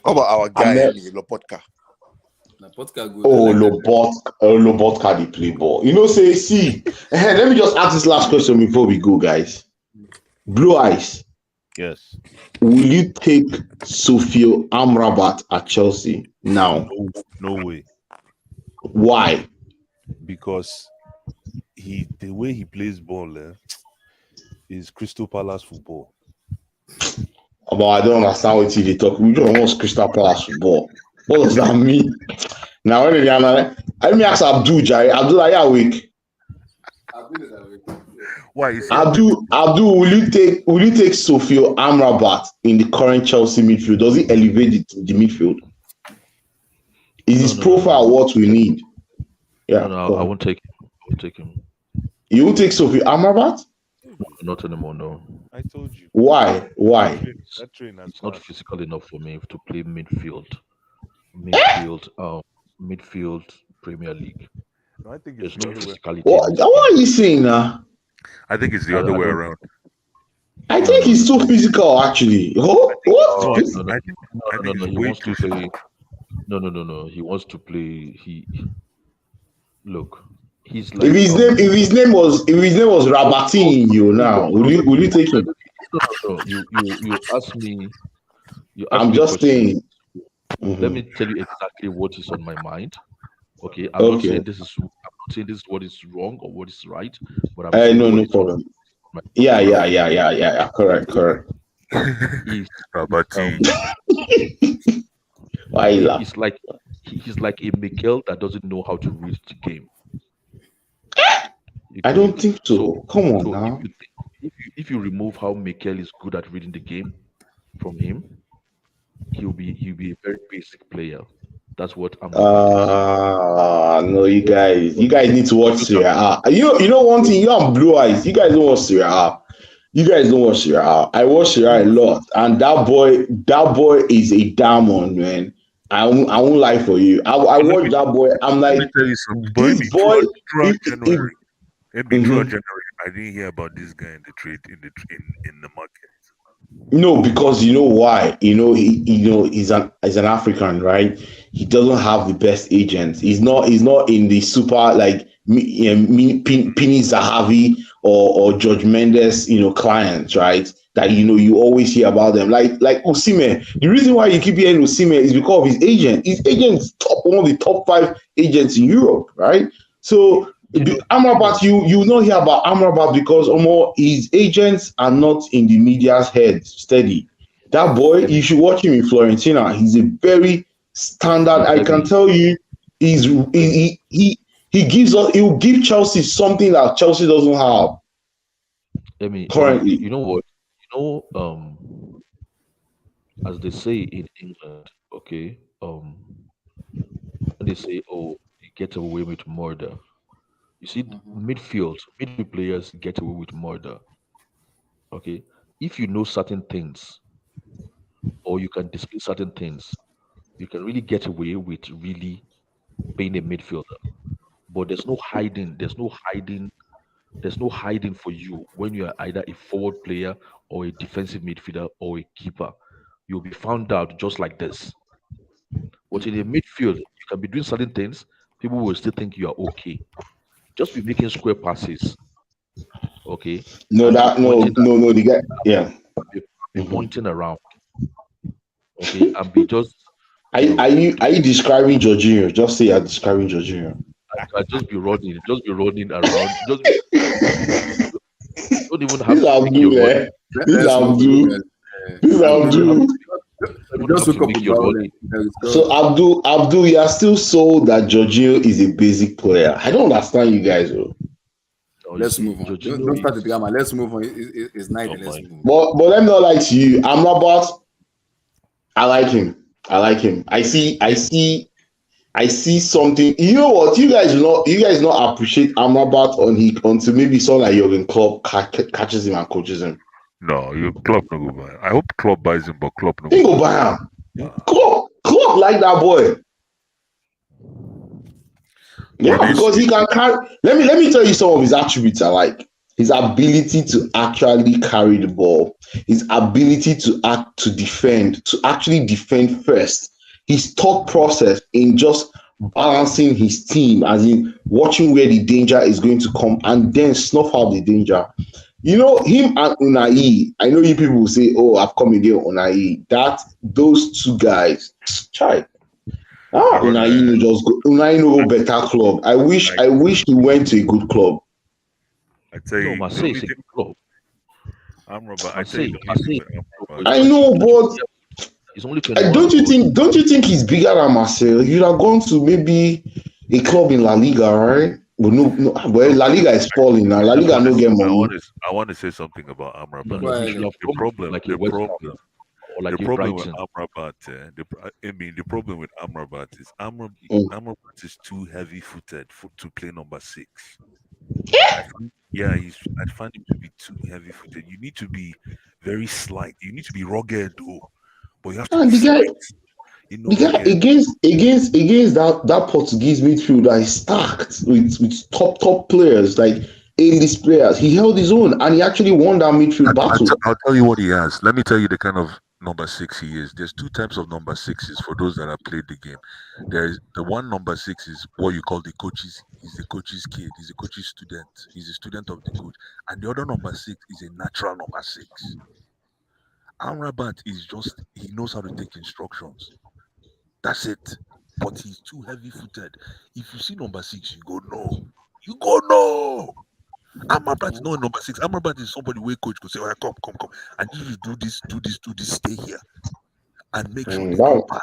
How about our guy Lobotka? Lobotka good. Oh, Lobotka, the play ball. See. Let me just ask this last question before we go, guys. Blue Eyes. Yes. Will you take Sophia Amrabat at Chelsea now? No way. Why? Because the way he plays ball is Crystal Palace football. But I don't understand what they talk. We don't want Crystal Palace football. What does that mean? Now, let me ask Abdul Jai. Abdul, are you awake? Why is Abdul, will you take Sophia Amrabat in the current Chelsea midfield? Does he elevate it to the midfield? Is his profile what we need? Yeah. No, I won't take him. I won't take him. You will take Sophie Amrabat? Not anymore, no. I told you. Why? It's not physical enough for me to play midfield. Midfield Premier League. No, I think there's no physicality. What are you saying now? I think it's the other way around. I think he's too physical, actually. What? No. He wants to play. No. He wants to play. Look. He's like, if his name was Rabatini, now will you take him? No. You asked me. I'm just saying. Let me tell you exactly what is on my mind. Okay, I'm not Okay. saying this is what is wrong or what is right, but I'm saying No, what no is on problem. my Yeah, mind. yeah, yeah, yeah, yeah, yeah. Correct, correct. Is Rabati. Why you laugh? he's like he's like a Mikel that doesn't know how to read the game. You I get me? don't think So so. Come on so if now. you think, if you remove how Mikel is good at reading the game from him, he'll be a very basic player. That's what Amrabat is. No, you But guys need to watch look at Serie A. You know one thing. You have blue eyes. You guys don't watch Serie A. You guys don't watch Serie A. I watch Serie A a lot, and that boy is a diamond, man. I won't lie for you. I But watch that boy. I'm let me like, tell you something. But this Amy, boy. throughout If January, maybe throughout mhm. January, I didn't hear about this guy in the trade in the market. No, because you know why? He's an African, right? He doesn't have the best agents. He's not in the super like Pini Zahavi or George Mendes, clients, right? That you always hear about them. Like Osimhen. The reason why you keep hearing Osimhen is because of his agent. His agent is one of the top 5 agents in Europe, right? So Amrabat, you not hear about Amrabat because his agents are not in the media's head steady. That boy, you should watch him in Florentina. He's a very standard. I can tell you, he gives us. He will give Chelsea something that Chelsea doesn't have currently. You know what? As they say in England, okay, when they say, "Oh, they get away with murder," you see, midfield players get away with murder. Okay, if you know certain things or you can display certain things, you can really get away with really being a midfielder. But there's no hiding. There's no hiding for you when you are either a forward player or a defensive midfielder or a keeper. You'll be found out just like this. But in a midfield, you can be doing certain things, people will still think you are okay. Just be making square passes, okay? No, And be that pointing no. The guy, yeah. be pointing around, okay? And be just Are you describing Jorginho? Just say you're describing Jorginho. I just be running around, don't even have This to make your Abdul, run. eh? This Let's move on. Abdul. This You don't even have Abdul. to, you don't even Just have wake to up make with your violence. running. Let's So go. Abdul, you are still sold that Jorginho is a basic player. I don't understand you guys, though. Now you Let's see, move on. Jorginho Don't start the is drama. Let's move on. It's night. oh Let's my. move on. But let me not lie to you. I like him. I like him. I see something. You know what? You guys not appreciate Amrabat until maybe someone like Jurgen Klopp catches him and coaches him. No, your club no go buy. I hope club buys him, but club no He go go buy him. Klopp like that boy. Yeah, But because he can carry. Let me tell you some of his attributes. I like his ability to actually carry the ball, his ability to actually defend first, his thought process in just balancing his team, as in watching where the danger is going to come and then snuff out the danger. Him and Unai. I know you people will say, "Oh, I've come again, Unai." Those two guys, child. Unai no go better club. I wish he went to a good club. I tell No, you, the Marseille only is a thing good club. Amrabat. I tell you, the only thing Marseille with Amrabat. I know, but He's only 21, don't you but think he's bigger than Marcel? You'd have gone to maybe a club in La Liga, right? But no. Well, La Liga is falling now. La Liga no get money. I want to say something about Amrabat. no, he should have come to like a West Ham or like The a problem with Brighton. Amrabat, the problem with Amrabat is Amrabat is too heavy-footed to play number 6. I find him to be too heavy-footed. You need to be very slight. You need to be rugged, though, but you have to be And the guy, slight. Rugged. against that Portuguese midfielder is stacked with top players like A-list players. He held his own and he actually won that midfield battle. I'll tell you what he has. Let me tell you the kind of number 6 he is. There's 2 types of number 6s for those that have played the game. There's the one number 6 is what you call the coach's. He's the coach's kid. He's a coach's student. He's a student of the coach. And the other number 6 is a natural number 6. Amrabat is he knows how to take instructions. That's it. But he's too heavy-footed. If you see number 6, you go no. You go no. Amrabat is not number 6. Amrabat is somebody where coach could say, "Oh, come, and if you do this, stay here, and make sure they don't pass."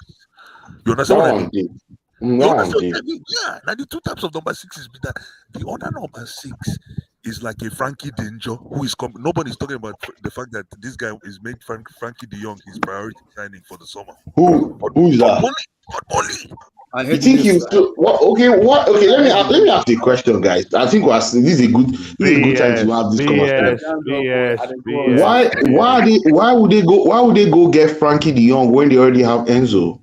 You understand what I mean? You understand? Yeah. Now the two types of number 6 is that the other number 6 is like a Frankie Danger who is coming. Nobody's talking about the fact that this guy is made Frankie De Jong his priority signing for the summer. Who is that? Only. You think he's still what? Okay, what? Okay, let me ask you a question, guys. I think this is a good time to have this conversation. Why would they go get Frankie De Jong when they already have Enzo?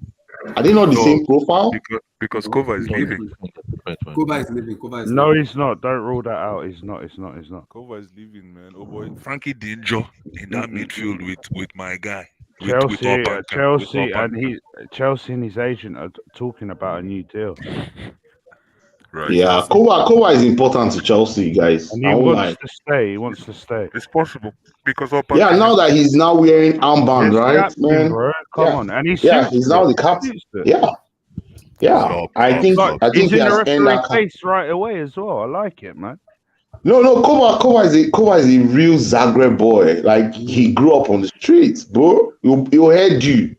Are they not the same profile? Because Kova is leaving. Kova is leaving. No, he's not. Don't rule that out. He's not. Kova is leaving, man. Oh boy, Frankie Danger in that midfield with my guy. Chelsea and his agent are talking about a new deal. Right. Yeah, Kova is important to Chelsea, guys. And he wants to stay. It's possible because now that he's now wearing armband, right, captain, man? Bro. Come on, and he's now the captain. Yeah. I think he's he in has the referee face right away as well. I like it, man. No, Kova is a real Zagreb boy. Like he grew up on the streets, bro. He'll head you.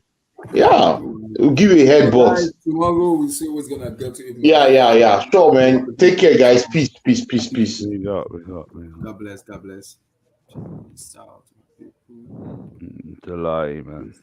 Yeah, he'll give you a headbutt. Tomorrow we'll see what's gonna get to him. Yeah. Sure, man. Take care, guys. Peace. We got. God bless. Delay, man.